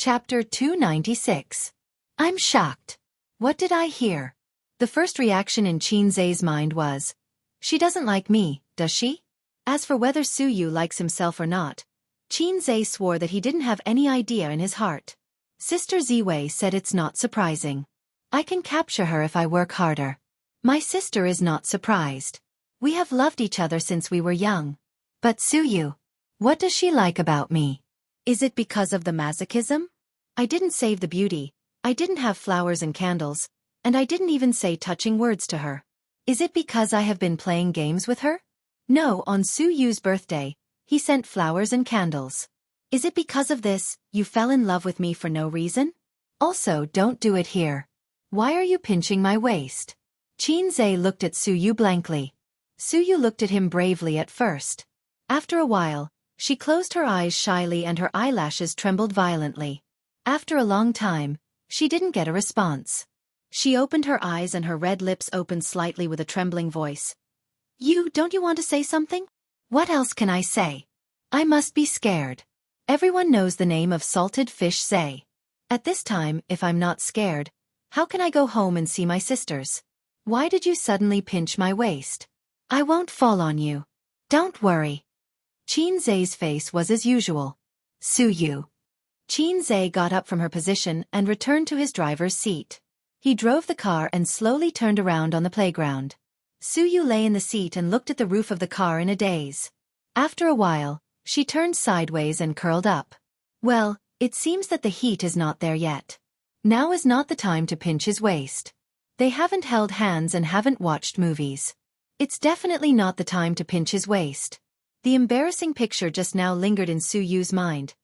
Chapter 296. I'm shocked. What did I hear? The first reaction in Qianxia's mind was, she doesn't like me, does she? As for whether Su Yu likes himself or not, Qianxia swore that he didn't have any idea in his heart. Sister Ziwei said it's not surprising. I can capture her if I work harder. My sister is not surprised. We have loved each other since we were young. But Su Yu, what does she like about me? Is it because of the masochism? I didn't save the beauty, I didn't have flowers and candles, and I didn't even say touching words to her. Is it because I have been playing games with her? No, on Su Yu's birthday, he sent flowers and candles. Is it because of this, you fell in love with me for no reason? Also, don't do it here. Why are you pinching my waist? Qianxia looked at Su Yu blankly. Su Yu looked at him bravely at first. After a while, she closed her eyes shyly and her eyelashes trembled violently. After a long time, she didn't get a response. She opened her eyes and her red lips opened slightly with a trembling voice. Don't you want to say something? What else can I say? I must be scared. Everyone knows the name of salted fish Zay. At this time, if I'm not scared, how can I go home and see my sisters? Why did you suddenly pinch my waist? I won't fall on you. Don't worry. Qianxia's face was as usual. Su Yu. Qianxia got up from her position and returned to his driver's seat. He drove the car and slowly turned around on the playground. Su Yu lay in the seat and looked at the roof of the car in a daze. After a while, she turned sideways and curled up. Well, it seems that the heat is not there yet. Now is not the time to pinch his waist. They haven't held hands and haven't watched movies. It's definitely not the time to pinch his waist. The embarrassing picture just now lingered in Su Yu's mind.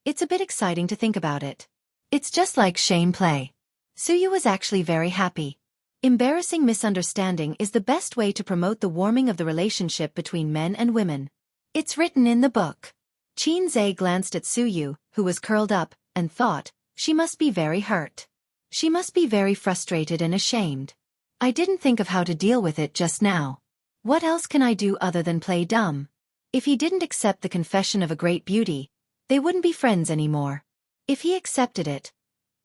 It's a bit exciting to think about it. It's just like shame play. Su Yu was actually very happy. Embarrassing misunderstanding is the best way to promote the warming of the relationship between men and women. It's written in the book. Qianxia glanced at Su Yu, who was curled up, and thought, she must be very hurt. She must be very frustrated and ashamed. I didn't think of how to deal with it just now. What else can I do other than play dumb? If he didn't accept the confession of a great beauty, they wouldn't be friends anymore. If he accepted it,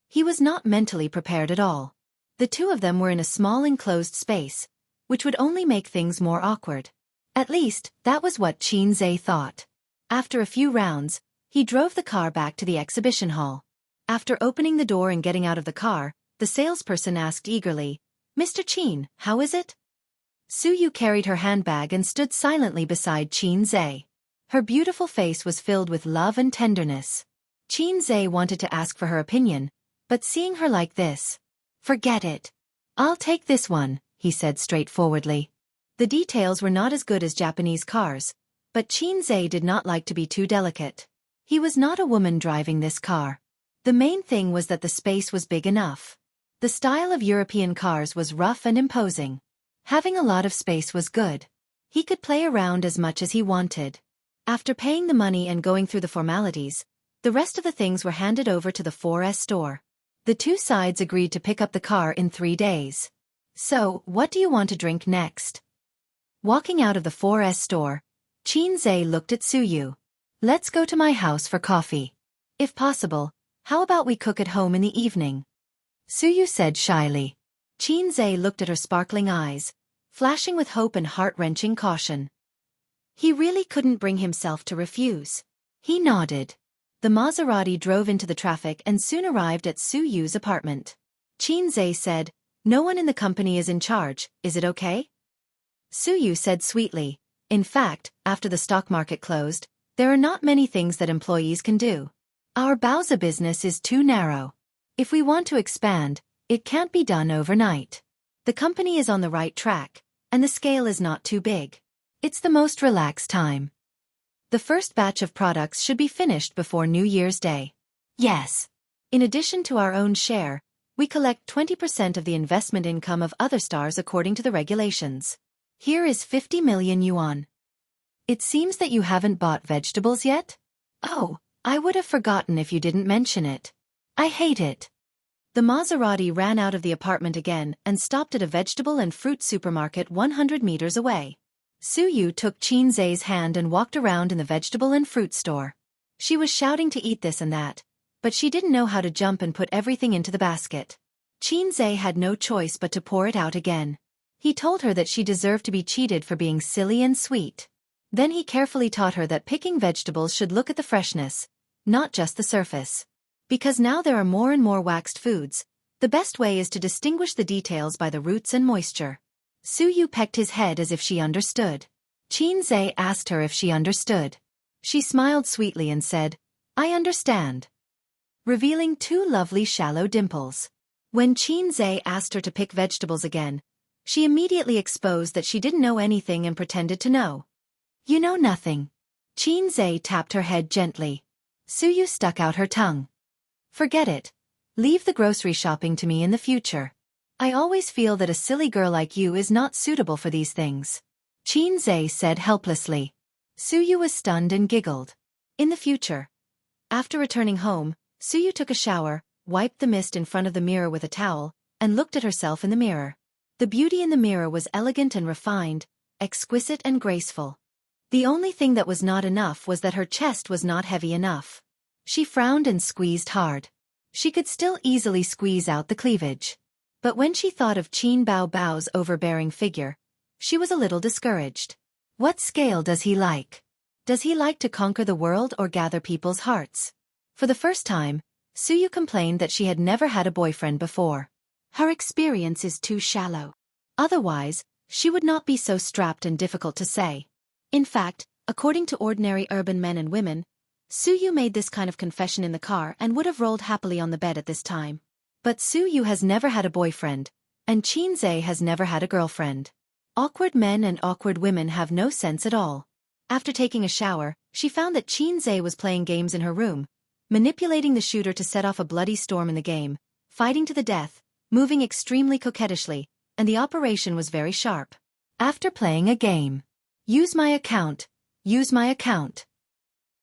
he was not mentally prepared at all. The two of them were in a small enclosed space, which would only make things more awkward. At least, that was what Qianxia thought. After a few rounds, he drove the car back to the exhibition hall. After opening the door and getting out of the car, the salesperson asked eagerly, Mr. Qin, how is it? Su Yu carried her handbag and stood silently beside Qianxia. Her beautiful face was filled with love and tenderness. Qianxia wanted to ask for her opinion, but seeing her like this, forget it. I'll take this one, he said straightforwardly. The details were not as good as Japanese cars, but Qianxia did not like to be too delicate. He was not a woman driving this car. The main thing was that the space was big enough. The style of European cars was rough and imposing. Having a lot of space was good. He could play around as much as he wanted. After paying the money and going through the formalities, the rest of the things were handed over to the 4S store. The two sides agreed to pick up the car in 3 days. So, what do you want to drink next? Walking out of the 4S store, Qianxia looked at Su Yu. Let's go to my house for coffee. If possible, how about we cook at home in the evening? Su Yu said shyly. Qianxia looked at her sparkling eyes, flashing with hope and heart-wrenching caution. He really couldn't bring himself to refuse. He nodded. The Maserati drove into the traffic and soon arrived at Su Yu's apartment. Qianxia said, no one in the company is in charge, is it okay? Su Yu said sweetly, in fact, after the stock market closed, there are not many things that employees can do. Our Baozi business is too narrow. If we want to expand, it can't be done overnight. The company is on the right track, and the scale is not too big. It's the most relaxed time. The first batch of products should be finished before New Year's Day. Yes. In addition to our own share, we collect 20% of the investment income of other stars according to the regulations. Here is 50 million yuan. It seems that you haven't bought vegetables yet? Oh, I would have forgotten if you didn't mention it. I hate it. The Maserati ran out of the apartment again and stopped at a vegetable and fruit supermarket 100 meters away. Su Yu took Qianxia's hand and walked around in the vegetable and fruit store. She was shouting to eat this and that, but she didn't know how to jump and put everything into the basket. Xianxia had no choice but to pour it out again. He told her that she deserved to be cheated for being silly and sweet. Then he carefully taught her that picking vegetables should look at the freshness, not just the surface. Because now there are more and more waxed foods, the best way is to distinguish the details by the roots and moisture. Suyu pecked his head as if she understood. Xianxia asked her if she understood. She smiled sweetly and said, "I understand," revealing two lovely shallow dimples. When Xianxia asked her to pick vegetables again, she immediately exposed that she didn't know anything and pretended to know. "You know nothing." Xianxia tapped her head gently. Suyu stuck out her tongue. "Forget it. Leave the grocery shopping to me in the future. I always feel that a silly girl like you is not suitable for these things," Xianxia said helplessly. Suyu was stunned and giggled. In the future. After returning home, Suyu took a shower, wiped the mist in front of the mirror with a towel, and looked at herself in the mirror. The beauty in the mirror was elegant and refined, exquisite and graceful. The only thing that was not enough was that her chest was not heavy enough. She frowned and squeezed hard. She could still easily squeeze out the cleavage. But when she thought of Qin Bao Bao's overbearing figure, she was a little discouraged. What scale does he like? Does he like to conquer the world or gather people's hearts? For the first time, Suyu complained that she had never had a boyfriend before. Her experience is too shallow. Otherwise, she would not be so strapped and difficult to say. In fact, according to ordinary urban men and women, Suyu made this kind of confession in the car and would have rolled happily on the bed at this time. But Suyu has never had a boyfriend, and Xianxia has never had a girlfriend. Awkward men and awkward women have no sense at all. After taking a shower, she found that Xianxia was playing games in her room, manipulating the shooter to set off a bloody storm in the game, fighting to the death, moving extremely coquettishly, and the operation was very sharp. After playing a game, "Use my account, use my account,"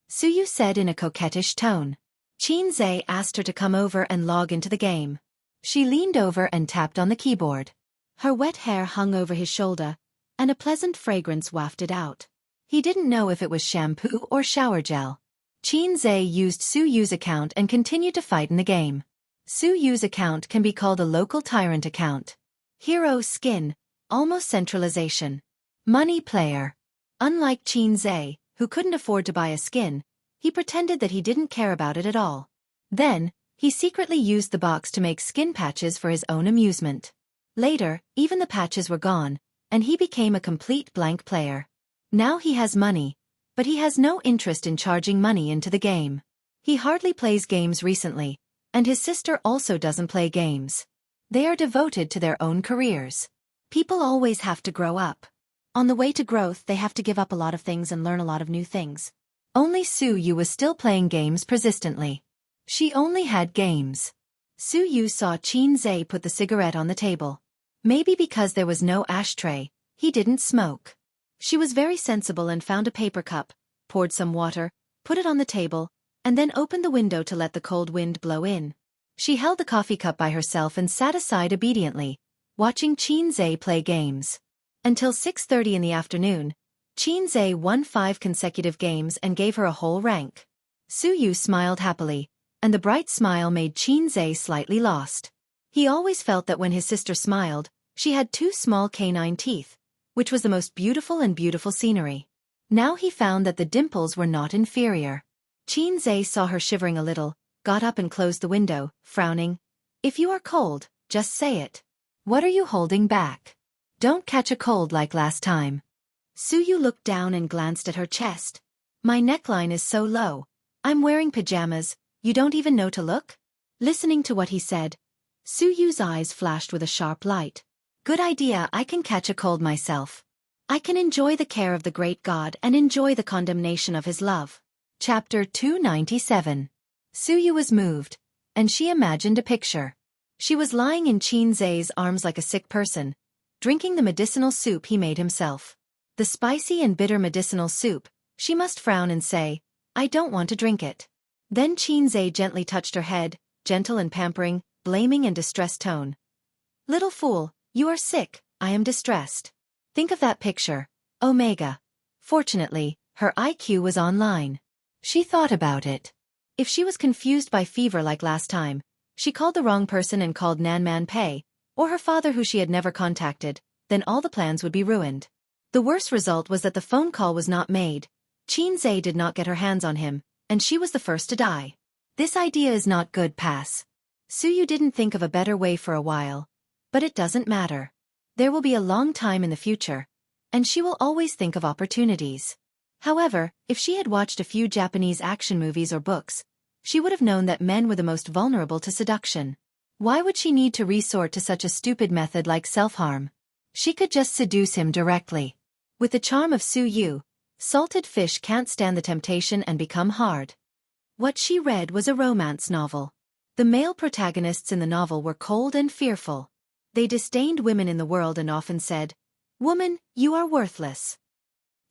Suyu said in a coquettish tone. Xianxia asked her to come over and log into the game. She leaned over and tapped on the keyboard. Her wet hair hung over his shoulder, and a pleasant fragrance wafted out. He didn't know if it was shampoo or shower gel. Xianxia used Suyu's account and continued to fight in the game. Suyu's account can be called a local tyrant account. Hero skin, almost centralization. Money player. Unlike Xianxia, who couldn't afford to buy a skin, he pretended that he didn't care about it at all. Then, he secretly used the box to make skin patches for his own amusement. Later, even the patches were gone, and he became a complete blank player. Now he has money, but he has no interest in charging money into the game. He hardly plays games recently, and his sister also doesn't play games. They are devoted to their own careers. People always have to grow up. On the way to growth they have to give up a lot of things and learn a lot of new things. Only Suyu was still playing games persistently. She only had games. Suyu saw Xianxia put the cigarette on the table. Maybe because there was no ashtray, he didn't smoke. She was very sensible and found a paper cup, poured some water, put it on the table, and then opened the window to let the cold wind blow in. She held the coffee cup by herself and sat aside obediently, watching Xianxia play games. Until 6:30 in the afternoon, Xianxia won 5 consecutive games and gave her a whole rank. Suyu smiled happily, and the bright smile made Xianxia slightly lost. He always felt that when his sister smiled, she had 2 small canine teeth, which was the most beautiful scenery. Now he found that the dimples were not inferior. Xianxia saw her shivering a little, got up and closed the window, frowning. "If you are cold, just say it. What are you holding back? Don't catch a cold like last time." Suyu looked down and glanced at her chest. "My neckline is so low. I'm wearing pajamas, you don't even know to look?" Listening to what he said, Suyu's eyes flashed with a sharp light. "Good idea, I can catch a cold myself. I can enjoy the care of the great God and enjoy the condemnation of his love." Chapter 297. Suyu was moved, and she imagined a picture. She was lying in Xianxia's arms like a sick person, drinking the medicinal soup he made himself. The spicy and bitter medicinal soup, she must frown and say, "I don't want to drink it." Then Xianxia gently touched her head, gentle and pampering, blaming and distressed tone. "Little fool, you are sick, I am distressed. Think of that picture, Omega." Fortunately, her IQ was online. She thought about it. If she was confused by fever like last time, she called the wrong person and called Nan Man Pei, or her father who she had never contacted, then all the plans would be ruined. The worst result was that the phone call was not made. Xianxia did not get her hands on him, and she was the first to die. This idea is not good, pass. Suyu didn't think of a better way for a while. But it doesn't matter. There will be a long time in the future, and she will always think of opportunities. However, if she had watched a few Japanese action movies or books, she would have known that men were the most vulnerable to seduction. Why would she need to resort to such a stupid method like self-harm? She could just seduce him directly. With the charm of Suyu, salted fish can't stand the temptation and become hard. What she read was a romance novel. The male protagonists in the novel were cold and fearful. They disdained women in the world and often said, "Woman, you are worthless."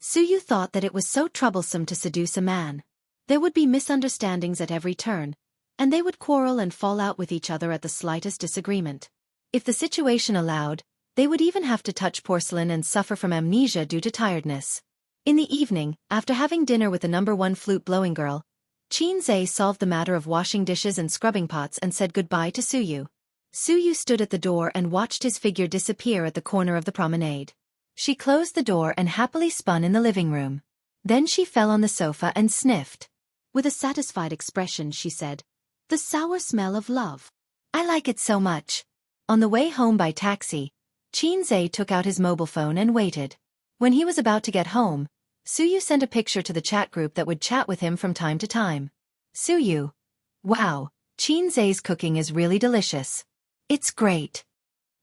Suyu thought that it was so troublesome to seduce a man. There would be misunderstandings at every turn, and they would quarrel and fall out with each other at the slightest disagreement. If the situation allowed, they would even have to touch porcelain and suffer from amnesia due to tiredness. In the evening, after having dinner with the #1 flute-blowing girl, Xianxia solved the matter of washing dishes and scrubbing pots and said goodbye to Suyu. Suyu stood at the door and watched his figure disappear at the corner of the promenade. She closed the door and happily spun in the living room. Then she fell on the sofa and sniffed. With a satisfied expression she said, "The sour smell of love. I like it so much." On the way home by taxi, Xianxia took out his mobile phone and waited. When he was about to get home, Suyu sent a picture to the chat group that would chat with him from time to time. Suyu. Wow, Xianxia's cooking is really delicious. It's great.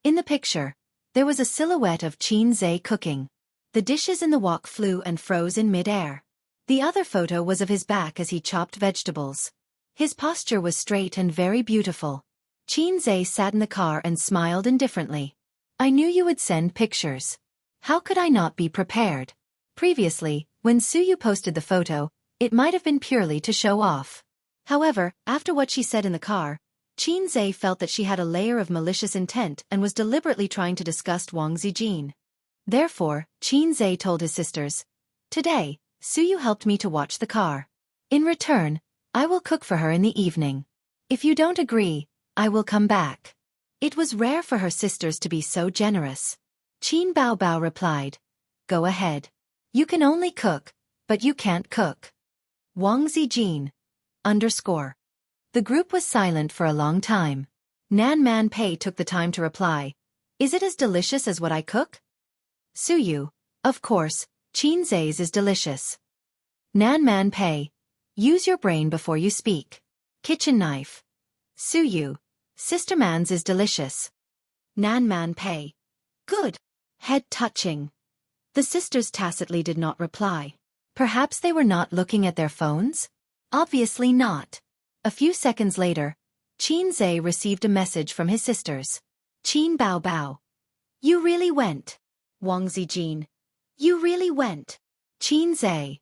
In the picture, there was a silhouette of Xianxia cooking. The dishes in the wok flew and froze in mid-air. The other photo was of his back as he chopped vegetables. His posture was straight and very beautiful. Xianxia sat in the car and smiled indifferently. I knew you would send pictures. How could I not be prepared? Previously, when Suyu posted the photo, it might have been purely to show off. However, after what she said in the car, Xianxia felt that she had a layer of malicious intent and was deliberately trying to disgust Wang Zijin. Therefore, Xianxia told his sisters, "Today, Suyu helped me to watch the car. In return, I will cook for her in the evening. If you don't agree, I will come back." It was rare for her sisters to be so generous. Qin Baobao replied, "Go ahead. You can only cook, but you can't cook." Wang Zijin. The group was silent for a long time. Nan Man Pei took the time to reply, "Is it as delicious as what I cook?" Suyu. Of course, Xianxia's is delicious. Nan Man Pei. Use your brain before you speak. Kitchen knife. Suyu. Sister Man's is delicious. Nan Man Pei. Good. Head touching. The sisters tacitly did not reply. Perhaps they were not looking at their phones? Obviously not. A few seconds later, Xianxia received a message from his sisters. Qin Baobao. You really went. Wang Zijin. You really went. Xianxia.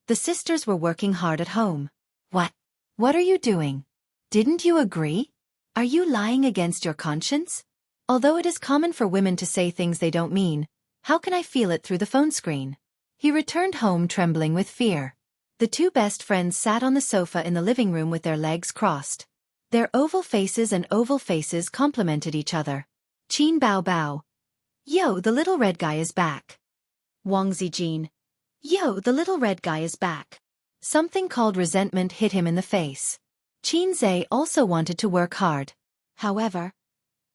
The sisters were working hard at home. What? What are you doing? Didn't you agree? Are you lying against your conscience? Although it is common for women to say things they don't mean, how can I feel it through the phone screen? He returned home trembling with fear. The two best friends sat on the sofa in the living room with their legs crossed. Their oval faces complemented each other. Qin Baobao. Yo, the little red guy is back. Wang Zijin. Yo, the little red guy is back. Something called resentment hit him in the face. Xianxia also wanted to work hard. However,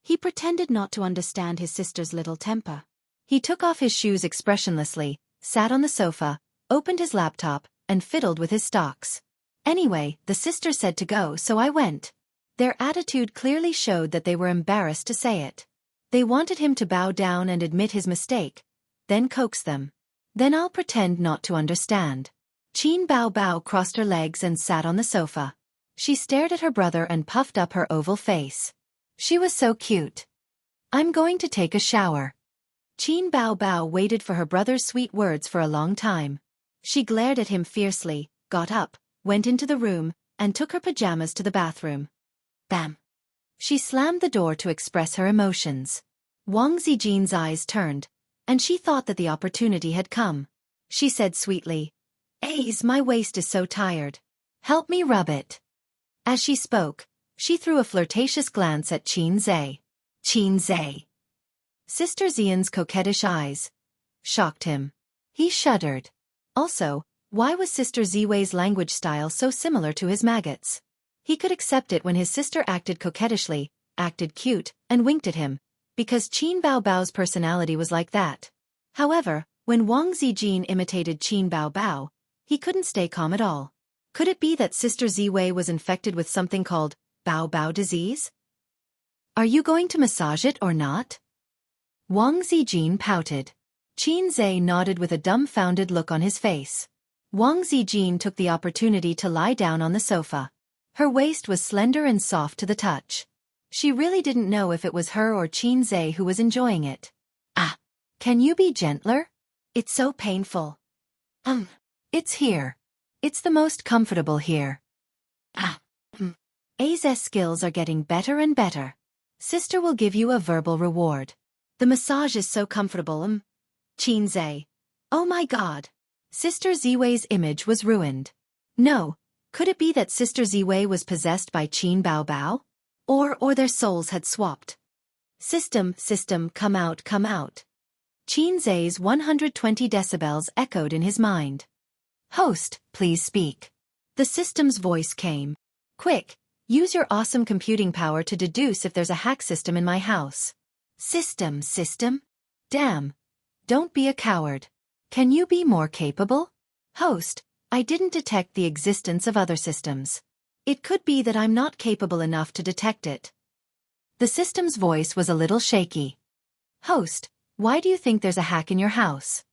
he pretended not to understand his sister's little temper. He took off his shoes expressionlessly, sat on the sofa, opened his laptop, and fiddled with his stocks. Anyway, the sisters said to go, so I went. Their attitude clearly showed that they were embarrassed to say it. They wanted him to bow down and admit his mistake, then coax them. Then I'll pretend not to understand. Qin Baobao crossed her legs and sat on the sofa. She stared at her brother and puffed up her oval face. She was so cute. I'm going to take a shower. Qin Baobao waited for her brother's sweet words for a long time. She glared at him fiercely, got up, went into the room, and took her pajamas to the bathroom. Bam! She slammed the door to express her emotions. Wang Zijin's eyes turned, and she thought that the opportunity had come. She said sweetly, "Ace, my waist is so tired. Help me rub it. As she spoke, she threw a flirtatious glance at Xianxia. Xianxia. Sister Xian's coquettish eyes shocked him. He shuddered. Also, why was Sister Ziwei's language style so similar to his maggots? He could accept it when his sister acted coquettishly, acted cute, and winked at him, because Qin Baobao's personality was like that. However, when Wang Zijin imitated Qin Baobao, he couldn't stay calm at all. Could it be that Sister Ziwei was infected with something called Baobao disease? Are you going to massage it or not? Wang Zijin pouted. Xianxia nodded with a dumbfounded look on his face. Wang Zijin took the opportunity to lie down on the sofa. Her waist was slender and soft to the touch. She really didn't know if it was her or Xianxia who was enjoying it. Ah! Can you be gentler? It's so painful. It's here. It's the most comfortable here. A's skills are getting better and better. Sister will give you a verbal reward. The massage is so comfortable. Xianxia. Oh my god. Sister Ziwei's image was ruined. No, could it be that Sister Ziwei was possessed by Qin Baobao? Or their souls had swapped? System, come out, come out. Xianxia's 120 decibels echoed in his mind. Host, please speak. The system's voice came. Quick, use your awesome computing power to deduce if there's a hack system in my house. System? Damn. Don't be a coward. Can you be more capable? Host, I didn't detect the existence of other systems. It could be that I'm not capable enough to detect it. The system's voice was a little shaky. Host, why do you think there's a hack in your house?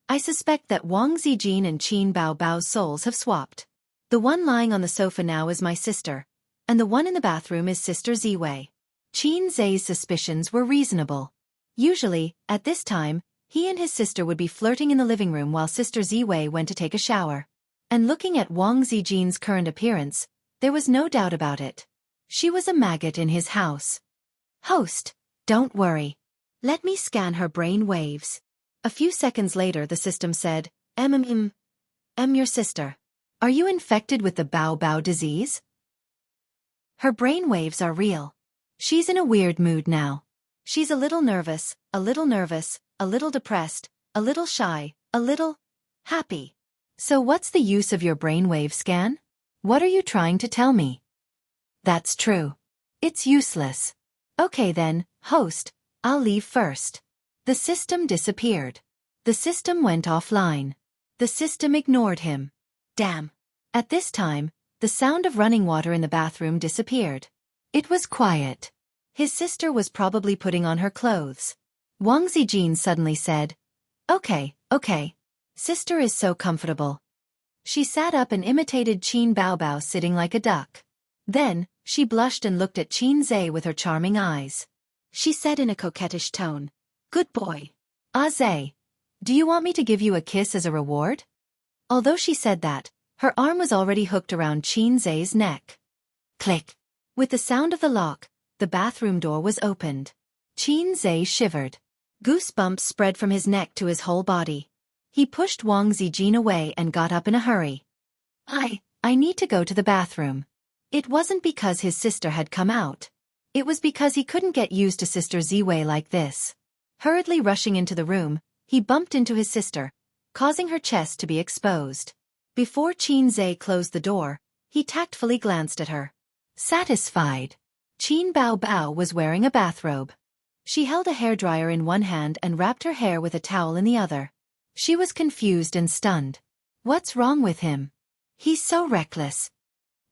I suspect that Wang Zijin and Qin Baobao's souls have swapped. The one lying on the sofa now is my sister, and the one in the bathroom is Sister Ziwei. Xianxia's suspicions were reasonable. Usually, at this time, he and his sister would be flirting in the living room while Sister Ziwei went to take a shower. And looking at Wang Zijin's current appearance, there was no doubt about it. She was a maggot in his house. Host, don't worry. Let me scan her brain waves. A few seconds later the system said, your sister. Are you infected with the Baobao disease? Her brain waves are real. She's in a weird mood now. She's a little nervous, a little depressed, a little shy, a little happy. So what's the use of your brainwave scan? What are you trying to tell me? That's true. It's useless. Okay then, host, I'll leave first. The system disappeared. The system went offline. The system ignored him. Damn. At this time, the sound of running water in the bathroom disappeared. It was quiet. His sister was probably putting on her clothes. Wang Zijin suddenly said, Okay. Sister is so comfortable. She sat up and imitated Qin Baobao sitting like a duck. Then, she blushed and looked at Xianxia with her charming eyes. She said in a coquettish tone, Good boy. Zai, do you want me to give you a kiss as a reward? Although she said that, her arm was already hooked around Xianxia's neck. Click. With the sound of the lock, the bathroom door was opened. Xianxia shivered. Goosebumps spread from his neck to his whole body. He pushed Wang Zijin away and got up in a hurry. I need to go to the bathroom. It wasn't because his sister had come out. It was because he couldn't get used to Sister Ziwei like this. Hurriedly rushing into the room, he bumped into his sister, causing her chest to be exposed. Before Xianxia closed the door, he tactfully glanced at her. Satisfied. Qin Baobao was wearing a bathrobe. She held a hairdryer in one hand and wrapped her hair with a towel in the other. She was confused and stunned. What's wrong with him? He's so reckless.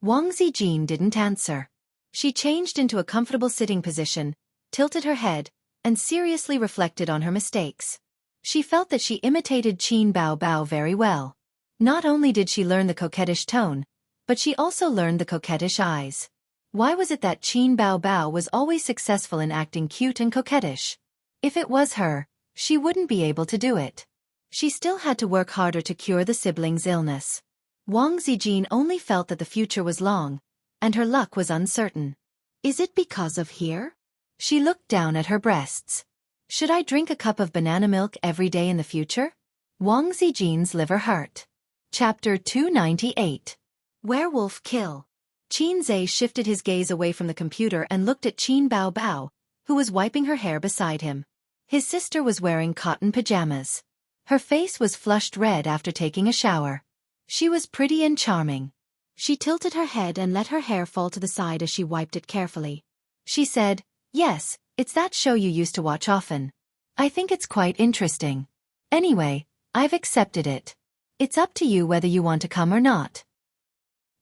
Wang Zijin didn't answer. She changed into a comfortable sitting position, tilted her head, and seriously reflected on her mistakes. She felt that she imitated Qin Baobao very well. Not only did she learn the coquettish tone, but she also learned the coquettish eyes. Why was it that Qin Baobao was always successful in acting cute and coquettish? If it was her, she wouldn't be able to do it. She still had to work harder to cure the siblings' illness. Wang Zijin only felt that the future was long, and her luck was uncertain. Is it because of here? She looked down at her breasts. Should I drink a cup of banana milk every day in the future? Wang Zijin's liver hurt. Chapter 298. Werewolf kill. Qin Zhe shifted his gaze away from the computer and looked at Qin Bao Bao, who was wiping her hair beside him. His sister was wearing cotton pajamas. Her face was flushed red after taking a shower. She was pretty and charming. She tilted her head and let her hair fall to the side as she wiped it carefully. She said, "Yes, it's that show you used to watch often. I think it's quite interesting. Anyway, I've accepted it. It's up to you whether you want to come or not.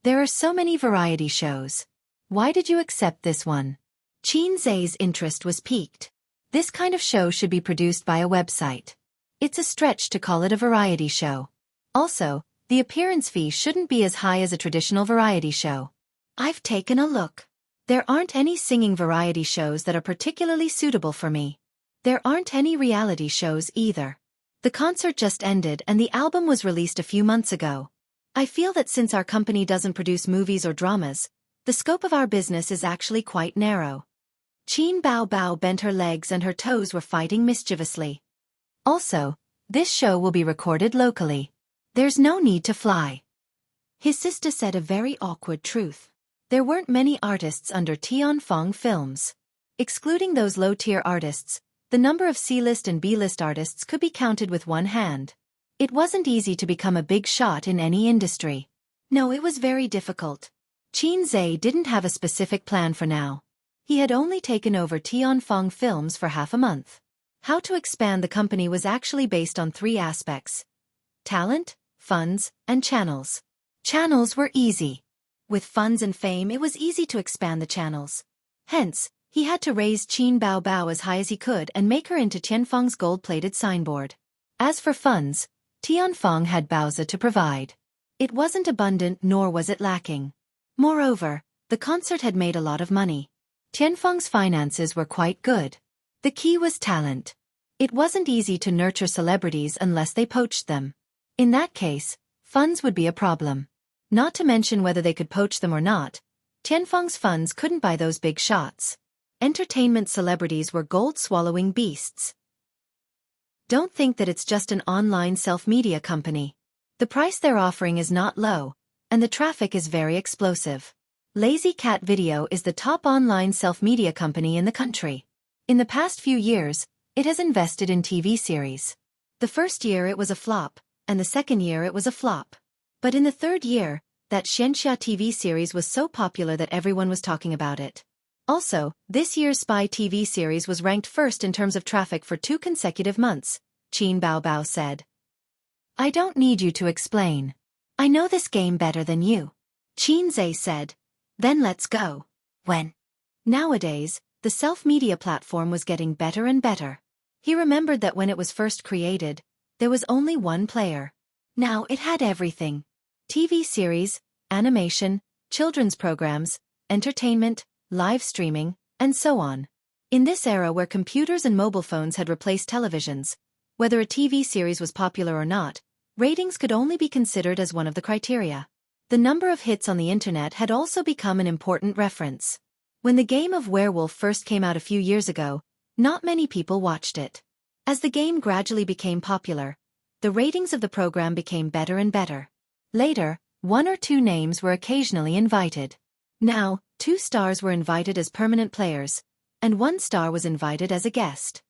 There are so many variety shows. Why did you accept this one?" Qin Zhe's interest was piqued. This kind of show should be produced by a website. It's a stretch to call it a variety show. Also, the appearance fee shouldn't be as high as a traditional variety show. I've taken a look. There aren't any singing variety shows that are particularly suitable for me. There aren't any reality shows either. The concert just ended and the album was released a few months ago. I feel that since our company doesn't produce movies or dramas, the scope of our business is actually quite narrow. Qin Bao Bao bent her legs and her toes were fighting mischievously. Also, this show will be recorded locally. There's no need to fly. His sister said a very awkward truth. There weren't many artists under Tianfeng Films. Excluding those low-tier artists, the number of C-list and B-list artists could be counted with one hand. It wasn't easy to become a big shot in any industry. No, it was very difficult. Qin Zhe didn't have a specific plan for now. He had only taken over Tianfeng Films for half a month. How to expand the company was actually based on three aspects: talent, funds, and channels. Channels were easy. With funds and fame, it was easy to expand the channels. Hence, he had to raise Qin Bao Bao as high as he could and make her into Tianfeng's gold-plated signboard. As for funds, Tianfeng had Baozi to provide. It wasn't abundant nor was it lacking. Moreover, the concert had made a lot of money. Tianfeng's finances were quite good. The key was talent. It wasn't easy to nurture celebrities unless they poached them. In that case, funds would be a problem. Not to mention whether they could poach them or not, Tianfeng's funds couldn't buy those big shots. Entertainment celebrities were gold-swallowing beasts. Don't think that it's just an online self-media company. The price they're offering is not low, and the traffic is very explosive. Lazy Cat Video is the top online self-media company in the country. In the past few years, it has invested in TV series. The first year it was a flop, and the second year it was a flop. But in the third year, that Xianxia TV series was so popular that everyone was talking about it. Also, this year's spy TV series was ranked first in terms of traffic for 2 consecutive months, Qin Bao Bao said. I don't need you to explain. I know this game better than you. Qin Zhe said. Then let's go. When? Nowadays, the self-media platform was getting better and better. He remembered that when it was first created, there was only one player. Now it had everything. TV series, animation, children's programs, entertainment, live streaming, and so on. In this era where computers and mobile phones had replaced televisions, whether a TV series was popular or not, ratings could only be considered as one of the criteria. The number of hits on the internet had also become an important reference. When the game of Werewolf first came out a few years ago, not many people watched it. As the game gradually became popular, the ratings of the program became better and better. Later, 1 or 2 names were occasionally invited. Now, 2 stars were invited as permanent players, and 1 star was invited as a guest.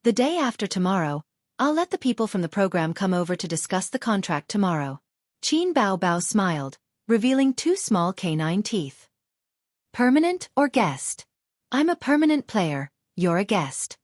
The day after tomorrow, I'll let the people from the program come over to discuss the contract tomorrow. Qin Bao Bao smiled, revealing 2 small canine teeth. Permanent or guest? I'm a permanent player, you're a guest.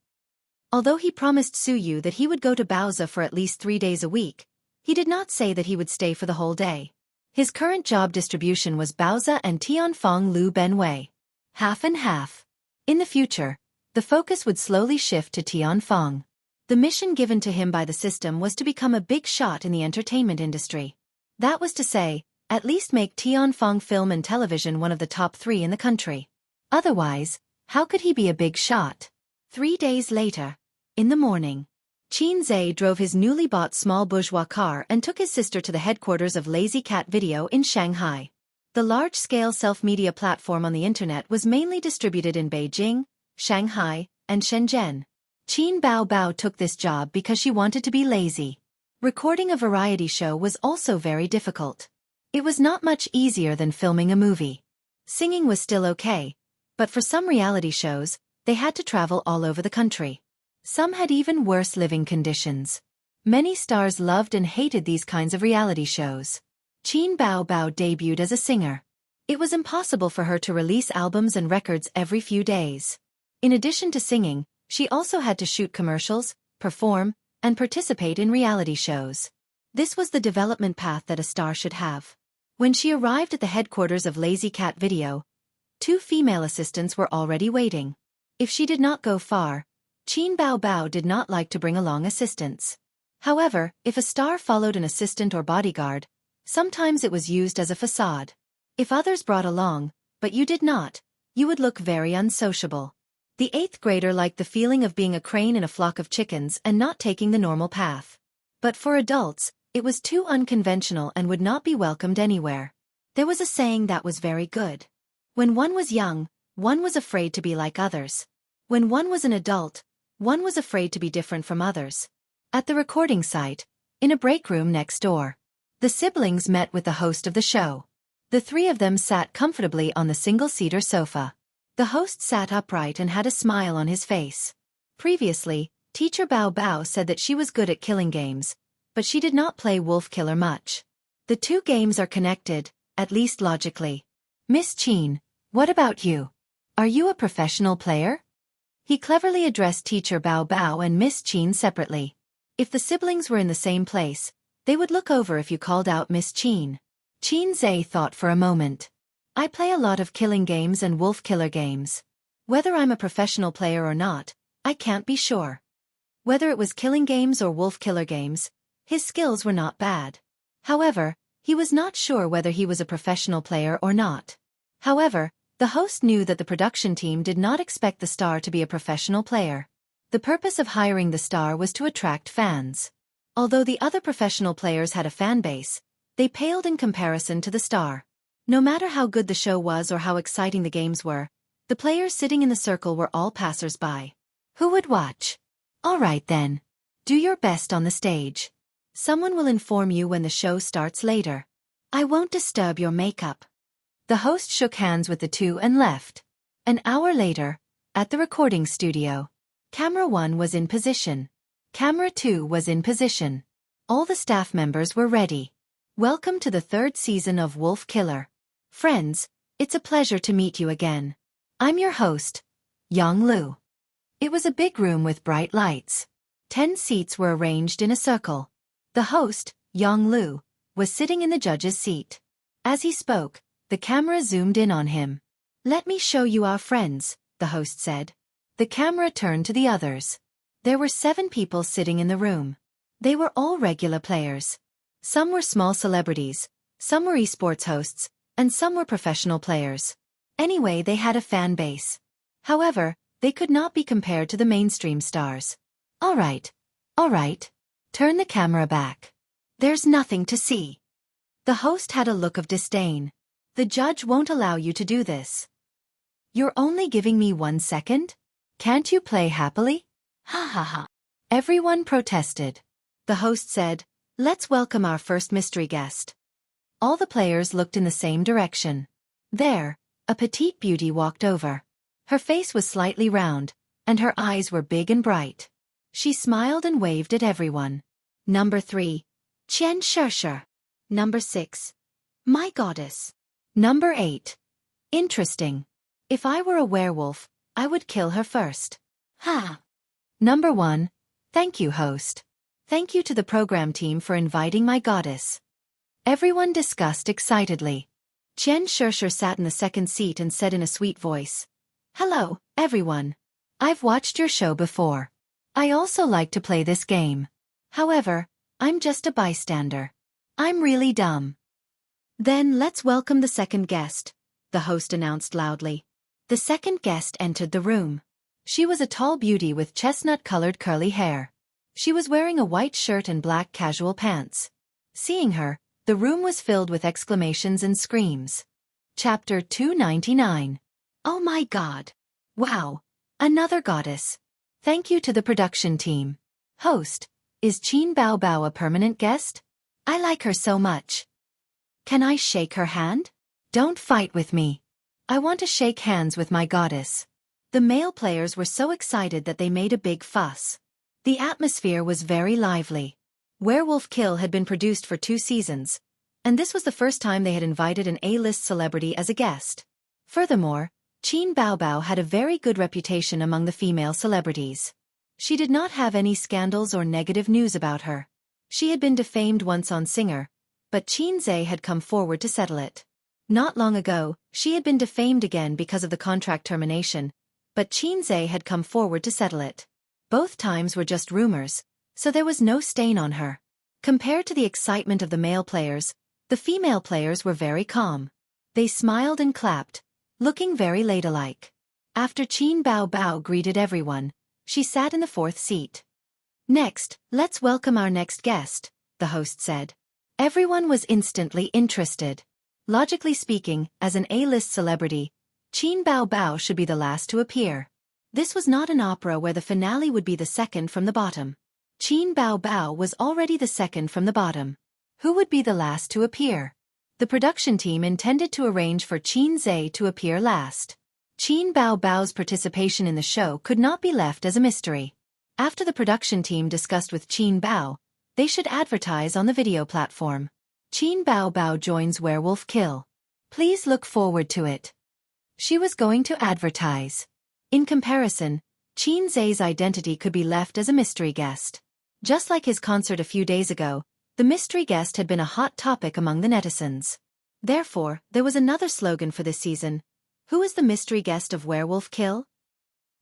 Although he promised Su Yu that he would go to Baozi for at least 3 days a week, he did not say that he would stay for the whole day. His current job distribution was Baozi and Tianfeng Lu Benwei. Half and half. In the future, the focus would slowly shift to Tianfeng. The mission given to him by the system was to become a big shot in the entertainment industry. That was to say, at least make Tianfeng Film and Television one of the top 3 in the country. Otherwise, how could he be a big shot? 3 days later, in the morning, Qin Zhe drove his newly bought small bourgeois car and took his sister to the headquarters of Lazy Cat Video in Shanghai. The large-scale self-media platform on the internet was mainly distributed in Beijing, Shanghai, and Shenzhen. Qin Bao Bao took this job because she wanted to be lazy. Recording a variety show was also very difficult. It was not much easier than filming a movie. Singing was still okay, but for some reality shows, they had to travel all over the country. Some had even worse living conditions. Many stars loved and hated these kinds of reality shows. Qin Bao Bao debuted as a singer. It was impossible for her to release albums and records every few days. In addition to singing, she also had to shoot commercials, perform, and participate in reality shows. This was the development path that a star should have. When she arrived at the headquarters of Lazy Cat Video, 2 female assistants were already waiting. If she did not go far, Qin Bao Bao did not like to bring along assistants. However, if a star followed an assistant or bodyguard, sometimes it was used as a facade. If others brought along, but you did not, you would look very unsociable. The 8th grader liked the feeling of being a crane in a flock of chickens and not taking the normal path. But for adults, it was too unconventional and would not be welcomed anywhere. There was a saying that was very good. When one was young, one was afraid to be like others. When one was an adult, one was afraid to be different from others. At the recording site, in a break room next door, the siblings met with the host of the show. The 3 of them sat comfortably on the single-seater sofa. The host sat upright and had a smile on his face. Previously, Teacher Bao Bao said that she was good at killing games, but she did not play Wolf Killer much. The 2 games are connected, at least logically. Miss Qin, what about you? Are you a professional player? He cleverly addressed Teacher Bao Bao and Miss Qin separately. If the siblings were in the same place, they would look over if you called out Miss Qin. Qin Zhe thought for a moment. I play a lot of killing games and wolf killer games. Whether I'm a professional player or not, I can't be sure. Whether it was killing games or wolf killer games, his skills were not bad. However, he was not sure whether he was a professional player or not. However, the host knew that the production team did not expect the star to be a professional player. The purpose of hiring the star was to attract fans. Although the other professional players had a fan base, they paled in comparison to the star. No matter how good the show was or how exciting the games were, the players sitting in the circle were all passers-by. Who would watch? All right then. Do your best on the stage. Someone will inform you when the show starts later. I won't disturb your makeup. The host shook hands with the 2 and left. An hour later, at the recording studio, Camera 1 was in position. Camera 2 was in position. All the staff members were ready. Welcome to the 3rd season of Wolf Killer. Friends, it's a pleasure to meet you again. I'm your host, Yang Lu. It was a big room with bright lights. 10 seats were arranged in a circle. The host, Yang Lu, was sitting in the judge's seat. As he spoke, the camera zoomed in on him. Let me show you our friends, the host said. The camera turned to the others. There were 7 people sitting in the room. They were all regular players. Some were small celebrities, some were esports hosts, and some were professional players. Anyway, they had a fan base. However, they could not be compared to the mainstream stars. All right. Turn the camera back. There's nothing to see. The host had a look of disdain. The judge won't allow you to do this. You're only giving me 1 second? Can't you play happily? Ha ha ha. Everyone protested. The host said, let's welcome our first mystery guest. All the players looked in the same direction. There, a petite beauty walked over. Her face was slightly round, and her eyes were big and bright. She smiled and waved at everyone. Number 3. Xianxia. Number 6. My goddess. Number 8. Interesting. If I were a werewolf, I would kill her first. Ha! Number 1. Thank you, host. Thank you to the program team for inviting my goddess. Everyone discussed excitedly. Xianxia sat in the second seat and said in a sweet voice, hello, everyone. I've watched your show before. I also like to play this game. However, I'm just a bystander. I'm really dumb. Then let's welcome the second guest, the host announced loudly. The second guest entered the room. She was a tall beauty with chestnut-colored curly hair. She was wearing a white shirt and black casual pants. Seeing her, the room was filled with exclamations and screams. Chapter 299. Oh my god. Wow. Another goddess. Thank you to the production team. Host, is Qin Bao Bao a permanent guest? I like her so much. Can I shake her hand? Don't fight with me. I want to shake hands with my goddess. The male players were so excited that they made a big fuss. The atmosphere was very lively. Werewolf Kill had been produced for 2 seasons, and this was the first time they had invited an A-list celebrity as a guest. Furthermore, Qin Baobao had a very good reputation among the female celebrities. She did not have any scandals or negative news about her. She had been defamed once on Singer, but Qin Zhe had come forward to settle it. Not long ago, she had been defamed again because of the contract termination, but Qin Zhe had come forward to settle it. Both times were just rumors, so there was no stain on her. Compared to the excitement of the male players, the female players were very calm. They smiled and clapped, looking very ladylike. After Qin Baobao greeted everyone, she sat in the 4th seat. Next, let's welcome our next guest, the host said. Everyone was instantly interested. Logically speaking, as an A-list celebrity, Qin Baobao should be the last to appear. This was not an opera where the finale would be the second from the bottom. Qin Baobao was already the second from the bottom. Who would be the last to appear? The production team intended to arrange for Qin Zhe to appear last. Qin Baobao's participation in the show could not be left as a mystery. After the production team discussed with Qin Bao, they should advertise on the video platform. Qin Baobao joins Werewolf Kill. Please look forward to it. She was going to advertise. In comparison, Qin Zhe's identity could be left as a mystery guest. Just like his concert a few days ago, the mystery guest had been a hot topic among the netizens. Therefore, there was another slogan for this season. Who is the mystery guest of Werewolf Kill?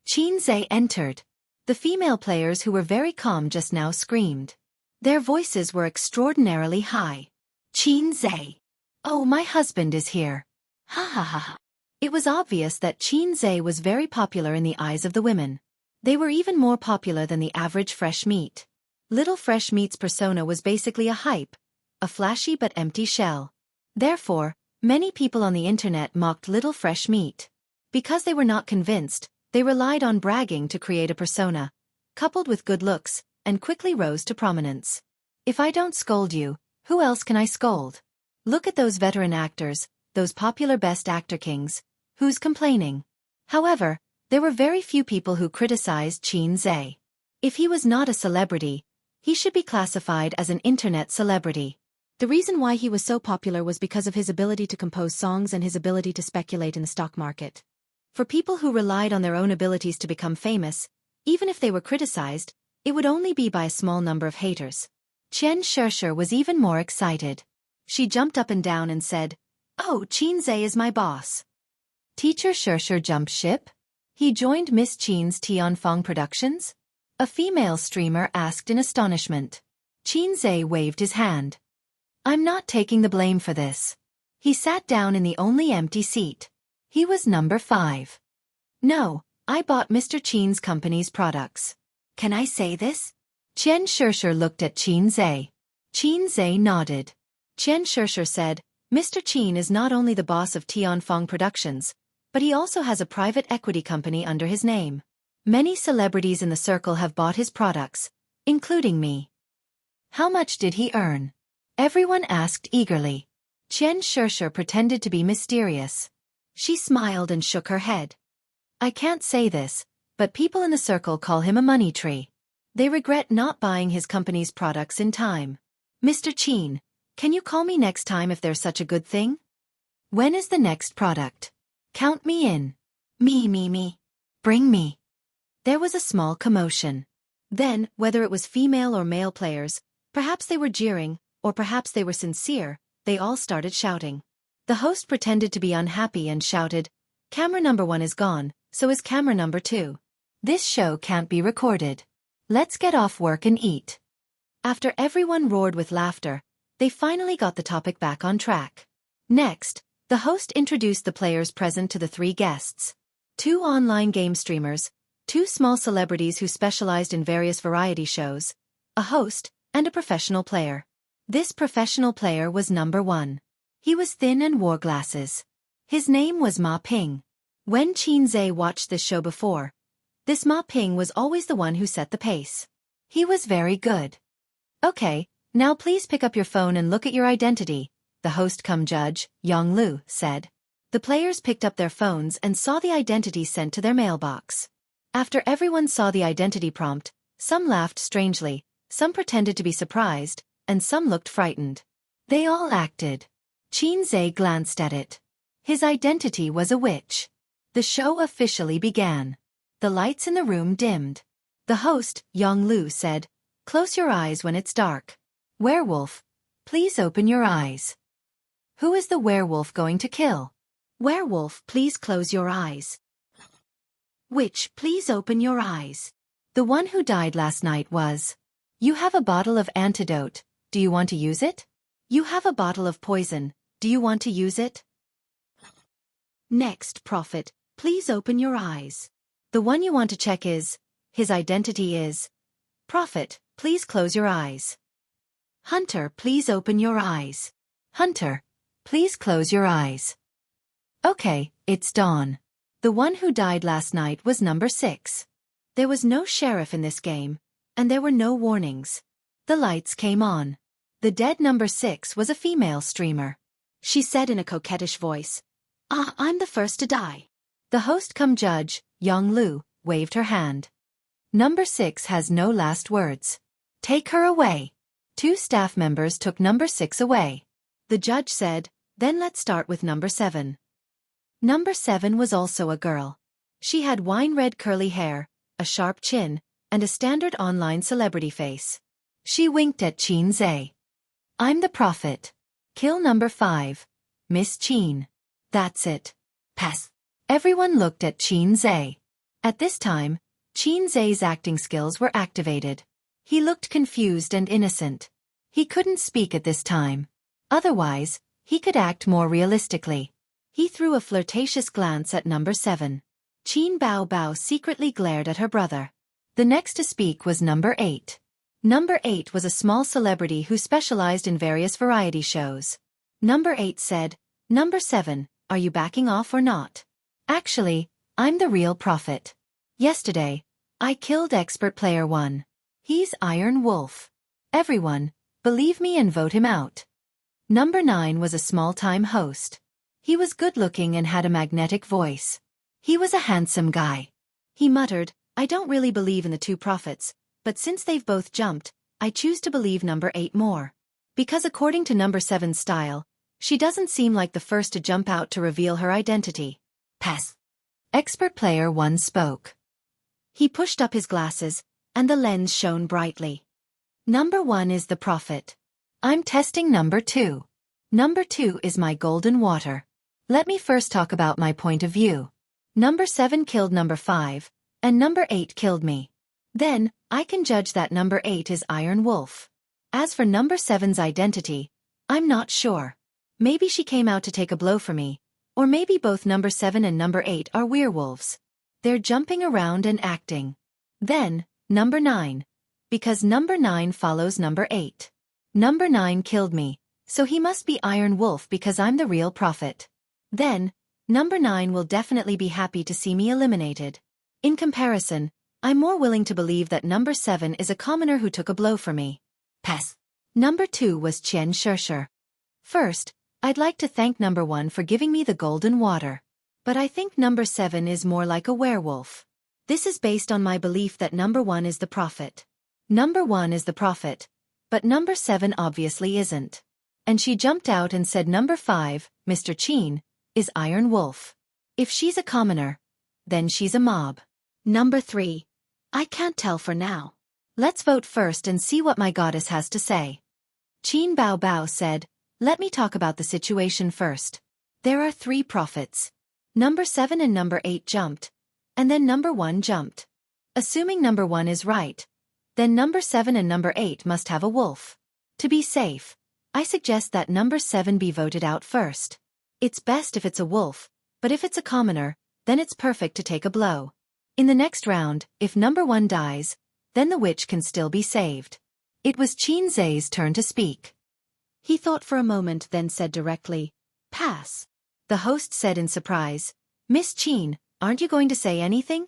Qin Zhe entered. The female players who were very calm just now screamed. Their voices were extraordinarily high. Qin Zhe. Oh, my husband is here. Ha ha ha. It was obvious that Qin Zhe was very popular in the eyes of the women. They were even more popular than the average fresh meat. Little Fresh Meat's persona was basically a hype, a flashy but empty shell. Therefore, many people on the internet mocked Little Fresh Meat. Because they were not convinced, they relied on bragging to create a persona, coupled with good looks, and quickly rose to prominence. If I don't scold you, who else can I scold? Look at those veteran actors, those popular Best Actor kings. Who's complaining? However, there were very few people who criticized Qin Zhe. If he was not a celebrity, he should be classified as an internet celebrity. The reason why he was so popular was because of his ability to compose songs and his ability to speculate in the stock market. For people who relied on their own abilities to become famous, even if they were criticized, it would only be by a small number of haters. Xianxia was even more excited. She jumped up and down and said, "Oh, Qin Zhe is my boss." Teacher Xianxia jumped ship? He joined Miss Qin's Tianfeng Productions? A female streamer asked in astonishment. Qin Zhe waved his hand. I'm not taking the blame for this. He sat down in the only empty seat. He was number 5. No, I bought Mr. Qin's company's products. Can I say this? Xianxia looked at Qin Zhe. Qin Zhe nodded. Xianxia said, Mr. Qin is not only the boss of Tianfeng Productions, but he also has a private equity company under his name. Many celebrities in the circle have bought his products, including me. How much did he earn? Everyone asked eagerly. Xianxia pretended to be mysterious. She smiled and shook her head. I can't say this, but people in the circle call him a money tree. They regret not buying his company's products in time. Mr. Qin, can you call me next time if there's such a good thing? When is the next product? Count me in. Me. Bring me. There was a small commotion. Then, whether it was female or male players, perhaps they were jeering, or perhaps they were sincere, they all started shouting. The host pretended to be unhappy and shouted, Camera number 1 is gone, so is camera number 2. This show can't be recorded. Let's get off work and eat. After everyone roared with laughter, they finally got the topic back on track. Next, the host introduced the players present to the 3 guests. 2 online game streamers, 2 small celebrities who specialized in various variety shows, a host, and a professional player. This professional player was number 1. He was thin and wore glasses. His name was Ma Ping. When Qin Zhe watched this show before, this Ma Ping was always the one who set the pace. He was very good. Okay, now please pick up your phone and look at your identity. the host cum judge, Jianghu, said. The players picked up their phones and saw the identity sent to their mailbox. After everyone saw the identity prompt, some laughed strangely, some pretended to be surprised, and some looked frightened. They all acted. Xianxia glanced at it. His identity was a witch. The show officially began. The lights in the room dimmed. The host, Jianghu, said, "Close your eyes when it's dark. Werewolf, please open your eyes. Who is the werewolf going to kill? Werewolf, please close your eyes. Witch, please open your eyes. The one who died last night was. You have a bottle of antidote, do you want to use it? You have a bottle of poison, do you want to use it? Next, prophet, please open your eyes. The one you want to check is, his identity is. Prophet, please close your eyes. Hunter, please open your eyes. Hunter, please close your eyes. Okay, it's dawn. The one who died last night was number 6. There was no sheriff in this game, and there were no warnings. The lights came on. The dead number 6 was a female streamer. She said in a coquettish voice, I'm the first to die. The host cum judge, Jianghu, waved her hand. Number 6 has no last words. Take her away. 2 staff members took number 6 away. The judge said, then let's start with number 7. Number 7 was also a girl. She had wine-red curly hair, a sharp chin, and a standard online celebrity face. She winked at Xianxia. I'm the prophet. Kill number 5. Miss Qin. That's it. Pass. Everyone looked at Xianxia. At this time, Xianxia's acting skills were activated. He looked confused and innocent. He couldn't speak at this time. Otherwise, he could act more realistically. He threw a flirtatious glance at number 7. Qin Bao Bao secretly glared at her brother. The next to speak was number 8. Number 8 was a small celebrity who specialized in various variety shows. Number 8 said, Number 7, are you backing off or not? Actually, I'm the real prophet. Yesterday, I killed expert player 1. He's Iron Wolf. Everyone, believe me and vote him out. Number 9 was a small-time host. He was good-looking and had a magnetic voice. He was a handsome guy. He muttered, I don't really believe in the 2 prophets, but since they've both jumped, I choose to believe number 8 more. Because according to number 7's style, she doesn't seem like the first to jump out to reveal her identity. Pass. Expert player 1 spoke. He pushed up his glasses, and the lens shone brightly. Number 1 is the prophet. I'm testing number 2. Number 2 is my golden water. Let me first talk about my point of view. Number 7 killed number 5, and number 8 killed me. Then, I can judge that number 8 is Iron Wolf. As for number 7's identity, I'm not sure. Maybe she came out to take a blow for me, or maybe both number 7 and number 8 are werewolves. They're jumping around and acting. Then, number 9. Because number 9 follows number 8. Number 9 killed me, so he must be Iron Wolf because I'm the real prophet. Then, number 9 will definitely be happy to see me eliminated. In comparison, I'm more willing to believe that number 7 is a commoner who took a blow for me. Pass. Number 2 was Xianxia. First, I'd like to thank number 1 for giving me the golden water. But I think number 7 is more like a werewolf. This is based on my belief that number 1 is the prophet. Number 1 is the prophet, but number 7 obviously isn't. And she jumped out and said number 5, Mr. Qin, is Iron Wolf. If she's a commoner, then she's a mob. Number 3. I can't tell for now. Let's vote first and see what my goddess has to say. Qin Bao Bao said, let me talk about the situation first. There are 3 prophets. Number 7 and number 8 jumped, and then number 1 jumped. Assuming number 1 is right, then number 7 and number 8 must have a wolf. To be safe, I suggest that number 7 be voted out first. It's best if it's a wolf, but if it's a commoner, then it's perfect to take a blow. In the next round, if number 1 dies, then the witch can still be saved. It was Xianxia's turn to speak. He thought for a moment then said directly, pass. The host said in surprise, Miss Qin, aren't you going to say anything?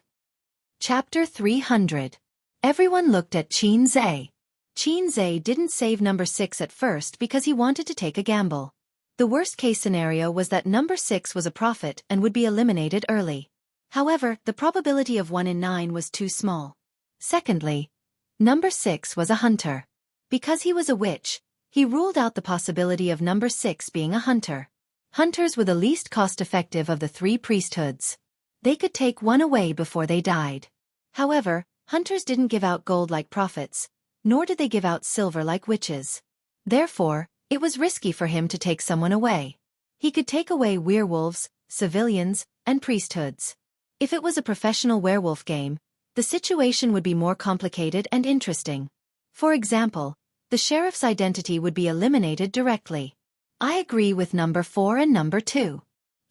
Chapter 300. Everyone looked at Xianxia. Xianxia didn't save number 6 at first because he wanted to take a gamble. The worst-case scenario was that number 6 was a prophet and would be eliminated early. However, the probability of 1 in 9 was too small. Secondly, number 6 was a hunter. Because he was a witch, he ruled out the possibility of number 6 being a hunter. Hunters were the least cost-effective of the 3 priesthoods. They could take one away before they died. However, hunters didn't give out gold like prophets, nor did they give out silver like witches. Therefore, it was risky for him to take someone away. He could take away werewolves, civilians, and priesthoods. If it was a professional werewolf game, the situation would be more complicated and interesting. For example, the sheriff's identity would be eliminated directly. I agree with number 4 and number 2.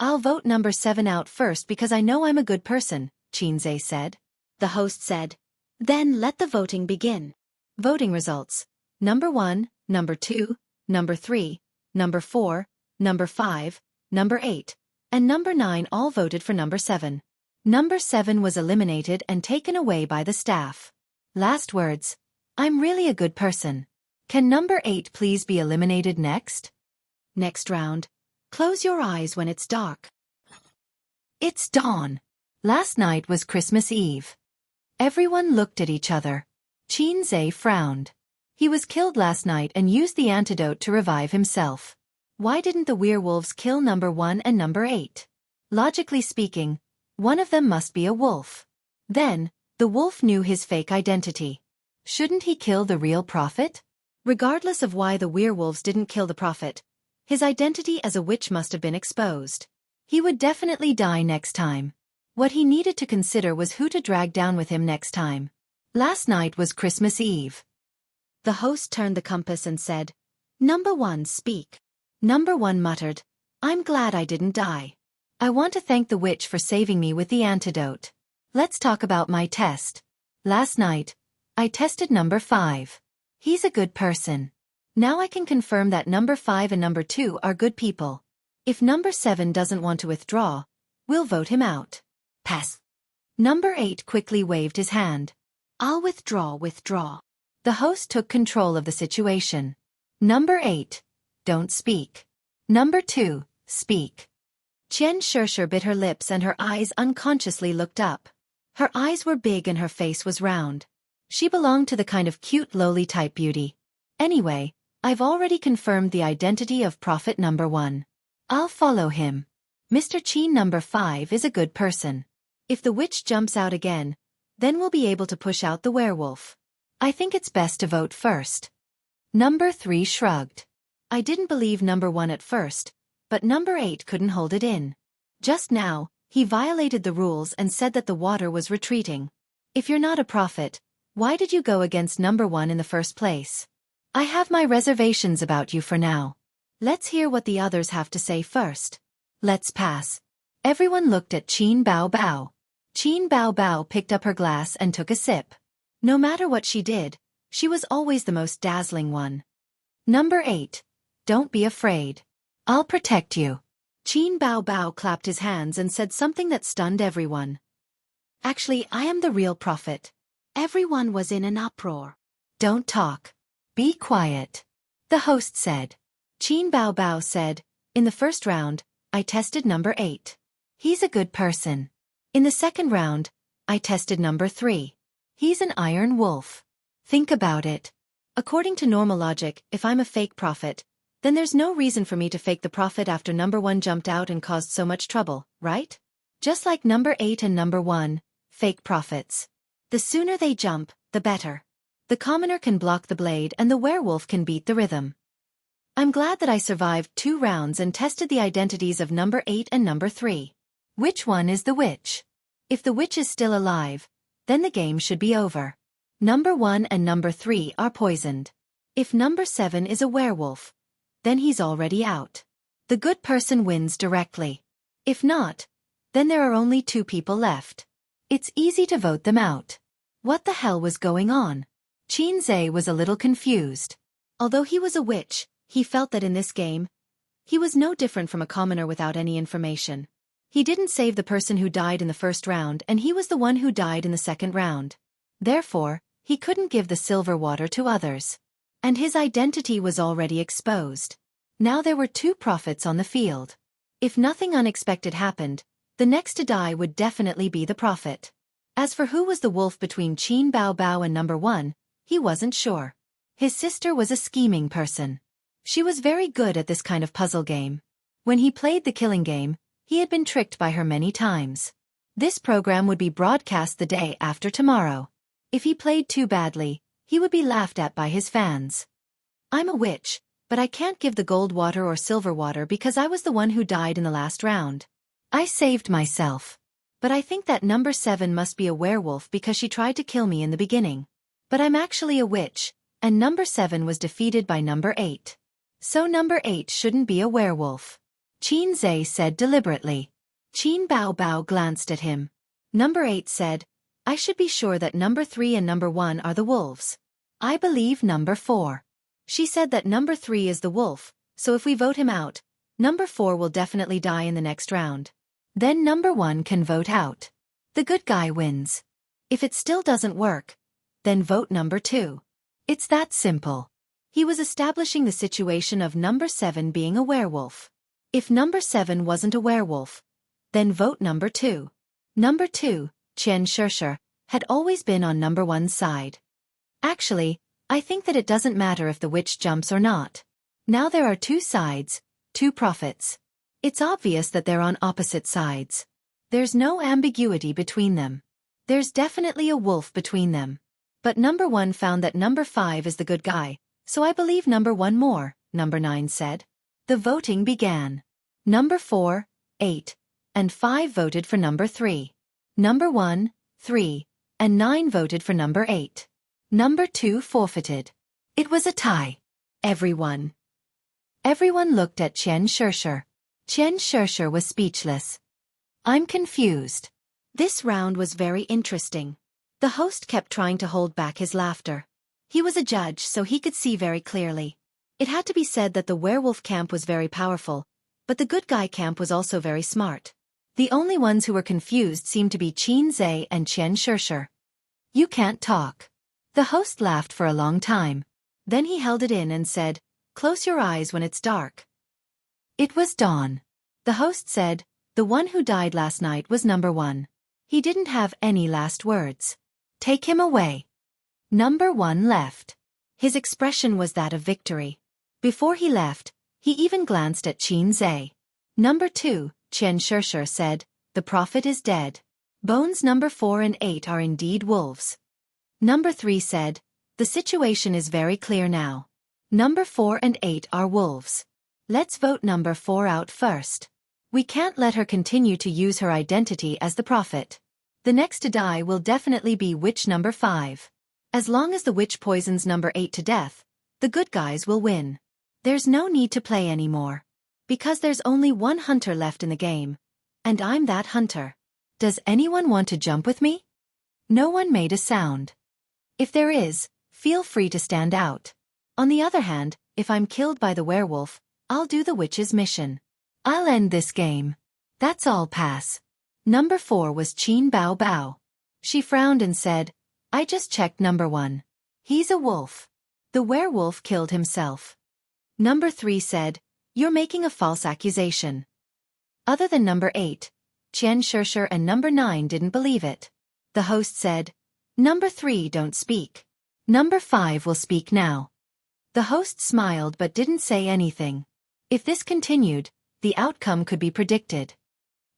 I'll vote number 7 out first because I know I'm a good person, Xianxia said. The host said, "Then let the voting begin." Voting results. Number 1, number 2, number 3, number 4, number 5, number 8, and number 9 all voted for number 7. Number 7 was eliminated and taken away by the staff. Last words. I'm really a good person. Can number 8 please be eliminated next? Next round. Close your eyes when it's dark. It's dawn. Last night was Christmas Eve. Everyone looked at each other. Xianxia frowned. He was killed last night and used the antidote to revive himself. Why didn't the werewolves kill number 1 and number 8? Logically speaking, one of them must be a wolf. Then, the wolf knew his fake identity. Shouldn't he kill the real prophet? Regardless of why the werewolves didn't kill the prophet, his identity as a witch must have been exposed. He would definitely die next time. What he needed to consider was who to drag down with him next time. Last night was Christmas Eve. The host turned the compass and said, "Number 1, speak." Number 1 muttered, "I'm glad I didn't die. I want to thank the witch for saving me with the antidote. Let's talk about my test. Last night, I tested number 5. He's a good person. Now I can confirm that number 5 and number 2 are good people. If number 7 doesn't want to withdraw, we'll vote him out." Pass. Number 8 quickly waved his hand. "I'll withdraw. The host took control of the situation. Number 8, don't speak. Number 2, speak. Xianxia bit her lips and her eyes unconsciously looked up. Her eyes were big and her face was round. She belonged to the kind of cute lowly type beauty. Anyway, I've already confirmed the identity of prophet number 1. I'll follow him. Mr. Qin number 5 is a good person. If the witch jumps out again, then we'll be able to push out the werewolf. I think it's best to vote first. Number 3 shrugged. I didn't believe number 1 at first, but number 8 couldn't hold it in. Just now, he violated the rules and said that the water was retreating. If you're not a prophet, why did you go against number 1 in the first place? I have my reservations about you for now. Let's hear what the others have to say first. Let's pass. Everyone looked at Qin Bao Bao. Qin Bao Bao picked up her glass and took a sip. No matter what she did, she was always the most dazzling one. Number 8. Don't be afraid. I'll protect you. Qin Bao Bao clapped his hands and said something that stunned everyone. Actually, I am the real prophet. Everyone was in an uproar. Don't talk. Be quiet. The host said. Qin Bao Bao said, in the first round, I tested number 8. He's a good person. In the second round, I tested number 3. He's an iron wolf. Think about it. According to normal logic, if I'm a fake prophet, then there's no reason for me to fake the prophet after number 1 jumped out and caused so much trouble, right? Just like number 8 and number 1, fake prophets. The sooner they jump, the better. The commoner can block the blade and the werewolf can beat the rhythm. I'm glad that I survived 2 rounds and tested the identities of number 8 and number 3. Which one is the witch? If the witch is still alive, then the game should be over. Number 1 and number 3 are poisoned. If number 7 is a werewolf, then he's already out. The good person wins directly. If not, then there are only 2 people left. It's easy to vote them out. What the hell was going on? Xianxia was a little confused. Although he was a witch, he felt that in this game, he was no different from a commoner without any information. He didn't save the person who died in the first round and he was the one who died in the second round. Therefore, he couldn't give the silver water to others. And his identity was already exposed. Now there were two prophets on the field. If nothing unexpected happened, the next to die would definitely be the prophet. As for who was the wolf between Qin Bao Bao and number 1, he wasn't sure. His sister was a scheming person. She was very good at this kind of puzzle game. When he played the killing game, he had been tricked by her many times. This program would be broadcast the day after tomorrow. If he played too badly, he would be laughed at by his fans. I'm a witch, but I can't give the gold water or silver water because I was the one who died in the last round. I saved myself. But I think that number 7 must be a werewolf because she tried to kill me in the beginning. But I'm actually a witch, and number 7 was defeated by number 8. So number 8 shouldn't be a werewolf. Qin Zhe said deliberately. Qin Bao Bao glanced at him. Number 8 said, I should be sure that number 3 and number 1 are the wolves. I believe number 4. She said that number 3 is the wolf, so if we vote him out, number 4 will definitely die in the next round. Then number 1 can vote out. The good guy wins. If it still doesn't work, then vote number 2. It's that simple. He was establishing the situation of number 7 being a werewolf. If number 7 wasn't a werewolf, then vote number 2. Number 2, Xianxia, had always been on number 1's side. Actually, I think that it doesn't matter if the witch jumps or not. Now there are two sides, two prophets. It's obvious that they're on opposite sides. There's no ambiguity between them. There's definitely a wolf between them. But number 1 found that number 5 is the good guy, so I believe number 1 more, number 9 said. The voting began. Number 4, 8, and 5 voted for number 3. Number 1, 3, and 9 voted for number 8. Number 2 forfeited. It was a tie. Everyone looked at Xianxia. Xianxia was speechless. I'm confused. This round was very interesting. The host kept trying to hold back his laughter. He was a judge, so he could see very clearly. It had to be said that the werewolf camp was very powerful, but the good guy camp was also very smart. The only ones who were confused seemed to be Qin Zhe and Xianxia. You can't talk. The host laughed for a long time. Then he held it in and said, close your eyes when it's dark. It was dawn. The host said, the one who died last night was number 1. He didn't have any last words. Take him away. Number 1 left. His expression was that of victory. Before he left, he even glanced at Qin Zhe. Number 2, Xianxia said, the prophet is dead. Bones number 4 and 8 are indeed wolves. Number 3 said, the situation is very clear now. Number 4 and 8 are wolves. Let's vote number 4 out first. We can't let her continue to use her identity as the prophet. The next to die will definitely be witch number 5. As long as the witch poisons number 8 to death, the good guys will win. There's no need to play anymore. Because there's only one hunter left in the game. And I'm that hunter. Does anyone want to jump with me? No one made a sound. If there is, feel free to stand out. On the other hand, if I'm killed by the werewolf, I'll do the witch's mission. I'll end this game. That's all pass. Number 4 was Qin Bao Bao. She frowned and said, I just checked number 1. He's a wolf. The werewolf killed himself. Number 3 said, you're making a false accusation. Other than number 8, Xianxia and number 9 didn't believe it. The host said, number 3 don't speak. Number 5 will speak now. The host smiled but didn't say anything. If this continued, the outcome could be predicted.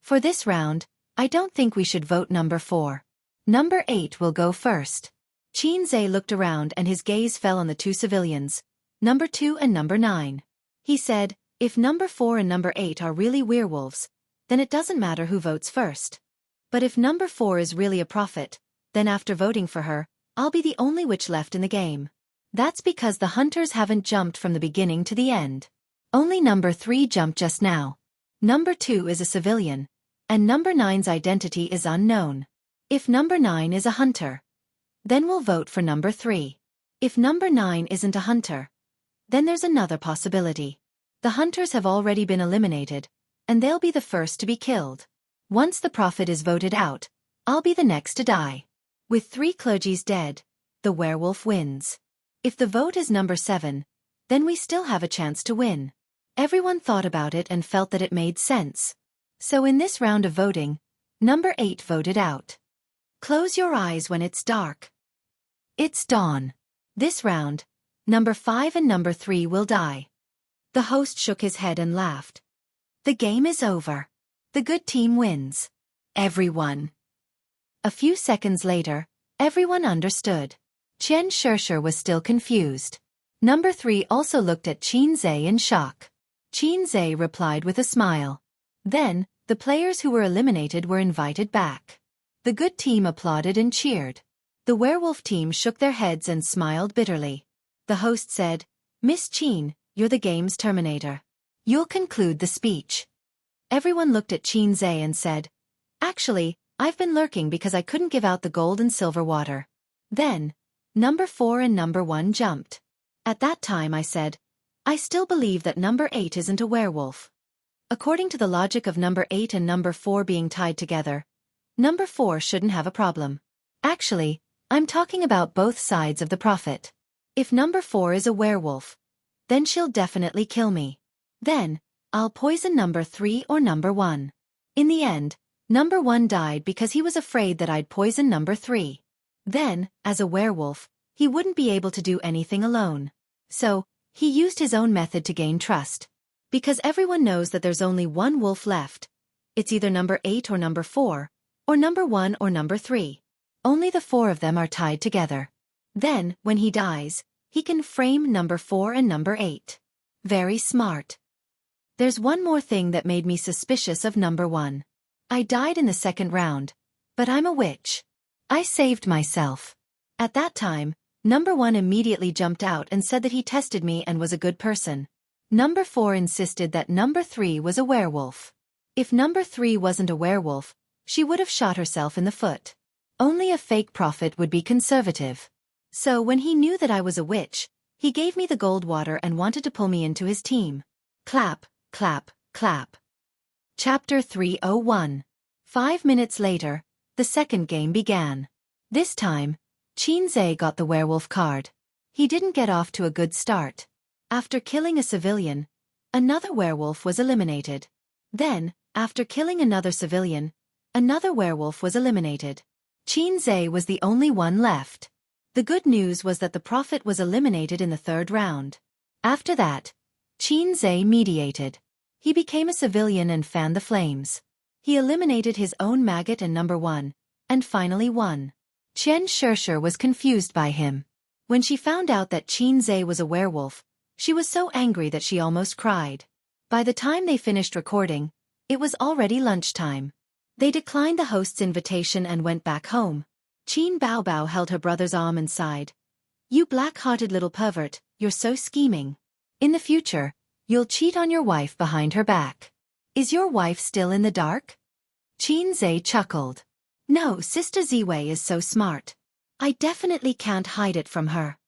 For this round, I don't think we should vote number 4. Number 8 will go first. Qin Zhe looked around and his gaze fell on the two civilians, number 2 and number 9. He said, if number 4 and number 8 are really werewolves, then it doesn't matter who votes first. But if number 4 is really a prophet, then after voting for her, I'll be the only witch left in the game. That's because the hunters haven't jumped from the beginning to the end. Only number 3 jumped just now. Number 2 is a civilian, and number 9's identity is unknown. If number 9 is a hunter, then we'll vote for number 3. If number 9 isn't a hunter, then there's another possibility. The hunters have already been eliminated, and they'll be the first to be killed. Once the prophet is voted out, I'll be the next to die. With 3 clergies dead, the werewolf wins. If the vote is number 7, then we still have a chance to win. Everyone thought about it and felt that it made sense. So in this round of voting, number 8 voted out. Close your eyes when it's dark. It's dawn. This round, number 5 and number 3 will die. The host shook his head and laughed. The game is over. The good team wins. Everyone. A few seconds later, everyone understood. Xianxia was still confused. Number 3 also looked at Xianxia in shock. Xianxia replied with a smile. Then, the players who were eliminated were invited back. The good team applauded and cheered. The werewolf team shook their heads and smiled bitterly. The host said, Miss Qin, you're the game's terminator. You'll conclude the speech. Everyone looked at Xianxia and said, Actually, I've been lurking because I couldn't give out the gold and silver water. Then, number 4 and number 1 jumped. At that time I said, I still believe that number 8 isn't a werewolf. According to the logic of number 8 and number 4 being tied together, number 4 shouldn't have a problem. Actually, I'm talking about both sides of the prophet. If number 4 is a werewolf, then she'll definitely kill me. Then, I'll poison number 3 or number 1. In the end, number 1 died because he was afraid that I'd poison number 3. Then, as a werewolf, he wouldn't be able to do anything alone. So, he used his own method to gain trust. Because everyone knows that there's only one wolf left. It's either number 8 or number 4, or number 1 or number 3. Only the 4 of them are tied together. Then, when he dies, he can frame number 4 and number 8. Very smart. There's one more thing that made me suspicious of number 1. I died in the second round, but I'm a witch. I saved myself. At that time, number 1 immediately jumped out and said that he tested me and was a good person. Number 4 insisted that number 3 was a werewolf. If number 3 wasn't a werewolf, she would have shot herself in the foot. Only a fake prophet would be conservative. So when he knew that I was a witch, he gave me the gold water and wanted to pull me into his team. Clap, clap, clap. Chapter 301. 5 minutes later, the second game began. This time, Xianxia got the werewolf card. He didn't get off to a good start. After killing a civilian, another werewolf was eliminated. Then, after killing another civilian, another werewolf was eliminated. Xianxia was the only one left. The good news was that the prophet was eliminated in the third round. After that, Xianxia mediated. He became a civilian and fanned the flames. He eliminated his own maggot and number 1, and finally won. Xianxia was confused by him. When she found out that Xianxia was a werewolf, she was so angry that she almost cried. By the time they finished recording, it was already lunchtime. They declined the host's invitation and went back home. Qin Baobao held her brother's arm and sighed. You black-hearted little pervert, you're so scheming. In the future, you'll cheat on your wife behind her back. Is your wife still in the dark? Xianxia chuckled. No, Sister Ziwei is so smart. I definitely can't hide it from her.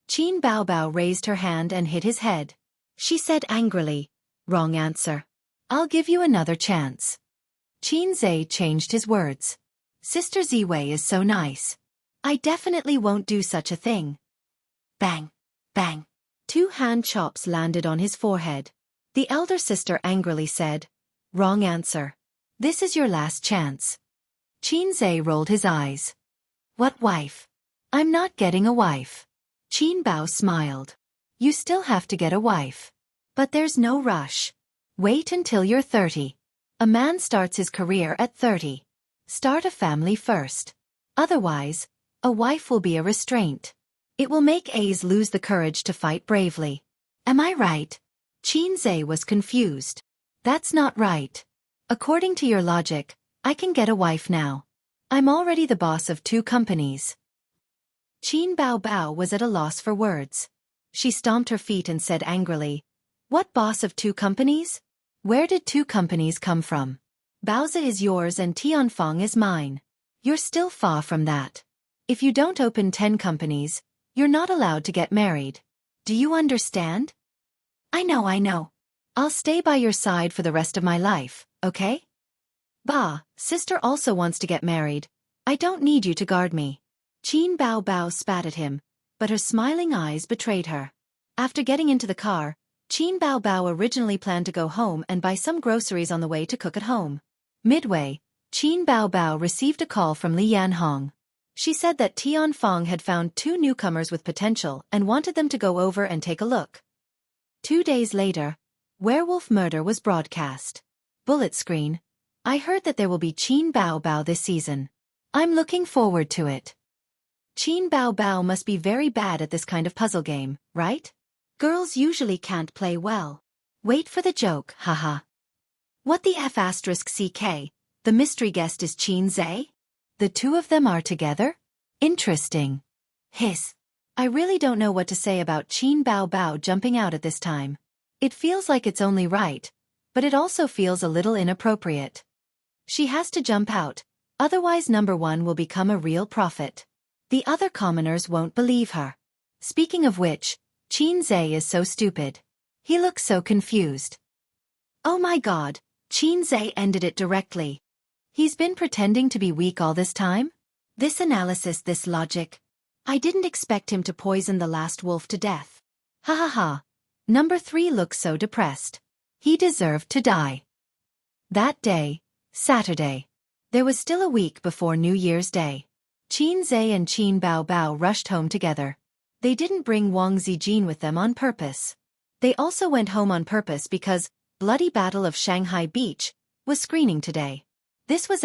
Qin Baobao raised her hand and hit his head. She said angrily, Wrong answer. I'll give you another chance. Xianxia changed his words. Sister Ziwei is so nice. I definitely won't do such a thing. Bang, bang. 2 hand chops landed on his forehead. The elder sister angrily said, Wrong answer. This is your last chance. Xianxia rolled his eyes. What wife? I'm not getting a wife. Qin Bao smiled. You still have to get a wife. But there's no rush. Wait until you're 30. A man starts his career at 30. Start a family first. Otherwise, a wife will be a restraint. It will make A's lose the courage to fight bravely. Am I right? Xianxia was confused. That's not right. According to your logic, I can get a wife now. I'm already the boss of 2 companies. Qin Baobao was at a loss for words. She stomped her feet and said angrily, What boss of 2 companies? Where did 2 companies come from? Baozi is yours and Tianfeng is mine. You're still far from that. If you don't open 10 companies, you're not allowed to get married. Do you understand? I know. I'll stay by your side for the rest of my life, okay? Bah, sister also wants to get married. I don't need you to guard me. Qin Baobao spat at him, but her smiling eyes betrayed her. After getting into the car, Qin Bao Bao originally planned to go home and buy some groceries on the way to cook at home. Midway, Qin Bao Bao received a call from Li Yanhong. She said that Tianfeng had found 2 newcomers with potential and wanted them to go over and take a look. 2 days later, Werewolf Murder was broadcast. Bullet screen. I heard that there will be Qin Bao Bao this season. I'm looking forward to it. Qin Bao Bao must be very bad at this kind of puzzle game, right? Girls usually can't play well. Wait for the joke, haha. What the F***, the mystery guest is Qin Zhe? The 2 of them are together? Interesting. Hiss. I really don't know what to say about Qin Bao Bao jumping out at this time. It feels like it's only right, but it also feels a little inappropriate. She has to jump out, otherwise number 1 will become a real prophet. The other commoners won't believe her. Speaking of which, Qin Zhe is so stupid. He looks so confused. Oh my god, Qin Zhe ended it directly. He's been pretending to be weak all this time? This analysis, this logic. I didn't expect him to poison the last wolf to death. Ha ha ha. Number 3 looks so depressed. He deserved to die. That day, Saturday. There was still a week before New Year's Day. Qin Zhe and Qin Bao Bao rushed home together. They didn't bring Wang Zijin with them on purpose. They also went home on purpose because Bloody Battle of Shanghai Beach was screening today. This was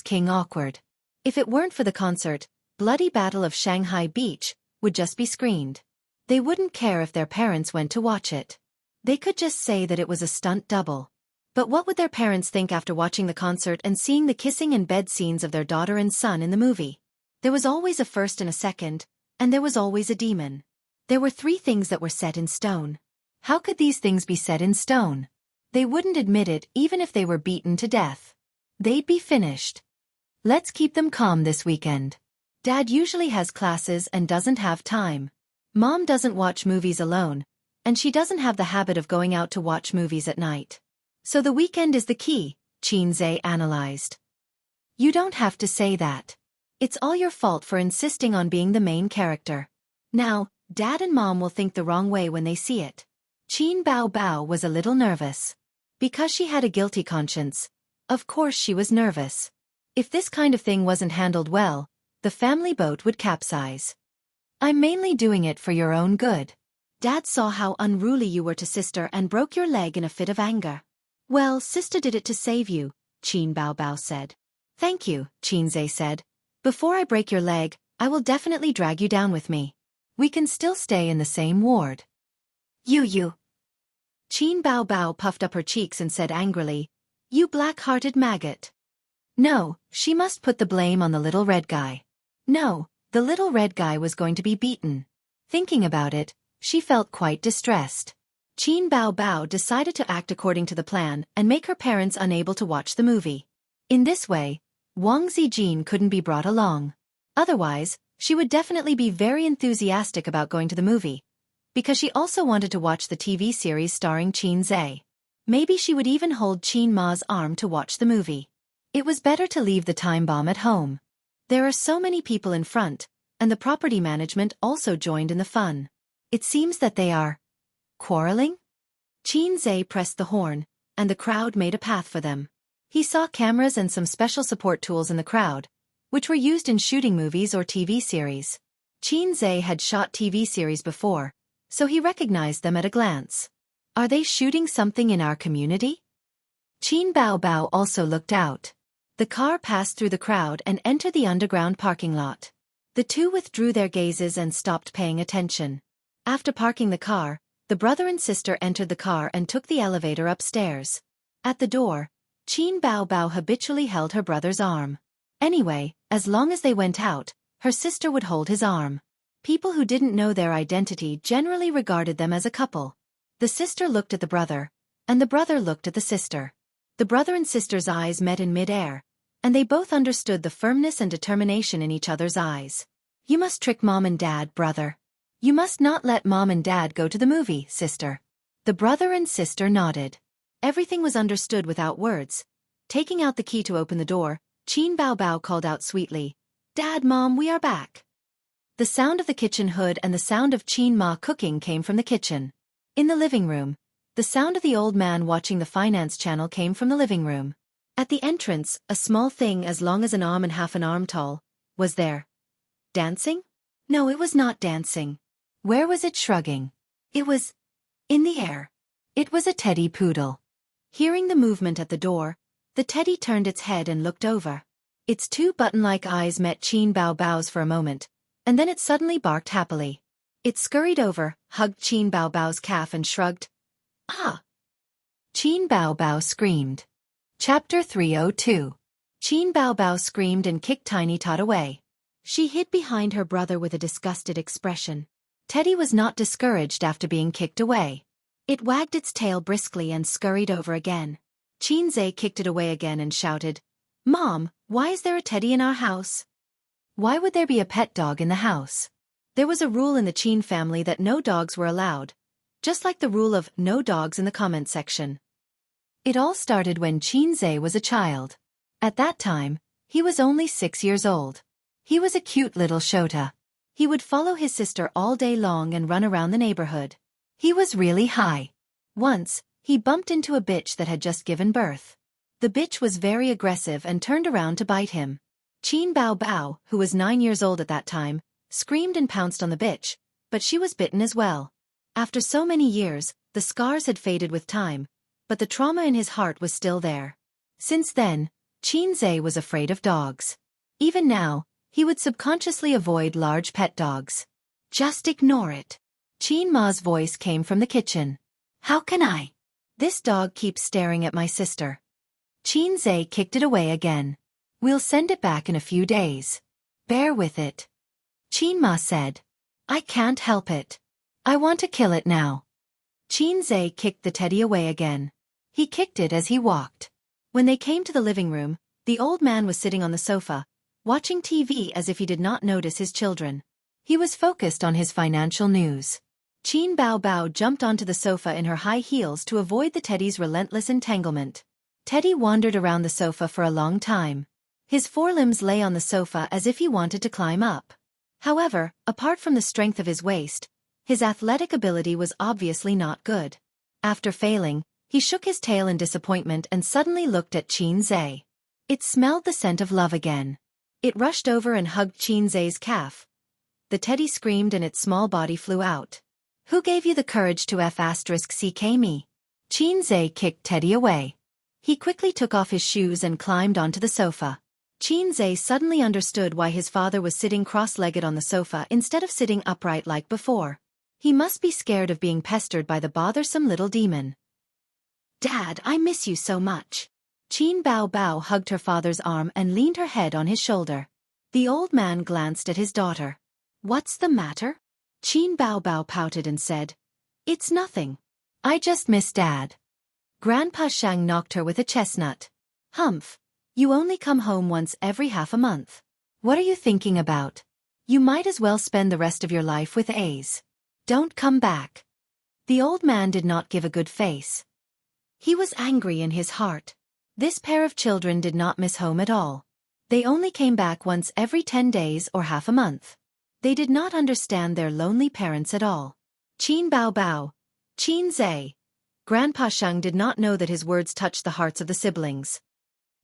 King awkward. If it weren't for the concert, Bloody Battle of Shanghai Beach would just be screened. They wouldn't care if their parents went to watch it. They could just say that it was a stunt double. But what would their parents think after watching the concert and seeing the kissing and bed scenes of their daughter and son in the movie? There was always a first and a second, and there was always a demon. There were 3 things that were set in stone. How could these things be set in stone? They wouldn't admit it even if they were beaten to death. They'd be finished. Let's keep them calm this weekend. Dad usually has classes and doesn't have time. Mom doesn't watch movies alone, and she doesn't have the habit of going out to watch movies at night. So the weekend is the key, Qin Zhe analyzed. You don't have to say that. It's all your fault for insisting on being the main character. Now, Dad and Mom will think the wrong way when they see it. Qin Bao Bao was a little nervous. Because she had a guilty conscience. Of course she was nervous. If this kind of thing wasn't handled well, the family boat would capsize. I'm mainly doing it for your own good. Dad saw how unruly you were to sister and broke your leg in a fit of anger. Well, sister did it to save you, Qin Bao Bao said. Thank you, Qin Zhe said. Before I break your leg, I will definitely drag you down with me. We can still stay in the same ward. You. Qin Bao Bao puffed up her cheeks and said angrily, You black-hearted maggot. No, she must put the blame on the little red guy. No, the little red guy was going to be beaten. Thinking about it, she felt quite distressed. Qin Bao Bao decided to act according to the plan and make her parents unable to watch the movie. In this way, Wang Zijin couldn't be brought along. Otherwise, she would definitely be very enthusiastic about going to the movie, because she also wanted to watch the TV series starring Qin Zhe. Maybe she would even hold Qin Ma's arm to watch the movie. It was better to leave the time bomb at home. There are so many people in front, and the property management also joined in the fun. It seems that they are quarreling? Qin Zhe pressed the horn, and the crowd made a path for them. He saw cameras and some special support tools in the crowd, which were used in shooting movies or TV series. Qin Zhe had shot TV series before, so he recognized them at a glance. Are they shooting something in our community? Qin Bao Bao also looked out. The car passed through the crowd and entered the underground parking lot. The 2 withdrew their gazes and stopped paying attention. After parking the car, the brother and sister entered the car and took the elevator upstairs. At the door, Qin Bao Bao habitually held her brother's arm. Anyway, as long as they went out, her sister would hold his arm. People who didn't know their identity generally regarded them as a couple. The sister looked at the brother, and the brother looked at the sister. The brother and sister's eyes met in mid-air, and they both understood the firmness and determination in each other's eyes. You must trick Mom and Dad, brother. You must not let Mom and Dad go to the movie, sister. The brother and sister nodded. Everything was understood without words. Taking out the key to open the door, Qin Bao Bao called out sweetly, Dad, Mom, we are back. The sound of the kitchen hood and the sound of Qin Ma cooking came from the kitchen. In the living room, the sound of the old man watching the finance channel came from the living room. At the entrance, a small thing as long as an arm and half an arm tall was there. Dancing? No, it was not dancing. Where was it shrugging? It was in the air. It was a teddy poodle. Hearing the movement at the door, the teddy turned its head and looked over. Its two button-like eyes met Qin Bao Bao's for a moment, and then it suddenly barked happily. It scurried over, hugged Qin Bao Bao's calf and shrugged. Ah! Qin Bao Bao screamed. Chapter 302. Qin Bao Bao screamed and kicked Tiny Tot away. She hid behind her brother with a disgusted expression. Teddy was not discouraged after being kicked away. It wagged its tail briskly and scurried over again. Xianxia kicked it away again and shouted, "Mom, why is there a teddy in our house? Why would there be a pet dog in the house?" There was a rule in the Qin family that no dogs were allowed, just like the rule of no dogs in the comment section. It all started when Xianxia was a child. At that time, he was only 6 years old. He was a cute little Shota. He would follow his sister all day long and run around the neighborhood. He was really high. Once, he bumped into a bitch that had just given birth. The bitch was very aggressive and turned around to bite him. Qin Bao Bao, who was 9 years old at that time, screamed and pounced on the bitch, but she was bitten as well. After so many years, the scars had faded with time, but the trauma in his heart was still there. Since then, Xianxia was afraid of dogs. Even now, he would subconsciously avoid large pet dogs. Just ignore it. Qin Ma's voice came from the kitchen. How can I? This dog keeps staring at my sister. Xianxia kicked it away again. We'll send it back in a few days. Bear with it. Qin Ma said. I can't help it. I want to kill it now. Xianxia kicked the teddy away again. He kicked it as he walked. When they came to the living room, the old man was sitting on the sofa, watching TV as if he did not notice his children. He was focused on his financial news. Qin Bao Bao jumped onto the sofa in her high heels to avoid the teddy's relentless entanglement. Teddy wandered around the sofa for a long time. His forelimbs lay on the sofa as if he wanted to climb up. However, apart from the strength of his waist, his athletic ability was obviously not good. After failing, he shook his tail in disappointment and suddenly looked at Xianxia. It smelled the scent of love again. It rushed over and hugged Xianxia's calf. The teddy screamed and its small body flew out. Who gave you the courage to *CK me? Xianxia kicked Teddy away. He quickly took off his shoes and climbed onto the sofa. Xianxia suddenly understood why his father was sitting cross-legged on the sofa instead of sitting upright like before. He must be scared of being pestered by the bothersome little demon. Dad, I miss you so much. Qin Bao Bao hugged her father's arm and leaned her head on his shoulder. The old man glanced at his daughter. What's the matter? Qin Bao Bao pouted and said, It's nothing. I just miss Dad. Grandpa Shang knocked her with a chestnut. Humph. You only come home once every half a month. What are you thinking about? You might as well spend the rest of your life with A's. Don't come back. The old man did not give a good face. He was angry in his heart. This pair of children did not miss home at all. They only came back once every 10 days or half a month. They did not understand their lonely parents at all. Qin Bao Bao, Xianxia. Grandpa Shang did not know that his words touched the hearts of the siblings.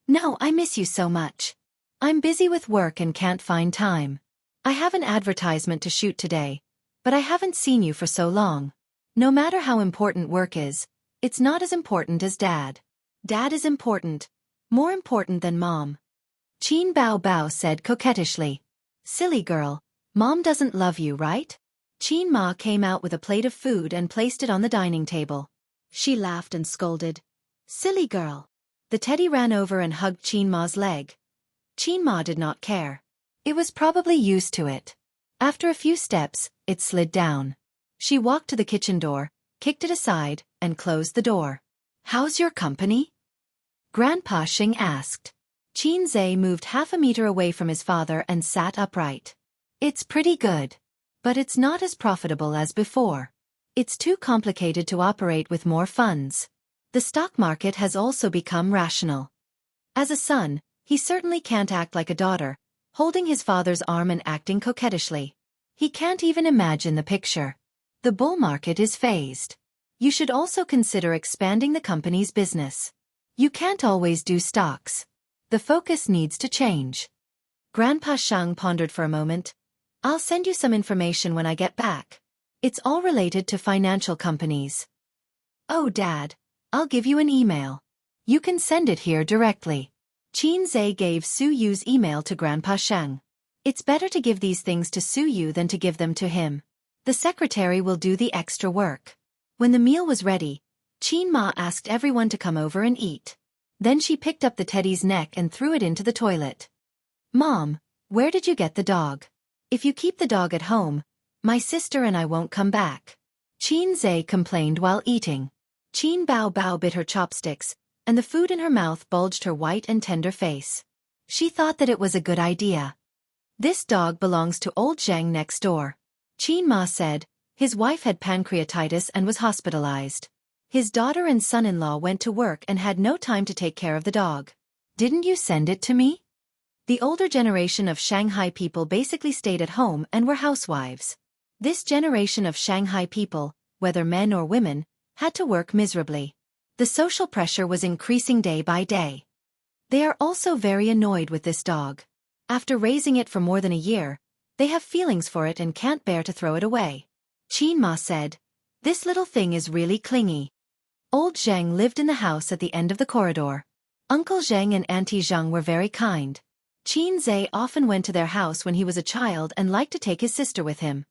No, I miss you so much. I'm busy with work and can't find time. I have an advertisement to shoot today, but I haven't seen you for so long. No matter how important work is, it's not as important as Dad. Dad is important. More important than Mom. Qin Bao Bao said coquettishly. Silly girl, Mom doesn't love you, right? Qin Ma came out with a plate of food and placed it on the dining table. She laughed and scolded. Silly girl. The teddy ran over and hugged Qin Ma's leg. Qin Ma did not care. It was probably used to it. After a few steps, it slid down. She walked to the kitchen door, kicked it aside, and closed the door. How's your company? Grandpa Xing asked. Xianxia moved half a meter away from his father and sat upright. It's pretty good. But it's not as profitable as before. It's too complicated to operate with more funds. The stock market has also become rational. As a son, he certainly can't act like a daughter, holding his father's arm and acting coquettishly. He can't even imagine the picture. The bull market is phased. You should also consider expanding the company's business. You can't always do stocks. The focus needs to change. Grandpa Shang pondered for a moment. I'll send you some information when I get back. It's all related to financial companies. Oh, Dad, I'll give you an email. You can send it here directly. Qin Zhe gave Su Yu's email to Grandpa Shang. It's better to give these things to Su Yu than to give them to him. The secretary will do the extra work. When the meal was ready, Qin Ma asked everyone to come over and eat. Then she picked up the teddy's neck and threw it into the toilet. Mom, where did you get the dog? If you keep the dog at home, my sister and I won't come back. Qin Zhe complained while eating. Qin Bao Bao bit her chopsticks, and the food in her mouth bulged her white and tender face. She thought that it was a good idea. This dog belongs to old Zhang next door. Qin Ma said. His wife had pancreatitis and was hospitalized. His daughter and son-in-law went to work and had no time to take care of the dog. Didn't you send it to me? The older generation of Shanghai people basically stayed at home and were housewives. This generation of Shanghai people, whether men or women, had to work miserably. The social pressure was increasing day by day. They are also very annoyed with this dog. After raising it for more than a year, they have feelings for it and can't bear to throw it away. Qin Ma said, this little thing is really clingy. Old Zhang lived in the house at the end of the corridor. Uncle Zhang and Auntie Zhang were very kind. Qin Zhe often went to their house when he was a child and liked to take his sister with him.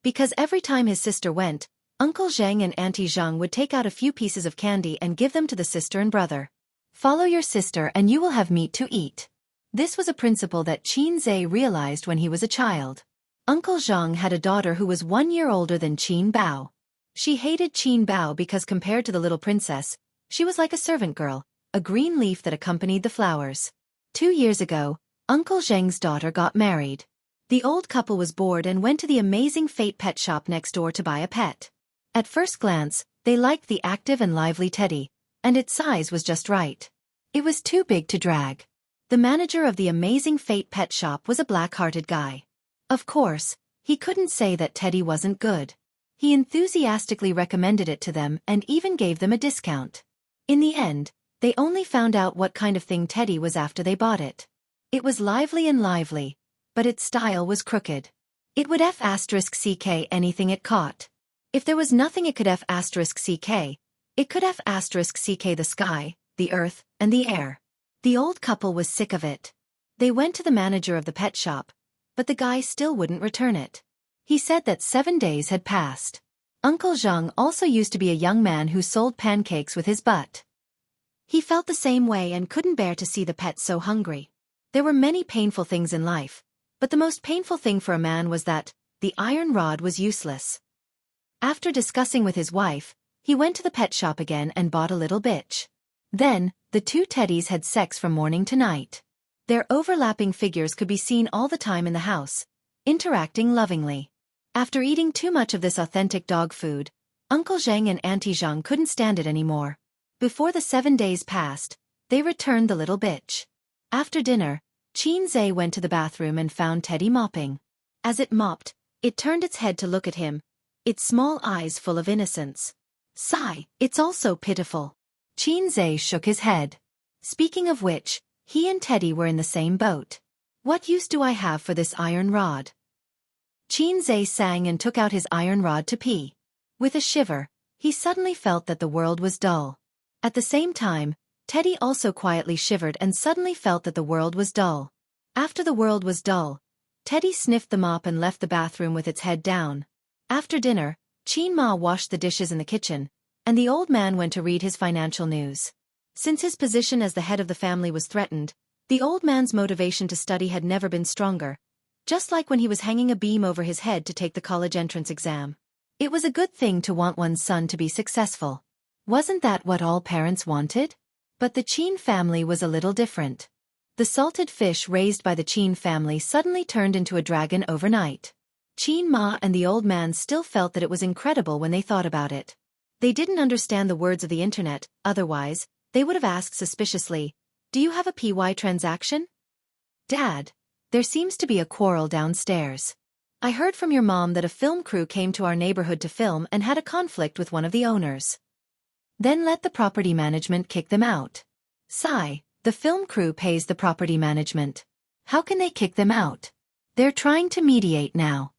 Because every time his sister went, Uncle Zhang and Auntie Zhang would take out a few pieces of candy and give them to the sister and brother. Follow your sister and you will have meat to eat. This was a principle that Qin Zhe realized when he was a child. Uncle Zhang had a daughter who was 1 year older than Qin Bao. She hated Qin Bao because compared to the little princess, she was like a servant girl, a green leaf that accompanied the flowers. 2 years ago, Uncle Zhang's daughter got married. The old couple was bored and went to the amazing Fate pet shop next door to buy a pet. At first glance, they liked the active and lively teddy, and its size was just right. It was too big to drag. The manager of the amazing Fate pet shop was a black-hearted guy. Of course, he couldn't say that Teddy wasn't good. He enthusiastically recommended it to them and even gave them a discount. In the end, they only found out what kind of thing Teddy was after they bought it. It was lively, but its style was crooked. It would F***ck anything it caught. If there was nothing it could F***ck, it could F***ck the sky, the earth, and the air. The old couple was sick of it. They went to the manager of the pet shop, but the guy still wouldn't return it. He said that 7 days had passed. Uncle Zhang also used to be a young man who sold pancakes with his butt. He felt the same way and couldn't bear to see the pet so hungry. There were many painful things in life, but the most painful thing for a man was that the iron rod was useless. After discussing with his wife, he went to the pet shop again and bought a little bitch. Then, the two teddies had sex from morning to night. Their overlapping figures could be seen all the time in the house, interacting lovingly. After eating too much of this authentic dog food, Uncle Zhang and Auntie Zhang couldn't stand it anymore. Before the 7 days passed, they returned the little bitch. After dinner, Qin Zhe went to the bathroom and found Teddy mopping. As it mopped, it turned its head to look at him, its small eyes full of innocence. Sigh, it's also pitiful. Qin Zhe shook his head. Speaking of which, he and Teddy were in the same boat. What use do I have for this iron rod? Qin Zhe sang and took out his iron rod to pee. With a shiver, he suddenly felt that the world was dull. At the same time, Teddy also quietly shivered and suddenly felt that the world was dull. After the world was dull, Teddy sniffed the mop and left the bathroom with its head down. After dinner, Qin Ma washed the dishes in the kitchen, and the old man went to read his financial news. Since his position as the head of the family was threatened, the old man's motivation to study had never been stronger, just like when he was hanging a beam over his head to take the college entrance exam. It was a good thing to want one's son to be successful. Wasn't that what all parents wanted? But the Qin family was a little different. The salted fish raised by the Qin family suddenly turned into a dragon overnight. Qin Ma and the old man still felt that it was incredible when they thought about it. They didn't understand the words of the internet, otherwise, they would have asked suspiciously, "Do you have a PY transaction?" "Dad, there seems to be a quarrel downstairs." I heard from your mom that a film crew came to our neighborhood to film and had a conflict with one of the owners. Then let the property management kick them out. Sigh, the film crew pays the property management. How can they kick them out? They're trying to mediate now.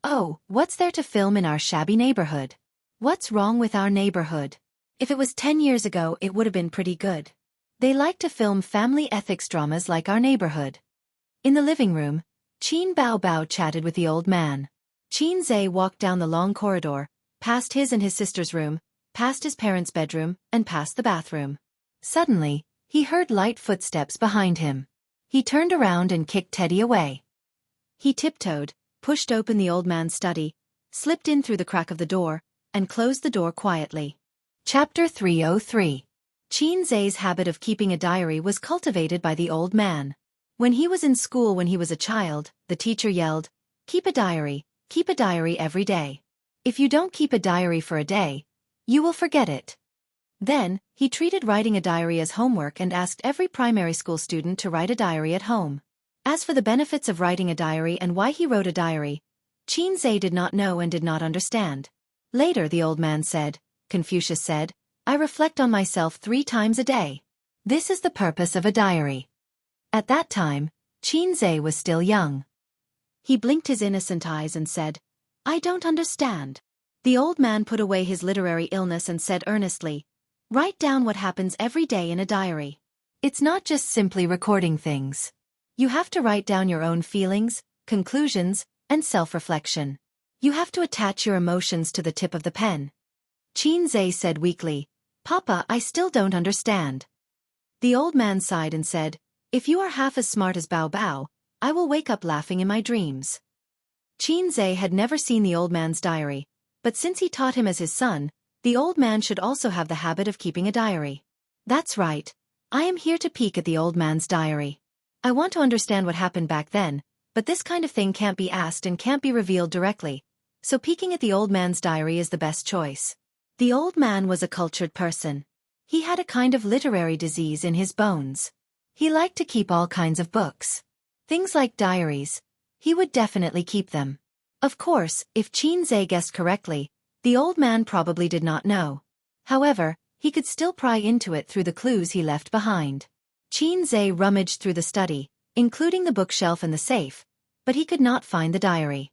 Oh, what's there to film in our shabby neighborhood? What's wrong with our neighborhood? If it was 10 years ago, it would have been pretty good. They like to film family ethics dramas like our neighborhood. In the living room, Qin Bao chatted with the old man. Qin Zhe walked down the long corridor, past his and his sister's room, past his parents' bedroom, and past the bathroom. Suddenly, he heard light footsteps behind him. He turned around and kicked Teddy away. He tiptoed, pushed open the old man's study, slipped in through the crack of the door, and closed the door quietly. Chapter 303. Qin Zhe's habit of keeping a diary was cultivated by the old man. When he was in school when he was a child, the teacher yelled, keep a diary every day. If you don't keep a diary for a day, you will forget it. Then, he treated writing a diary as homework and asked every primary school student to write a diary at home. As for the benefits of writing a diary and why he wrote a diary, Qin Zhe did not know and did not understand. Later the old man said, Confucius said, I reflect on myself 3 times a day. This is the purpose of a diary. At that time, Qin Zhe was still young. He blinked his innocent eyes and said, I don't understand. The old man put away his literary illness and said earnestly, write down what happens every day in a diary. It's not just simply recording things. You have to write down your own feelings, conclusions, and self-reflection. You have to attach your emotions to the tip of the pen. Qin Zhe said weakly, Papa, I still don't understand. The old man sighed and said, if you are half as smart as Bao, I will wake up laughing in my dreams. Qin Zhe had never seen the old man's diary, but since he taught him as his son, the old man should also have the habit of keeping a diary. That's right. I am here to peek at the old man's diary. I want to understand what happened back then, but this kind of thing can't be asked and can't be revealed directly, so peeking at the old man's diary is the best choice. The old man was a cultured person. He had a kind of literary disease in his bones. He liked to keep all kinds of books. Things like diaries. He would definitely keep them. Of course, if Qin Zhe guessed correctly, the old man probably did not know. However, he could still pry into it through the clues he left behind. Qin Zhe rummaged through the study, including the bookshelf and the safe, but he could not find the diary.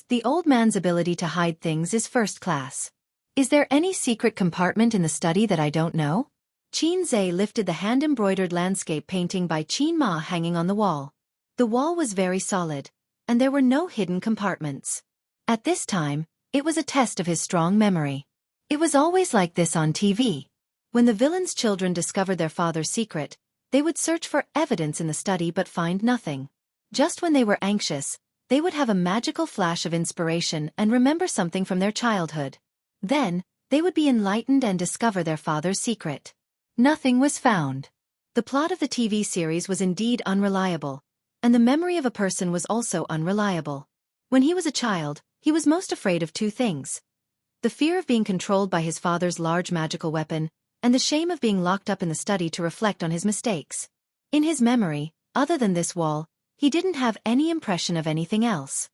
The old man's ability to hide things is first class. Is there any secret compartment in the study that I don't know? Qin Zhe lifted the hand-embroidered landscape painting by Qin Ma hanging on the wall. The wall was very solid, and there were no hidden compartments. At this time, it was a test of his strong memory. It was always like this on TV. When the villain's children discovered their father's secret, they would search for evidence in the study but find nothing. Just when they were anxious, they would have a magical flash of inspiration and remember something from their childhood. Then, they would be enlightened and discover their father's secret. Nothing was found. The plot of the TV series was indeed unreliable, and the memory of a person was also unreliable. When he was a child, he was most afraid of 2 things: the fear of being controlled by his father's large magical weapon, and the shame of being locked up in the study to reflect on his mistakes. In his memory, other than this wall, he didn't have any impression of anything else.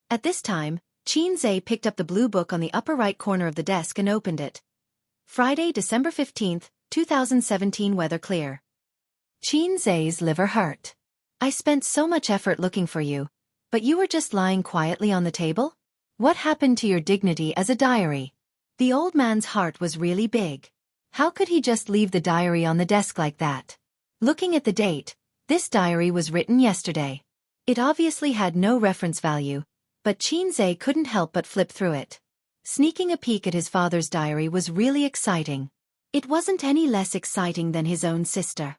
At this time, Qin Zhe picked up the blue book on the upper right corner of the desk and opened it. Friday, December 15th, 2017. Weather clear. Qin Zhe's liver hurt. I spent so much effort looking for you, but you were just lying quietly on the table? What happened to your dignity as a diary? The old man's heart was really big. How could he just leave the diary on the desk like that? Looking at the date, this diary was written yesterday. It obviously had no reference value, but Qin Zhe couldn't help but flip through it. Sneaking a peek at his father's diary was really exciting. It wasn't any less exciting than his own sister.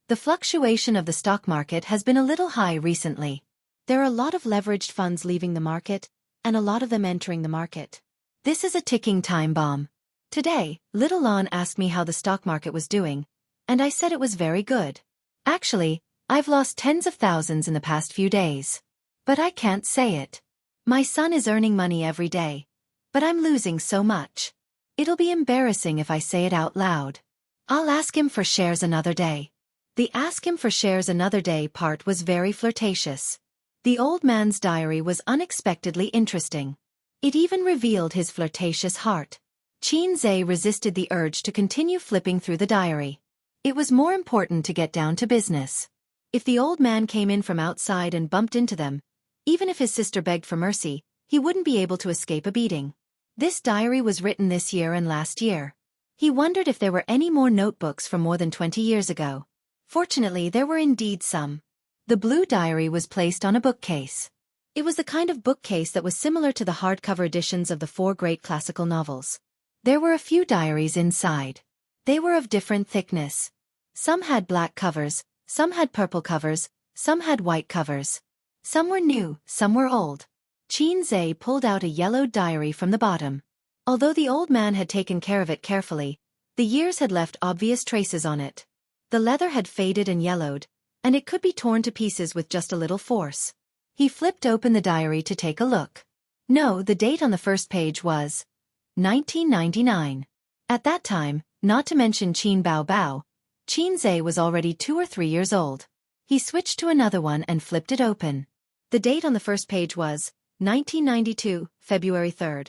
The fluctuation of the stock market has been a little high recently. There are a lot of leveraged funds leaving the market, and a lot of them entering the market. This is a ticking time bomb. Today, little Lon asked me how the stock market was doing, and I said it was very good. Actually, I've lost tens of thousands in the past few days. But I can't say it. My son is earning money every day, but I'm losing so much. It'll be embarrassing if I say it out loud. I'll ask him for shares another day. The ask him for shares another day part was very flirtatious. The old man's diary was unexpectedly interesting. It even revealed his flirtatious heart. Xianxia resisted the urge to continue flipping through the diary. It was more important to get down to business. If the old man came in from outside and bumped into them, even if his sister begged for mercy, he wouldn't be able to escape a beating. This diary was written this year and last year. He wondered if there were any more notebooks from more than 20 years ago. Fortunately, there were indeed some. The blue diary was placed on a bookcase. It was the kind of bookcase that was similar to the hardcover editions of the 4 great classical novels. There were a few diaries inside. They were of different thickness. Some had black covers, some had purple covers, some had white covers. Some were new, some were old. Xianxia pulled out a yellowed diary from the bottom. Although the old man had taken care of it carefully, the years had left obvious traces on it. The leather had faded and yellowed, and it could be torn to pieces with just a little force. He flipped open the diary to take a look. No, the date on the first page was 1999. At that time, not to mention Qin Bao Bao, Xianxia was already 2 or 3 years old. He switched to another one and flipped it open. The date on the first page was 1992, February 3rd.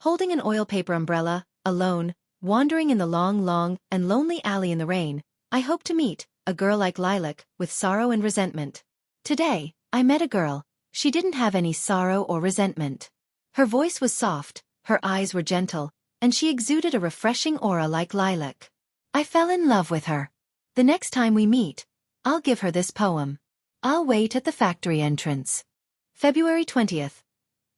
Holding an oil paper umbrella, alone, wandering in the long and lonely alley in the rain, I hope to meet a girl like lilac, with sorrow and resentment. Today, I met a girl. She didn't have any sorrow or resentment. Her voice was soft, her eyes were gentle, and she exuded a refreshing aura like lilac. I fell in love with her. The next time we meet, I'll give her this poem. I'll wait at the factory entrance. February 20th.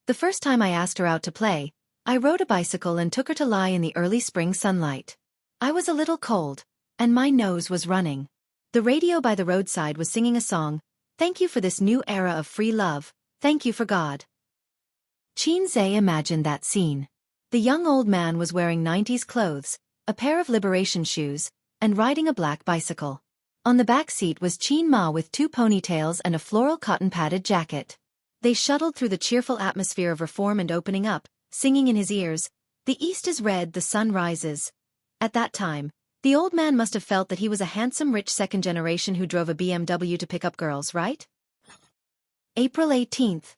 The first time I asked her out to play, I rode a bicycle and took her to lie in the early spring sunlight. I was a little cold, and my nose was running. The radio by the roadside was singing a song, "Thank you for this new era of free love, thank you for God." Xianxia imagined that scene. The young old man was wearing 90s clothes, a pair of liberation shoes, and riding a black bicycle. On the back seat was Qin Ma with 2 ponytails and a floral cotton-padded jacket. They shuttled through the cheerful atmosphere of reform and opening up, singing in his ears, "The east is red, the sun rises." At that time, the old man must have felt that he was a handsome rich second generation who drove a BMW to pick up girls, right? April 18th.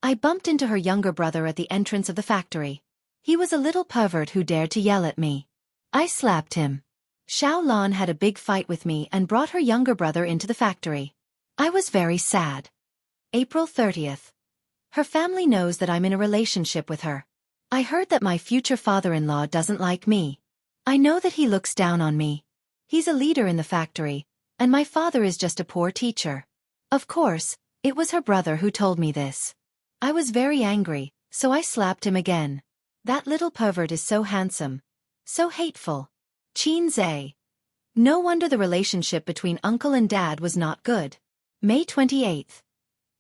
I bumped into her younger brother at the entrance of the factory. He was a little pervert who dared to yell at me. I slapped him. Xiao Lan had a big fight with me and brought her younger brother into the factory. I was very sad. April 30th. Her family knows that I'm in a relationship with her. I heard that my future father-in-law doesn't like me. I know that he looks down on me. He's a leader in the factory, and my father is just a poor teacher. Of course, it was her brother who told me this. I was very angry, so I slapped him again. That little pervert is so handsome. So hateful. Xianxia. No wonder the relationship between uncle and dad was not good. May 28th.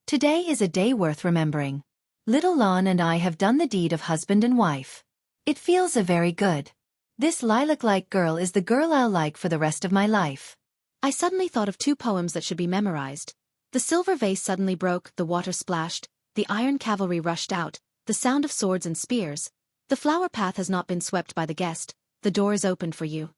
Today is a day worth remembering. Little Lan and I have done the deed of husband and wife. It feels very good. This lilac-like girl is the girl I'll like for the rest of my life. I suddenly thought of 2 poems that should be memorized. The silver vase suddenly broke, the water splashed, the iron cavalry rushed out, the sound of swords and spears. The flower path has not been swept by the guest, the door is open for you.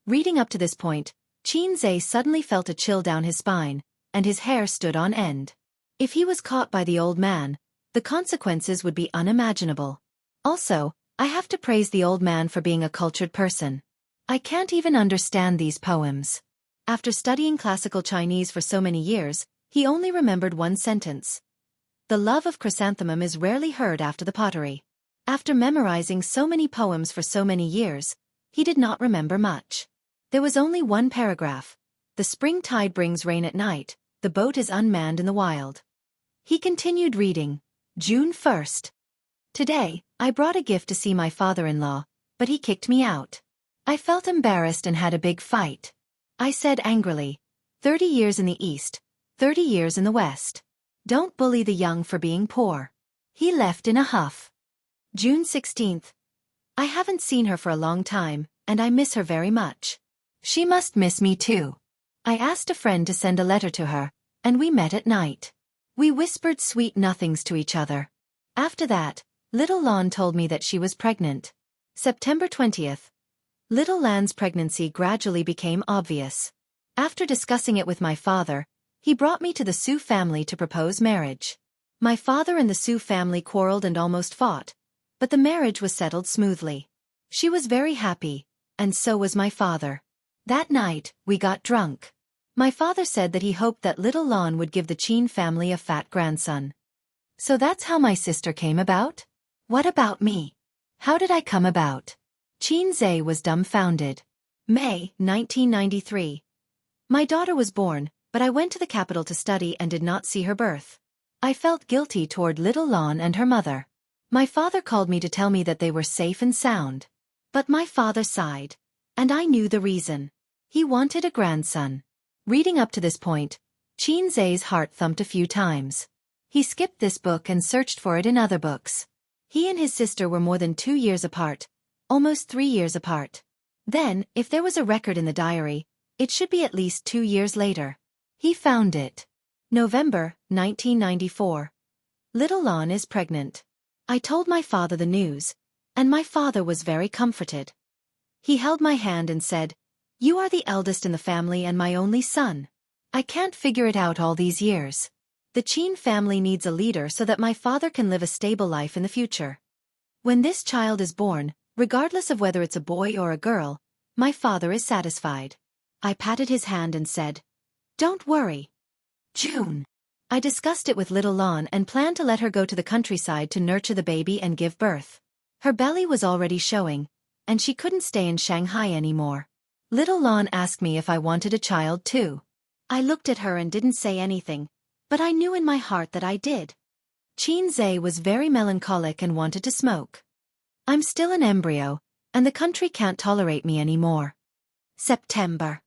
Reading up to this point, Xianxia suddenly felt a chill down his spine, and his hair stood on end. If he was caught by the old man, the consequences would be unimaginable. Also, I have to praise the old man for being a cultured person. I can't even understand these poems. After studying classical Chinese for so many years, he only remembered one sentence. The love of chrysanthemum is rarely heard after the pottery. After memorizing so many poems for so many years, he did not remember much. There was only one paragraph. The spring tide brings rain at night, the boat is unmanned in the wild. He continued reading. June 1st. Today, I brought a gift to see my father-in-law, but he kicked me out. I felt embarrassed and had a big fight. I said angrily, 30 years in the East, 30 years in the West. Don't bully the young for being poor. He left in a huff. June 16th. I haven't seen her for a long time, and I miss her very much. She must miss me too. I asked a friend to send a letter to her, and we met at night. We whispered sweet nothings to each other. After that, Little Lan told me that she was pregnant. September 20th. Little Lan's pregnancy gradually became obvious. After discussing it with my father, He brought me to the Su family to propose marriage. My father and the Su family quarreled and almost fought, but the marriage was settled smoothly. She was very happy, and so was my father. That night, we got drunk. My father said that he hoped that little Lon would give the Qin family a fat grandson. So that's how my sister came about? What about me? How did I come about? Xianxia was dumbfounded. May 1993. My daughter was born, but I went to the capital to study and did not see her birth. I felt guilty toward little Lon and her mother. My father called me to tell me that they were safe and sound. But my father sighed, and I knew the reason. He wanted a grandson. Reading up to this point, Xianxia's heart thumped a few times. He skipped this book and searched for it in other books. He and his sister were more than 2 years apart, almost 3 years apart. Then, if there was a record in the diary, it should be at least 2 years later. He found it. November 1994. Little Lon is pregnant. I told my father the news, and my father was very comforted. He held my hand and said, "You are the eldest in the family and my only son. I can't figure it out all these years. The Qin family needs a leader so that my father can live a stable life in the future. When this child is born, regardless of whether it's a boy or a girl, my father is satisfied." I patted his hand and said, "Don't worry." June. I discussed it with little Lon and planned to let her go to the countryside to nurture the baby and give birth. Her belly was already showing, and she couldn't stay in Shanghai anymore. Little Lon asked me if I wanted a child too. I looked at her and didn't say anything, but I knew in my heart that I did. Xianxia was very melancholic and wanted to smoke. I'm still an embryo, and the country can't tolerate me anymore. September.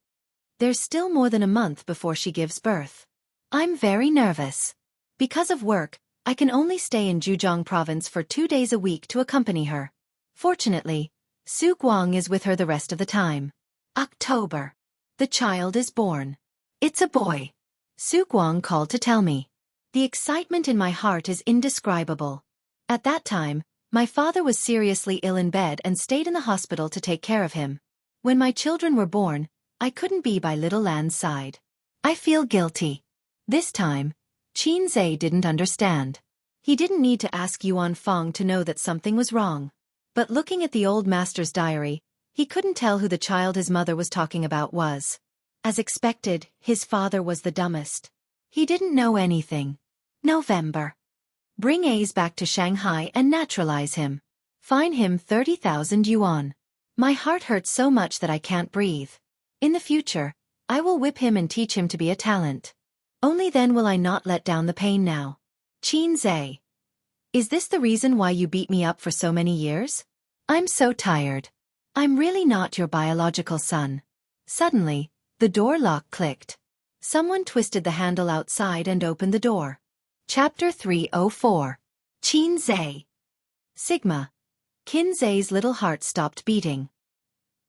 There's still more than a month before she gives birth. I'm very nervous. Because of work, I can only stay in Zhejiang province for 2 days a week to accompany her. Fortunately, Su Guang is with her the rest of the time. October. The child is born. It's a boy. Su Guang called to tell me. The excitement in my heart is indescribable. At that time, my father was seriously ill in bed and stayed in the hospital to take care of him. When my children were born, I couldn't be by little Lan's side. I feel guilty. This time, Xianxia didn't understand. He didn't need to ask Yuan Feng to know that something was wrong. But looking at the old master's diary, he couldn't tell who the child his mother was talking about was. As expected, his father was the dumbest. He didn't know anything. November. Bring A's back to Shanghai and naturalize him. Fine him 30,000 yuan. My heart hurts so much that I can't breathe. In the future, I will whip him and teach him to be a talent. Only then will I not let down the pain now. Xianxia. Is this the reason why you beat me up for so many years? I'm so tired. I'm really not your biological son. Suddenly, the door lock clicked. Someone twisted the handle outside and opened the door. Chapter 304. Xianxia. Sigma. Qinzai's little heart stopped beating.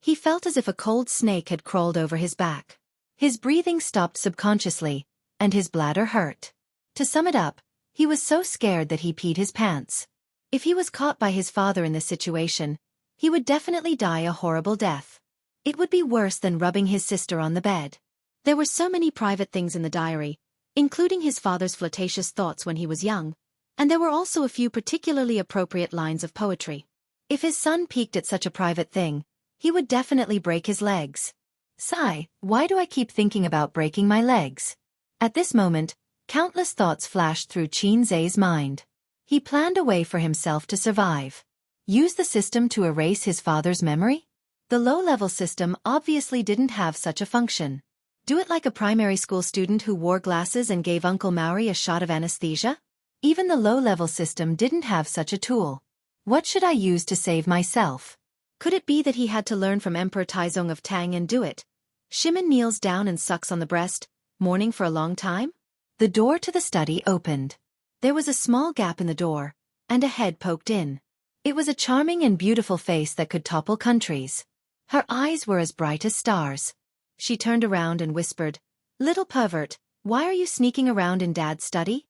He felt as if a cold snake had crawled over his back. His breathing stopped subconsciously, and his bladder hurt. To sum it up, he was so scared that he peed his pants. If he was caught by his father in this situation, he would definitely die a horrible death. It would be worse than rubbing his sister on the bed. There were so many private things in the diary, including his father's flirtatious thoughts when he was young, and there were also a few particularly appropriate lines of poetry. If his son peeked at such a private thing, he would definitely break his legs. Sigh, why do I keep thinking about breaking my legs? At this moment, countless thoughts flashed through Xianxia's mind. He planned a way for himself to survive. Use the system to erase his father's memory? The low-level system obviously didn't have such a function. Do it like a primary school student who wore glasses and gave Uncle Maori a shot of anesthesia? Even the low-level system didn't have such a tool. What should I use to save myself? Could it be that he had to learn from Emperor Taizong of Tang and do it? Shimin kneels down and sucks on the breast, mourning for a long time? The door to the study opened. There was a small gap in the door, and a head poked in. It was a charming and beautiful face that could topple countries. Her eyes were as bright as stars. She turned around and whispered, "Little pervert, why are you sneaking around in Dad's study?"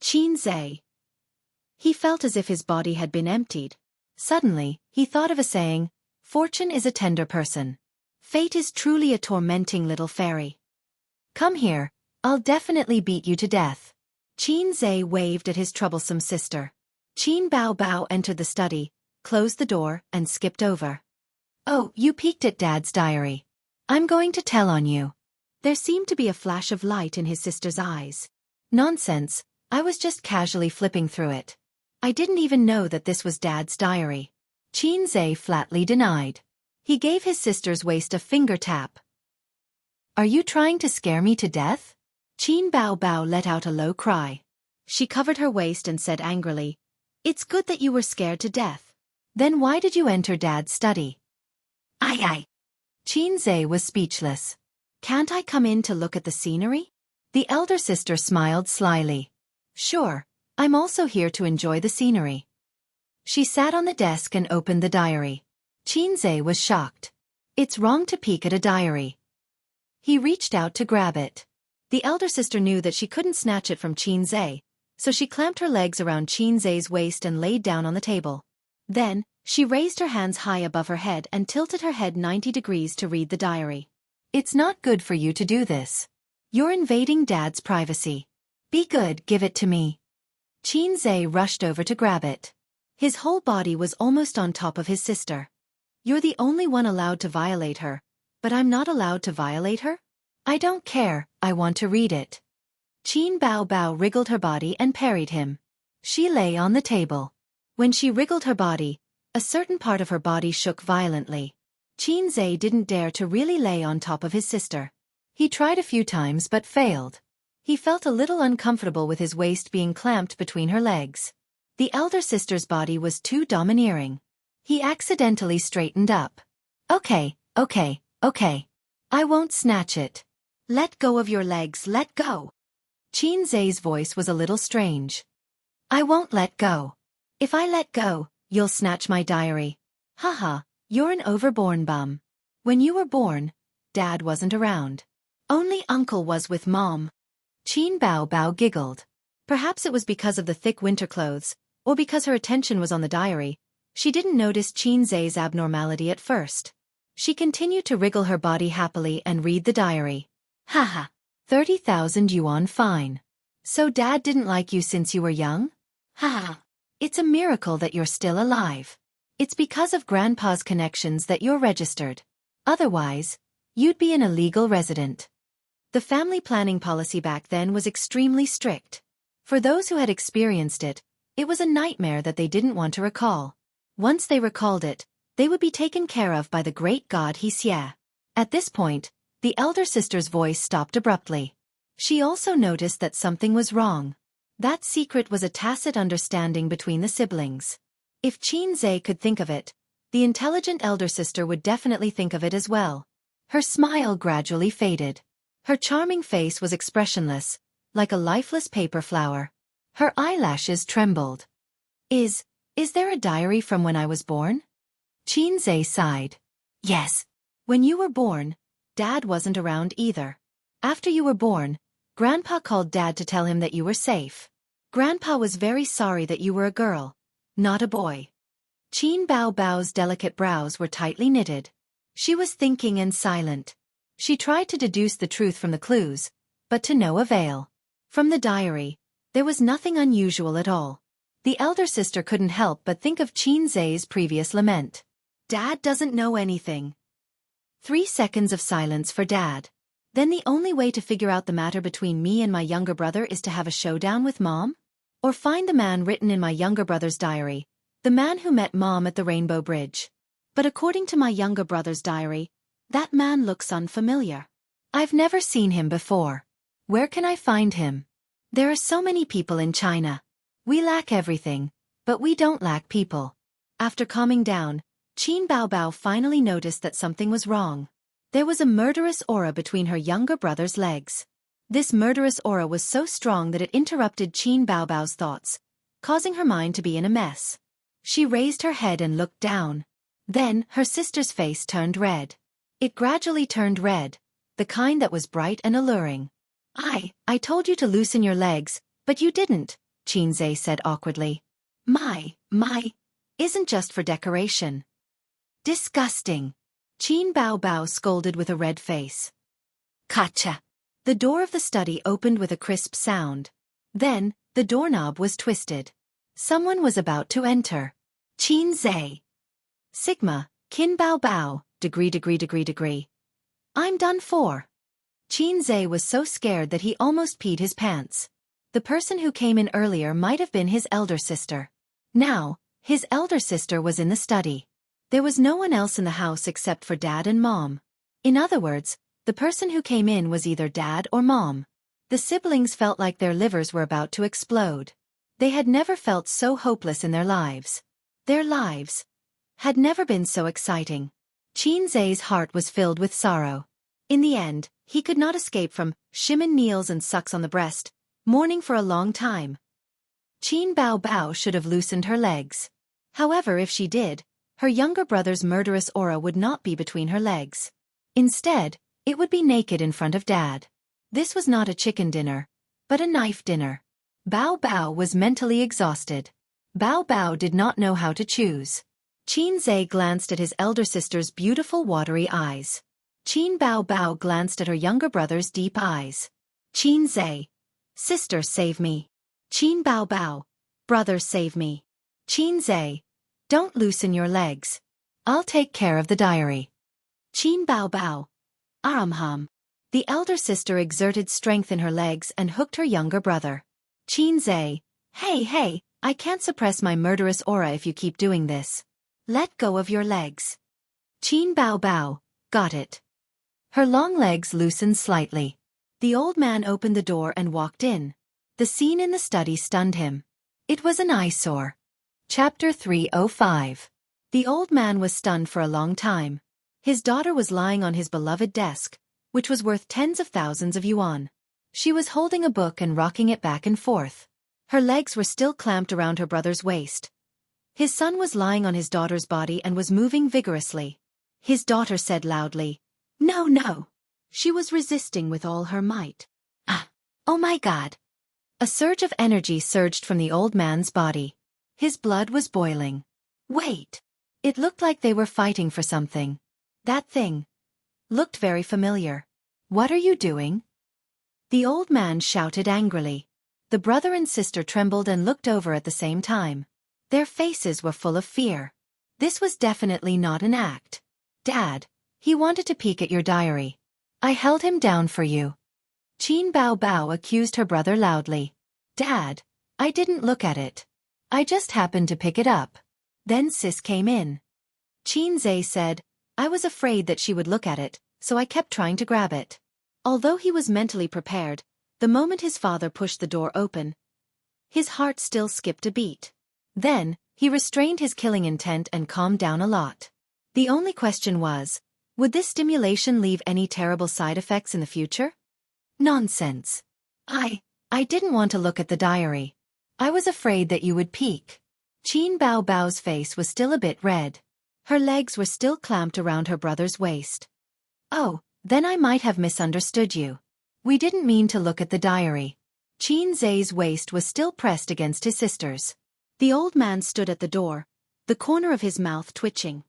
Xianxia. He felt as if his body had been emptied. Suddenly, he thought of a saying, "Fortune is a tender person. Fate is truly a tormenting little fairy." "Come here, I'll definitely beat you to death. Xianxia waved at his troublesome sister. Qin Bao Bao entered the study, closed the door, and skipped over. Oh, you peeked at Dad's diary. I'm going to tell on you. There seemed to be a flash of light in his sister's eyes. Nonsense, I was just casually flipping through it. I didn't even know that this was Dad's diary. Xianxia flatly denied. He gave his sister's waist a finger tap. Are you trying to scare me to death? Qin Bao Bao let out a low cry. She covered her waist and said angrily, It's good that you were scared to death. Then why did you enter Dad's study? Aye. Xianxia was speechless. Can't I come in to look at the scenery? The elder sister smiled slyly. Sure, I'm also here to enjoy the scenery. She sat on the desk and opened the diary. Xianxia was shocked. It's wrong to peek at a diary. He reached out to grab it. The elder sister knew that she couldn't snatch it from Xianxia, so she clamped her legs around Xianxia's waist and laid down on the table. Then, she raised her hands high above her head and tilted her head 90 degrees to read the diary. It's not good for you to do this. You're invading Dad's privacy. Be good, give it to me. Xianxia rushed over to grab it. His whole body was almost on top of his sister. You're the only one allowed to violate her, but I'm not allowed to violate her? I don't care, I want to read it. Qin Bao Bao wriggled her body and parried him. She lay on the table. When she wriggled her body, a certain part of her body shook violently. Xianxia didn't dare to really lay on top of his sister. He tried a few times but failed. He felt a little uncomfortable with his waist being clamped between her legs. The elder sister's body was too domineering. He accidentally straightened up. Okay. I won't snatch it. Let go of your legs, let go. Xianxia's voice was a little strange. I won't let go. If I let go, you'll snatch my diary. Haha, you're an overborn bum. When you were born, Dad wasn't around. Only Uncle was with Mom. Qin Bao Bao giggled. Perhaps it was because of the thick winter clothes, or because her attention was on the diary. She didn't notice Xianxia's abnormality at first. She continued to wriggle her body happily and read the diary. Haha, 30,000 yuan fine. So Dad didn't like you since you were young? Haha, it's a miracle that you're still alive. It's because of Grandpa's connections that you're registered. Otherwise, you'd be an illegal resident. The family planning policy back then was extremely strict. For those who had experienced it, it was a nightmare that they didn't want to recall. Once they recalled it, they would be taken care of by the great god Xianxia. At this point, the elder sister's voice stopped abruptly. She also noticed that something was wrong. That secret was a tacit understanding between the siblings. If Xianxia could think of it, the intelligent elder sister would definitely think of it as well. Her smile gradually faded. Her charming face was expressionless, like a lifeless paper flower. Her eyelashes trembled. Is there a diary from when I was born? Xianxia sighed. Yes. When you were born, Dad wasn't around either. After you were born, Grandpa called Dad to tell him that you were safe. Grandpa was very sorry that you were a girl, not a boy. Qin Bao Bao's delicate brows were tightly knitted. She was thinking and silent. She tried to deduce the truth from the clues, but to no avail. From the diary, there was nothing unusual at all. The elder sister couldn't help but think of Xianxia's previous lament. Dad doesn't know anything. 3 seconds of silence for Dad. Then the only way to figure out the matter between me and my younger brother is to have a showdown with Mom? Or find the man written in my younger brother's diary, the man who met Mom at the Rainbow Bridge. But according to my younger brother's diary, that man looks unfamiliar. I've never seen him before. Where can I find him? There are so many people in China. We lack everything, but we don't lack people. After calming down, Qin Bao Bao finally noticed that something was wrong. There was a murderous aura between her younger brother's legs. This murderous aura was so strong that it interrupted Qin Bao Bao's thoughts, causing her mind to be in a mess. She raised her head and looked down. Then, her sister's face turned red. It gradually turned red, the kind that was bright and alluring. I told you to loosen your legs, but you didn't, Xianxia said awkwardly. My, isn't just for decoration. Disgusting. Qin Bao Bao scolded with a red face. Gotcha. The door of the study opened with a crisp sound. Then, the doorknob was twisted. Someone was about to enter. Xianxia. Sigma, Kin Bao Bao, degree. I'm done for. Xianxia was so scared that he almost peed his pants. The person who came in earlier might have been his elder sister. Now, his elder sister was in the study. There was no one else in the house except for Dad and Mom. In other words, the person who came in was either Dad or Mom. The siblings felt like their livers were about to explode. They had never felt so hopeless in their lives. Their lives had never been so exciting. Xianxia's heart was filled with sorrow. In the end, he could not escape from Shimon kneels and sucks on the breast, mourning for a long time. Qin Bao Bao should have loosened her legs. However, if she did, her younger brother's murderous aura would not be between her legs. Instead, it would be naked in front of Dad. This was not a chicken dinner, but a knife dinner. Bao Bao was mentally exhausted. Bao Bao did not know how to choose. Xianxia glanced at his elder sister's beautiful watery eyes. Qin Bao Bao glanced at her younger brother's deep eyes. Xianxia. Sister, save me. Qin Bao Bao. Brother, save me. Xianxia. Don't loosen your legs. I'll take care of the diary. Qin Bao Bao. Aramham. The elder sister exerted strength in her legs and hooked her younger brother. Xianxia. Hey, I can't suppress my murderous aura if you keep doing this. Let go of your legs. Qin Bao Bao. Got it. Her long legs loosened slightly. The old man opened the door and walked in. The scene in the study stunned him. It was an eyesore. Chapter 305. The old man was stunned for a long time. His daughter was lying on his beloved desk, which was worth tens of thousands of yuan. She was holding a book and rocking it back and forth. Her legs were still clamped around her brother's waist. His son was lying on his daughter's body and was moving vigorously. His daughter said loudly, No. She was resisting with all her might. Oh my God. A surge of energy surged from the old man's body. His blood was boiling. Wait. It looked like they were fighting for something. That thing looked very familiar. What are you doing? The old man shouted angrily. The brother and sister trembled and looked over at the same time. Their faces were full of fear. This was definitely not an act. Dad, he wanted to peek at your diary. I held him down for you. Qin Bao Bao accused her brother loudly. Dad, I didn't look at it. I just happened to pick it up. Then Sis came in. Xianxia said, I was afraid that she would look at it, so I kept trying to grab it. Although he was mentally prepared, the moment his father pushed the door open, his heart still skipped a beat. Then, he restrained his killing intent and calmed down a lot. The only question was, would this stimulation leave any terrible side effects in the future? Nonsense. I didn't want to look at the diary. I was afraid that you would peek. Qin Bao Bao's face was still a bit red. Her legs were still clamped around her brother's waist. Oh, then I might have misunderstood you. We didn't mean to look at the diary. Xianxia's waist was still pressed against his sister's. The old man stood at the door, the corner of his mouth twitching.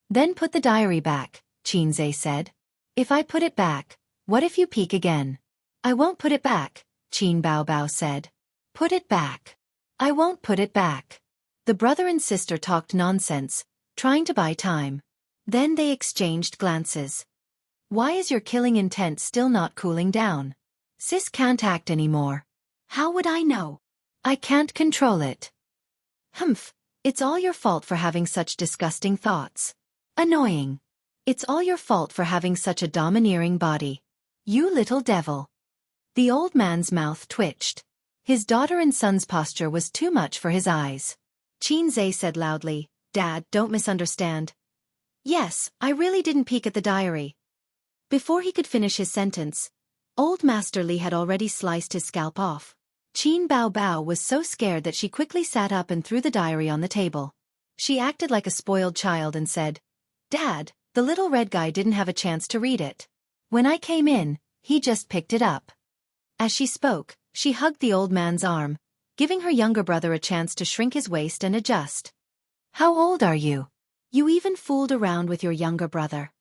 Then put the diary back, Xianxia said. If I put it back, what if you peek again? I won't put it back, Qin Bao Bao said. Put it back. I won't put it back. The brother and sister talked nonsense, trying to buy time. Then they exchanged glances. Why is your killing intent still not cooling down? Sis can't act anymore. How would I know? I can't control it. Humph, it's all your fault for having such disgusting thoughts. Annoying. It's all your fault for having such a domineering body. You little devil. The old man's mouth twitched. His daughter and son's posture was too much for his eyes. Xianxia said loudly, Dad, don't misunderstand. Yes, I really didn't peek at the diary. Before he could finish his sentence, Old Master Li had already sliced his scalp off. Qin Bao Bao was so scared that she quickly sat up and threw the diary on the table. She acted like a spoiled child and said, Dad, the little red guy didn't have a chance to read it. When I came in, he just picked it up. As she spoke, she hugged the old man's arm, giving her younger brother a chance to shrink his waist and adjust. How old are you? You even fooled around with your younger brother.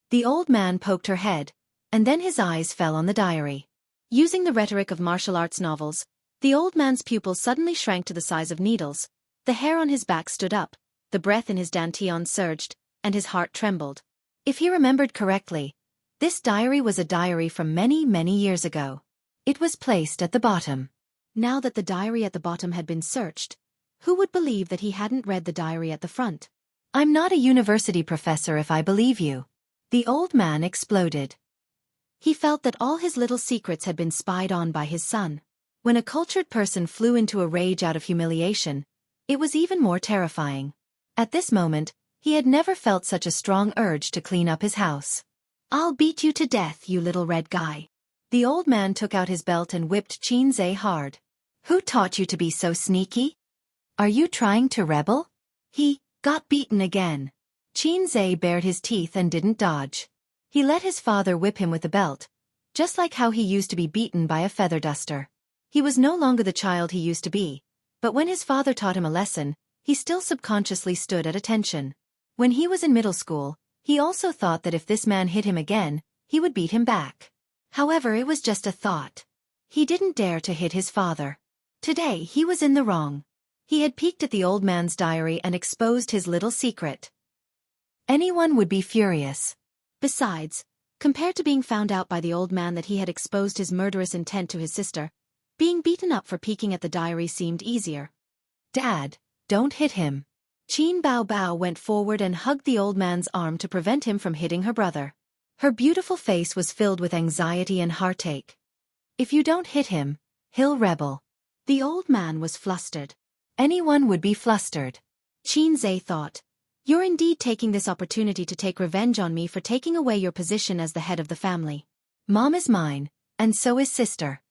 The old man poked her head, and then his eyes fell on the diary. Using the rhetoric of martial arts novels, the old man's pupils suddenly shrank to the size of needles, the hair on his back stood up, the breath in his dantian surged, and his heart trembled. If he remembered correctly, this diary was a diary from many, many years ago. It was placed at the bottom. Now that the diary at the bottom had been searched, who would believe that he hadn't read the diary at the front? I'm not a university professor if I believe you. The old man exploded. He felt that all his little secrets had been spied on by his son. When a cultured person flew into a rage out of humiliation, it was even more terrifying. At this moment, he had never felt such a strong urge to clean up his house. I'll beat you to death, you little red guy. The old man took out his belt and whipped Xianxia hard. Who taught you to be so sneaky? Are you trying to rebel? He got beaten again. Xianxia bared his teeth and didn't dodge. He let his father whip him with the belt, just like how he used to be beaten by a feather duster. He was no longer the child he used to be, but when his father taught him a lesson, he still subconsciously stood at attention. When he was in middle school, he also thought that if this man hit him again, he would beat him back. However, it was just a thought. He didn't dare to hit his father. Today he was in the wrong. He had peeked at the old man's diary and exposed his little secret. Anyone would be furious. Besides, compared to being found out by the old man that he had exposed his murderous intent to his sister, being beaten up for peeking at the diary seemed easier. Dad, don't hit him. Qin Bao Bao went forward and hugged the old man's arm to prevent him from hitting her brother. Her beautiful face was filled with anxiety and heartache. If you don't hit him, he'll rebel. The old man was flustered. Anyone would be flustered. Xianxia thought, you're indeed taking this opportunity to take revenge on me for taking away your position as the head of the family. Mom is mine, and so is sister.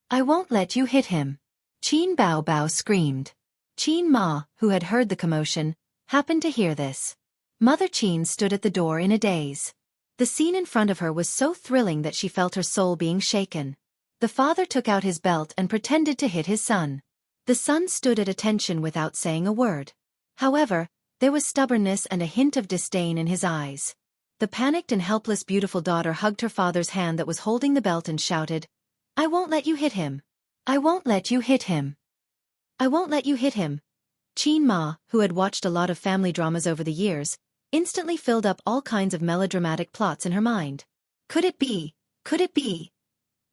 I won't let you hit him. Qin Bao Bao screamed. Qin Ma, who had heard the commotion, happened to hear this. Mother Qin stood at the door in a daze. The scene in front of her was so thrilling that she felt her soul being shaken. The father took out his belt and pretended to hit his son. The son stood at attention without saying a word. However, there was stubbornness and a hint of disdain in his eyes. The panicked and helpless beautiful daughter hugged her father's hand that was holding the belt and shouted, I won't let you hit him. I won't let you hit him. I won't let you hit him. Qin Ma, who had watched a lot of family dramas over the years, instantly filled up all kinds of melodramatic plots in her mind. Could it be? Could it be?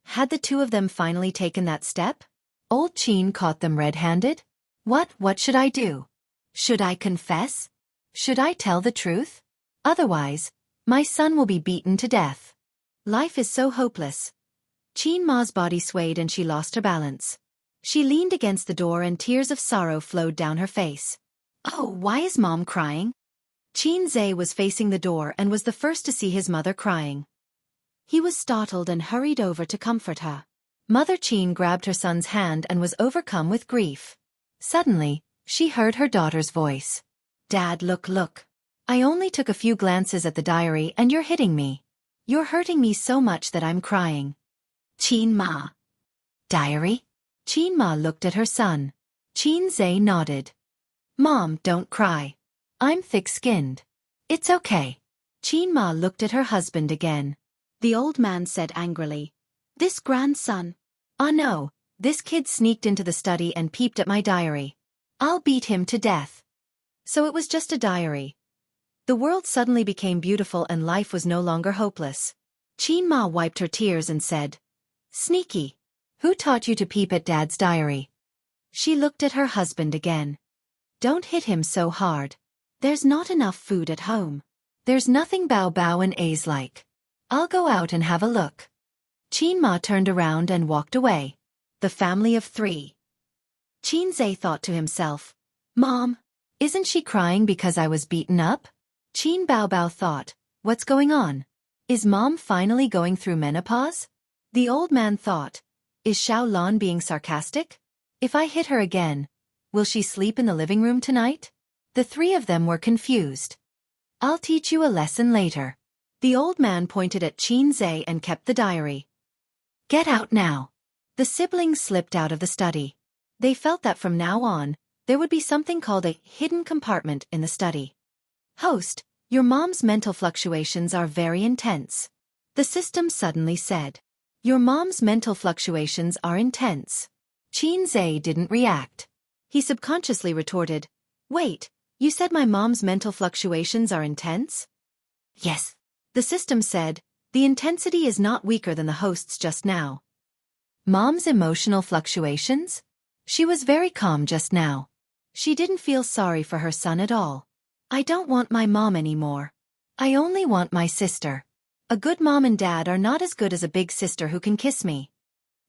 Had the two of them finally taken that step? Old Qin caught them red-handed? What should I do? Should I confess? Should I tell the truth? Otherwise, my son will be beaten to death. Life is so hopeless. Qin Ma's body swayed and she lost her balance. She leaned against the door and tears of sorrow flowed down her face. Oh, why is Mom crying? Xianxia was facing the door and was the first to see his mother crying. He was startled and hurried over to comfort her. Mother Qin grabbed her son's hand and was overcome with grief. Suddenly, she heard her daughter's voice. Dad, look. I only took a few glances at the diary and you're hitting me. You're hurting me so much that I'm crying. Qin Ma. Diary? Qin Ma looked at her son. Xianxia nodded. Mom, don't cry. I'm thick-skinned. It's okay. Qin Ma looked at her husband again. The old man said angrily, this grandson. Ah no, this kid sneaked into the study and peeped at my diary. I'll beat him to death. So it was just a diary. The world suddenly became beautiful and life was no longer hopeless. Qin Ma wiped her tears and said, Sneaky. Who taught you to peep at Dad's diary? She looked at her husband again. Don't hit him so hard. There's not enough food at home. There's nothing Bao Bao and A's like. I'll go out and have a look. Qin Ma turned around and walked away. The family of three. Xianxia thought to himself, Mom, isn't she crying because I was beaten up? Qin Bao Bao thought, what's going on? Is Mom finally going through menopause? The old man thought, is Xiao Lan being sarcastic? If I hit her again, will she sleep in the living room tonight? The three of them were confused. I'll teach you a lesson later. The old man pointed at Xianxia and kept the diary. Get out now. The siblings slipped out of the study. They felt that from now on, there would be something called a hidden compartment in the study. Host, your mom's mental fluctuations are very intense. The system suddenly said. Your mom's mental fluctuations are intense. Xianxia didn't react. He subconsciously retorted, "Wait, you said my mom's mental fluctuations are intense?" Yes. The system said, "The intensity is not weaker than the host's just now." Mom's emotional fluctuations? She was very calm just now. She didn't feel sorry for her son at all. I don't want my mom anymore. I only want my sister. A good mom and dad are not as good as a big sister who can kiss me.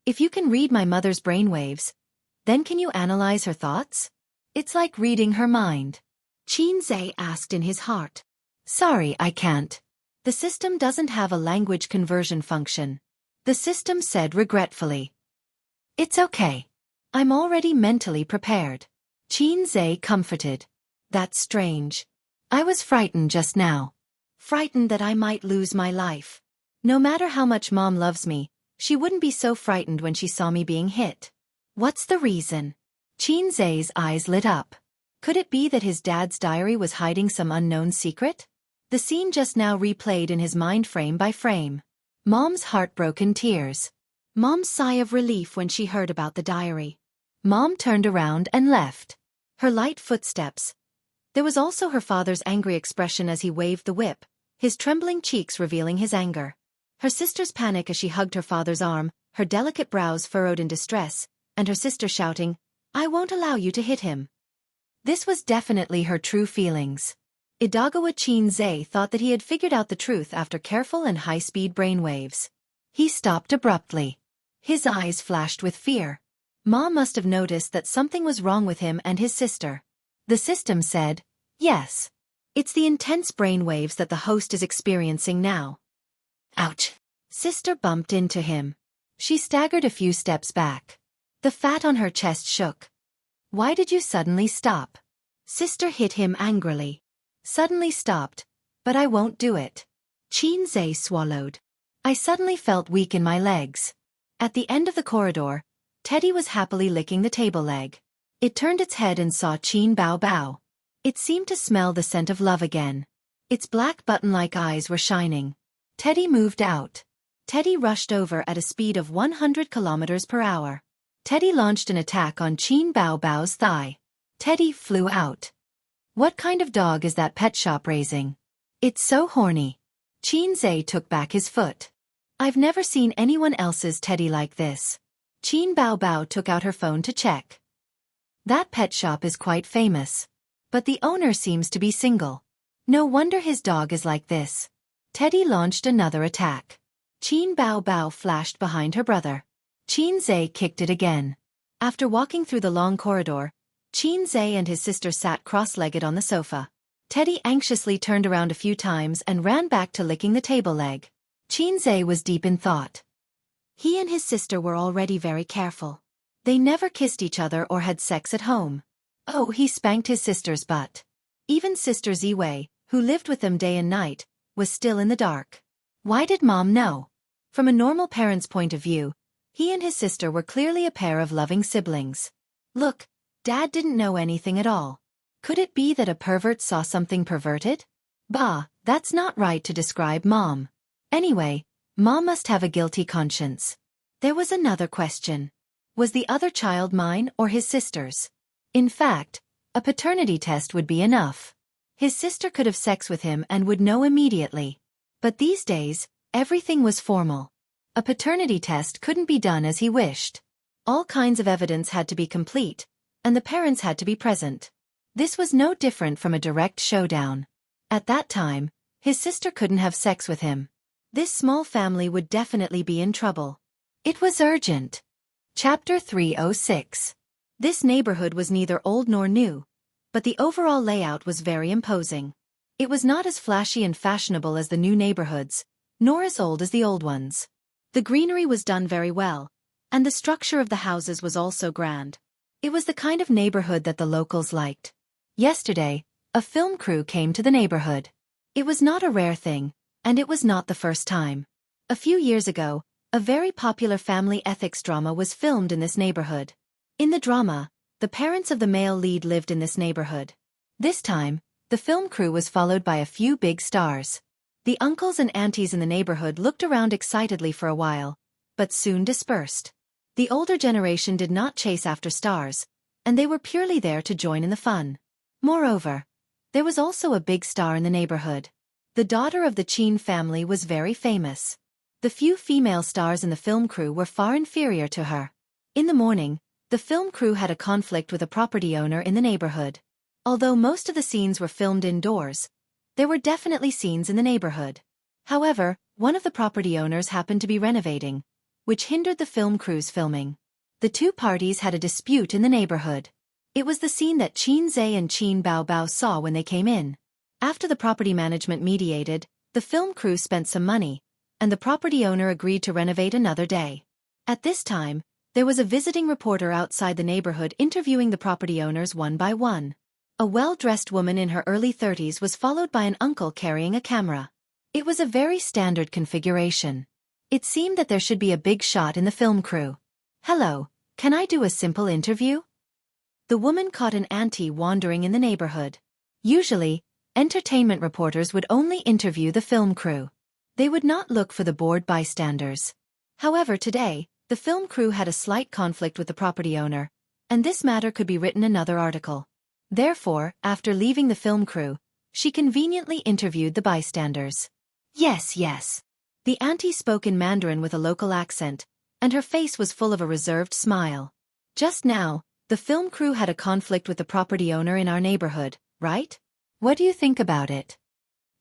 If you can read my mother's brainwaves, then can you analyze her thoughts? It's like reading her mind. Xianxia asked in his heart. Sorry, I can't. The system doesn't have a language conversion function. The system said regretfully. It's okay. I'm already mentally prepared. Xianxia comforted. That's strange. I was frightened just now. Frightened that I might lose my life. No matter how much Mom loves me, she wouldn't be so frightened when she saw me being hit. What's the reason? Xianxia's eyes lit up. Could it be that his dad's diary was hiding some unknown secret? The scene just now replayed in his mind frame by frame. Mom's heartbroken tears. Mom's sigh of relief when she heard about the diary. Mom turned around and left. Her light footsteps. There was also her father's angry expression as he waved the whip, his trembling cheeks revealing his anger. Her sister's panic as she hugged her father's arm, her delicate brows furrowed in distress, and her sister shouting, "I won't allow you to hit him." This was definitely her true feelings. Idagawa Xianxia thought that he had figured out the truth after careful and high-speed brainwaves. He stopped abruptly. His eyes flashed with fear. Mom must have noticed that something was wrong with him and his sister. The system said, yes. It's the intense brainwaves that the host is experiencing now. Ouch. Sister bumped into him. She staggered a few steps back. The fat on her chest shook. Why did you suddenly stop? Sister hit him angrily. Suddenly stopped, but I won't do it. Xianxia swallowed. I suddenly felt weak in my legs. At the end of the corridor, Teddy was happily licking the table leg. It turned its head and saw Qin Bao Bao. It seemed to smell the scent of love again. Its black button-like eyes were shining. Teddy moved out. Teddy rushed over at a speed of 100 kilometers per hour. Teddy launched an attack on Qin Bao Bao's thigh. Teddy flew out. What kind of dog is that pet shop raising? It's so horny. Xianxia took back his foot. I've never seen anyone else's Teddy like this. Qin Bao Bao took out her phone to check. That pet shop is quite famous. But the owner seems to be single. No wonder his dog is like this. Teddy launched another attack. Qin Bao Bao flashed behind her brother. Xianxia kicked it again. After walking through the long corridor, Xianxia and his sister sat cross-legged on the sofa. Teddy anxiously turned around a few times and ran back to licking the table leg. Xianxia was deep in thought. He and his sister were already very careful. They never kissed each other or had sex at home. Oh, he spanked his sister's butt. Even Sister Ziwei, who lived with them day and night, was still in the dark. Why did Mom know? From a normal parent's point of view, he and his sister were clearly a pair of loving siblings. Look, Dad didn't know anything at all. Could it be that a pervert saw something perverted? Bah, that's not right to describe Mom. Anyway, Mom must have a guilty conscience. There was another question. Was the other child mine or his sister's? In fact, a paternity test would be enough. His sister could have sex with him and would know immediately. But these days, everything was formal. A paternity test couldn't be done as he wished. All kinds of evidence had to be complete, and the parents had to be present. This was no different from a direct showdown. At that time, his sister couldn't have sex with him. This small family would definitely be in trouble. It was urgent. Chapter 306. This neighborhood was neither old nor new, but the overall layout was very imposing. It was not as flashy and fashionable as the new neighborhoods, nor as old as the old ones. The greenery was done very well, and the structure of the houses was also grand. It was the kind of neighborhood that the locals liked. Yesterday, a film crew came to the neighborhood. It was not a rare thing, and it was not the first time. A few years ago, a very popular family ethics drama was filmed in this neighborhood. In the drama, the parents of the male lead lived in this neighborhood. This time, the film crew was followed by a few big stars. The uncles and aunties in the neighborhood looked around excitedly for a while, but soon dispersed. The older generation did not chase after stars, and they were purely there to join in the fun. Moreover, there was also a big star in the neighborhood. The daughter of the Qin family was very famous. The few female stars in the film crew were far inferior to her. In the morning, the film crew had a conflict with a property owner in the neighborhood. Although most of the scenes were filmed indoors, there were definitely scenes in the neighborhood. However, one of the property owners happened to be renovating, which hindered the film crew's filming. The two parties had a dispute in the neighborhood. It was the scene that Qin Zhe and Qin Baobao saw when they came in. After the property management mediated, the film crew spent some money, and the property owner agreed to renovate another day. At this time, there was a visiting reporter outside the neighborhood interviewing the property owners one by one. A well-dressed woman in her early 30s was followed by an uncle carrying a camera. It was a very standard configuration. It seemed that there should be a big shot in the film crew. "Hello, can I do a simple interview?" The woman caught an auntie wandering in the neighborhood. Usually, entertainment reporters would only interview the film crew. They would not look for the bored bystanders. However, today, the film crew had a slight conflict with the property owner, and this matter could be written another article. Therefore, after leaving the film crew, she conveniently interviewed the bystanders. "Yes, yes." The auntie spoke in Mandarin with a local accent, and her face was full of a reserved smile. "Just now, the film crew had a conflict with the property owner in our neighborhood, right? What do you think about it?"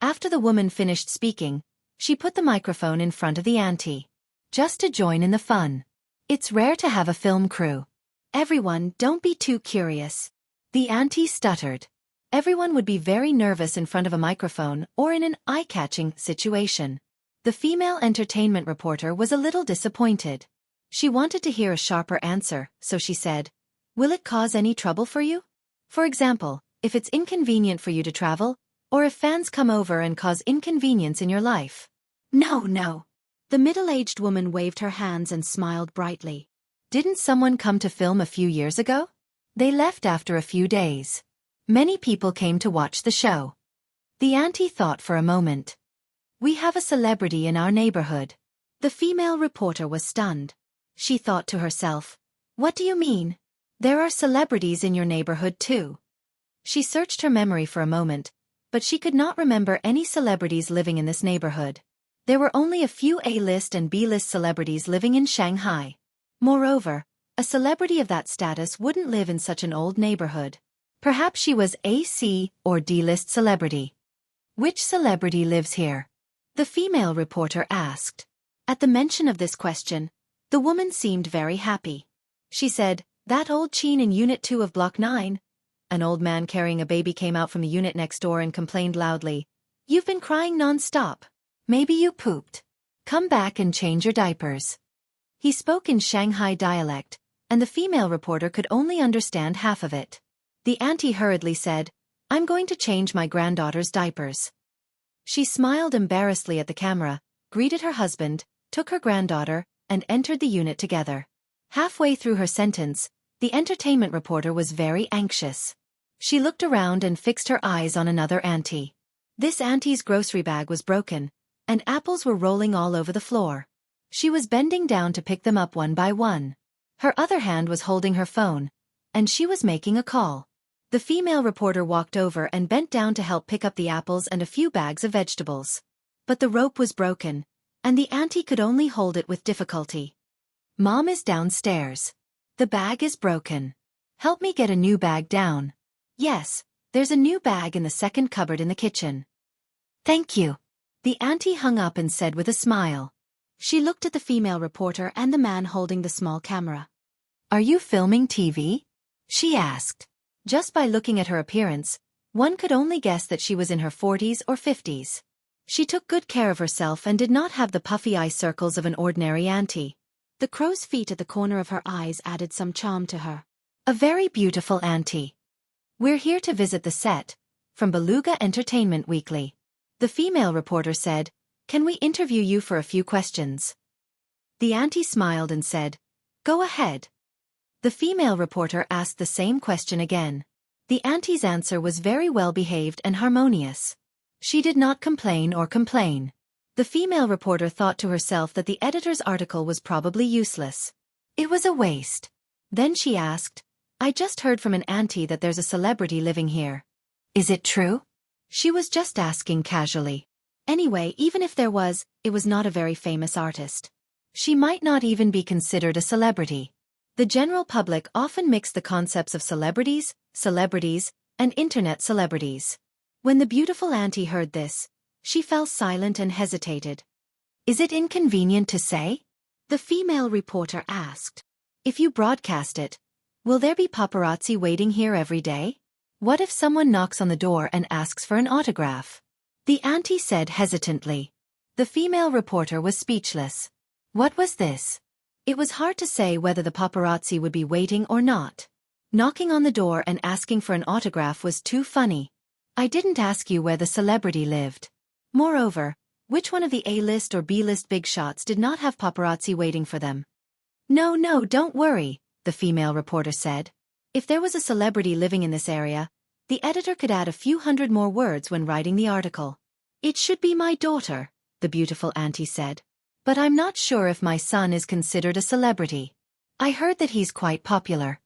After the woman finished speaking, she put the microphone in front of the auntie. "Just to join in the fun. It's rare to have a film crew. Everyone, don't be too curious." The auntie stuttered. Everyone would be very nervous in front of a microphone or in an eye-catching situation. The female entertainment reporter was a little disappointed. She wanted to hear a sharper answer, so she said, "Will it cause any trouble for you? For example, if it's inconvenient for you to travel, or if fans come over and cause inconvenience in your life?" "No, no." The middle-aged woman waved her hands and smiled brightly. "Didn't someone come to film a few years ago? They left after a few days. Many people came to watch the show." The auntie thought for a moment. "We have a celebrity in our neighborhood." The female reporter was stunned. She thought to herself, "What do you mean? There are celebrities in your neighborhood too?" She searched her memory for a moment, but she could not remember any celebrities living in this neighborhood. There were only a few A-list and B-list celebrities living in Shanghai. Moreover, a celebrity of that status wouldn't live in such an old neighborhood. Perhaps she was a C or D-list celebrity. "Which celebrity lives here?" the female reporter asked. At the mention of this question, the woman seemed very happy. She said, "That old Qin in Unit 2 of Block 9. An old man carrying a baby came out from the unit next door and complained loudly, 'You've been crying non-stop. Maybe you pooped. Come back and change your diapers.'" He spoke in Shanghai dialect, and the female reporter could only understand half of it. The auntie hurriedly said, "I'm going to change my granddaughter's diapers." She smiled embarrassedly at the camera, greeted her husband, took her granddaughter, and entered the unit together. Halfway through her sentence, the entertainment reporter was very anxious. She looked around and fixed her eyes on another auntie. This auntie's grocery bag was broken, and apples were rolling all over the floor. She was bending down to pick them up one by one. Her other hand was holding her phone, and she was making a call. The female reporter walked over and bent down to help pick up the apples and a few bags of vegetables. But the rope was broken, and the auntie could only hold it with difficulty. "Mom is downstairs. The bag is broken. Help me get a new bag down." "Yes, there's a new bag in the second cupboard in the kitchen." "Thank you." The auntie hung up and said with a smile. She looked at the female reporter and the man holding the small camera. "Are you filming TV?" she asked. Just by looking at her appearance, one could only guess that she was in her 40s or 50s. She took good care of herself and did not have the puffy eye circles of an ordinary auntie. The crow's feet at the corner of her eyes added some charm to her. "A very beautiful auntie. We're here to visit the set, from Beluga Entertainment Weekly." The female reporter said, "Can we interview you for a few questions?" The auntie smiled and said, "Go ahead." The female reporter asked the same question again. The auntie's answer was very well behaved and harmonious. She did not complain or complain. The female reporter thought to herself that the editor's article was probably useless. It was a waste. Then she asked, I just heard from an auntie that there's a celebrity living here. Is it true? She was just asking casually. Anyway, even if there was, it was not a very famous artist. She might not even be considered a celebrity. The general public often mix the concepts of celebrities, and internet celebrities. When the beautiful auntie heard this, she fell silent and hesitated. Is it inconvenient to say? The female reporter asked. If you broadcast it, will there be paparazzi waiting here every day? What if someone knocks on the door and asks for an autograph? The auntie said hesitantly. The female reporter was speechless. What was this? It was hard to say whether the paparazzi would be waiting or not. Knocking on the door and asking for an autograph was too funny. I didn't ask you where the celebrity lived. Moreover, which one of the A-list or B-list big shots did not have paparazzi waiting for them? No, don't worry, the female reporter said. If there was a celebrity living in this area, the editor could add a few hundred more words when writing the article. It should be my daughter, the beautiful auntie said. But I'm not sure if my son is considered a celebrity. I heard that he's quite popular.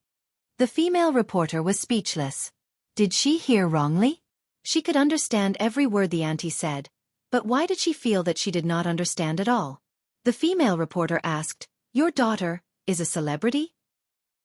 The female reporter was speechless. Did she hear wrongly? She could understand every word the auntie said, but why did she feel that she did not understand at all? The female reporter asked, Your daughter is a celebrity?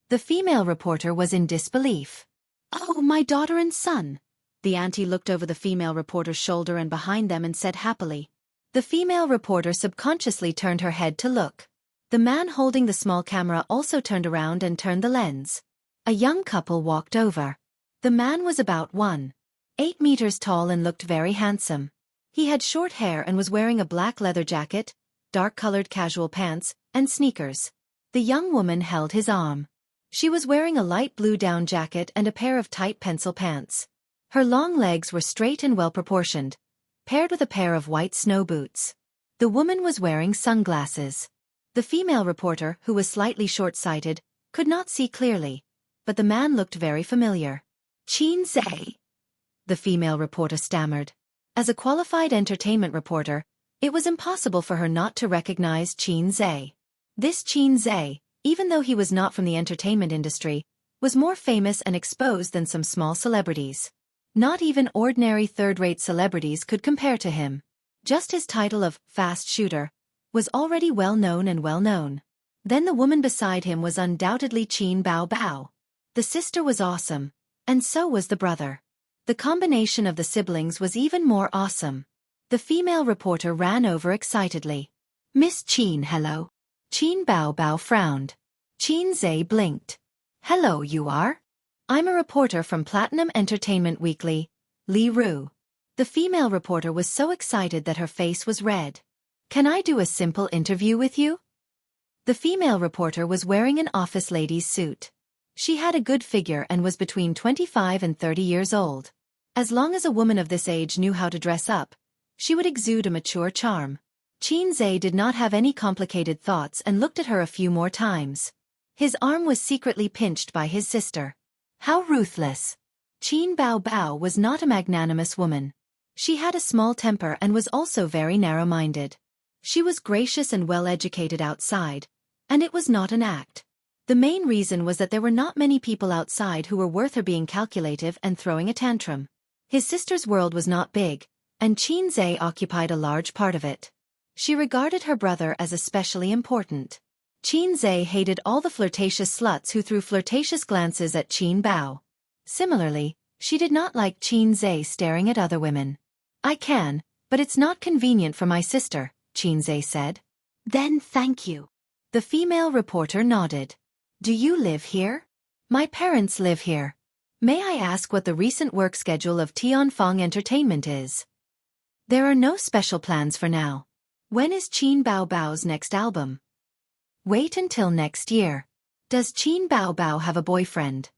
The female reporter was in disbelief. Oh, my daughter and son. The auntie looked over the female reporter's shoulder and behind them and said happily. The female reporter subconsciously turned her head to look. The man holding the small camera also turned around and turned the lens. A young couple walked over. The man was about 1.8 meters tall and looked very handsome. He had short hair and was wearing a black leather jacket, dark-colored casual pants, and sneakers. The young woman held his arm. She was wearing a light blue down jacket and a pair of tight pencil pants. Her long legs were straight and well-proportioned, paired with a pair of white snow boots. The woman was wearing sunglasses. The female reporter, who was slightly short-sighted, could not see clearly, but the man looked very familiar. Xianxia, the female reporter stammered. As a qualified entertainment reporter, it was impossible for her not to recognize Xianxia. This Xianxia, even though he was not from the entertainment industry, was more famous and exposed than some small celebrities. Not even ordinary third-rate celebrities could compare to him. Just his title of fast shooter was already well-known. Then the woman beside him was undoubtedly Qin Bao. The sister was awesome, and so was the brother. The combination of the siblings was even more awesome. The female reporter ran over excitedly. Miss Qin, hello. Qin Bao frowned. Xianxia blinked. Hello, you are? I'm a reporter from Platinum Entertainment Weekly, Li Ru. The female reporter was so excited that her face was red. Can I do a simple interview with you? The female reporter was wearing an office lady's suit. She had a good figure and was between 25 and 30 years old. As long as a woman of this age knew how to dress up, she would exude a mature charm. Xianxia did not have any complicated thoughts and looked at her a few more times. His arm was secretly pinched by his sister. How ruthless. Qin Bao was not a magnanimous woman. She had a small temper and was also very narrow-minded. She was gracious and well-educated outside, and it was not an act. The main reason was that there were not many people outside who were worth her being calculative and throwing a tantrum. His sister's world was not big, and Xianxia occupied a large part of it. She regarded her brother as especially important. Xianxia hated all the flirtatious sluts who threw flirtatious glances at Qin Bao. Similarly, she did not like Xianxia staring at other women. I can, but it's not convenient for my sister, Xianxia said. Then thank you. The female reporter nodded. Do you live here? My parents live here. May I ask what the recent work schedule of Tianfeng Entertainment is? There are no special plans for now. When is Qin Bao's next album? Wait until next year. Does Qin Bao have a boyfriend?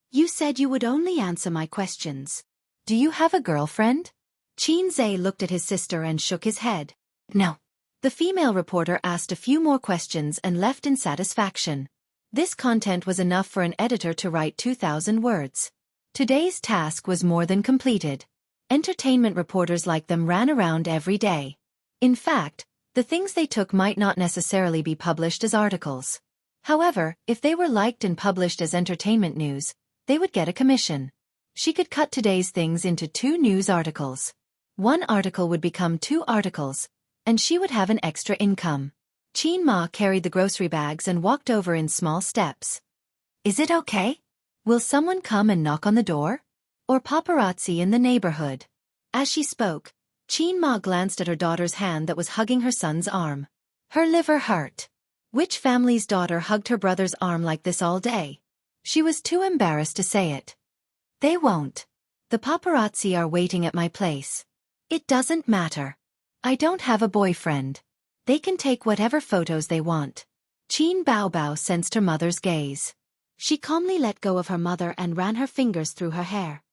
You said you would only answer my questions. Do you have a girlfriend? Xianxia looked at his sister and shook his head. No. The female reporter asked a few more questions and left in satisfaction. This content was enough for an editor to write 2,000 words. Today's task was more than completed. Entertainment reporters like them ran around every day. In fact, the things they took might not necessarily be published as articles. However, if they were liked and published as entertainment news, they would get a commission. She could cut today's things into 2 news articles. One article would become 2 articles, and she would have an extra income. Qin Ma carried the grocery bags and walked over in small steps. Is it okay? Will someone come and knock on the door? Or paparazzi in the neighborhood? As she spoke, Qin Ma glanced at her daughter's hand that was hugging her son's arm. Her liver hurt. Which family's daughter hugged her brother's arm like this all day? She was too embarrassed to say it. They won't. The paparazzi are waiting at my place. It doesn't matter. I don't have a boyfriend. They can take whatever photos they want. Qin Baobao sensed her mother's gaze. She calmly let go of her mother and ran her fingers through her hair.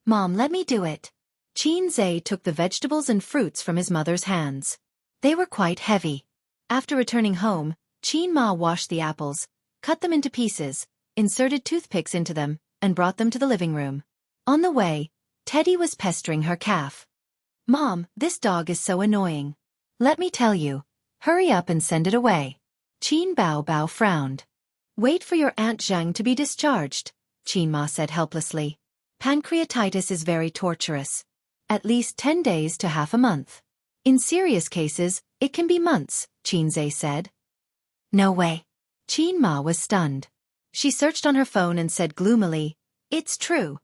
Mom, let me do it. Qin Zhe took the vegetables and fruits from his mother's hands. They were quite heavy. After returning home, Qin Ma washed the apples, cut them into pieces, inserted toothpicks into them, and brought them to the living room. On the way, Teddy was pestering her calf. Mom, this dog is so annoying. Let me tell you. Hurry up and send it away. Qin Baobao frowned. Wait for your Aunt Zhang to be discharged, Qin Ma said helplessly. Pancreatitis is very torturous. At least 10 days to half a month. In serious cases, it can be months, Qin Zhe said. No way. Qin Ma was stunned. She searched on her phone and said gloomily, It's true.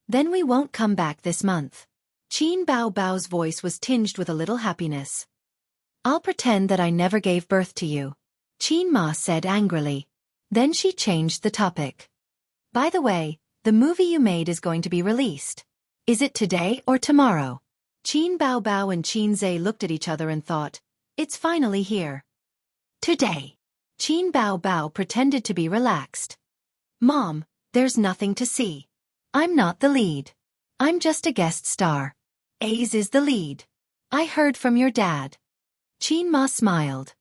Then we won't come back this month. Qin Baobao's voice was tinged with a little happiness. I'll pretend that I never gave birth to you, Qin Ma said angrily. Then she changed the topic. By the way, the movie you made is going to be released. Is it today or tomorrow? Qin Baobao and Qin Zhe looked at each other and thought, it's finally here. Today. Qin Baobao pretended to be relaxed. Mom, there's nothing to see. I'm not the lead. I'm just a guest star. A's is the lead. I heard from your dad. Qin Ma smiled.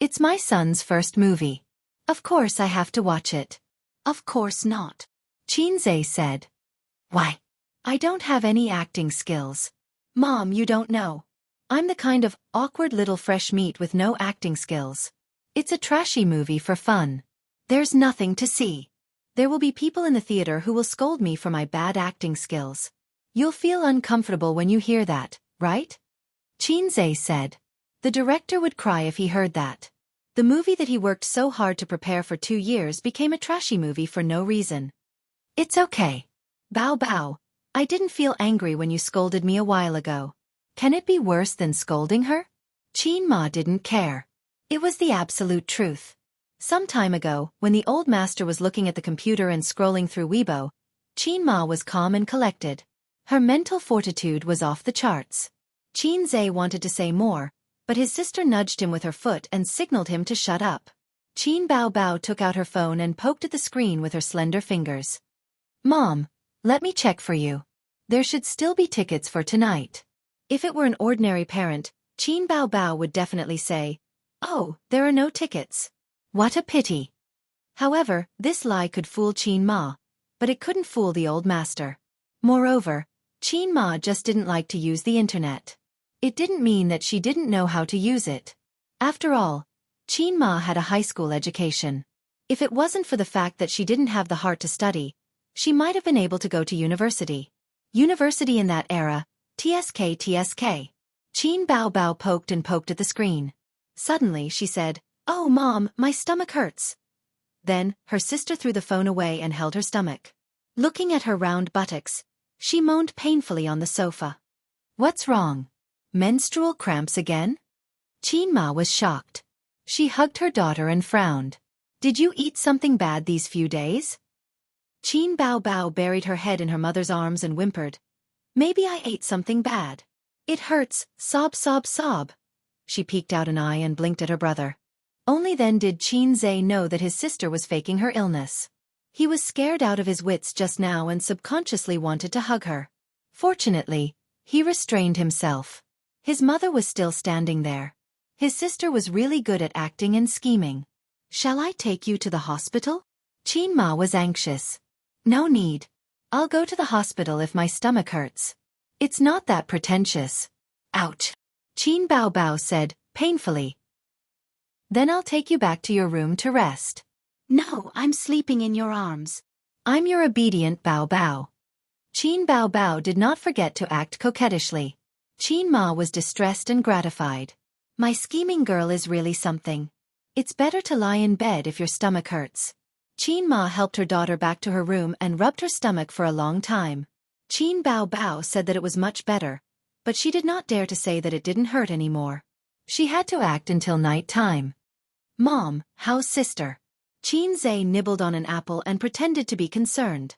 It's my son's first movie. Of course I have to watch it. Of course not. Qin Zhe said. Why? I don't have any acting skills. Mom, you don't know. I'm the kind of awkward little fresh meat with no acting skills. It's a trashy movie for fun. There's nothing to see. There will be people in the theater who will scold me for my bad acting skills. You'll feel uncomfortable when you hear that, right? Qin Zhe said. The director would cry if he heard that. The movie that he worked so hard to prepare for 2 years became a trashy movie for no reason. It's okay. Bao Bao, I didn't feel angry when you scolded me a while ago. Can it be worse than scolding her? Qin Ma didn't care. It was the absolute truth. Some time ago, when the old master was looking at the computer and scrolling through Weibo, Qin Ma was calm and collected. Her mental fortitude was off the charts. Qin Zhe wanted to say more, but his sister nudged him with her foot and signaled him to shut up. Qin Baobao took out her phone and poked at the screen with her slender fingers. Mom, let me check for you. There should still be tickets for tonight. If it were an ordinary parent, Qin Baobao would definitely say, Oh, there are no tickets. What a pity. However, this lie could fool Qin Ma, but it couldn't fool the old master. Moreover, Qin Ma just didn't like to use the internet. It didn't mean that she didn't know how to use it. After all, Qin Ma had a high school education. If it wasn't for the fact that she didn't have the heart to study, she might have been able to go to university. University in that era, TSK. Qin Baobao poked and poked at the screen. Suddenly she said, Oh, Mom, my stomach hurts. Then, her sister threw the phone away and held her stomach. Looking at her round buttocks, she moaned painfully on the sofa. What's wrong? Menstrual cramps again? Qin Ma was shocked. She hugged her daughter and frowned. Did you eat something bad these few days? Qin Baobao buried her head in her mother's arms and whimpered. Maybe I ate something bad. It hurts, sob sob sob. She peeked out an eye and blinked at her brother. Only then did Qin Zhe know that his sister was faking her illness. He was scared out of his wits just now and subconsciously wanted to hug her. Fortunately, he restrained himself. His mother was still standing there. His sister was really good at acting and scheming. Shall I take you to the hospital? Qin Ma was anxious. No need. I'll go to the hospital if my stomach hurts. It's not that pretentious. Ouch. Qin Bao Bao said, painfully. Then I'll take you back to your room to rest. No, I'm sleeping in your arms. I'm your obedient Bao Bao. Qin Bao Bao did not forget to act coquettishly. Qin Ma was distressed and gratified. My scheming girl is really something. It's better to lie in bed if your stomach hurts. Qin Ma helped her daughter back to her room and rubbed her stomach for a long time. Qin Bao Bao said that it was much better, but she did not dare to say that it didn't hurt anymore. She had to act until night time. Mom, how's sister? Qin Zhe nibbled on an apple and pretended to be concerned.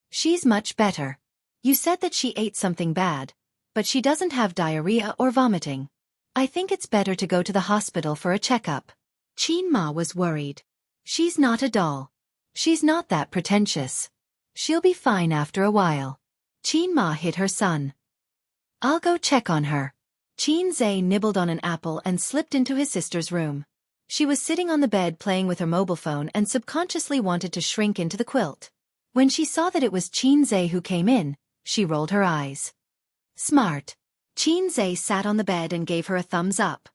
She's much better. You said that she ate something bad, but she doesn't have diarrhea or vomiting. I think it's better to go to the hospital for a checkup. Qin Ma was worried. She's not a doll. She's not that pretentious. She'll be fine after a while. Qin Ma hit her son. I'll go check on her. Qin Zhe nibbled on an apple and slipped into his sister's room. She was sitting on the bed playing with her mobile phone and subconsciously wanted to shrink into the quilt. When she saw that it was Qin Zhe who came in, she rolled her eyes. Smart. Qin Zhe sat on the bed and gave her a thumbs up.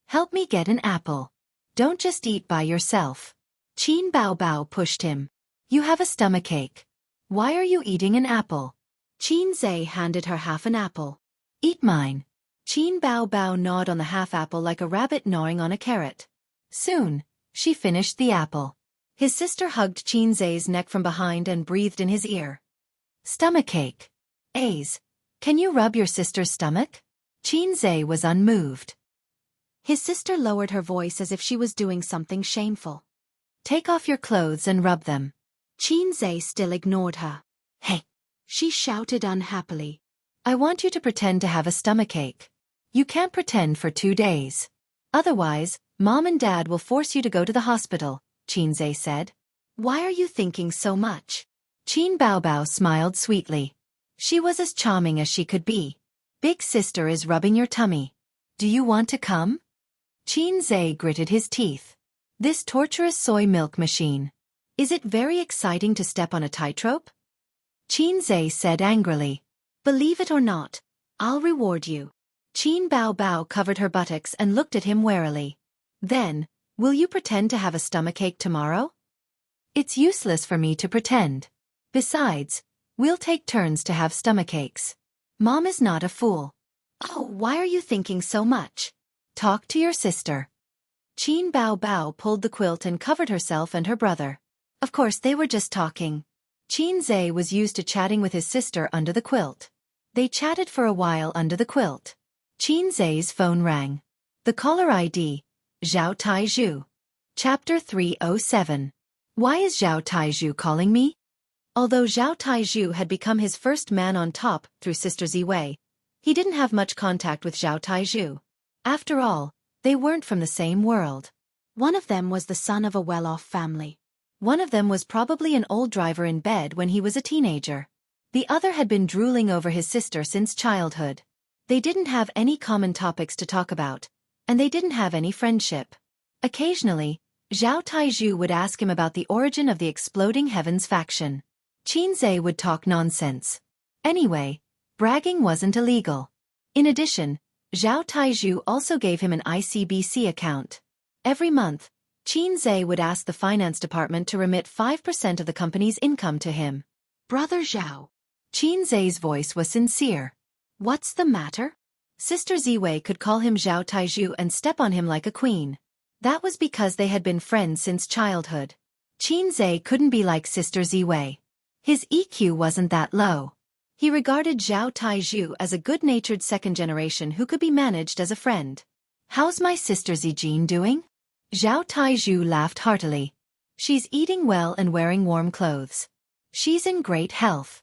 Help me get an apple. Don't just eat by yourself. Qin Bao Bao pushed him. You have a stomachache. Why are you eating an apple? Qin Zhe handed her half an apple. Eat mine. Qin Bao Bao gnawed on the half apple like a rabbit gnawing on a carrot. Soon, she finished the apple. His sister hugged Qin Zhe's neck from behind and breathed in his ear. Stomachache. Aze, can you rub your sister's stomach? Qin Zhe was unmoved. His sister lowered her voice as if she was doing something shameful. Take off your clothes and rub them. Qin Zhe still ignored her. Hey! She shouted unhappily. I want you to pretend to have a stomachache. You can't pretend for 2 days. Otherwise, Mom and Dad will force you to go to the hospital, Qin Zhe said. Why are you thinking so much? Qin Bao Bao smiled sweetly. She was as charming as she could be. Big sister is rubbing your tummy. Do you want to come? Qin Zhe gritted his teeth. This torturous soy milk machine. Is it very exciting to step on a tightrope? Qin Zhe said angrily. Believe it or not, I'll reward you. Qin Bao Bao covered her buttocks and looked at him warily. Then, will you pretend to have a stomachache tomorrow? It's useless for me to pretend. Besides, we'll take turns to have stomachaches. Mom is not a fool. Oh, why are you thinking so much? Talk to your sister. Qin Bao Bao pulled the quilt and covered herself and her brother. Of course they were just talking. Qin Zhe was used to chatting with his sister under the quilt. They chatted for a while under the quilt. Qin Zhe's phone rang. The caller ID, Zhao Taizhu. Chapter 307. Why is Zhao Taizhu calling me? Although Zhao Taizhu had become his first man on top through Sister Ziwei, he didn't have much contact with Zhao Taizhu. After all, they weren't from the same world. One of them was the son of a well-off family. One of them was probably an old driver in bed when he was a teenager. The other had been drooling over his sister since childhood. They didn't have any common topics to talk about, and they didn't have any friendship. Occasionally, Zhao Taizhu would ask him about the origin of the Exploding Heavens faction. Qin Zhe would talk nonsense. Anyway, bragging wasn't illegal. In addition, Zhao Taizhu also gave him an ICBC account. Every month, Qin Zhe would ask the finance department to remit 5% of the company's income to him. Brother Zhao. Qin Zhe's voice was sincere. What's the matter? Sister Ziwei could call him Zhao Taizhu and step on him like a queen. That was because they had been friends since childhood. Qin Zhe couldn't be like Sister Ziwei. His EQ wasn't that low. He regarded Zhao Taizhu as a good-natured second generation who could be managed as a friend. How's my sister Zijin doing? Zhao Taizhu laughed heartily. She's eating well and wearing warm clothes. She's in great health.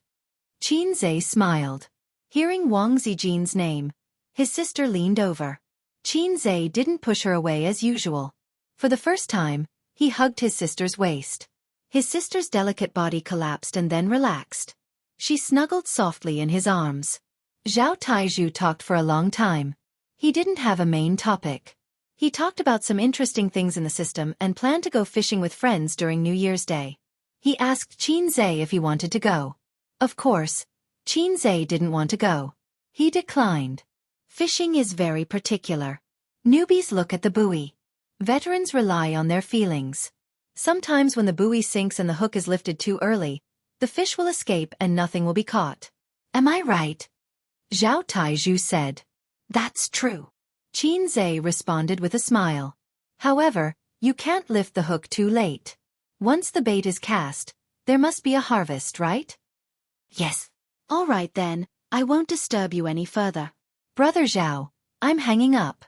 Qin Zhe smiled. Hearing Wang Zijin's name, his sister leaned over. Qin Zhe didn't push her away as usual. For the first time, he hugged his sister's waist. His sister's delicate body collapsed and then relaxed. She snuggled softly in his arms. Zhao Taizhu talked for a long time. He didn't have a main topic. He talked about some interesting things in the system and planned to go fishing with friends during New Year's Day. He asked Qin Zhe if he wanted to go. Of course, Qin Zhe didn't want to go. He declined. Fishing is very particular. Newbies look at the buoy. Veterans rely on their feelings. Sometimes when the buoy sinks and the hook is lifted too early, the fish will escape and nothing will be caught. Am I right? Zhao Taizhu said. That's true. Qin Zhe responded with a smile. However, you can't lift the hook too late. Once the bait is cast, there must be a harvest, right? Yes. All right then, I won't disturb you any further. Brother Zhao, I'm hanging up.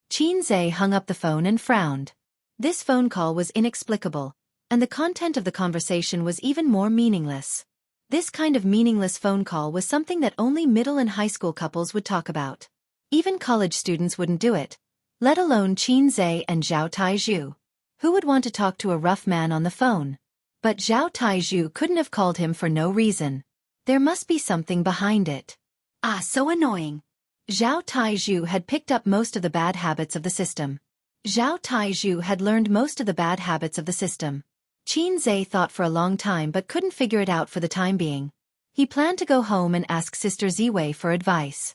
Qin Zhe hung up the phone and frowned. This phone call was inexplicable, and the content of the conversation was even more meaningless. This kind of meaningless phone call was something that only middle and high school couples would talk about. Even college students wouldn't do it, let alone Qin Zhe and Zhao Taizhu. Who would want to talk to a rough man on the phone? But Zhao Taizhu couldn't have called him for no reason. There must be something behind it. Ah, so annoying. Zhao Taizhu had picked up most of the bad habits of the system. Zhao Taizhu had learned most of the bad habits of the system. Qin Zhe thought for a long time but couldn't figure it out for the time being. He planned to go home and ask Sister Ziwei for advice.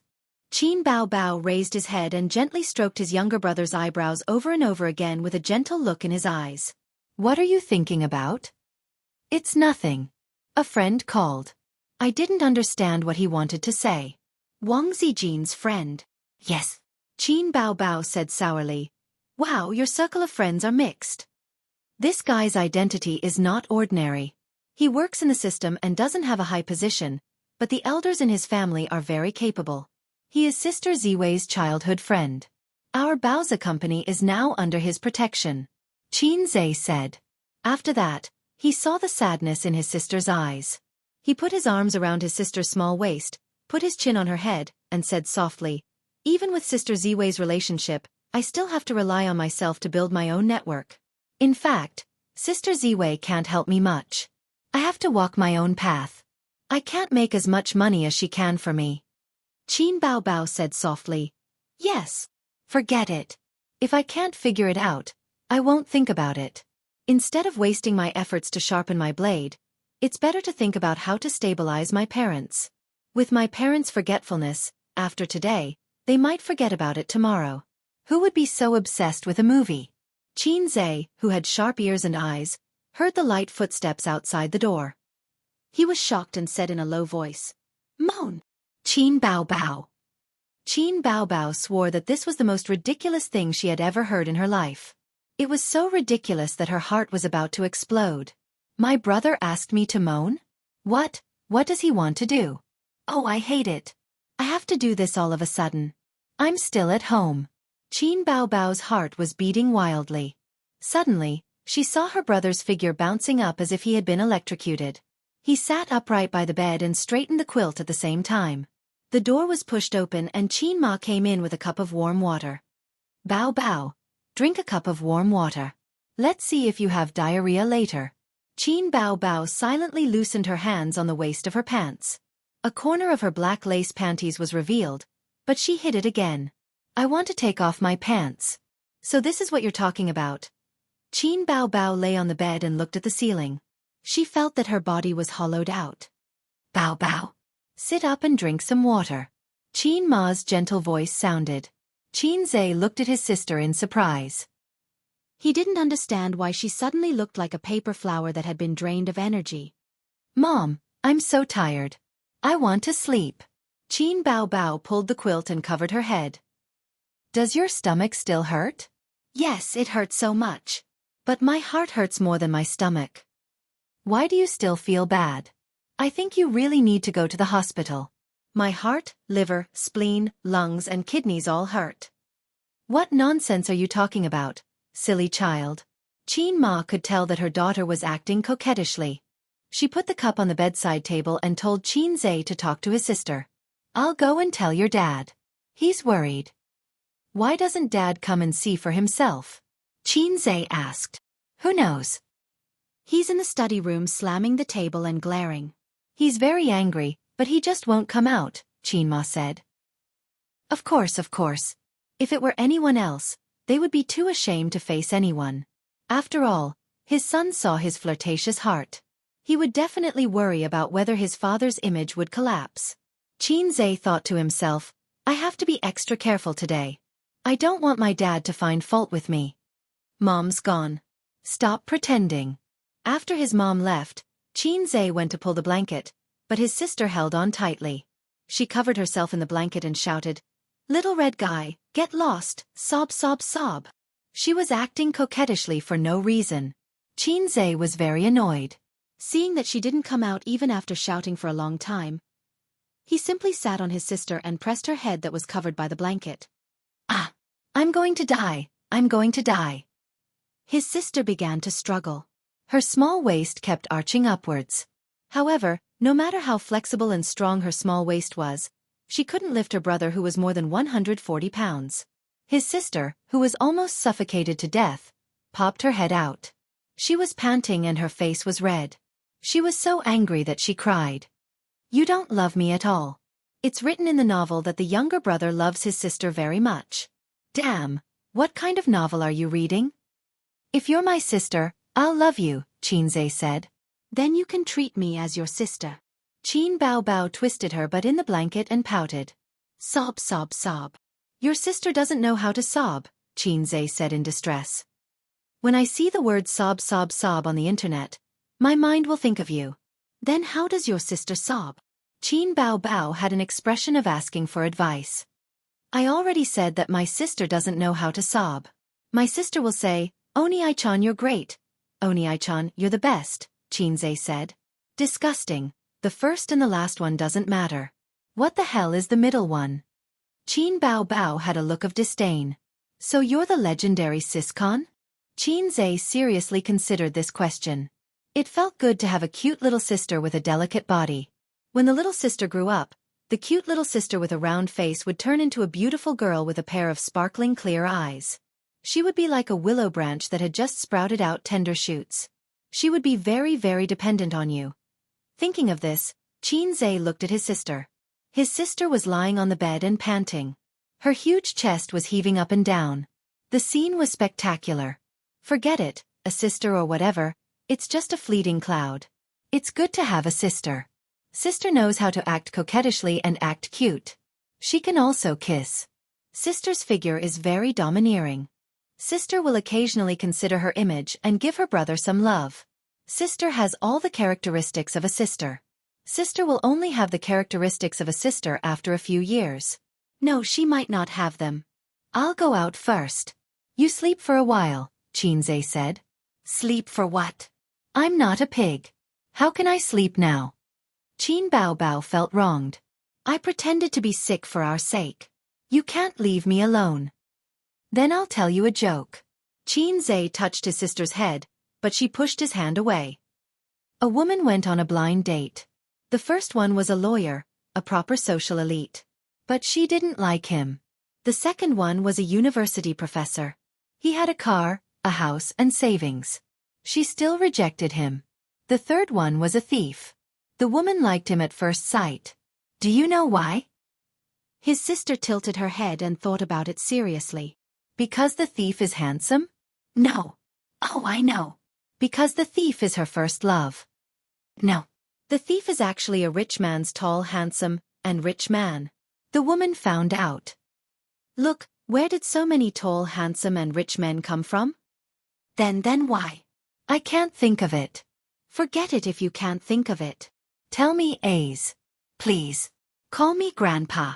Qin Bao Bao raised his head and gently stroked his younger brother's eyebrows over and over again with a gentle look in his eyes. What are you thinking about? It's nothing. A friend called. I didn't understand what he wanted to say. Wang Zijin's friend. Yes. Qin Bao Bao said sourly. Wow, your circle of friends are mixed. This guy's identity is not ordinary. He works in the system and doesn't have a high position, but the elders in his family are very capable. He is Sister Ziwei's childhood friend. Our Baozi company is now under his protection. Qin Zhe said. After that, he saw the sadness in his sister's eyes. He put his arms around his sister's small waist, put his chin on her head, and said softly, even with Sister Ziwei's relationship, I still have to rely on myself to build my own network. In fact, Sister Ziwei can't help me much. I have to walk my own path. I can't make as much money as she can for me. Qin Bao Bao said softly. Yes. Forget it. If I can't figure it out, I won't think about it. Instead of wasting my efforts to sharpen my blade, it's better to think about how to stabilize my parents. With my parents' forgetfulness, after today, they might forget about it tomorrow. Who would be so obsessed with a movie? Qin Zhe, who had sharp ears and eyes, heard the light footsteps outside the door. He was shocked and said in a low voice, Moan! Qin Bao Bao. Qin Bao Bao swore that this was the most ridiculous thing she had ever heard in her life. It was so ridiculous that her heart was about to explode. My brother asked me to moan? What does he want to do? Oh, I hate it. I have to do this all of a sudden. I'm still at home. Qin Bao Bao's heart was beating wildly. Suddenly, she saw her brother's figure bouncing up as if he had been electrocuted. He sat upright by the bed and straightened the quilt at the same time. The door was pushed open and Qin Ma came in with a cup of warm water. Bao Bao, drink a cup of warm water. Let's see if you have diarrhea later. Qin Bao Bao silently loosened her hands on the waist of her pants. A corner of her black lace panties was revealed, but she hid it again. I want to take off my pants. So this is what you're talking about. Qin Bao Bao lay on the bed and looked at the ceiling. She felt that her body was hollowed out. Bao Bao, sit up and drink some water. Qin Ma's gentle voice sounded. Qin Zhe looked at his sister in surprise. He didn't understand why she suddenly looked like a paper flower that had been drained of energy. Mom, I'm so tired. I want to sleep. Qin Bao Bao pulled the quilt and covered her head. Does your stomach still hurt? Yes, it hurts so much. But my heart hurts more than my stomach. Why do you still feel bad? I think you really need to go to the hospital. My heart, liver, spleen, lungs and kidneys all hurt. What nonsense are you talking about, silly child? Qin Ma could tell that her daughter was acting coquettishly. She put the cup on the bedside table and told Qin Zhe to talk to his sister. I'll go and tell your dad. He's worried. Why doesn't Dad come and see for himself? Qin Zhe asked. Who knows? He's in the study room slamming the table and glaring. He's very angry, but he just won't come out, Qin Ma said. Of course. If it were anyone else, they would be too ashamed to face anyone. After all, his son saw his flirtatious heart. He would definitely worry about whether his father's image would collapse. Qin Zhe thought to himself, I have to be extra careful today. I don't want my dad to find fault with me. Mom's gone. Stop pretending. After his mom left, Xianxia went to pull the blanket, but his sister held on tightly. She covered herself in the blanket and shouted, "Little red guy, get lost, sob sob sob." She was acting coquettishly for no reason. Xianxia was very annoyed. Seeing that she didn't come out even after shouting for a long time, he simply sat on his sister and pressed her head that was covered by the blanket. "Ah! I'm going to die, I'm going to die." His sister began to struggle. Her small waist kept arching upwards. However, no matter how flexible and strong her small waist was, she couldn't lift her brother who was more than 140 pounds. His sister, who was almost suffocated to death, popped her head out. She was panting and her face was red. She was so angry that she cried. "You don't love me at all." It's written in the novel that the younger brother loves his sister very much. Damn, what kind of novel are you reading? If you're my sister, I'll love you, Xianxia said. Then you can treat me as your sister. Qin Bao Bao twisted her butt in the blanket and pouted. Sob sob sob. Your sister doesn't know how to sob, Xianxia said in distress. When I see the word sob sob sob on the internet, my mind will think of you. Then how does your sister sob? Qin Bao Bao had an expression of asking for advice. I already said that my sister doesn't know how to sob. My sister will say, "Oni Ai-chan, you're great. Oni Ai-chan, you're the best," Xianxia said. Disgusting. The first and the last one doesn't matter. What the hell is the middle one? Qin Bao Bao had a look of disdain. So you're the legendary Siscon? Xianxia seriously considered this question. It felt good to have a cute little sister with a delicate body. When the little sister grew up, the cute little sister with a round face would turn into a beautiful girl with a pair of sparkling clear eyes. She would be like a willow branch that had just sprouted out tender shoots. She would be very, very dependent on you. Thinking of this, Xianxia looked at his sister. His sister was lying on the bed and panting. Her huge chest was heaving up and down. The scene was spectacular. Forget it, a sister or whatever, it's just a fleeting cloud. It's good to have a sister. Sister knows how to act coquettishly and act cute. She can also kiss. Sister's figure is very domineering. Sister will occasionally consider her image and give her brother some love. Sister has all the characteristics of a sister. Sister will only have the characteristics of a sister after a few years. No, she might not have them. I'll go out first. You sleep for a while, Xianxia said. Sleep for what? I'm not a pig. How can I sleep now? Qin Bao Bao felt wronged. I pretended to be sick for our sake. You can't leave me alone. Then I'll tell you a joke. Xianxia touched his sister's head, but she pushed his hand away. A woman went on a blind date. The first one was a lawyer, a proper social elite. But she didn't like him. The second one was a university professor. He had a car, a house and savings. She still rejected him. The third one was a thief. The woman liked him at first sight. Do you know why? His sister tilted her head and thought about it seriously. Because the thief is handsome? No. Oh, I know. Because the thief is her first love. No. The thief is actually a rich man's tall, handsome, and rich man. The woman found out. Look, where did so many tall, handsome, and rich men come from? Then why? I can't think of it. Forget it if you can't think of it. Tell me A's. Please. Call me Grandpa.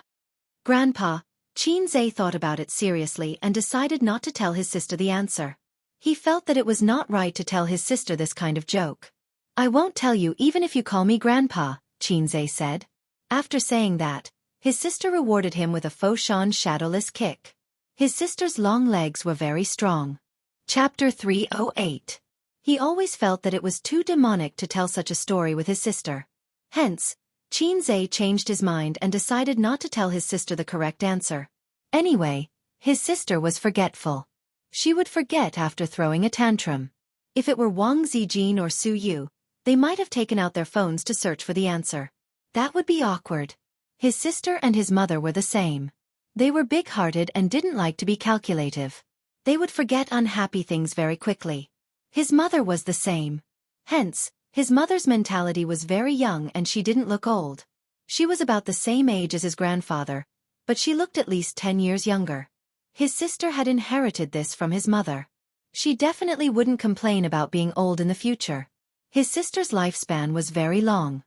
Grandpa, Xianxia thought about it seriously and decided not to tell his sister the answer. He felt that it was not right to tell his sister this kind of joke. I won't tell you even if you call me Grandpa, Xianxia said. After saying that, his sister rewarded him with a Foshan shadowless kick. His sister's long legs were very strong. Chapter 308. He always felt that it was too demonic to tell such a story with his sister. Hence, Xianxia changed his mind and decided not to tell his sister the correct answer. Anyway, his sister was forgetful. She would forget after throwing a tantrum. If it were Wang Zijin or Su Yu, they might have taken out their phones to search for the answer. That would be awkward. His sister and his mother were the same. They were big-hearted and didn't like to be calculative. They would forget unhappy things very quickly. His mother was the same. Hence, his mother's mentality was very young and she didn't look old. She was about the same age as his grandfather, but she looked at least 10 years younger. His sister had inherited this from his mother. She definitely wouldn't complain about being old in the future. His sister's lifespan was very long.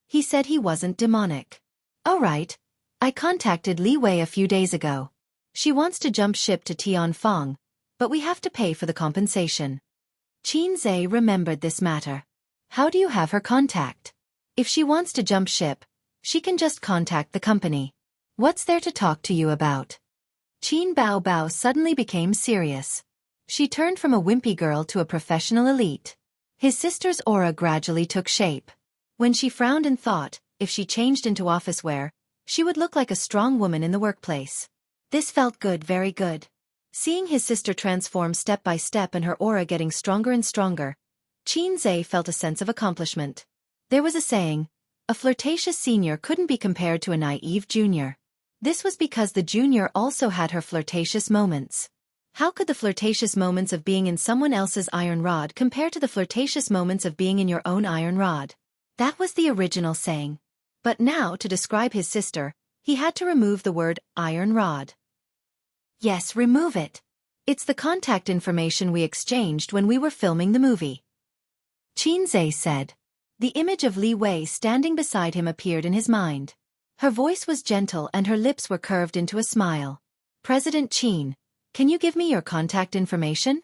He said he wasn't demonic. All right. I contacted Li Wei a few days ago. She wants to jump ship to Tianfang, but we have to pay for the compensation. Qinzhe remembered this matter. How do you have her contact? If she wants to jump ship, she can just contact the company. What's there to talk to you about? Qin Baobao suddenly became serious. She turned from a wimpy girl to a professional elite. His sister's aura gradually took shape. When she frowned and thought, if she changed into office wear, she would look like a strong woman in the workplace. This felt good, very good. Seeing his sister transform step by step and her aura getting stronger and stronger, Qinzhe felt a sense of accomplishment. There was a saying, a flirtatious senior couldn't be compared to a naive junior. This was because the junior also had her flirtatious moments. How could the flirtatious moments of being in someone else's iron rod compare to the flirtatious moments of being in your own iron rod? That was the original saying. But now, to describe his sister, he had to remove the word iron rod. Yes, remove it. It's the contact information we exchanged when we were filming the movie. Qinzhe said. The image of Li Wei standing beside him appeared in his mind. Her voice was gentle and her lips were curved into a smile. President Qin, can you give me your contact information?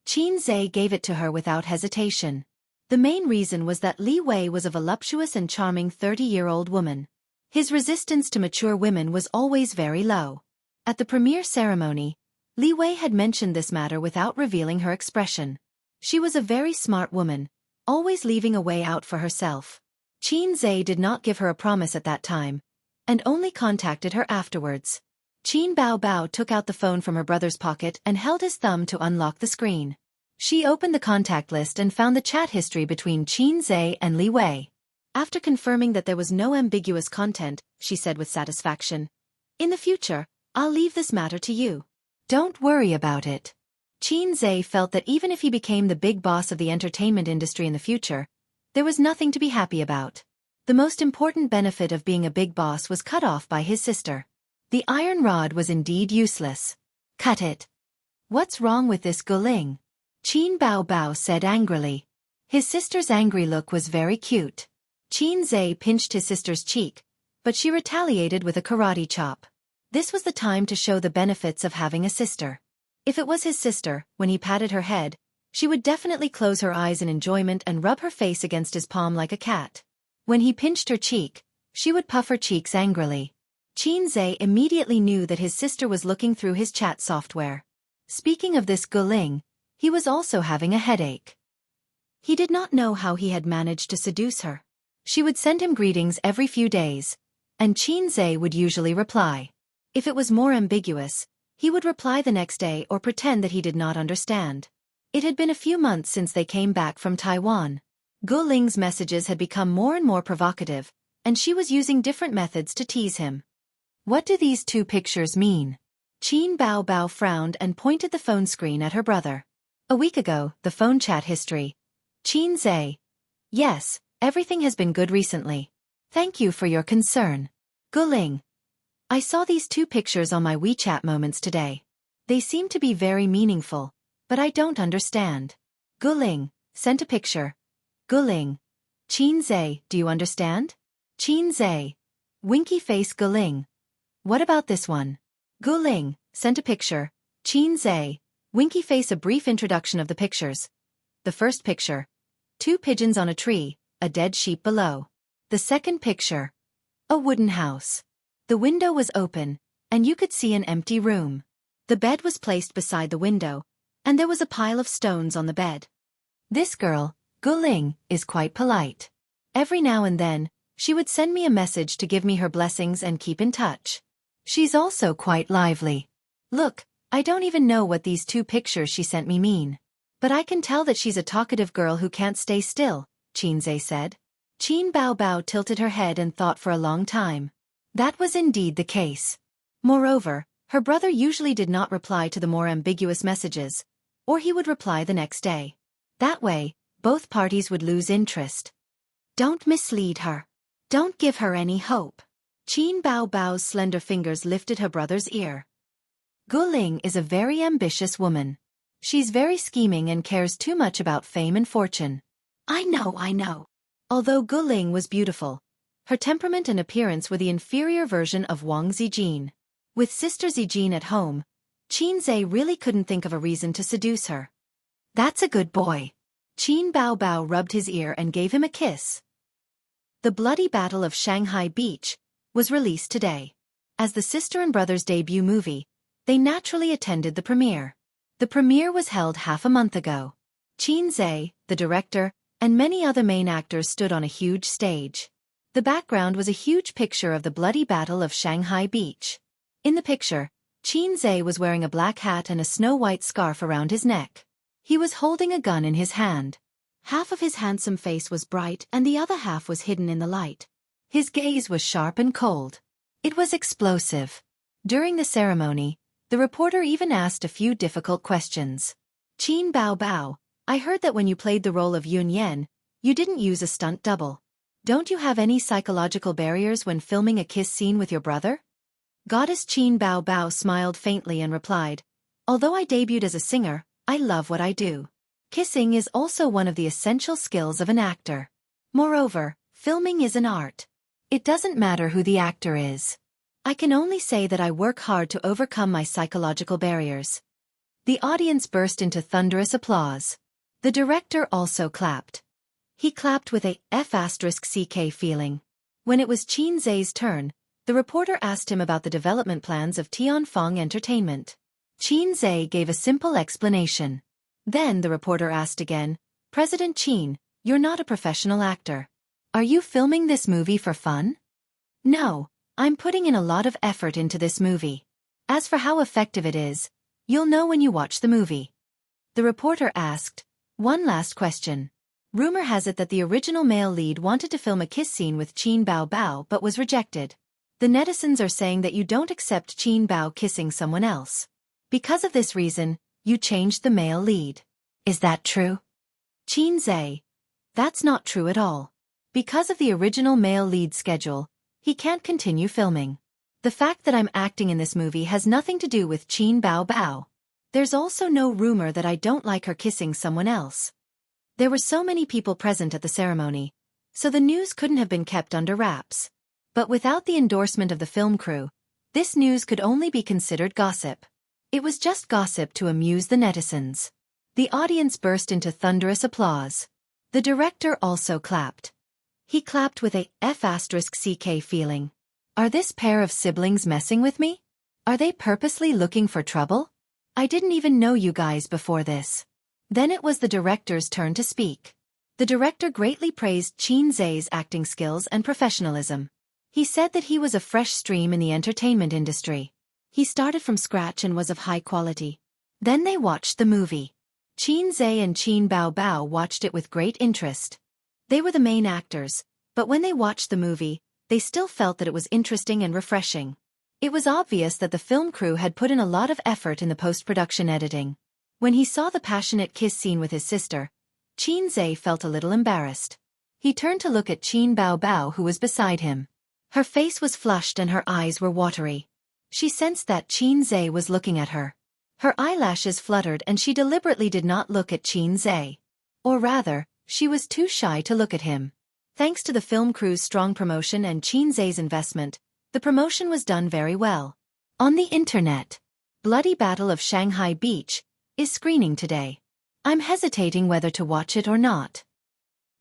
Qinzhe gave it to her without hesitation. The main reason was that Li Wei was a voluptuous and charming 30-year-old woman. His resistance to mature women was always very low. At the premiere ceremony, Li Wei had mentioned this matter without revealing her expression. She was a very smart woman, always leaving a way out for herself. Qinzhe did not give her a promise at that time, and only contacted her afterwards. Qin Baobao took out the phone from her brother's pocket and held his thumb to unlock the screen. She opened the contact list and found the chat history between Qinzhe and Li Wei. After confirming that there was no ambiguous content, she said with satisfaction, "In the future, I'll leave this matter to you. Don't worry about it." Qinzhe felt that even if he became the big boss of the entertainment industry in the future, there was nothing to be happy about. The most important benefit of being a big boss was cut off by his sister. The iron rod was indeed useless. Cut it. What's wrong with this Guling? Qin Baobao said angrily. His sister's angry look was very cute. Qinzhe pinched his sister's cheek, but she retaliated with a karate chop. This was the time to show the benefits of having a sister. If it was his sister, when he patted her head, she would definitely close her eyes in enjoyment and rub her face against his palm like a cat. When he pinched her cheek, she would puff her cheeks angrily. Qinzhe immediately knew that his sister was looking through his chat software. Speaking of this Guling, he was also having a headache. He did not know how he had managed to seduce her. She would send him greetings every few days, and Qinzhe would usually reply. If it was more ambiguous, he would reply the next day or pretend that he did not understand. It had been a few months since they came back from Taiwan. Guling's messages had become more and more provocative, and she was using different methods to tease him. What do these two pictures mean? Qin Baobao frowned and pointed the phone screen at her brother. A week ago, the phone chat history. Qinzhe. Yes, everything has been good recently. Thank you for your concern. Guling. I saw these two pictures on my WeChat moments today. They seem to be very meaningful, but I don't understand. Guling, sent a picture. Guling. Qinzhe, do you understand? Qinzhe. Winky face Guling. What about this one? Guling, sent a picture. Qinzhe. Winky face. A brief introduction of the pictures. The first picture. 2 pigeons on a tree, a dead sheep below. The second picture. A wooden house. The window was open, and you could see an empty room. The bed was placed beside the window, and there was a pile of stones on the bed. This girl, Guling, is quite polite. Every now and then, she would send me a message to give me her blessings and keep in touch. She's also quite lively. Look, I don't even know what these 2 pictures she sent me mean. But I can tell that she's a talkative girl who can't stay still, Qinzhe said. Qin Baobao tilted her head and thought for a long time. That was indeed the case. Moreover, her brother usually did not reply to the more ambiguous messages, or he would reply the next day. That way, both parties would lose interest. Don't mislead her. Don't give her any hope. Qin Bao Bao's slender fingers lifted her brother's ear. Guling is a very ambitious woman. She's very scheming and cares too much about fame and fortune. I know. Although Guling was beautiful, her temperament and appearance were the inferior version of Wang Zijin. With sister Zijin at home, Qin Zhe really couldn't think of a reason to seduce her. That's a good boy. Qin Bao Bao rubbed his ear and gave him a kiss. The Bloody Battle of Shanghai Beach was released today. As the sister and brother's debut movie, they naturally attended the premiere. The premiere was held half a month ago. Qin Zhe, the director, and many other main actors stood on a huge stage. The background was a huge picture of the Bloody Battle of Shanghai Beach. In the picture, Qin Zhe was wearing a black hat and a snow-white scarf around his neck. He was holding a gun in his hand. Half of his handsome face was bright and the other half was hidden in the light. His gaze was sharp and cold. It was explosive. During the ceremony, the reporter even asked a few difficult questions. Qin Bao Bao, I heard that when you played the role of Yun Yan, you didn't use a stunt double. Don't you have any psychological barriers when filming a kiss scene with your brother? Goddess Qin Bao Bao smiled faintly and replied, although I debuted as a singer, I love what I do. Kissing is also one of the essential skills of an actor. Moreover, filming is an art. It doesn't matter who the actor is. I can only say that I work hard to overcome my psychological barriers. The audience burst into thunderous applause. The director also clapped. He clapped with a F***ck feeling. When it was Qin Zhe's turn, the reporter asked him about the development plans of Tianfeng Entertainment. Qin Zhe gave a simple explanation. Then the reporter asked again, President Qin, you're not a professional actor. Are you filming this movie for fun? No, I'm putting in a lot of effort into this movie. As for how effective it is, you'll know when you watch the movie. The reporter asked, one last question. Rumor has it that the original male lead wanted to film a kiss scene with Qin Bao Bao but was rejected. The netizens are saying that you don't accept Qin Bao kissing someone else. Because of this reason, you changed the male lead. Is that true? Qin Zhe. That's not true at all. Because of the original male lead schedule, he can't continue filming. The fact that I'm acting in this movie has nothing to do with Qin Bao Bao. There's also no rumor that I don't like her kissing someone else. There were so many people present at the ceremony, so the news couldn't have been kept under wraps. But without the endorsement of the film crew, this news could only be considered gossip. It was just gossip to amuse the netizens. The audience burst into thunderous applause. The director also clapped. He clapped with a F***ck feeling. Are this pair of siblings messing with me? Are they purposely looking for trouble? I didn't even know you guys before this. Then it was the director's turn to speak. The director greatly praised Qin Zhe's acting skills and professionalism. He said that he was a fresh stream in the entertainment industry. He started from scratch and was of high quality. Then they watched the movie. Qin Zhe and Qin Bao Bao watched it with great interest. They were the main actors, but when they watched the movie, they still felt that it was interesting and refreshing. It was obvious that the film crew had put in a lot of effort in the post-production editing. When he saw the passionate kiss scene with his sister, Qin Zhe felt a little embarrassed. He turned to look at Qin Bao Bao who was beside him. Her face was flushed and her eyes were watery. She sensed that Qin Zhe was looking at her. Her eyelashes fluttered and she deliberately did not look at Qin Zhe. Or rather, she was too shy to look at him. Thanks to the film crew's strong promotion and Qin Zhe's investment, the promotion was done very well. On the internet, Bloody Battle of Shanghai Beach is screening today. I'm hesitating whether to watch it or not.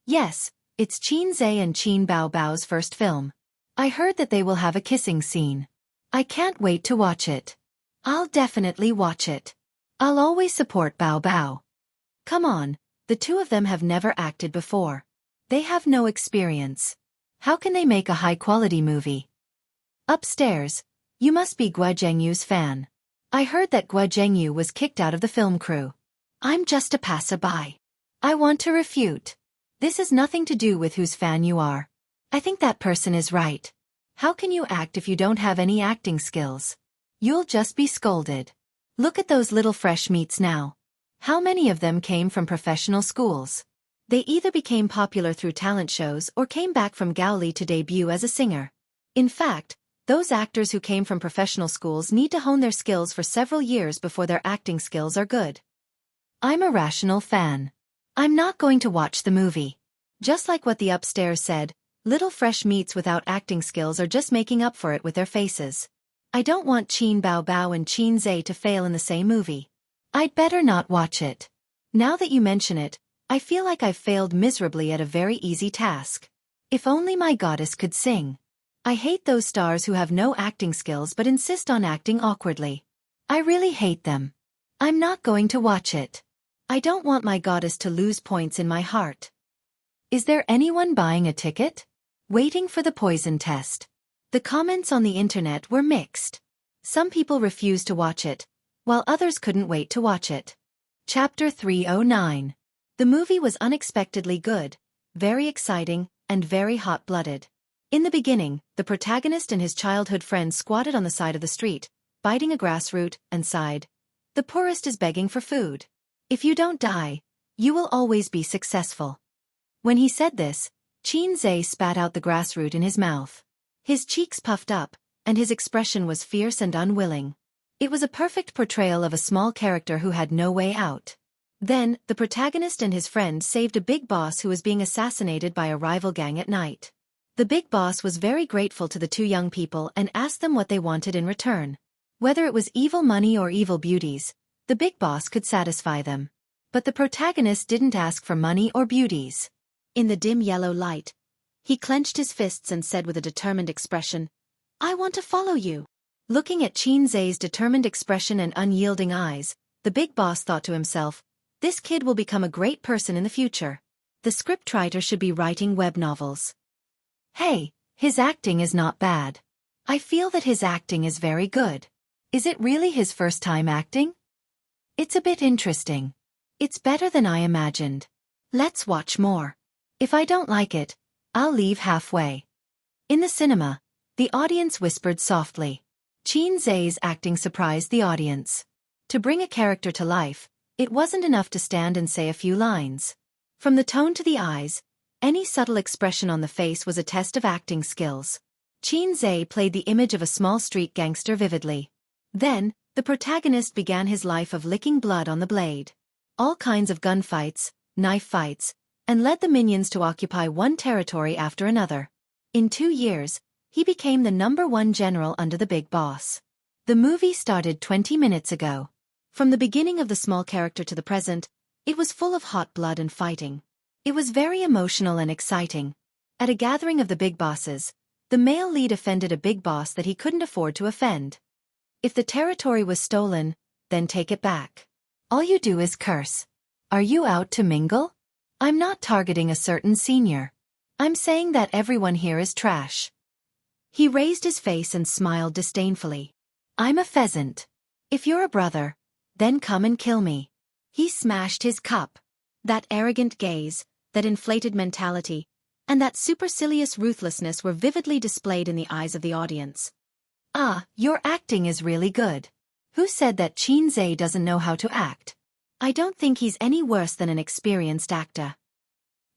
Yes, it's Qin Zhe and Qin Bao Bao's first film. I heard that they will have a kissing scene. I can't wait to watch it. I'll definitely watch it. I'll always support Bao Bao. Come on, the two of them have never acted before. They have no experience. How can they make a high-quality movie? Upstairs, you must be Guo Zhengyu's fan. I heard that Guo Zhengyu was kicked out of the film crew. I'm just a passerby. I want to refute. This has nothing to do with whose fan you are. I think that person is right. How can you act if you don't have any acting skills? You'll just be scolded. Look at those little fresh meats now. How many of them came from professional schools? They either became popular through talent shows or came back from Gaoli to debut as a singer. In fact, those actors who came from professional schools need to hone their skills for several years before their acting skills are good. I'm a rational fan. I'm not going to watch the movie. Just like what the upstairs said, little fresh meats without acting skills are just making up for it with their faces. I don't want Qin Bao Bao and Qin Zhe to fail in the same movie. I'd better not watch it. Now that you mention it, I feel like I've failed miserably at a very easy task. If only my goddess could sing. I hate those stars who have no acting skills but insist on acting awkwardly. I really hate them. I'm not going to watch it. I don't want my goddess to lose points in my heart. Is there anyone buying a ticket? Waiting for the poison test. The comments on the internet were mixed. Some people refused to watch it, while others couldn't wait to watch it. Chapter 309. The movie was unexpectedly good, very exciting, and very hot-blooded. In the beginning, the protagonist and his childhood friend squatted on the side of the street, biting a grass root, and sighed. The poorest is begging for food. If you don't die, you will always be successful. When he said this, Qin Zhe spat out the grass root in his mouth. His cheeks puffed up, and his expression was fierce and unwilling. It was a perfect portrayal of a small character who had no way out. Then, the protagonist and his friend saved a big boss who was being assassinated by a rival gang at night. The big boss was very grateful to the two young people and asked them what they wanted in return. Whether it was evil money or evil beauties, the big boss could satisfy them. But the protagonist didn't ask for money or beauties. In the dim yellow light, he clenched his fists and said with a determined expression, "I want to follow you." Looking at Qin Zhe's determined expression and unyielding eyes, the big boss thought to himself, "This kid will become a great person in the future. The scriptwriter should be writing web novels." Hey, his acting is not bad. I feel that his acting is very good. Is it really his first time acting? It's a bit interesting. It's better than I imagined. Let's watch more. If I don't like it, I'll leave halfway. In the cinema, the audience whispered softly. Qin Zhe's acting surprised the audience. To bring a character to life, it wasn't enough to stand and say a few lines. From the tone to the eyes, any subtle expression on the face was a test of acting skills. Qin Zhe played the image of a small street gangster vividly. Then, the protagonist began his life of licking blood on the blade. All kinds of gunfights, knife fights, and led the minions to occupy one territory after another. In 2 years, he became the #1 general under the big boss. The movie started 20 minutes ago. From the beginning of the small character to the present, it was full of hot blood and fighting. It was very emotional and exciting. At a gathering of the big bosses, the male lead offended a big boss that he couldn't afford to offend. If the territory was stolen, then take it back. All you do is curse. Are you out to mingle? I'm not targeting a certain senior. I'm saying that everyone here is trash. He raised his face and smiled disdainfully. I'm a pheasant. If you're a brother, then come and kill me. He smashed his cup. That arrogant gaze, that inflated mentality, and that supercilious ruthlessness were vividly displayed in the eyes of the audience. Ah, your acting is really good. Who said that Qin Zhe doesn't know how to act? I don't think he's any worse than an experienced actor.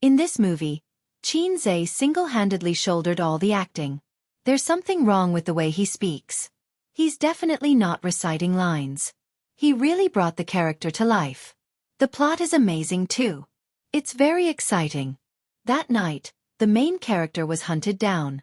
In this movie, Qin Zhe single-handedly shouldered all the acting. There's something wrong with the way he speaks. He's definitely not reciting lines. He really brought the character to life. The plot is amazing too. It's very exciting. That night, the main character was hunted down.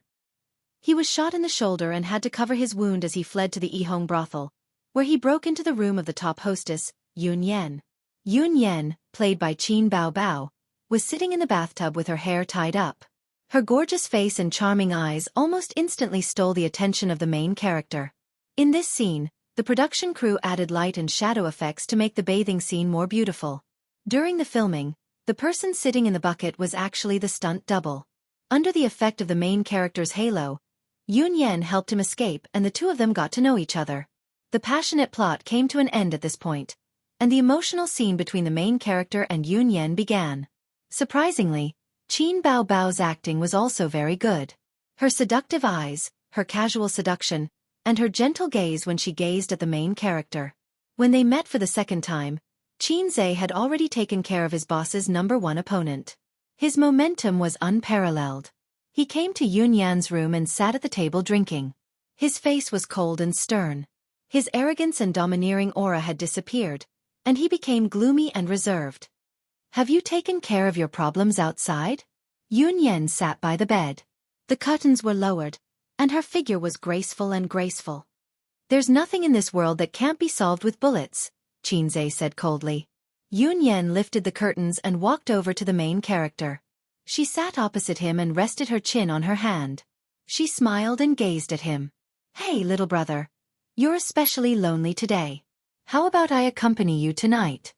He was shot in the shoulder and had to cover his wound as he fled to the Yihong brothel, where he broke into the room of the top hostess, Yun Yan. Yun Yan, played by Qin Bao Bao, was sitting in the bathtub with her hair tied up. Her gorgeous face and charming eyes almost instantly stole the attention of the main character. In this scene, the production crew added light and shadow effects to make the bathing scene more beautiful. During the filming, the person sitting in the bucket was actually the stunt double. Under the effect of the main character's halo, Yun Yan helped him escape and the two of them got to know each other. The passionate plot came to an end at this point, and the emotional scene between the main character and Yun Yan began. Surprisingly, Qin Bao Bao's acting was also very good. Her seductive eyes, her casual seduction, and her gentle gaze when she gazed at the main character. When they met for the second time, Qin Zhe had already taken care of his boss's #1 opponent. His momentum was unparalleled. He came to Yunyan's room and sat at the table drinking. His face was cold and stern. His arrogance and domineering aura had disappeared, and he became gloomy and reserved. "Have you taken care of your problems outside?" Yunyan sat by the bed. The curtains were lowered, and her figure was graceful. "There's nothing in this world that can't be solved with bullets," Xianxia said coldly. Yunyan lifted the curtains and walked over to the main character. She sat opposite him and rested her chin on her hand. She smiled and gazed at him. "Hey, little brother. You're especially lonely today. How about I accompany you tonight?"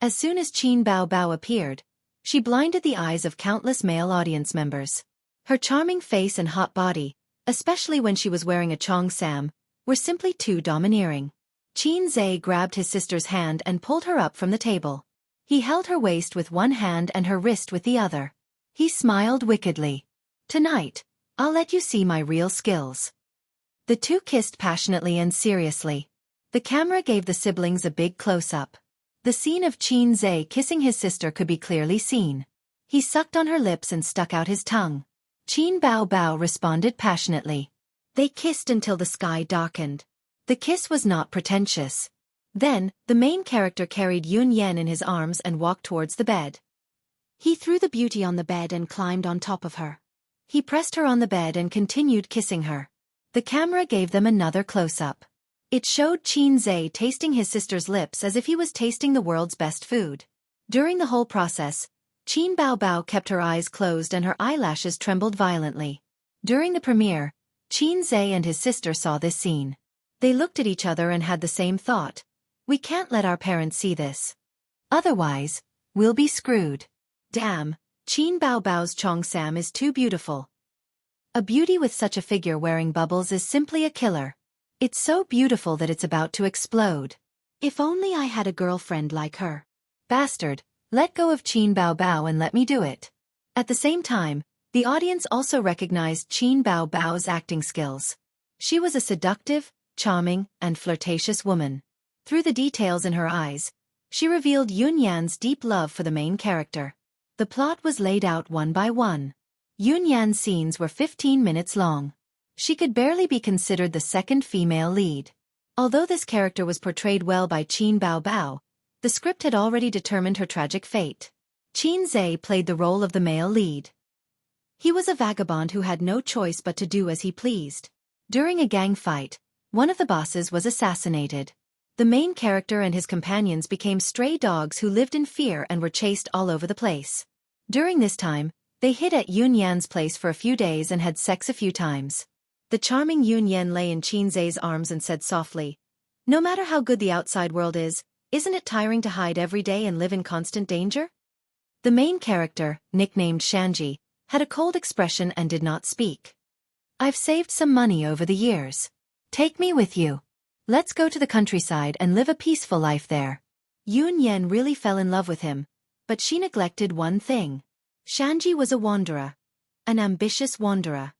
As soon as Qin Bao Bao appeared, she blinded the eyes of countless male audience members. Her charming face and hot body, especially when she was wearing a Chong Sam, were simply too domineering. Qin Zhe grabbed his sister's hand and pulled her up from the table. He held her waist with one hand and her wrist with the other. He smiled wickedly. "Tonight, I'll let you see my real skills." The two kissed passionately and seriously. The camera gave the siblings a big close-up. The scene of Qin Zhe kissing his sister could be clearly seen. He sucked on her lips and stuck out his tongue. Qin Bao Bao responded passionately. They kissed until the sky darkened. The kiss was not pretentious. Then, the main character carried Yun Yan in his arms and walked towards the bed. He threw the beauty on the bed and climbed on top of her. He pressed her on the bed and continued kissing her. The camera gave them another close-up. It showed Qin Zhe tasting his sister's lips as if he was tasting the world's best food. During the whole process, Qin Bao Bao kept her eyes closed and her eyelashes trembled violently. During the premiere, Qin Zhe and his sister saw this scene. They looked at each other and had the same thought. "We can't let our parents see this. Otherwise, we'll be screwed." Damn, Qin Bao Bao's Chong Sam is too beautiful. A beauty with such a figure wearing bubbles is simply a killer. It's so beautiful that it's about to explode. If only I had a girlfriend like her. Bastard, let go of Qin Bao Bao and let me do it. At the same time, the audience also recognized Qin Bao Bao's acting skills. She was a seductive, charming, and flirtatious woman. Through the details in her eyes, she revealed Yun Yan's deep love for the main character. The plot was laid out one by one. Yun Yan's scenes were 15 minutes long. She could barely be considered the second female lead. Although this character was portrayed well by Qin Bao Bao, the script had already determined her tragic fate. Qin Zhe played the role of the male lead. He was a vagabond who had no choice but to do as he pleased. During a gang fight, one of the bosses was assassinated. The main character and his companions became stray dogs who lived in fear and were chased all over the place. During this time, they hid at Yun Yan's place for a few days and had sex a few times. The charming Yun Yan lay in Qin Zhe's arms and said softly, "No matter how good the outside world is, isn't it tiring to hide every day and live in constant danger?" The main character, nicknamed Xianxia, had a cold expression and did not speak. "I've saved some money over the years. Take me with you. Let's go to the countryside and live a peaceful life there." Yun Yan really fell in love with him, but she neglected one thing. Xianxia was a wanderer. An ambitious wanderer.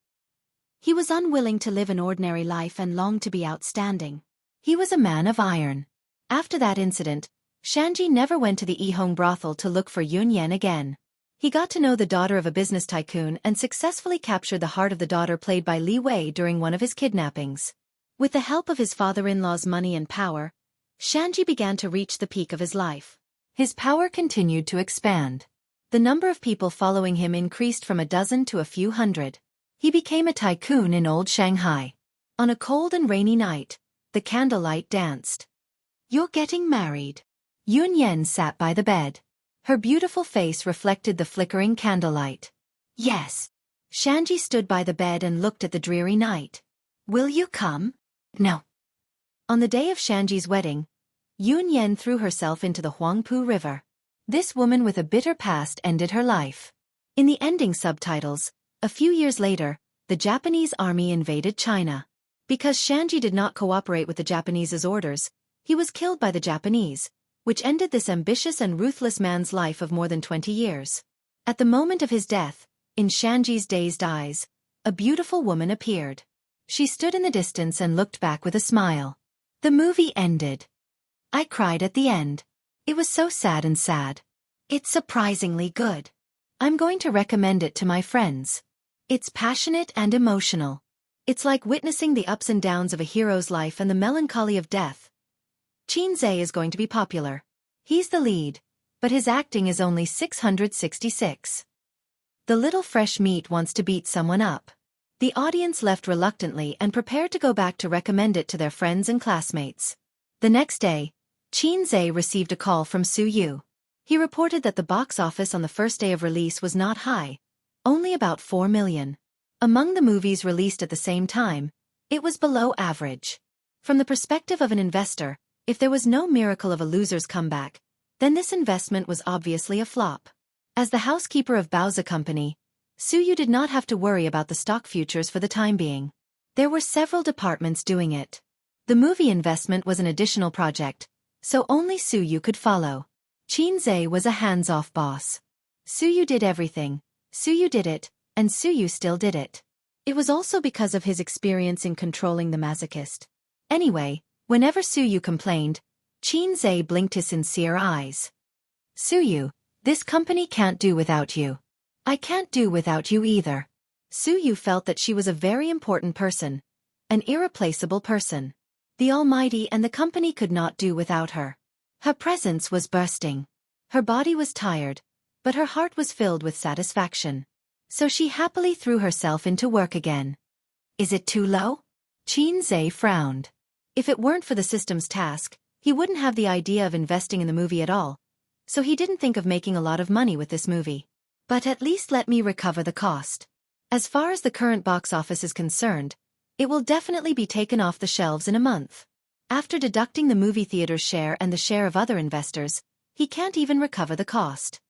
He was unwilling to live an ordinary life and longed to be outstanding. He was a man of iron. After that incident, Xianxia never went to the Yihong brothel to look for Yun Yan again. He got to know the daughter of a business tycoon and successfully captured the heart of the daughter played by Li Wei during one of his kidnappings. With the help of his father-in-law's money and power, Xianxia began to reach the peak of his life. His power continued to expand. The number of people following him increased from a dozen to a few hundred. He became a tycoon in old Shanghai. On a cold and rainy night, the candlelight danced. "You're getting married." Yun Yan sat by the bed. Her beautiful face reflected the flickering candlelight. "Yes." Xianxia stood by the bed and looked at the dreary night. "Will you come?" "No." On the day of Xianxia's wedding, Yun Yan threw herself into the Huangpu River. This woman with a bitter past ended her life. In the ending subtitles, a few years later, the Japanese army invaded China. Because Xianxia did not cooperate with the Japanese's orders, he was killed by the Japanese, which ended this ambitious and ruthless man's life of more than 20 years. At the moment of his death, in Xianxia's dazed eyes, a beautiful woman appeared. She stood in the distance and looked back with a smile. The movie ended. I cried at the end. It was so sad and sad. It's surprisingly good. I'm going to recommend it to my friends. It's passionate and emotional. It's like witnessing the ups and downs of a hero's life and the melancholy of death. Xianxia is going to be popular. He's the lead, but his acting is only 666. The little fresh meat wants to beat someone up. The audience left reluctantly and prepared to go back to recommend it to their friends and classmates. The next day, Xianxia received a call from Su Yu. He reported that the box office on the first day of release was not high, only about 4 million. Among the movies released at the same time, it was below average. From the perspective of an investor, if there was no miracle of a loser's comeback, then this investment was obviously a flop. As the housekeeper of Baozi Company, Su Yu did not have to worry about the stock futures for the time being. There were several departments doing it. The movie investment was an additional project, so only Su Yu could follow. Xianxia was a hands-off boss. Su Yu did everything, Su Yu did it, and Su Yu still did it. It was also because of his experience in controlling the masochist. Anyway, whenever Su Yu complained, Xianxia blinked his sincere eyes. Su Yu, this company can't do without you. I can't do without you either. Su Yu felt that she was a very important person, an irreplaceable person. The Almighty and the company could not do without her. Her presence was bursting. Her body was tired, but her heart was filled with satisfaction. So she happily threw herself into work again. Is it too low? Xianxia frowned. If it weren't for the system's task, he wouldn't have the idea of investing in the movie at all, so he didn't think of making a lot of money with this movie. But at least let me recover the cost. As far as the current box office is concerned, it will definitely be taken off the shelves in a month. After deducting the movie theater's share and the share of other investors, he can't even recover the cost.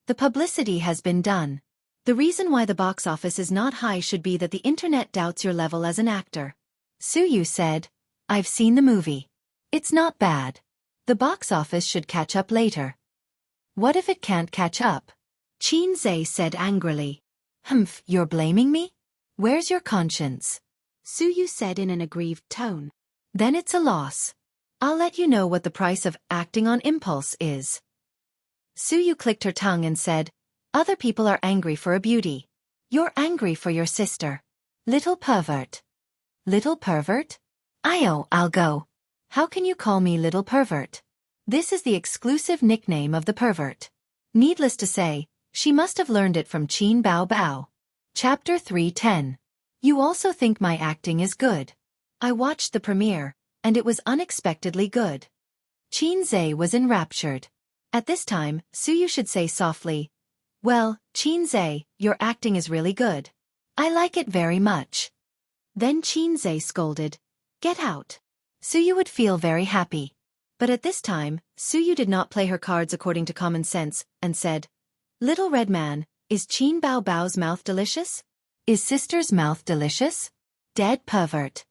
The publicity has been done. The reason why the box office is not high should be that the internet doubts your level as an actor. Su Yu said, I've seen the movie. It's not bad. The box office should catch up later. What if it can't catch up? Xianxia said angrily. Humph, you're blaming me? Where's your conscience? Su Yu said in an aggrieved tone. Then it's a loss. I'll let you know what the price of acting on impulse is. Su Yu clicked her tongue and said, Other people are angry for a beauty. You're angry for your sister. Little pervert. Little pervert? I'll go. How can you call me little pervert? This is the exclusive nickname of the pervert. Needless to say, she must have learned it from Qin Bao Bao. Chapter 310. You also think my acting is good. I watched the premiere, and it was unexpectedly good. Xianxia was enraptured. At this time, Su Yu should say softly, Well, Xianxia, your acting is really good. I like it very much. Then Xianxia scolded, Get out. Su Yu would feel very happy. But at this time, Su Yu did not play her cards according to common sense, and said, Little red man, is Qin Bao Bao's mouth delicious? Is sister's mouth delicious? Dead pervert.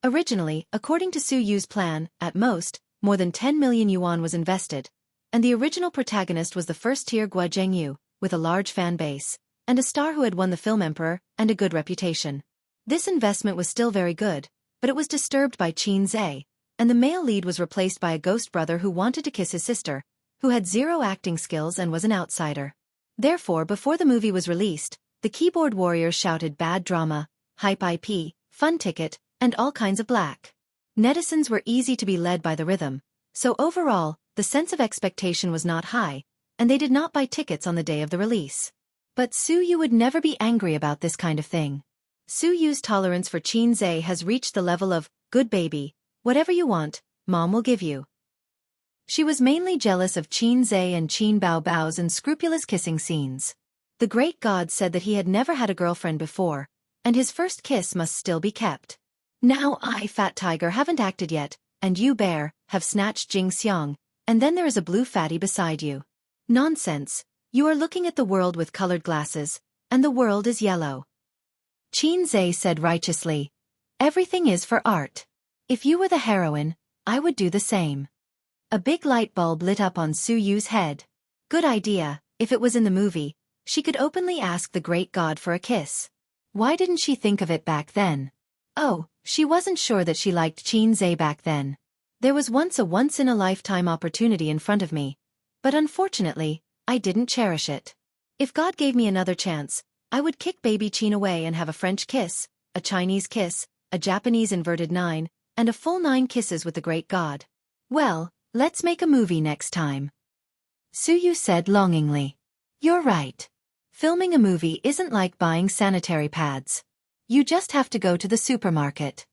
Originally, according to Su Yu's plan, at most, more than 10 million yuan was invested, and the original protagonist was the first-tier Jianghu, with a large fan base, and a star who had won the film emperor, and a good reputation. This investment was still very good, but it was disturbed by Xianxia, and the male lead was replaced by a ghost brother who wanted to kiss his sister, who had zero acting skills and was an outsider. Therefore, before the movie was released, the keyboard warriors shouted bad drama, hype IP, fun ticket, and all kinds of black. Netizens were easy to be led by the rhythm, so overall, the sense of expectation was not high, and they did not buy tickets on the day of the release. But Su Yu would never be angry about this kind of thing. Su Yu's tolerance for Xianxia has reached the level of, good baby, whatever you want, mom will give you. She was mainly jealous of Xianxia and Qin Bao Bao's unscrupulous kissing scenes. The great god said that he had never had a girlfriend before, and his first kiss must still be kept. Now I, fat tiger, haven't acted yet, and you, bear, have snatched Xianxia, and then there is a blue fatty beside you. Nonsense, you are looking at the world with colored glasses, and the world is yellow. Xianxia said righteously, Everything is for art. If you were the heroine, I would do the same. A big light bulb lit up on Su Yu's head. Good idea, if it was in the movie, she could openly ask the great god for a kiss. Why didn't she think of it back then? Oh, she wasn't sure that she liked Xianxia back then. There was once a once-in-a-lifetime opportunity in front of me, but unfortunately, I didn't cherish it. If God gave me another chance, I would kick baby Qin away and have a French kiss, a Chinese kiss, a Japanese inverted 9, and a full 9 kisses with the great god. Well, let's make a movie next time. Suyu said longingly. You're right. Filming a movie isn't like buying sanitary pads. You just have to go to the supermarket.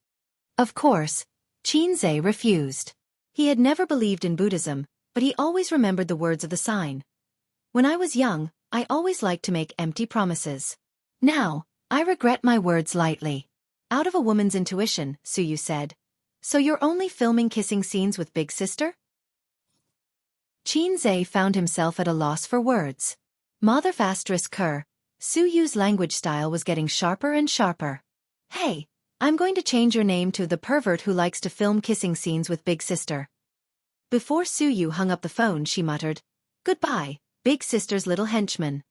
Of course, Qianxia refused. He had never believed in Buddhism, but he always remembered the words of the sign. When I was young, I always liked to make empty promises. Now, I regret my words lightly. Out of a woman's intuition, Suyu said. So you're only filming kissing scenes with Big Sister? Qianxia found himself at a loss for words. Mother *Ker. Suyu's language style was getting sharper and sharper. Hey, I'm going to change your name to the pervert who likes to film kissing scenes with Big Sister. Before Suyu hung up the phone, she muttered, Goodbye, Big Sister's little henchman.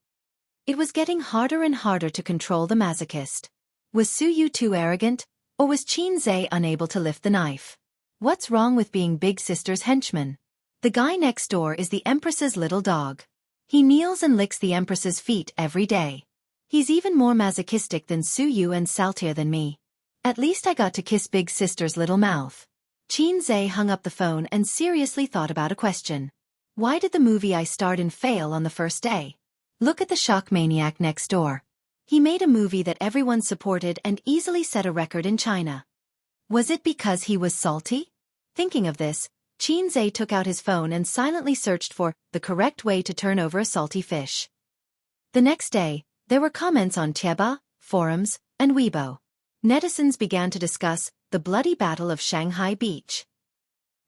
It was getting harder and harder to control the masochist. Was Suyu too arrogant, or was Qianxia unable to lift the knife? What's wrong with being Big Sister's henchman? The guy next door is the Empress's little dog. He kneels and licks the Empress's feet every day. He's even more masochistic than Suyu and saltier than me. At least I got to kiss Big Sister's little mouth. Qianxia hung up the phone and seriously thought about a question. Why did the movie I starred in fail on the first day? Look at the shock maniac next door. He made a movie that everyone supported and easily set a record in China. Was it because he was salty? Thinking of this, Qianxia took out his phone and silently searched for the correct way to turn over a salty fish. The next day, there were comments on Tieba, forums, and Weibo. Netizens began to discuss the bloody battle of Shanghai Beach.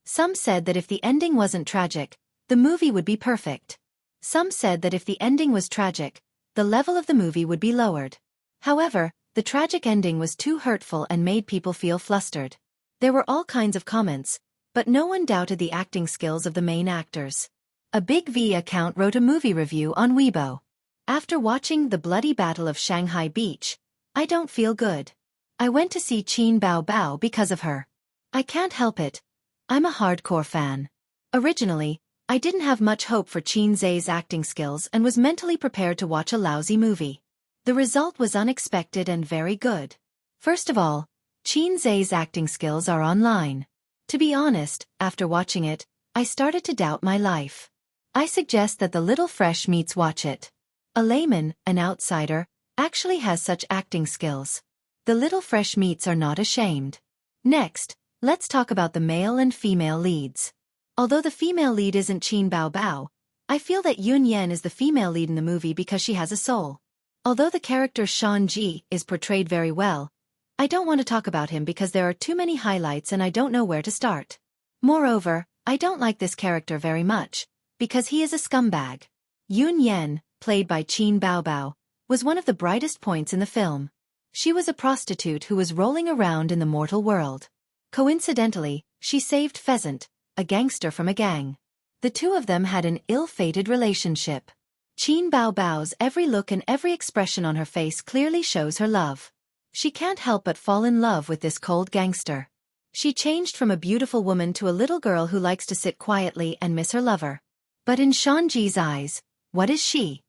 Some said that if the ending wasn't tragic, the movie would be perfect. Some said that if the ending was tragic, the level of the movie would be lowered. However, the tragic ending was too hurtful and made people feel flustered. There were all kinds of comments, but no one doubted the acting skills of the main actors. A Big V account wrote a movie review on Weibo. After watching The Bloody Battle of Shanghai Beach, I don't feel good. I went to see Qin Bao Bao because of her. I can't help it. I'm a hardcore fan. Originally, I didn't have much hope for Qianxia's acting skills and was mentally prepared to watch a lousy movie. The result was unexpected and very good. First of all, Qianxia's acting skills are online. To be honest, after watching it, I started to doubt my life. I suggest that the little fresh meats watch it. A layman, an outsider, actually has such acting skills. The little fresh meats are not ashamed. Next, let's talk about the male and female leads. Although the female lead isn't Qin Bao Bao, I feel that Yun Yan is the female lead in the movie because she has a soul. Although the character Xianxia is portrayed very well, I don't want to talk about him because there are too many highlights and I don't know where to start. Moreover, I don't like this character very much, because he is a scumbag. Yun Yan, played by Qin Bao Bao, was one of the brightest points in the film. She was a prostitute who was rolling around in the mortal world. Coincidentally, she saved Pheasant, a gangster from a gang. The two of them had an ill-fated relationship. Qin Bao Bao's every look and every expression on her face clearly shows her love. She can't help but fall in love with this cold gangster. She changed from a beautiful woman to a little girl who likes to sit quietly and miss her lover. But in Xianxi's eyes, what is she?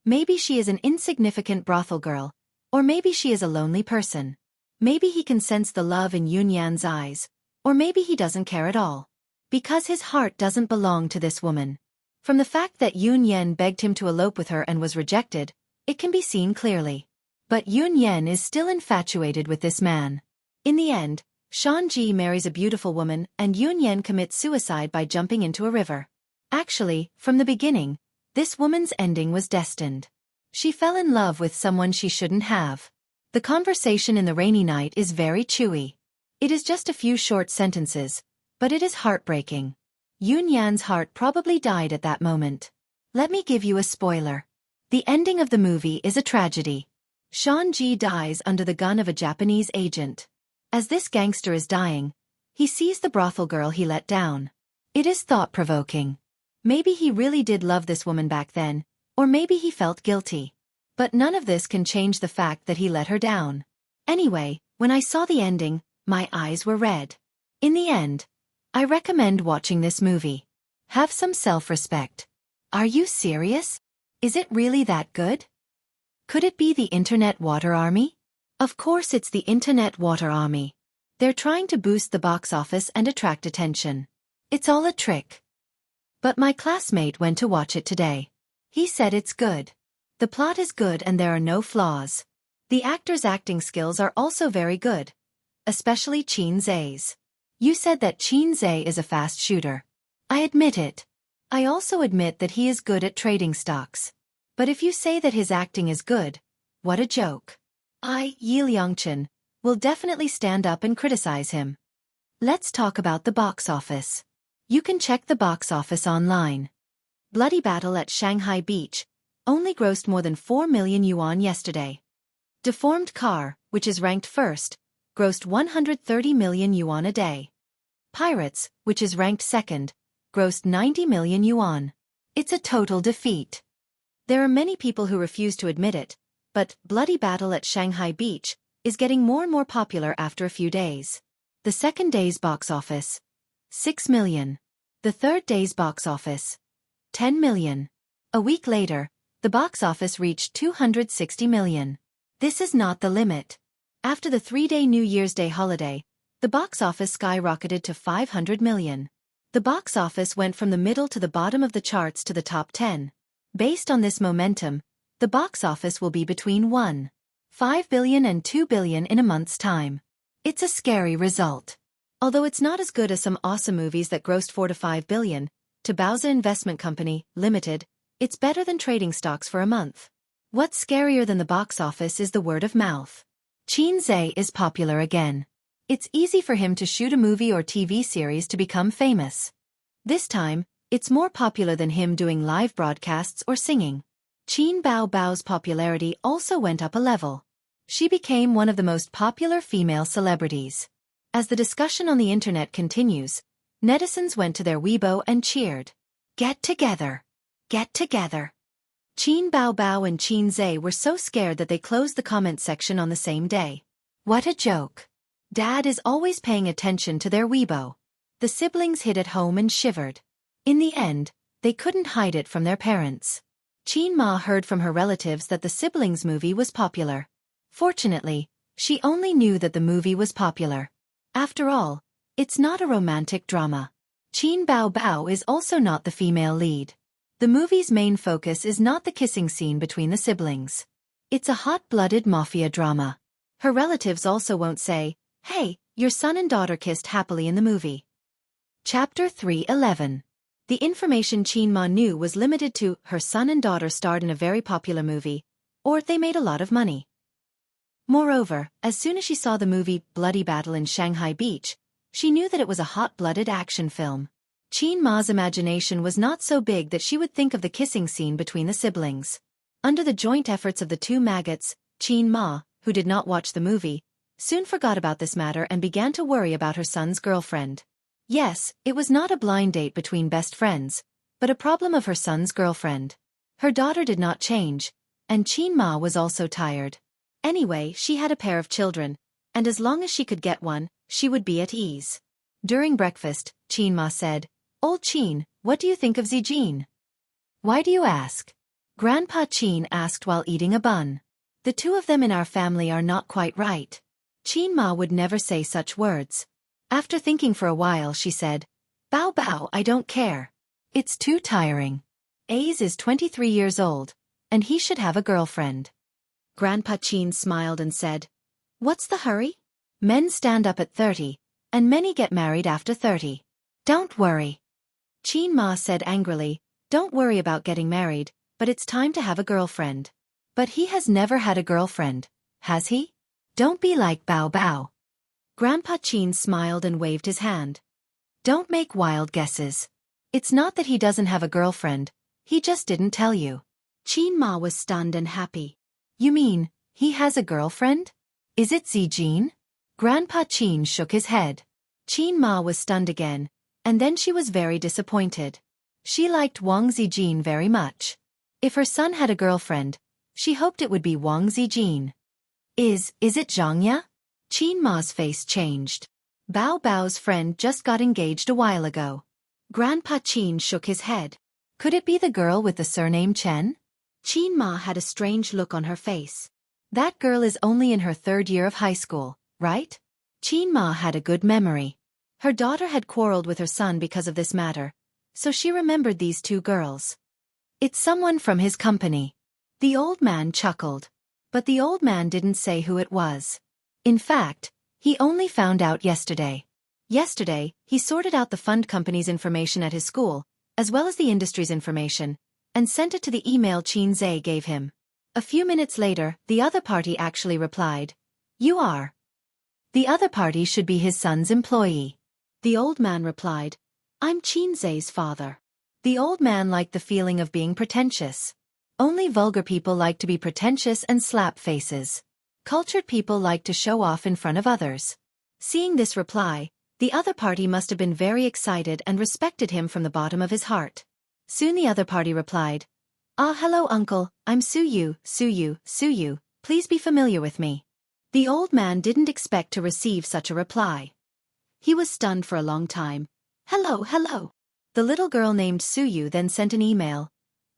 Maybe she is an insignificant brothel girl, or maybe she is a lonely person. Maybe he can sense the love in Yun Yan's eyes, or maybe he doesn't care at all. Because his heart doesn't belong to this woman. From the fact that Yun Yan begged him to elope with her and was rejected, it can be seen clearly. But Yun Yan is still infatuated with this man. In the end, Xianxia marries a beautiful woman and Yun Yan commits suicide by jumping into a river. Actually, from the beginning, this woman's ending was destined. She fell in love with someone she shouldn't have. The conversation in the rainy night is very chewy. It is just a few short sentences, but it is heartbreaking. Yun Yan's heart probably died at that moment. Let me give you a spoiler. The ending of the movie is a tragedy. Xianxia dies under the gun of a Japanese agent. As this gangster is dying, he sees the brothel girl he let down. It is thought-provoking. Maybe he really did love this woman back then, or maybe he felt guilty. But none of this can change the fact that he let her down. Anyway, when I saw the ending, my eyes were red. In the end, I recommend watching this movie. Have some self-respect. Are you serious? Is it really that good? Could it be the Internet Water Army? Of course it's the Internet Water Army. They're trying to boost the box office and attract attention. It's all a trick. But my classmate went to watch it today. He said it's good. The plot is good and there are no flaws. The actors' acting skills are also very good. Especially Xianxia's. You said that Xianxia is a fast shooter. I admit it. I also admit that he is good at trading stocks. But if you say that his acting is good, what a joke. Yi Liangchen will definitely stand up and criticize him. Let's talk about the box office. You can check the box office online. Bloody Battle at Shanghai Beach only grossed more than 4 million yuan yesterday. Deformed Car, which is ranked first, grossed 130 million yuan a day. Pirates, which is ranked second, grossed 90 million yuan. It's a total defeat. There are many people who refuse to admit it, but Bloody Battle at Shanghai Beach is getting more and more popular after a few days. The second day's box office, 6 million. The third day's box office, 10 million. A week later, the box office reached 260 million. This is not the limit. After the 3-day New Year's Day holiday, the box office skyrocketed to 500 million. The box office went from the middle to the bottom of the charts to the top 10. Based on this momentum, the box office will be between 1.5 billion and 2 billion in a month's time. It's a scary result. Although it's not as good as some awesome movies that grossed 4 to 5 billion, to Baoza Investment Company, Limited, it's better than trading stocks for a month. What's scarier than the box office is the word of mouth. Xianxia is popular again. It's easy for him to shoot a movie or TV series to become famous. This time, it's more popular than him doing live broadcasts or singing. Qin Bao's popularity also went up a level. She became one of the most popular female celebrities. As the discussion on the internet continues, netizens went to their Weibo and cheered. Get together. Get together. Qin Bao and Xianxia were so scared that they closed the comment section on the same day. What a joke. Dad is always paying attention to their Weibo. The siblings hid at home and shivered. In the end, they couldn't hide it from their parents. Qin Ma heard from her relatives that the siblings' movie was popular. Fortunately, she only knew that the movie was popular. After all, it's not a romantic drama. Qin Bao is also not the female lead. The movie's main focus is not the kissing scene between the siblings. It's a hot-blooded mafia drama. Her relatives also won't say, "Hey, your son and daughter kissed happily in the movie." Chapter 3:11. The information Qin Ma knew was limited to her son and daughter starred in a very popular movie, or they made a lot of money. Moreover, as soon as she saw the movie Bloody Battle in Shanghai Beach, she knew that it was a hot-blooded action film. Qin Ma's imagination was not so big that she would think of the kissing scene between the siblings. Under the joint efforts of the two maggots, Qin Ma, who did not watch the movie, soon forgot about this matter and began to worry about her son's girlfriend. Yes, it was not a blind date between best friends, but a problem of her son's girlfriend. Her daughter did not change, and Qin Ma was also tired. Anyway, she had a pair of children, and as long as she could get one, she would be at ease. During breakfast, Qin Ma said, "Old Qin, what do you think of Zijin?" "Why do you ask?" Grandpa Qin asked while eating a bun. "The two of them in our family are not quite right." Qin Ma would never say such words. After thinking for a while she said, Bao, I don't care. It's too tiring. Ace is 23 years old, and he should have a girlfriend." Grandpa Qin smiled and said, "What's the hurry? Men stand up at 30, and many get married after 30. Don't worry." Qin Ma said angrily, "Don't worry about getting married, but it's time to have a girlfriend." "But he has never had a girlfriend, has he? Don't be like Bao." Grandpa Qin smiled and waved his hand. "Don't make wild guesses. It's not that he doesn't have a girlfriend, he just didn't tell you." Qin Ma was stunned and happy. "You mean, he has a girlfriend? Is it Zijin?" Grandpa Qin shook his head. Qin Ma was stunned again, and then she was very disappointed. She liked Wang Zijin very much. If her son had a girlfriend, she hoped it would be Wang Zijin. Is it Xianxia?" Qin Ma's face changed. Bao's friend just got engaged a while ago. Grandpa Qin shook his head. "Could it be the girl with the surname Chen?" Qin Ma had a strange look on her face. That girl is only in her 3rd year of high school, right? Qin Ma had a good memory. Her daughter had quarreled with her son because of this matter, so she remembered these 2 girls. It's someone from his company. The old man chuckled. But the old man didn't say who it was. In fact, he only found out yesterday. Yesterday, he sorted out the fund company's information at his school, as well as the industry's information, and sent it to the email Xianxia gave him. A few minutes later, the other party actually replied, "You are." The other party should be his son's employee. The old man replied, "I'm Xianxia's father." The old man liked the feeling of being pretentious. Only vulgar people like to be pretentious and slap faces. Cultured people like to show off in front of others. Seeing this reply, the other party must have been very excited and respected him from the bottom of his heart. Soon the other party replied, "Ah, hello uncle, I'm Suyu, please be familiar with me." The old man didn't expect to receive such a reply. He was stunned for a long time. "Hello. The little girl named Suyu then sent an email.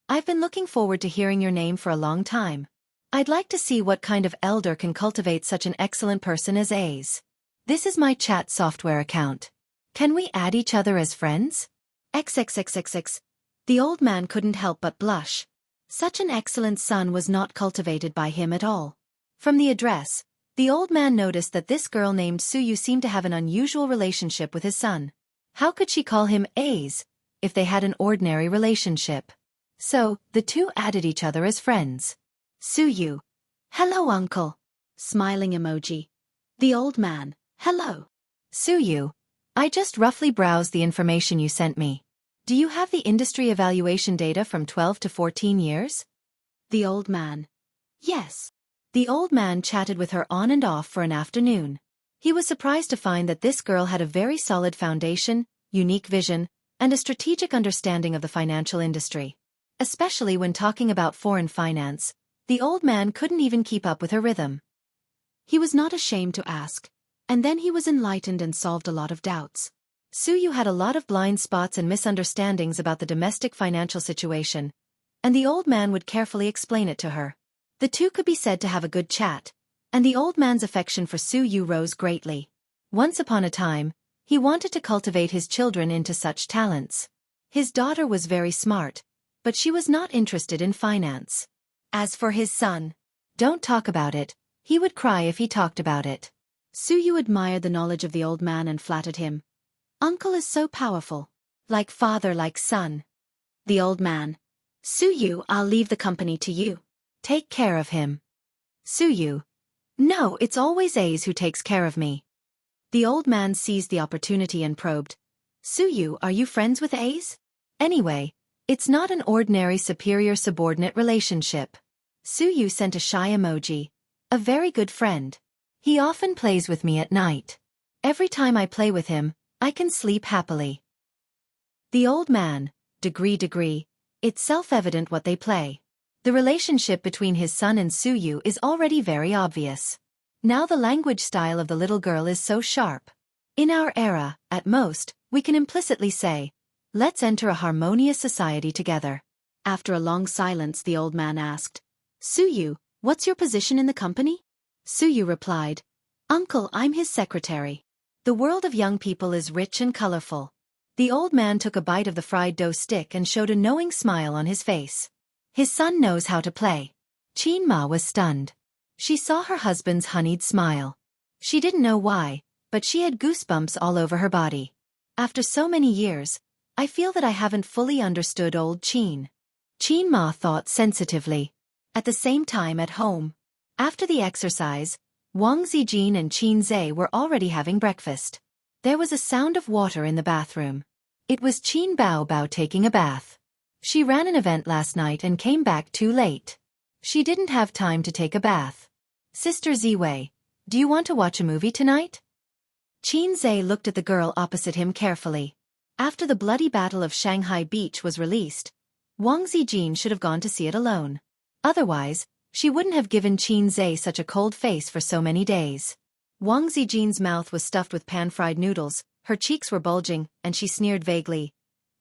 "I've been looking forward to hearing your name for a long time. I'd like to see what kind of elder can cultivate such an excellent person as A's. This is my chat software account. Can we add each other as friends?" XXXXX. The old man couldn't help but blush. Such an excellent son was not cultivated by him at all. From the address, the old man noticed that this girl named Suyu seemed to have an unusual relationship with his son. How could she call him A's if they had an ordinary relationship? So, the 2 added each other as friends. Suyu. "Hello uncle." Smiling emoji. The old man. "Hello." Suyu. "I just roughly browsed the information you sent me. Do you have the industry evaluation data from 12 to 14 years? The old man. "Yes." The old man chatted with her on and off for an afternoon. He was surprised to find that this girl had a very solid foundation, unique vision, and a strategic understanding of the financial industry. Especially when talking about foreign finance, the old man couldn't even keep up with her rhythm. He was not ashamed to ask, and then he was enlightened and solved a lot of doubts. Suyu had a lot of blind spots and misunderstandings about the domestic financial situation, and the old man would carefully explain it to her. The 2 could be said to have a good chat, and the old man's affection for Suyu rose greatly. Once upon a time, he wanted to cultivate his children into such talents. His daughter was very smart, but she was not interested in finance. As for his son, don't talk about it, he would cry if he talked about it. Suyu admired the knowledge of the old man and flattered him. "Uncle is so powerful. Like father, like son." The old man. "Suyu, I'll leave the company to you. Take care of him." Suyu. "No, it's always A's who takes care of me." The old man seized the opportunity and probed. "Suyu, are you friends with A's? Anyway, it's not an ordinary superior-subordinate relationship." Suyu sent a shy emoji. "A very good friend. He often plays with me at night. Every time I play with him, I can sleep happily." The old man. Degree. It's self-evident what they play. The relationship between his son and Suyu is already very obvious. Now the language style of the little girl is so sharp. In our era, at most, we can implicitly say, "Let's enter a harmonious society together." After a long silence, the old man asked, "Suyu, what's your position in the company?" Suyu replied, "Uncle, I'm his secretary." The world of young people is rich and colorful. The old man took a bite of the fried dough stick and showed a knowing smile on his face. His son knows how to play. Qin Ma was stunned. She saw her husband's honeyed smile. She didn't know why, but she had goosebumps all over her body. After so many years, I feel that I haven't fully understood old Qin. Qin Ma thought sensitively. At the same time at home. After the exercise, Wang Zijin and Qin Zhe were already having breakfast. There was a sound of water in the bathroom. It was Qin Bao taking a bath. She ran an event last night and came back too late. She didn't have time to take a bath. "Sister Ziwei, do you want to watch a movie tonight?" Qin Zhe looked at the girl opposite him carefully. After the bloody Battle of Shanghai Beach was released, Wang Zijin should have gone to see it alone. Otherwise, she wouldn't have given Qin Zhe such a cold face for so many days. Wang Zijin's mouth was stuffed with pan-fried noodles, her cheeks were bulging, and she sneered vaguely.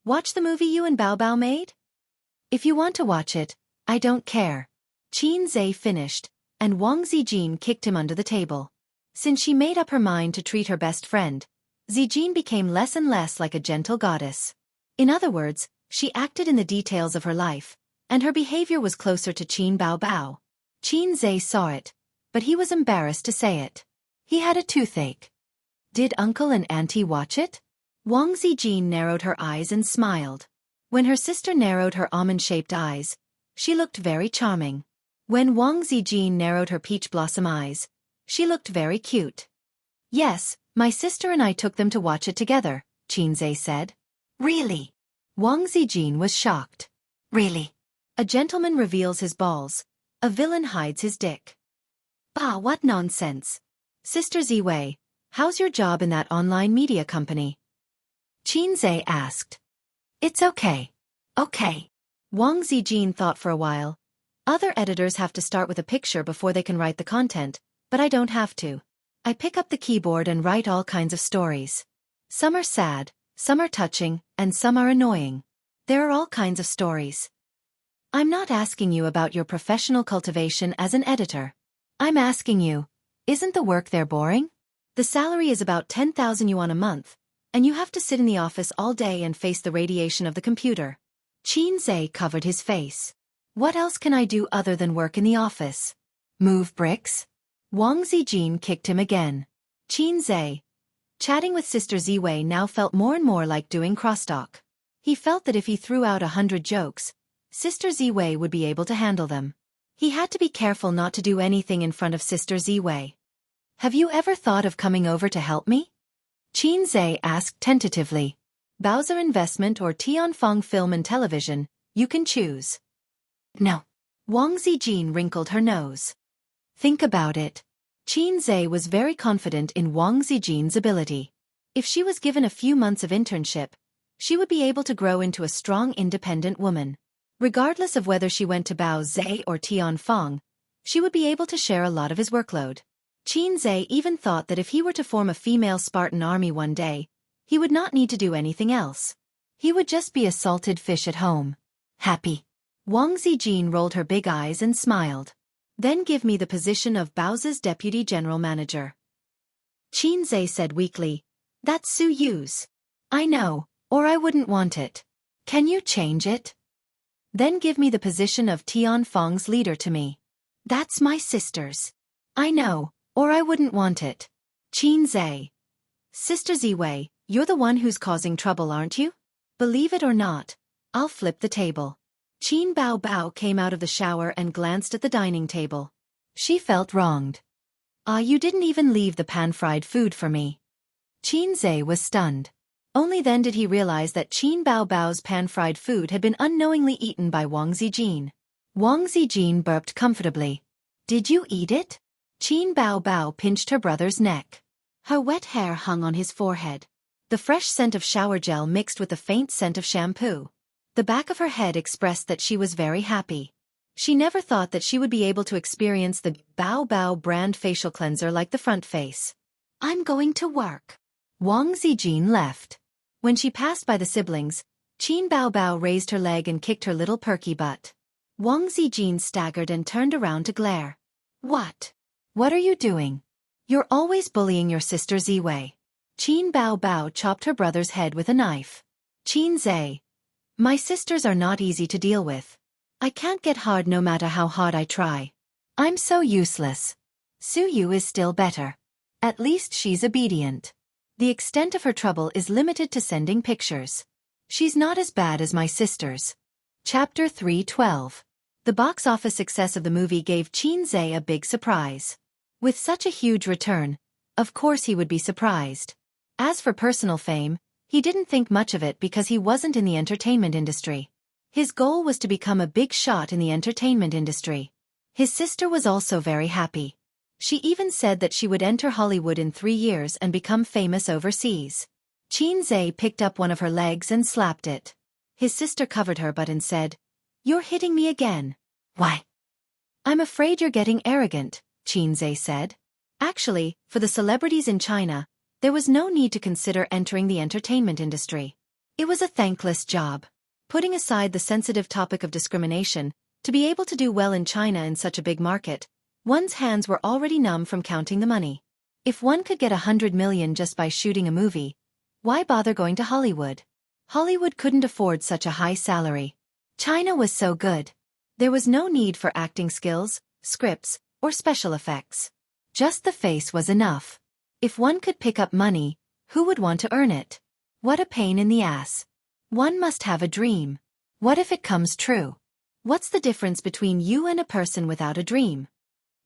"Watch the movie you and Bao made? If you want to watch it, I don't care. Qin Zhe finished, and Wang Zijin kicked him under the table. Since she made up her mind to treat her best friend, Zijin became less and less like a gentle goddess. In other words, she acted in the details of her life, and her behavior was closer to Qin Baobao. Qin Zhe saw it, but he was embarrassed to say it. He had a toothache. Did Uncle and Auntie watch it? Wang Zijin narrowed her eyes and smiled. When her sister narrowed her almond-shaped eyes, she looked very charming. When Wang Zijin narrowed her peach blossom eyes, she looked very cute. Yes, my sister and I took them to watch it together, Qin Zhe said. Really? Wang Zijin was shocked. Really? A gentleman reveals his balls, a villain hides his dick. Bah, what nonsense. Sister Ziwei, how's your job in that online media company? Qin Zhe asked. It's okay. Okay. Wang Zijin thought for a while. Other editors have to start with a picture before they can write the content, but I don't have to. I pick up the keyboard and write all kinds of stories. Some are sad, some are touching, and some are annoying. There are all kinds of stories. I'm not asking you about your professional cultivation as an editor. I'm asking you, isn't the work there boring? The salary is about 10,000 yuan a month, and you have to sit in the office all day and face the radiation of the computer. Qin Zhe covered his face. What else can I do other than work in the office? Move bricks? Wang Zijin kicked him again. Qin Zhe, chatting with Sister Ziwei now felt more and more like doing crosstalk. He felt that if he threw out 100 jokes, Sister Ziwei would be able to handle them. He had to be careful not to do anything in front of Sister Ziwei. Have you ever thought of coming over to help me? Qin Zhe asked tentatively. Bowser Investment or Tianfeng Film and Television, you can choose. No. Wang Zijin wrinkled her nose. Think about it. Qin Zhe was very confident in Wang Zijin's ability. If she was given a few months of internship, she would be able to grow into a strong independent woman. Regardless of whether she went to Bao Zhe or Tianfeng, she would be able to share a lot of his workload. Qin Zhe even thought that if he were to form a female Spartan army one day, he would not need to do anything else. He would just be a salted fish at home. Happy. Wang Zijin rolled her big eyes and smiled. Then give me the position of Bao's deputy general manager. Qin Zhe said weakly, that's Su Yu's. I know, or I wouldn't want it. Can you change it? Then give me the position of Tianfeng's leader to me. That's my sister's. I know, or I wouldn't want it. Qin Zhe. Sister Ziwei, you're the one who's causing trouble, aren't you? Believe it or not, I'll flip the table. Qin Baobao came out of the shower and glanced at the dining table. She felt wronged. You didn't even leave the pan-fried food for me. Qin Zhe was stunned. Only then did he realize that Qin Baobao's pan-fried food had been unknowingly eaten by Wang Zijin. Wang Zijin burped comfortably. Did you eat it? Qin Baobao pinched her brother's neck. Her wet hair hung on his forehead. The fresh scent of shower gel mixed with the faint scent of shampoo. The back of her head expressed that she was very happy. She never thought that she would be able to experience the Bao Bao brand facial cleanser like the front face. I'm going to work. Wang Zijin left. When she passed by the siblings, Qin Baobao raised her leg and kicked her little perky butt. Wang Zijin staggered and turned around to glare. What? What are you doing? You're always bullying your sister Ziwei. Qin Baobao chopped her brother's head with a knife. Qin Zhe. My sisters are not easy to deal with. I can't get hard no matter how hard I try. I'm so useless. Su Yu is still better. At least she's obedient. The extent of her trouble is limited to sending pictures. She's not as bad as my sisters. Chapter 3:12. The box office success of the movie gave Qin Zhe a big surprise. With such a huge return, of course he would be surprised. As for personal fame, he didn't think much of it because he wasn't in the entertainment industry. His goal was to become a big shot in the entertainment industry. His sister was also very happy. She even said that she would enter Hollywood in 3 years and become famous overseas. Qin Zhe picked up one of her legs and slapped it. His sister covered her butt and said, "You're hitting me again." "Why?" "I'm afraid you're getting arrogant," Qin Zhe said. Actually, for the celebrities in China, there was no need to consider entering the entertainment industry. It was a thankless job. Putting aside the sensitive topic of discrimination, To be able to do well in China in such a big market, one's hands were already numb from counting the money. If one could get 100 million just by shooting a movie, why bother going to Hollywood? Hollywood couldn't afford such a high salary. China was so good. There was no need for acting skills, scripts, or special effects. Just the face was enough. If one could pick up money, who would want to earn it? What a pain in the ass. One must have a dream. What if it comes true? What's the difference between you and a person without a dream?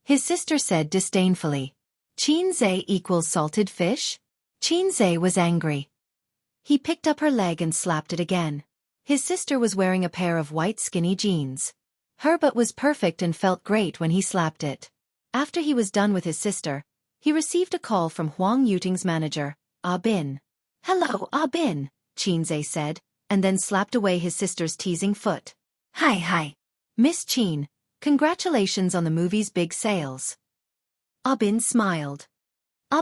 His sister said disdainfully. Xianxia equals salted fish? Xianxia was angry. He picked up her leg and slapped it again. His sister was wearing a pair of white skinny jeans. Her butt was perfect and felt great when he slapped it. After he was done with his sister, he received a call from Huang Yuting's manager, Bin. Hello, Bin, Xianxia said, and then slapped away his sister's teasing foot. Hi. Miss Qin, congratulations on the movie's big sales. Bin smiled.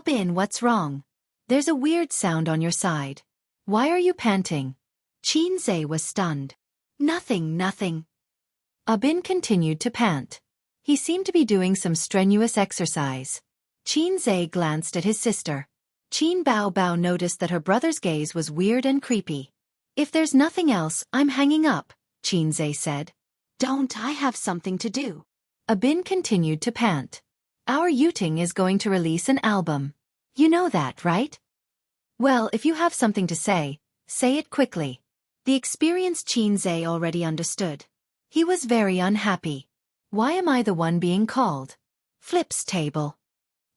Bin, what's wrong? There's a weird sound on your side. Why are you panting? Xianxia was stunned. Nothing. Bin continued to pant. He seemed to be doing some strenuous exercise. Xianxia glanced at his sister. Qin Bao noticed that her brother's gaze was weird and creepy. If there's nothing else, I'm hanging up, Xianxia said. Don't, I have something to do. Bin continued to pant. Our Yuting is going to release an album. You know that, right? Well, if you have something to say it quickly. The experienced Xianxia already understood. He was very unhappy. Why am I the one being called? Flips table.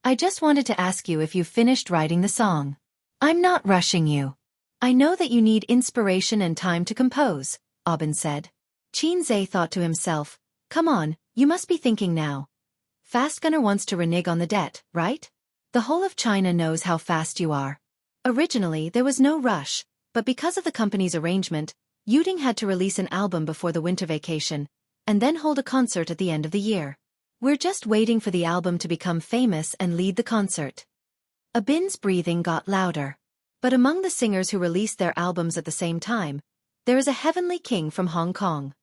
I just wanted to ask you if you finished writing the song. I'm not rushing you. I know that you need inspiration and time to compose, Bin said. Xianxia thought to himself, come on, you must be thinking now. Fast Gunner wants to renege on the debt, right? The whole of China knows how fast you are. Originally, there was no rush, but because of the company's arrangement, Yuting had to release an album before the winter vacation, and then hold a concert at the end of the year. We're just waiting for the album to become famous and lead the concert. Bin's breathing got louder. But among the singers who released their albums at the same time, there is a heavenly king from Hong Kong.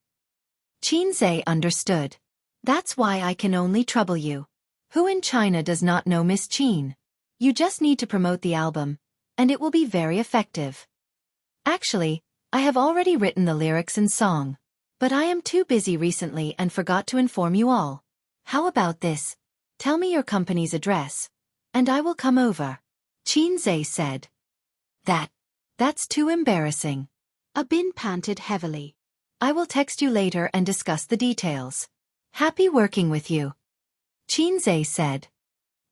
Xianxia understood. That's why I can only trouble you. Who in China does not know Miss Qin? You just need to promote the album, and it will be very effective. Actually, I have already written the lyrics and song. But I am too busy recently and forgot to inform you all. How about this? Tell me your company's address, and I will come over. Xianxia said. That's too embarrassing. Bin panted heavily. I will text you later and discuss the details. Happy working with you. Xianxia said.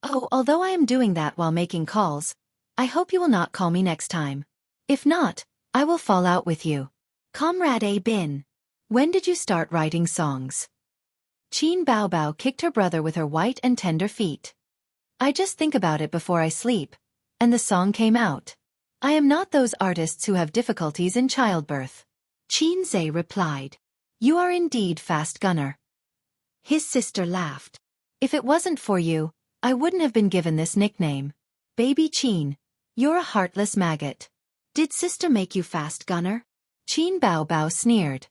Oh, although I am doing that while making calls, I hope you will not call me next time. If not, I will fall out with you. Comrade Bin. When did you start writing songs? Qin Bao kicked her brother with her white and tender feet. I just think about it before I sleep, and the song came out. I am not those artists who have difficulties in childbirth. Xianxia replied. You are indeed Fast Gunner. His sister laughed. If it wasn't for you, I wouldn't have been given this nickname. Baby Qin, you're a heartless maggot. Did sister make you Fast Gunner? Qin Bao sneered.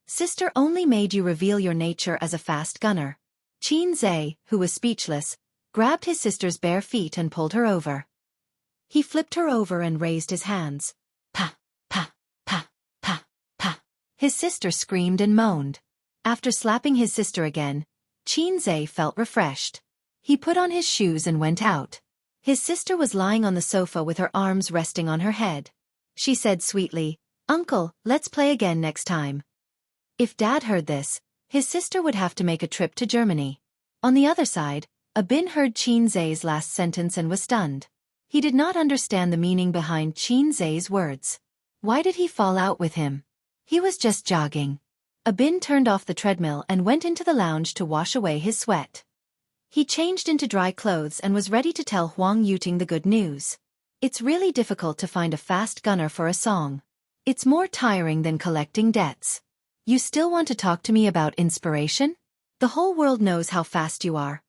Sister only made you reveal your nature as a Fast Gunner. Xianxia, who was speechless, grabbed his sister's bare feet and pulled her over. He flipped her over and raised his hands. Pa, pa, pa, pa, pa. His sister screamed and moaned. After slapping his sister again, Xianxia felt refreshed. He put on his shoes and went out. His sister was lying on the sofa with her arms resting on her head. She said sweetly, Uncle, let's play again next time. If Dad heard this, his sister would have to make a trip to Germany. On the other side, Bin heard Xianxia's last sentence and was stunned. He did not understand the meaning behind Xianxia's words. Why did he fall out with him? He was just jogging. Bin turned off the treadmill and went into the lounge to wash away his sweat. He changed into dry clothes and was ready to tell Huang Yuting the good news. It's really difficult to find a Fast Gunner for a song. It's more tiring than collecting debts. You still want to talk to me about inspiration? The whole world knows how fast you are.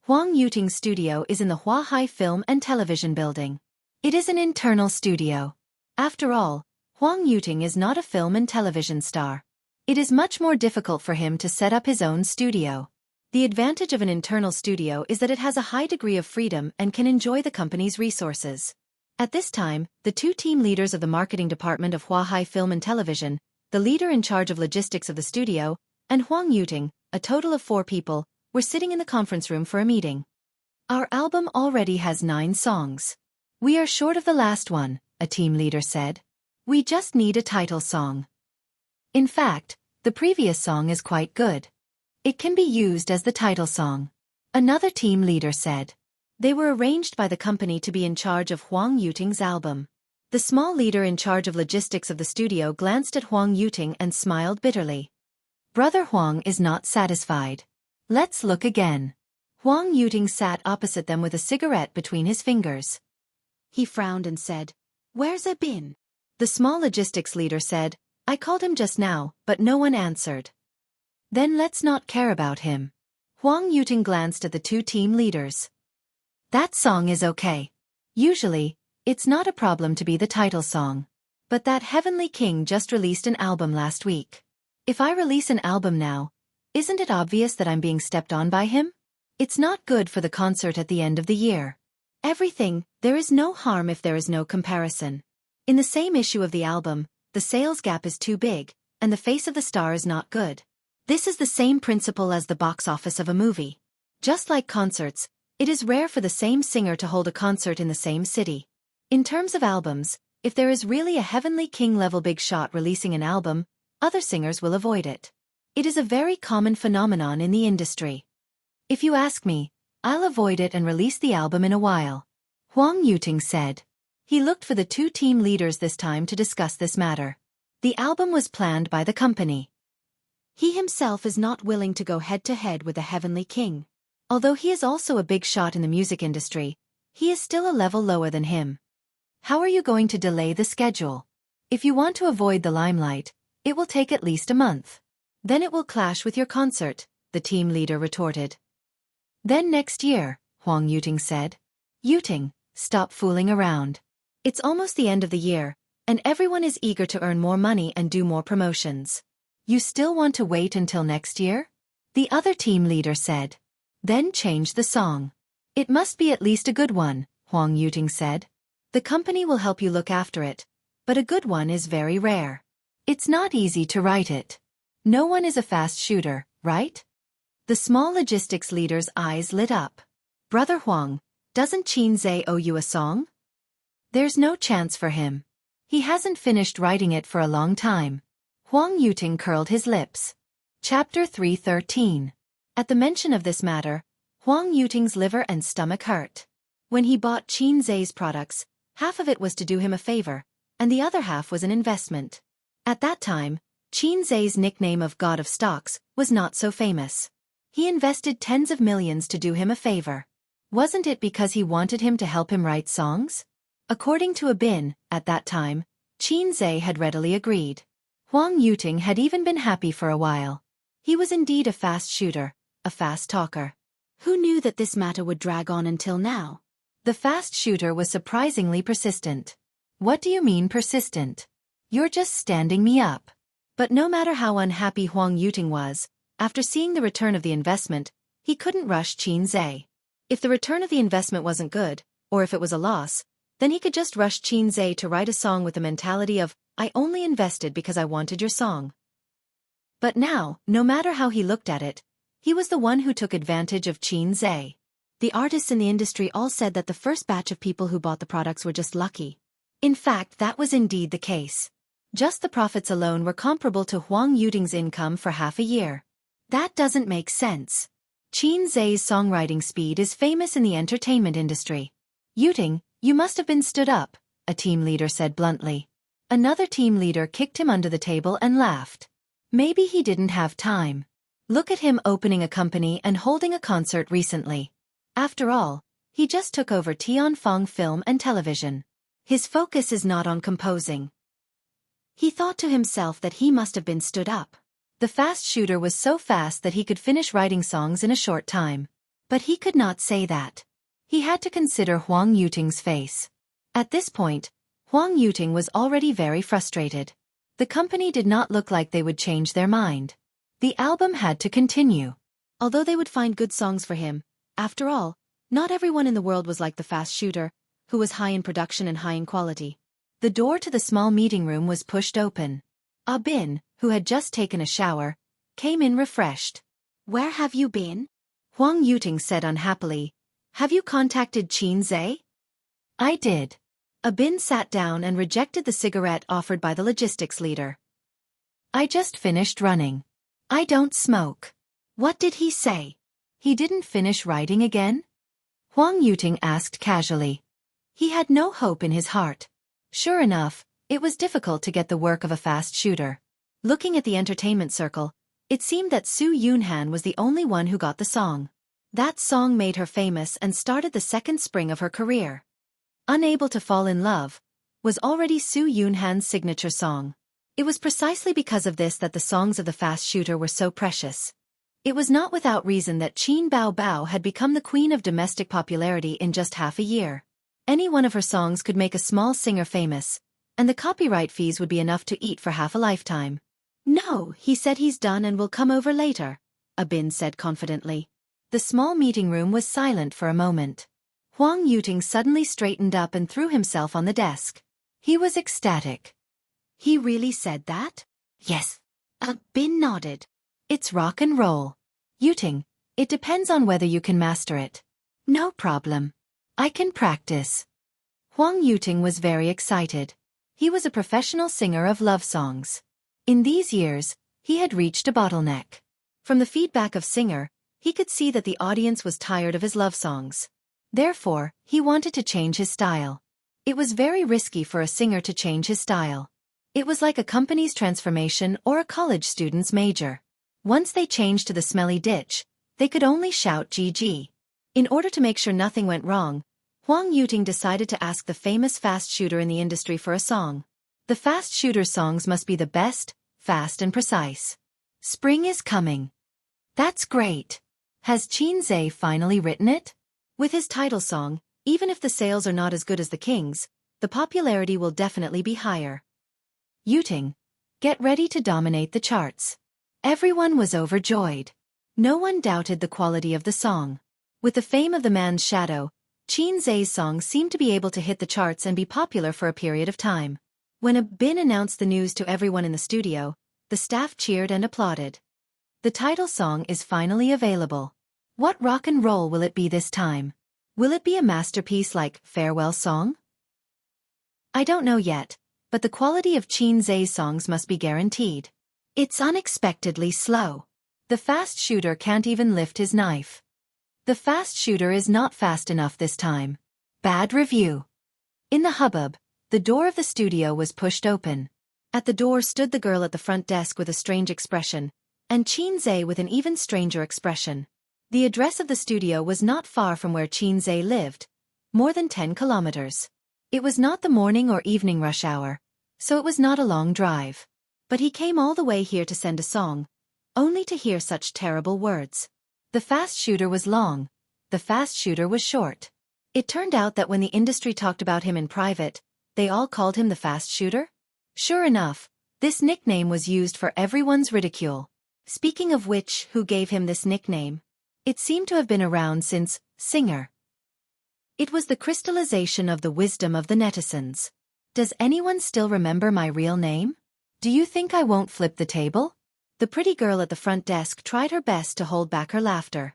Huang Yuting's studio is in the Huahai Film and Television Building. It is an internal studio. After all, Huang Yuting is not a film and television star. It is much more difficult for him to set up his own studio. The advantage of an internal studio is that it has a high degree of freedom and can enjoy the company's resources. At this time, the two team leaders of the marketing department of Huahai Film and Television, the leader in charge of logistics of the studio, and Huang Yuting, a total of 4 people, were sitting in the conference room for a meeting. Our album already has 9 songs. We are short of the last one, a team leader said. We just need a title song. In fact, the previous song is quite good. It can be used as the title song, another team leader said. They were arranged by the company to be in charge of Huang Yuting's album. The small leader in charge of logistics of the studio glanced at Huang Yuting and smiled bitterly. Brother Huang is not satisfied. Let's look again. Huang Yuting sat opposite them with a cigarette between his fingers. He frowned and said, "Where's it been?" The small logistics leader said, "I called him just now, but no one answered." Then let's not care about him. Huang Yuting glanced at the 2 team leaders. That song is okay. Usually, it's not a problem to be the title song. But that Heavenly King just released an album last week. If I release an album now, isn't it obvious that I'm being stepped on by him? It's not good for the concert at the end of the year. There is no harm if there is no comparison. In the same issue of the album, the sales gap is too big, and the face of the star is not good. This is the same principle as the box office of a movie. Just like concerts, it is rare for the same singer to hold a concert in the same city. In terms of albums, if there is really a Heavenly King level big shot releasing an album, other singers will avoid it. It is a very common phenomenon in the industry. If you ask me, I'll avoid it and release the album in a while, Huang Yuting said. He looked for the 2 team leaders this time to discuss this matter. The album was planned by the company. He himself is not willing to go head-to-head with the Heavenly King. Although he is also a big shot in the music industry, he is still a level lower than him. How are you going to delay the schedule? If you want to avoid the limelight, it will take at least a month. Then it will clash with your concert, the team leader retorted. Then next year, Huang Yuting said. Yuting, stop fooling around. It's almost the end of the year, and everyone is eager to earn more money and do more promotions. You still want to wait until next year? The other team leader said. Then change the song. It must be at least a good one, Huang Yuting said. The company will help you look after it, but a good one is very rare. It's not easy to write it. No one is a fast shooter, right? The small logistics leader's eyes lit up. Brother Huang, doesn't Xianxia owe you a song? There's no chance for him. He hasn't finished writing it for a long time. Huang Yuting curled his lips. Chapter 313. At the mention of this matter, Huang Yuting's liver and stomach hurt. When he bought Xianxia's products, half of it was to do him a favor, and the other half was an investment. At that time, Xianxia's nickname of God of Stocks was not so famous. He invested tens of millions to do him a favor. Wasn't it because he wanted him to help him write songs? According to Abin, at that time, Xianxia had readily agreed. Huang Yuting had even been happy for a while. He was indeed a fast shooter, a fast talker. Who knew that this matter would drag on until now? The fast shooter was surprisingly persistent. What do you mean persistent? You're just standing me up. But no matter how unhappy Huang Yuting was, after seeing the return of the investment, he couldn't rush Xianxia. If the return of the investment wasn't good, or if it was a loss, then he could just rush Xianxia to write a song with the mentality of, I only invested because I wanted your song. But now, no matter how he looked at it, he was the one who took advantage of Xianxia. The artists in the industry all said that the first batch of people who bought the products were just lucky. In fact, that was indeed the case. Just the profits alone were comparable to Huang Yuting's income for half a year. That doesn't make sense. Xianxia's songwriting speed is famous in the entertainment industry. Yuting, you must have been stood up, a team leader said bluntly. Another team leader kicked him under the table and laughed. Maybe he didn't have time. Look at him opening a company and holding a concert recently. After all, he just took over Tianfeng Film and Television. His focus is not on composing. He thought to himself that he must have been stood up. The fast shooter was so fast that he could finish writing songs in a short time. But he could not say that. He had to consider Huang Yuting's face. At this point, Huang Yuting was already very frustrated. The company did not look like they would change their mind. The album had to continue. Although they would find good songs for him, after all, not everyone in the world was like the fast shooter, who was high in production and high in quality. The door to the small meeting room was pushed open. Ah Bin, who had just taken a shower, came in refreshed. "Where have you been?" Huang Yuting said unhappily. "Have you contacted Xianxia?" "I did." Ah Bin sat down and rejected the cigarette offered by the logistics leader. "I just finished running. I don't smoke." "What did he say?" "He didn't finish writing again?" Huang Yuting asked casually. He had no hope in his heart. Sure enough, it was difficult to get the work of a fast shooter. Looking at the entertainment circle, it seemed that Su Yunhan was the only one who got the song. That song made her famous and started the second spring of her career. Unable to Fall in Love was already Su Yunhan's signature song. It was precisely because of this that the songs of the fast shooter were so precious. It was not without reason that Qin Bao Bao had become the queen of domestic popularity in just half a year. Any one of her songs could make a small singer famous, and the copyright fees would be enough to eat for half a lifetime. "No, he said he's done and will come over later," Ah Bin said confidently. The small meeting room was silent for a moment. Huang Yuting suddenly straightened up and threw himself on the desk. He was ecstatic. "He really said that?" "Yes." Ah Bin nodded. "It's rock and roll. Yuting, it depends on whether you can master it." "No problem. I can practice." Huang Yuting was very excited. He was a professional singer of love songs. In these years, he had reached a bottleneck. From the feedback of Singer, he could see that the audience was tired of his love songs. Therefore, he wanted to change his style. It was very risky for a singer to change his style. It was like a company's transformation or a college student's major. Once they changed to the smelly ditch, they could only shout GG. In order to make sure nothing went wrong, Huang Yuting decided to ask the famous fast shooter in the industry for a song. The fast shooter songs must be the best, fast and precise. Spring is coming. That's great. Has Xianxia finally written it? With his title song, even if the sales are not as good as the King's, the popularity will definitely be higher. Yuting, get ready to dominate the charts. Everyone was overjoyed. No one doubted the quality of the song. With the fame of the man's shadow, Xianxia's song seemed to be able to hit the charts and be popular for a period of time. When Ah Bin announced the news to everyone in the studio, the staff cheered and applauded. The title song is finally available. What rock and roll will it be this time? Will it be a masterpiece like Farewell Song? I don't know yet, but the quality of Xianxia's songs must be guaranteed. It's unexpectedly slow. The fast shooter can't even lift his knife. The fast shooter is not fast enough this time. Bad review. In the hubbub, the door of the studio was pushed open. At the door stood the girl at the front desk with a strange expression, and Xianxia with an even stranger expression. The address of the studio was not far from where Xianxia lived, more than 10 kilometers. It was not the morning or evening rush hour, so it was not a long drive. But he came all the way here to send a song, only to hear such terrible words. The fast shooter was long, the fast shooter was short. It turned out that when the industry talked about him in private, they all called him the fast shooter. Sure enough, this nickname was used for everyone's ridicule. Speaking of which, who gave him this nickname? It seemed to have been around since Singer. It was the crystallization of the wisdom of the netizens. Does anyone still remember my real name? Do you think I won't flip the table? The pretty girl at the front desk tried her best to hold back her laughter.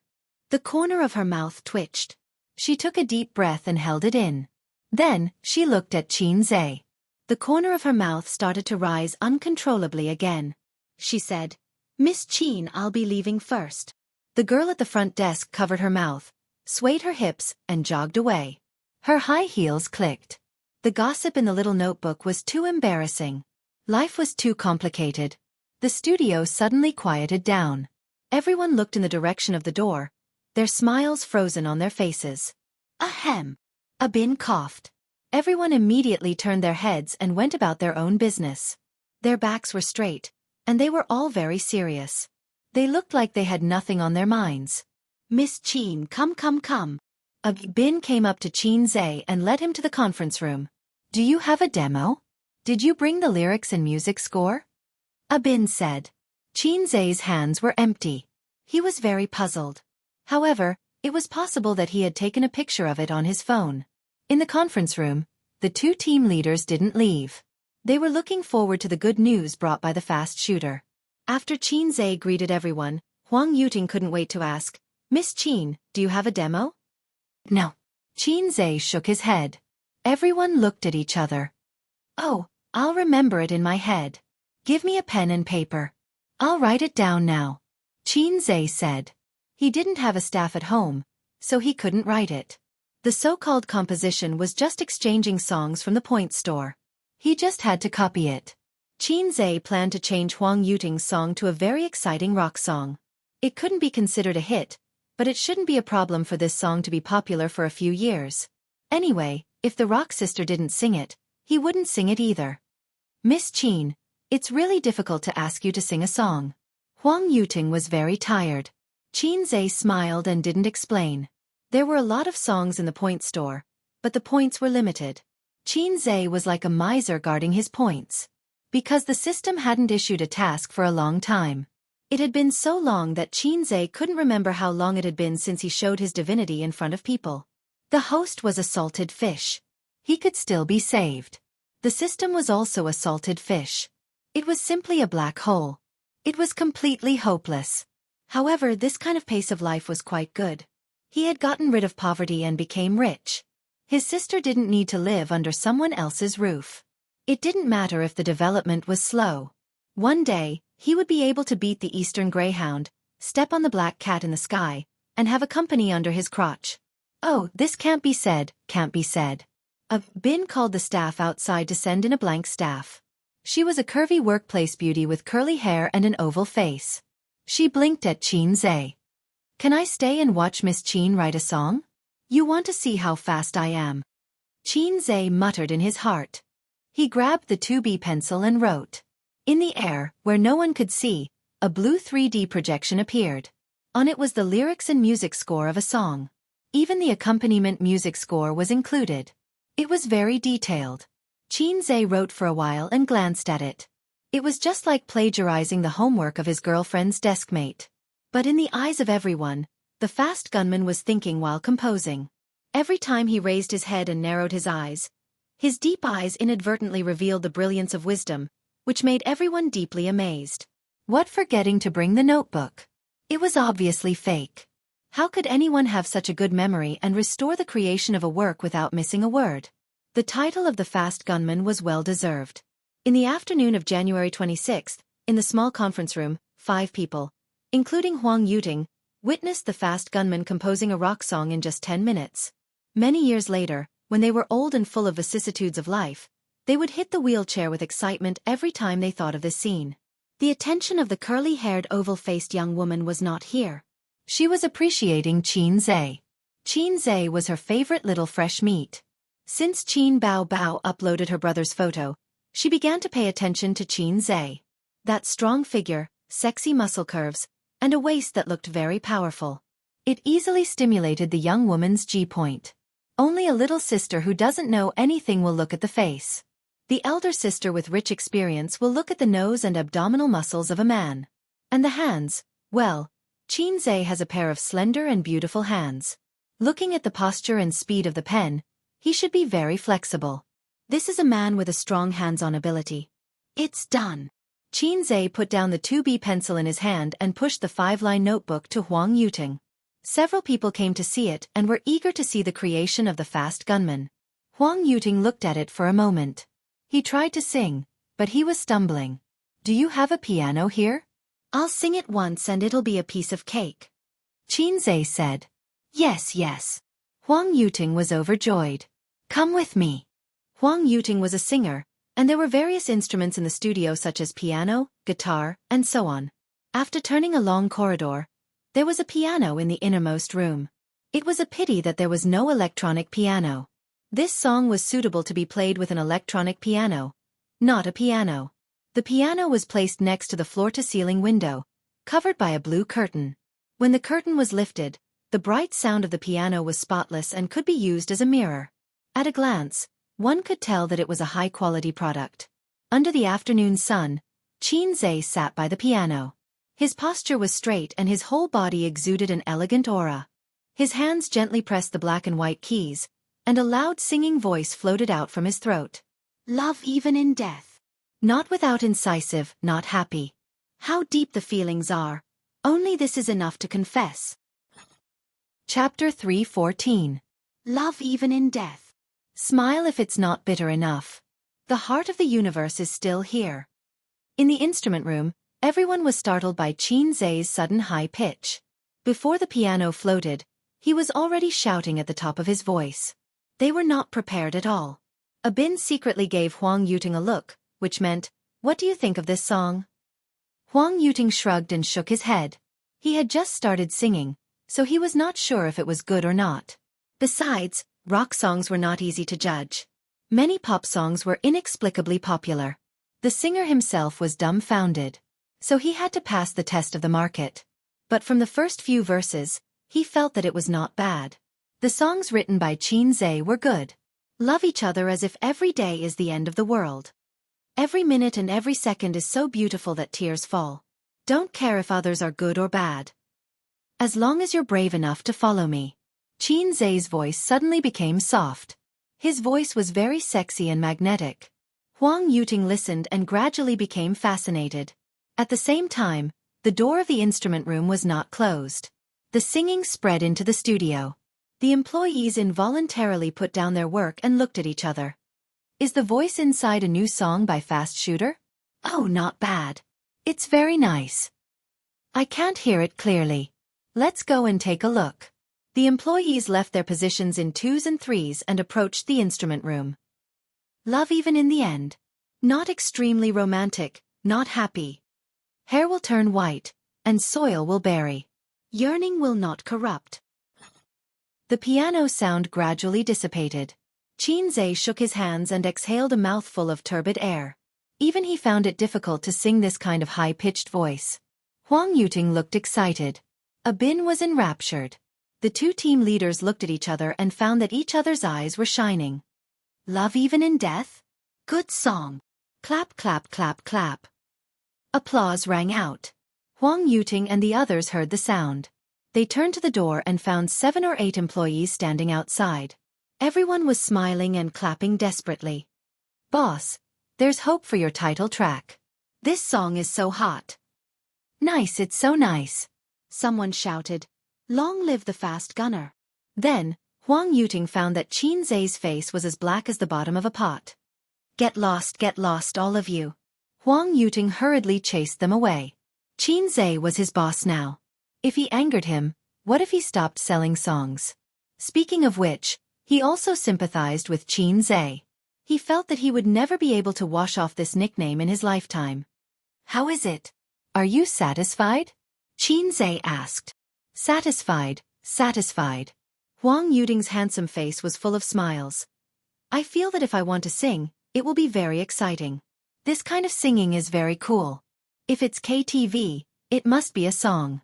The corner of her mouth twitched. She took a deep breath and held it in. Then, she looked at Xianxia. The corner of her mouth started to rise uncontrollably again. She said, "Miss Qin, I'll be leaving first." The girl at the front desk covered her mouth, swayed her hips, and jogged away. Her high heels clicked. The gossip in the little notebook was too embarrassing. Life was too complicated. The studio suddenly quieted down. Everyone looked in the direction of the door, their smiles frozen on their faces. Ahem. Ah Bin coughed. Everyone immediately turned their heads and went about their own business. Their backs were straight, and they were all very serious. They looked like they had nothing on their minds. "Miss Qin, come. Ah Bin came up to Xianxia and led him to the conference room. "Do you have a demo?" Did you bring the lyrics and music score? Abin said. Xianxia's hands were empty. He was very puzzled. However, it was possible that he had taken a picture of it on his phone. In the conference room, the two team leaders didn't leave. They were looking forward to the good news brought by the fast shooter. After Xianxia greeted everyone, Huang Yuting couldn't wait to ask, Miss Qin, do you have a demo? No. Xianxia shook his head. Everyone looked at each other. Oh, I'll remember it in my head. Give me a pen and paper. I'll write it down now. Xianxia said. He didn't have a staff at home, so he couldn't write it. The so-called composition was just exchanging songs from the point store. He just had to copy it. Xianxia planned to change Huang Yuting's song to a very exciting rock song. It couldn't be considered a hit, but it shouldn't be a problem for this song to be popular for a few years. Anyway, if the rock sister didn't sing it, he wouldn't sing it either. Miss Qin, it's really difficult to ask you to sing a song. Huang Yuting was very tired. Xianxia smiled and didn't explain. There were a lot of songs in the point store, but the points were limited. Xianxia was like a miser guarding his points. Because the system hadn't issued a task for a long time. It had been so long that Xianxia couldn't remember how long it had been since he showed his divinity in front of people. The host was a salted fish. He could still be saved. The system was also a salted fish. It was simply a black hole. It was completely hopeless. However, this kind of pace of life was quite good. He had gotten rid of poverty and became rich. His sister didn't need to live under someone else's roof. It didn't matter if the development was slow. One day, he would be able to beat the Eastern Greyhound, step on the black cat in the sky, and have a company under his crotch. Oh, this can't be said, can't be said. Bin called the staff outside to send in a blank staff. She was a curvy workplace beauty with curly hair and an oval face. She blinked at Xianxia. Can I stay and watch Miss Qin write a song? You want to see how fast I am. Xianxia muttered in his heart. He grabbed the 2B pencil and wrote. In the air, where no one could see, a blue 3D projection appeared. On it was the lyrics and music score of a song. Even the accompaniment music score was included. It was very detailed. Xianxia wrote for a while and glanced at it. It was just like plagiarizing the homework of his girlfriend's deskmate. But in the eyes of everyone, the fast gunman was thinking while composing. Every time he raised his head and narrowed his deep eyes inadvertently revealed the brilliance of wisdom, which made everyone deeply amazed. What forgetting to bring the notebook? It was obviously fake. How could anyone have such a good memory and restore the creation of a work without missing a word? The title of the fast gunman was well deserved. In the afternoon of January 26th, in the small conference room, 5 people, including Huang Yuting, witnessed the fast gunman composing a rock song in just 10 minutes. Many years later, when they were old and full of vicissitudes of life, they would hit the wheelchair with excitement every time they thought of this scene. The attention of the curly-haired oval-faced young woman was not here. She was appreciating Xianxia. Xianxia was her favorite little fresh meat. Since Qin Bao Bao uploaded her brother's photo, she began to pay attention to Xianxia. That strong figure, sexy muscle curves, and a waist that looked very powerful. It easily stimulated the young woman's G-point. Only a little sister who doesn't know anything will look at the face. The elder sister with rich experience will look at the nose and abdominal muscles of a man. And the hands, well, Xianxia has a pair of slender and beautiful hands. Looking at the posture and speed of the pen, he should be very flexible. This is a man with a strong hands-on ability. It's done. Xianxia put down the 2B pencil in his hand and pushed the 5-line notebook to Huang Yuting. Several people came to see it and were eager to see the creation of the fast gunman. Huang Yuting looked at it for a moment. He tried to sing, but he was stumbling. Do you have a piano here? I'll sing it once and it'll be a piece of cake. Xianxia said. Yes, yes. Huang Yuting was overjoyed. Come with me. Huang Yuting was a singer, and there were various instruments in the studio such as piano, guitar, and so on. After turning a long corridor, there was a piano in the innermost room. It was a pity that there was no electronic piano. This song was suitable to be played with an electronic piano, not a piano. The piano was placed next to the floor-to-ceiling window, covered by a blue curtain. When the curtain was lifted, the bright sound of the piano was spotless and could be used as a mirror. At a glance, one could tell that it was a high-quality product. Under the afternoon sun, Xianxia sat by the piano. His posture was straight and his whole body exuded an elegant aura. His hands gently pressed the black and white keys, and a loud singing voice floated out from his throat. Love even in death. Not without incisive, not happy. How deep the feelings are. Only this is enough to confess. Chapter 3:14. Love even in death. Smile if it's not bitter enough. The heart of the universe is still here. In the instrument room, everyone was startled by Xianxia's sudden high pitch. Before the piano floated, he was already shouting at the top of his voice. They were not prepared at all. Abin secretly gave Huang Yuting a look, which meant, "What do you think of this song?" Huang Yuting shrugged and shook his head. He had just started singing, so he was not sure if it was good or not. Besides, rock songs were not easy to judge. Many pop songs were inexplicably popular. The singer himself was dumbfounded. So he had to pass the test of the market. But from the first few verses, he felt that it was not bad. The songs written by Xianxia were good. Love each other as if every day is the end of the world. Every minute and every second is so beautiful that tears fall. Don't care if others are good or bad. As long as you're brave enough to follow me. Xianxia's voice suddenly became soft. His voice was very sexy and magnetic. Huang Yuting listened and gradually became fascinated. At the same time, the door of the instrument room was not closed. The singing spread into the studio. The employees involuntarily put down their work and looked at each other. Is the voice inside a new song by Fast Shooter? Oh, not bad. It's very nice. I can't hear it clearly. Let's go and take a look. The employees left their positions in twos and threes and approached the instrument room. Love even in the end. Not extremely romantic, not happy. Hair will turn white, and soil will bury. Yearning will not corrupt. The piano sound gradually dissipated. Xianxia shook his hands and exhaled a mouthful of turbid air. Even he found it difficult to sing this kind of high-pitched voice. Huang Yuting looked excited. Abin was enraptured. The two team leaders looked at each other and found that each other's eyes were shining. Love even in death? Good song. Clap, clap, clap, clap. Applause rang out. Huang Yuting and the others heard the sound. They turned to the door and found 7 or 8 employees standing outside. Everyone was smiling and clapping desperately. Boss, there's hope for your title track. This song is so hot. Nice, it's so nice. Someone shouted, "Long live the fast gunner." Then, Huang Yuting found that Xianxia's face was as black as the bottom of a pot. Get lost, all of you. Huang Yuting hurriedly chased them away. Xianxia was his boss now. If he angered him, what if he stopped selling songs? Speaking of which, he also sympathized with Xianxia. He felt that he would never be able to wash off this nickname in his lifetime. How is it? Are you satisfied? Xianxia asked. Satisfied, satisfied. Huang Yuting's handsome face was full of smiles. I feel that if I want to sing, it will be very exciting. This kind of singing is very cool. If it's KTV, it must be a song.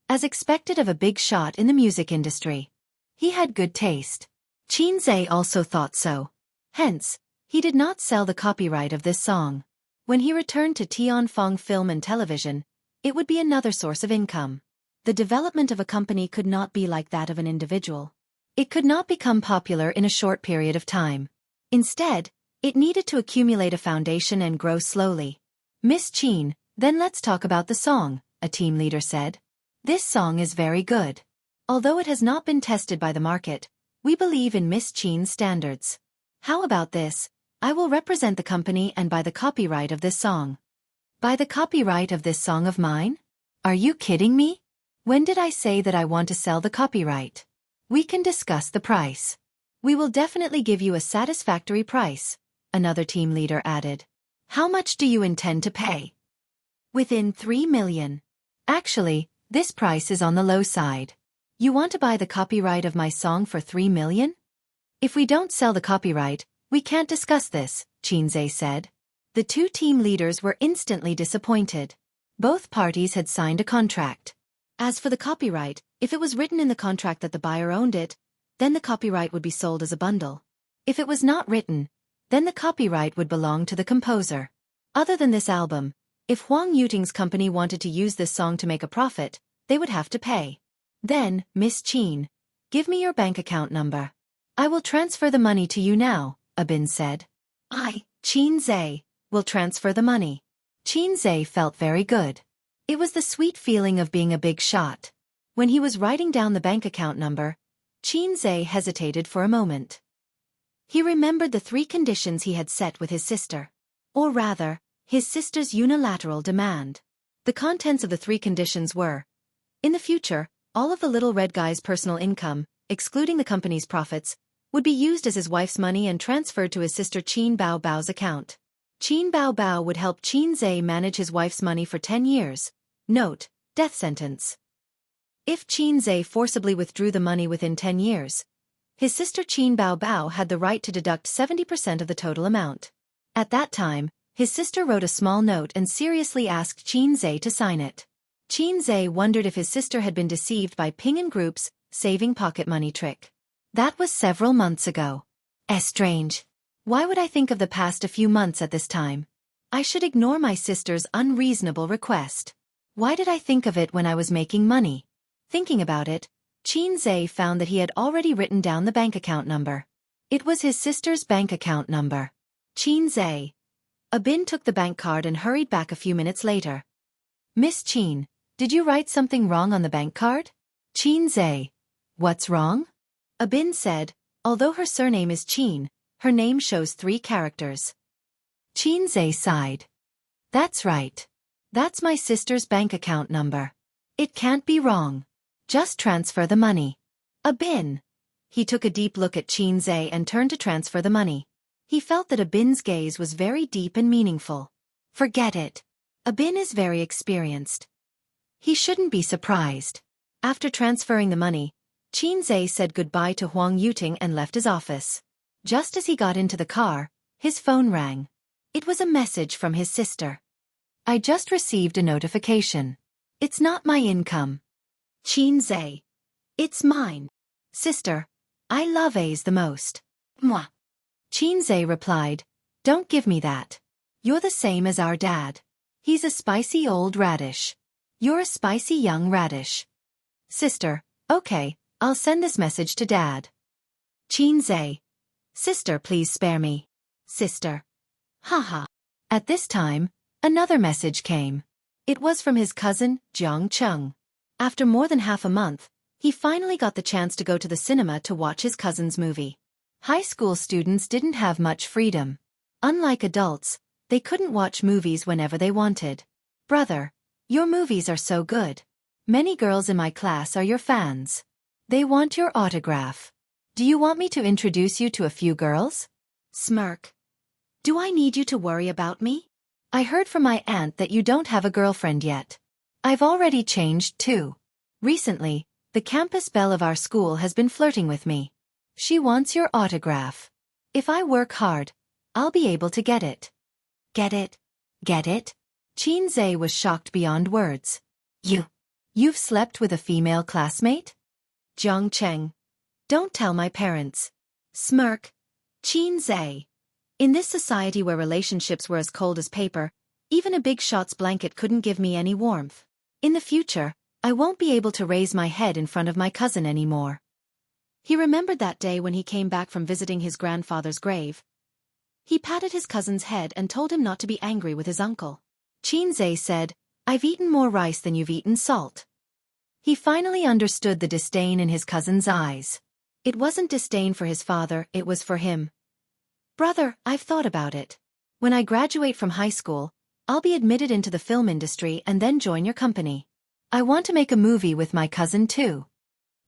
As expected of a big shot in the music industry. He had good taste. Xianxia also thought so. Hence, he did not sell the copyright of this song. When he returned to Tianfeng Film and Television, it would be another source of income. The development of a company could not be like that of an individual. It could not become popular in a short period of time. Instead, it needed to accumulate a foundation and grow slowly. Miss Qin, then let's talk about the song, a team leader said. This song is very good. Although it has not been tested by the market, we believe in Miss Qin's standards. How about this? I will represent the company and buy the copyright of this song. Buy the copyright of this song of mine? Are you kidding me? When did I say that I want to sell the copyright? We can discuss the price. We will definitely give you a satisfactory price, another team leader added. How much do you intend to pay? Within 3 million. Actually, this price is on the low side. You want to buy the copyright of my song for 3 million? If we don't sell the copyright, we can't discuss this, Xianxia said. The two team leaders were instantly disappointed. Both parties had signed a contract. As for the copyright, if it was written in the contract that the buyer owned it, then the copyright would be sold as a bundle. If it was not written, then the copyright would belong to the composer. Other than this album, if Huang Yuting's company wanted to use this song to make a profit, they would have to pay. Then, Miss Qin, give me your bank account number. I will transfer the money to you now, Abin said. Qin Zhe, will transfer the money. Qin Zhe felt very good. It was the sweet feeling of being a big shot. When he was writing down the bank account number, Qin Zhe hesitated for a moment. He remembered the 3 conditions he had set with his sister. Or rather, his sister's unilateral demand. The contents of the 3 conditions were: in the future, all of the little red guy's personal income, excluding the company's profits, would be used as his wife's money and transferred to his sister Qin Bao Bao's account. Qin Bao Bao would help Qin Zhe manage his wife's money for 10 years. Note, death sentence. If Qin Zhe forcibly withdrew the money within 10 years, his sister Qin Bao Bao had the right to deduct 70% of the total amount. At that time, his sister wrote a small note and seriously asked Qin Zhe to sign it. Qin Zhe wondered if his sister had been deceived by Ping and Group's saving pocket money trick. That was several months ago. Strange. Why would I think of the past a few months at this time? I should ignore my sister's unreasonable request. Why did I think of it when I was making money? Thinking about it, Qin Zhe found that he had already written down the bank account number. It was his sister's bank account number. Qin Zhe. Abin took the bank card and hurried back a few minutes later. Miss Qin, did you write something wrong on the bank card? Qin Zhe. What's wrong? Abin said, although her surname is Qin, her name shows 3 characters. Qin Zhe sighed. That's right. That's my sister's bank account number. It can't be wrong. Just transfer the money. Abin. He took a deep look at Qin Zhe and turned to transfer the money. He felt that Abin's gaze was very deep and meaningful. Forget it. Abin is very experienced. He shouldn't be surprised. After transferring the money, Qin Zhe said goodbye to Huang Yuting and left his office. Just as he got into the car, his phone rang. It was a message from his sister. I just received a notification. It's not my income. Qin Zhe. It's mine. Sister, I love A's the most. Mwah. Qin Zhe replied, don't give me that. You're the same as our dad. He's a spicy old radish. You're a spicy young radish. Sister, okay, I'll send this message to Dad. Qin Zhe. Sister, please spare me. Sister. Haha. At this time, another message came. It was from his cousin, Jianghu. After more than half a month, he finally got the chance to go to the cinema to watch his cousin's movie. High school students didn't have much freedom. Unlike adults, they couldn't watch movies whenever they wanted. Brother, your movies are so good. Many girls in my class are your fans. They want your autograph. Do you want me to introduce you to a few girls? Smirk. Do I need you to worry about me? I heard from my aunt that you don't have a girlfriend yet. I've already changed too. Recently, the campus belle of our school has been flirting with me. She wants your autograph. If I work hard, I'll be able to get it. Get it? Get it? Qin Zhe was shocked beyond words. You've slept with a female classmate? Jiang Cheng. Don't tell my parents. Smirk. Qin Zhe. In this society where relationships were as cold as paper, even a big shot's blanket couldn't give me any warmth. In the future, I won't be able to raise my head in front of my cousin anymore. He remembered that day when he came back from visiting his grandfather's grave. He patted his cousin's head and told him not to be angry with his uncle. Qin Zhe said, I've eaten more rice than you've eaten salt. He finally understood the disdain in his cousin's eyes. It wasn't disdain for his father, it was for him. Brother, I've thought about it. When I graduate from high school, I'll be admitted into the film industry and then join your company. I want to make a movie with my cousin too.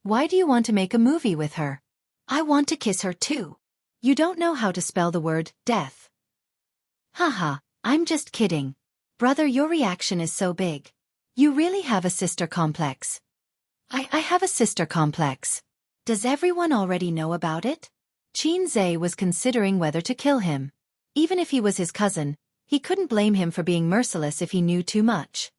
Why do you want to make a movie with her? I want to kiss her too. You don't know how to spell the word death. Haha, I'm just kidding. Brother, your reaction is so big. You really have a sister complex. I have a sister complex. Does everyone already know about it? Qin Zhe was considering whether to kill him. Even if he was his cousin, he couldn't blame him for being merciless if he knew too much.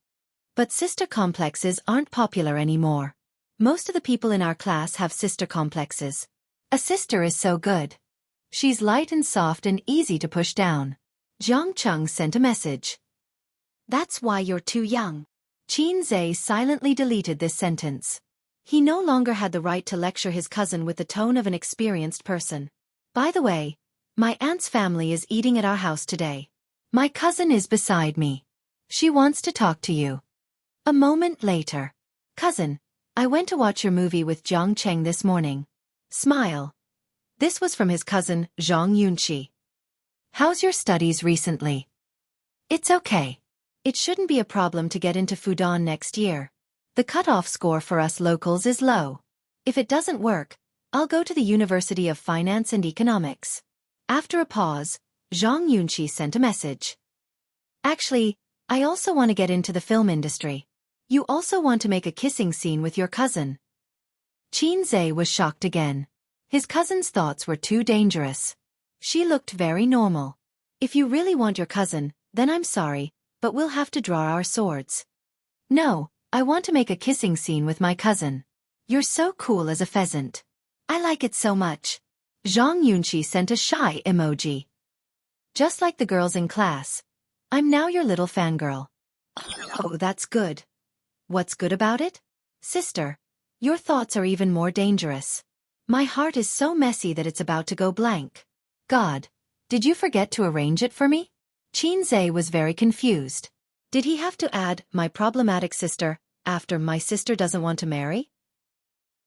But sister complexes aren't popular anymore. Most of the people in our class have sister complexes. A sister is so good. She's light and soft and easy to push down. Jiang Cheng sent a message. That's why you're too young. Qin Zhe silently deleted this sentence. He no longer had the right to lecture his cousin with the tone of an experienced person. By the way, my aunt's family is eating at our house today. My cousin is beside me. She wants to talk to you. A moment later. Cousin, I went to watch your movie with Jiang Cheng this morning. Smile. This was from his cousin, Zhang Yunqi. How's your studies recently? It's okay. It shouldn't be a problem to get into Fudan next year. The cutoff score for us locals is low. If it doesn't work, I'll go to the University of Finance and Economics. After a pause, Zhang Yunqi sent a message. Actually, I also want to get into the film industry. You also want to make a kissing scene with your cousin. Qin Zhe was shocked again. His cousin's thoughts were too dangerous. She looked very normal. If you really want your cousin, then I'm sorry, but we'll have to draw our swords. No, I want to make a kissing scene with my cousin. You're so cool as a pheasant. I like it so much. Zhang Yunqi sent a shy emoji. Just like the girls in class. I'm now your little fangirl. Oh, that's good. What's good about it? Sister, your thoughts are even more dangerous. My heart is so messy that it's about to go blank. God, did you forget to arrange it for me? Qin Zhe was very confused. Did he have to add, my problematic sister, after my sister doesn't want to marry?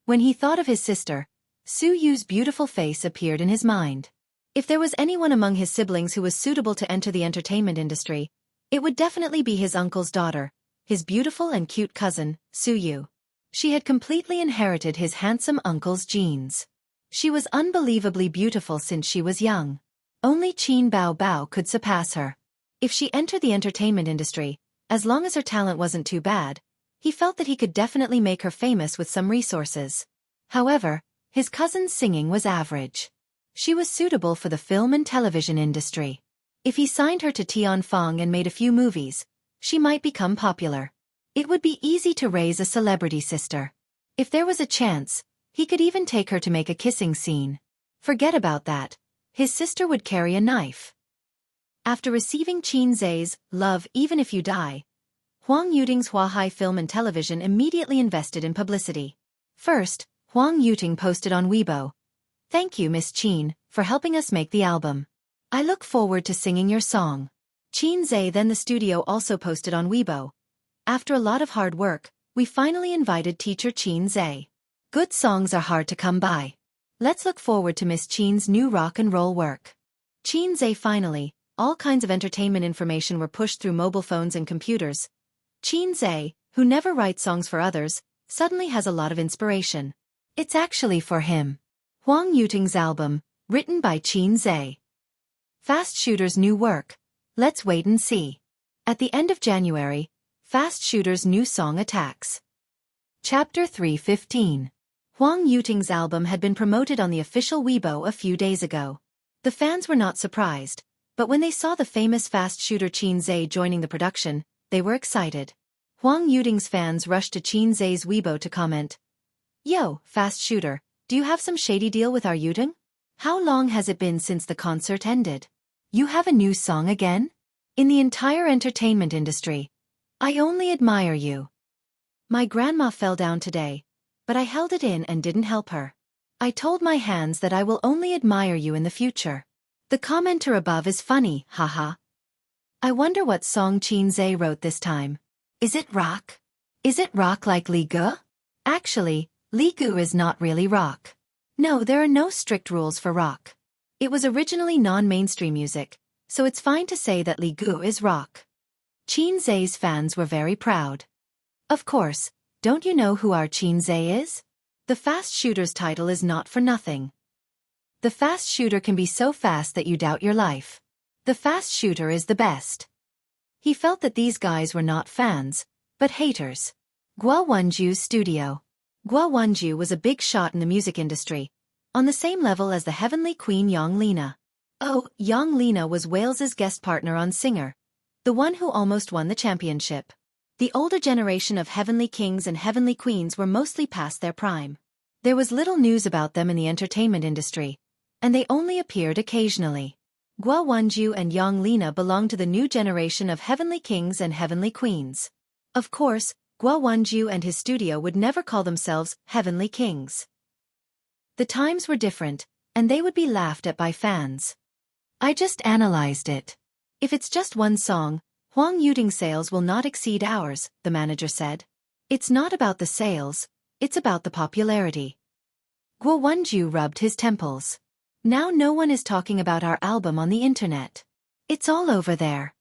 When he thought of his sister, Su Yu's beautiful face appeared in his mind. If there was anyone among his siblings who was suitable to enter the entertainment industry, it would definitely be his uncle's daughter, his beautiful and cute cousin, Su Yu. She had completely inherited his handsome uncle's genes. She was unbelievably beautiful since she was young. Only Qin Bao Bao could surpass her. If she entered the entertainment industry, as long as her talent wasn't too bad, he felt that he could definitely make her famous with some resources. However, his cousin's singing was average. She was suitable for the film and television industry. If he signed her to Tianfang and made a few movies, she might become popular. It would be easy to raise a celebrity sister. If there was a chance, he could even take her to make a kissing scene. Forget about that. His sister would carry a knife. After receiving Qin Zhe's Love Even If You Die, Huang Yuting's Huahai Film and Television immediately invested in publicity. First, Huang Yuting posted on Weibo, "Thank you, Miss Qin, for helping us make the album. I look forward to singing your song." Qin Zhe then the studio also posted on Weibo, "After a lot of hard work, we finally invited teacher Qin Zhe. Good songs are hard to come by. Let's look forward to Miss Qin's new rock and roll work." Qin Zhe finally, all kinds of entertainment information were pushed through mobile phones and computers. Qin Zhe, who never writes songs for others, suddenly has a lot of inspiration. It's actually for him. Huang Yuting's album, written by Qin Zhe. Fast Shooter's new work. Let's wait and see. At the end of January, Fast Shooter's new song attacks. Chapter 315. Huang Yuting's album had been promoted on the official Weibo a few days ago. The fans were not surprised, but when they saw the famous Fast Shooter Qin Zhe joining the production, they were excited. Huang Yuting's fans rushed to Qin Zhe's Weibo to comment, "Yo, Fast Shooter, do you have some shady deal with our Yuting? How long has it been since the concert ended? You have a new song again? In the entire entertainment industry, I only admire you. My grandma fell down today, but I held it in and didn't help her. I told my hands that I will only admire you in the future. The commenter above is funny, haha. I wonder what song Qin Zhe wrote this time. Is it rock? Is it rock like Li Gu? Actually, Li Gu is not really rock. No, there are no strict rules for rock. It was originally non-mainstream music, so it's fine to say that Li Gu is rock." Qin Zhe's fans were very proud. Of course, don't you know who our Qin Zhe is? The Fast Shooter's title is not for nothing. The Fast Shooter can be so fast that you doubt your life. The Fast Shooter is the best. He felt that these guys were not fans, but haters. Guo Wenju's studio. Guo Wenju was a big shot in the music industry, on the same level as the heavenly queen Yang Lina. Oh, Yang Lina was Wales's guest partner on Singer, the one who almost won the championship. The older generation of heavenly kings and heavenly queens were mostly past their prime. There was little news about them in the entertainment industry, and they only appeared occasionally. Guo Wanju and Yang Lina belong to the new generation of heavenly kings and heavenly queens. Of course, Guo Wanju and his studio would never call themselves heavenly kings. The times were different, and they would be laughed at by fans. I just analyzed it. If it's just one song, Huang Yuting's sales will not exceed ours, the manager said. It's not about the sales, it's about the popularity. Guo Wanju rubbed his temples. Now no one is talking about our album on the internet. It's all over there.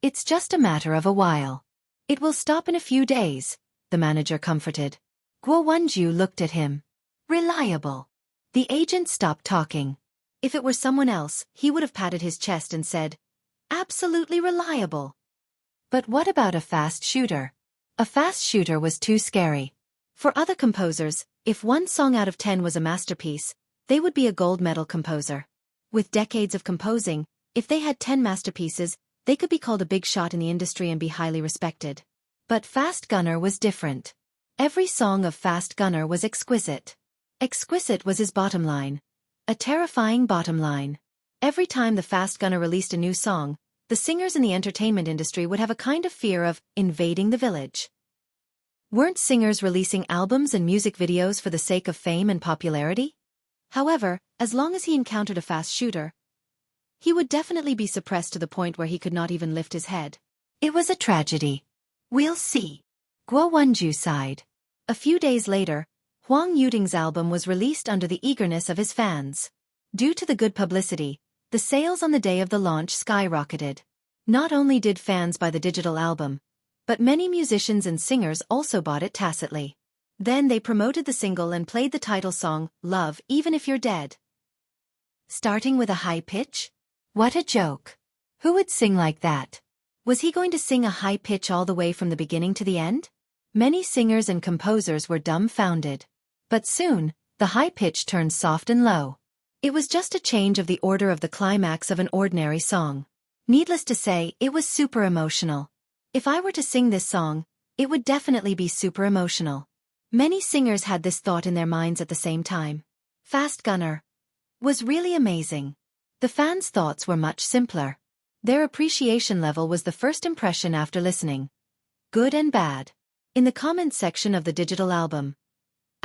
It's just a matter of a while. It will stop in a few days, the manager comforted. Guo Wanju looked at him. Reliable. The agent stopped talking. If it were someone else, he would have patted his chest and said, absolutely reliable. But what about a fast shooter? A fast shooter was too scary. For other composers, if one song out of 10 was a masterpiece, they would be a gold medal composer. With decades of composing, if they had 10 masterpieces, they could be called a big shot in the industry and be highly respected. But Fast Gunner was different. Every song of Fast Gunner was exquisite. Exquisite was his bottom line. A terrifying bottom line. Every time the Fast Gunner released a new song, the singers in the entertainment industry would have a kind of fear of invading the village. Weren't singers releasing albums and music videos for the sake of fame and popularity? However, as long as he encountered a fast shooter, he would definitely be suppressed to the point where he could not even lift his head. It was a tragedy. We'll see. Guo Wanju sighed. A few days later, Huang Yuting's album was released under the eagerness of his fans. Due to the good publicity, the sales on the day of the launch skyrocketed. Not only did fans buy the digital album, but many musicians and singers also bought it tacitly. Then they promoted the single and played the title song, Love Even If You're Dead. Starting with a high pitch? What a joke. Who would sing like that? Was he going to sing a high pitch all the way from the beginning to the end? Many singers and composers were dumbfounded. But soon, the high pitch turned soft and low. It was just a change of the order of the climax of an ordinary song. Needless to say, it was super emotional. If I were to sing this song, it would definitely be super emotional. Many singers had this thought in their minds at the same time. Fast Gunner was really amazing. The fans' thoughts were much simpler. Their appreciation level was the first impression after listening. Good and bad. In the comments section of the digital album.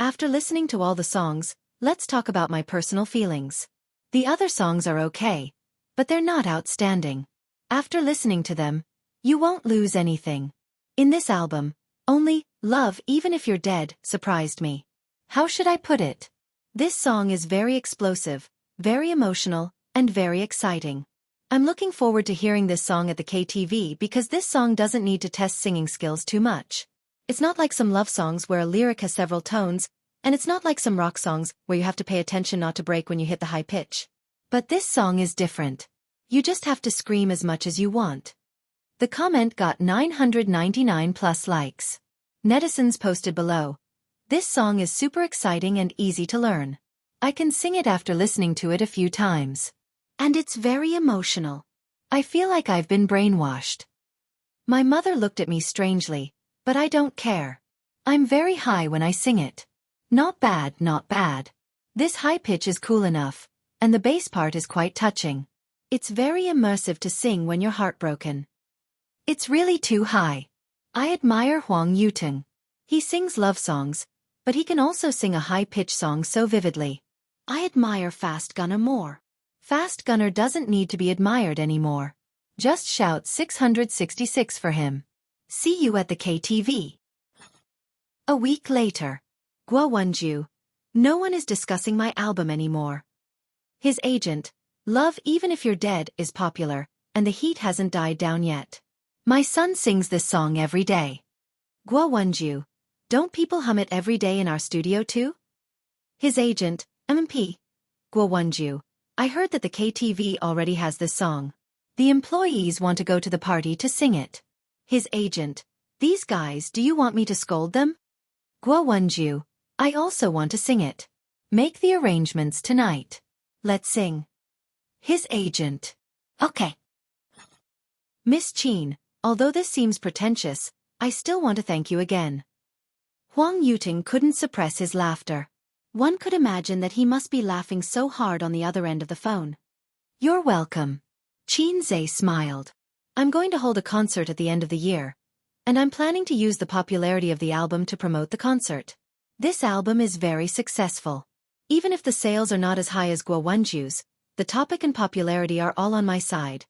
After listening to all the songs, let's talk about my personal feelings. The other songs are okay, but they're not outstanding. After listening to them, you won't lose anything. In this album, only Love Even If You're Dead surprised me. How should I put it? This song is very explosive, very emotional, and very exciting. I'm looking forward to hearing this song at the KTV because this song doesn't need to test singing skills too much. It's not like some love songs where a lyric has several tones, and it's not like some rock songs where you have to pay attention not to break when you hit the high pitch. But this song is different. You just have to scream as much as you want. The comment got 999 plus likes. Netizens posted below. This song is super exciting and easy to learn. I can sing it after listening to it a few times. And it's very emotional. I feel like I've been brainwashed. My mother looked at me strangely, but I don't care. I'm very high when I sing it. Not bad, not bad. This high pitch is cool enough, and the bass part is quite touching. It's very immersive to sing when you're heartbroken. It's really too high. I admire Huang Yuting. He sings love songs, but he can also sing a high-pitched song so vividly. I admire Fast Gunner more. Fast Gunner doesn't need to be admired anymore. Just shout 666 for him. See you at the KTV. A week later. Guo Wanju. No one is discussing my album anymore. His agent, Love Even If You're Dead, is popular, and the heat hasn't died down yet. My son sings this song every day. Guo Wanju. Don't people hum it every day in our studio too? His agent, MP. Guo Wanju. I heard that the KTV already has this song. The employees want to go to the party to sing it. His agent. These guys, do you want me to scold them? Guo Wanju. I also want to sing it. Make the arrangements tonight. Let's sing. His agent. Okay. Miss Qin, although this seems pretentious, I still want to thank you again. Huang Yuting couldn't suppress his laughter. One could imagine that he must be laughing so hard on the other end of the phone. You're welcome. Qianxia smiled. I'm going to hold a concert at the end of the year, and I'm planning to use the popularity of the album to promote the concert. This album is very successful. Even if the sales are not as high as Guo Wenju's, the topic and popularity are all on my side.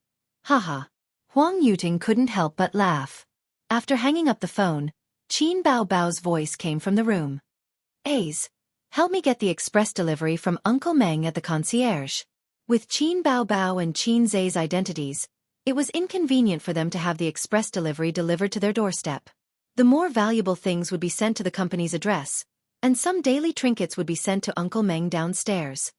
Haha. Huang Yuting couldn't help but laugh. After hanging up the phone, Qin Baobao's voice came from the room. Ace, help me get the express delivery from Uncle Meng at the concierge. With Qin Baobao and Qin Zai's identities, it was inconvenient for them to have the express delivery delivered to their doorstep. The more valuable things would be sent to the company's address, and some daily trinkets would be sent to Uncle Meng downstairs.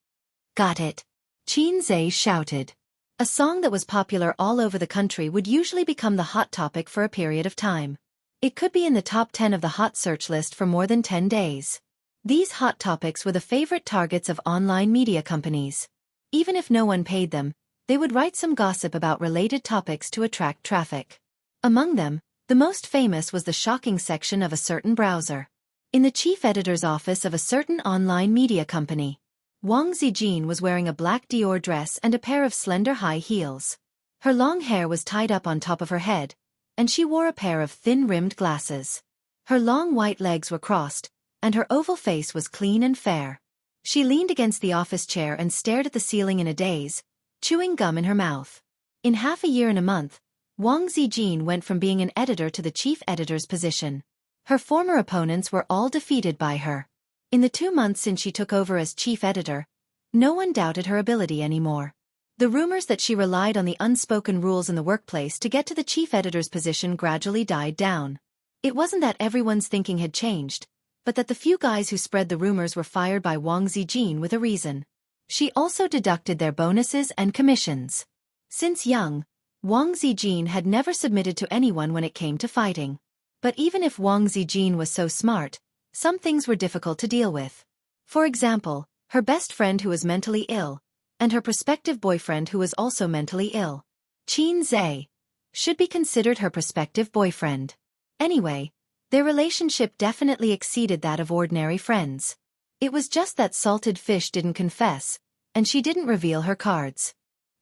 Got it. Qin Zai shouted. A song that was popular all over the country would usually become the hot topic for a period of time. It could be in the top 10 of the hot search list for more than 10 days. These hot topics were the favorite targets of online media companies. Even if no one paid them, they would write some gossip about related topics to attract traffic. Among them, the most famous was the shocking section of a certain browser. In the chief editor's office of a certain online media company, Wang Zijin was wearing a black Dior dress and a pair of slender high heels. Her long hair was tied up on top of her head, and she wore a pair of thin-rimmed glasses. Her long white legs were crossed, and her oval face was clean and fair. She leaned against the office chair and stared at the ceiling in a daze, chewing gum in her mouth. In half a year and a month, Wang Zijin went from being an editor to the chief editor's position. Her former opponents were all defeated by her. In the 2 months since she took over as chief editor, no one doubted her ability anymore. The rumors that she relied on the unspoken rules in the workplace to get to the chief editor's position gradually died down. It wasn't that everyone's thinking had changed, but that the few guys who spread the rumors were fired by Wang Zijin with a reason. She also deducted their bonuses and commissions. Since young, Wang Zijin had never submitted to anyone when it came to fighting. But even if Wang Zijin was so smart, some things were difficult to deal with. For example, her best friend who was mentally ill, and her prospective boyfriend who was also mentally ill. Qin Zai should be considered her prospective boyfriend. Anyway, their relationship definitely exceeded that of ordinary friends. It was just that Salted Fish didn't confess, and she didn't reveal her cards.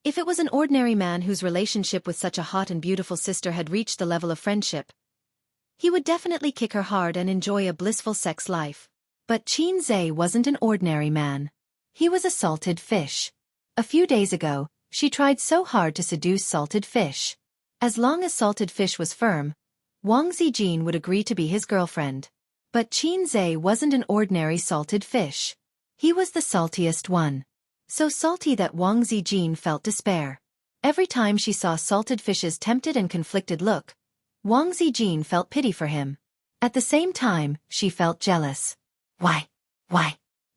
If it was an ordinary man whose relationship with such a hot and beautiful sister had reached the level of friendship, he would definitely kick her hard and enjoy a blissful sex life. But Qin Zai wasn't an ordinary man. He was a Salted Fish. A few days ago, she tried so hard to seduce Salted Fish. As long as Salted Fish was firm, Wang Zijin would agree to be his girlfriend. But Qin Zai wasn't an ordinary Salted Fish. He was the saltiest one. So salty that Wang Zijin felt despair. Every time she saw Salted Fish's tempted and conflicted look, Wang Zijin felt pity for him. At the same time, she felt jealous. Why?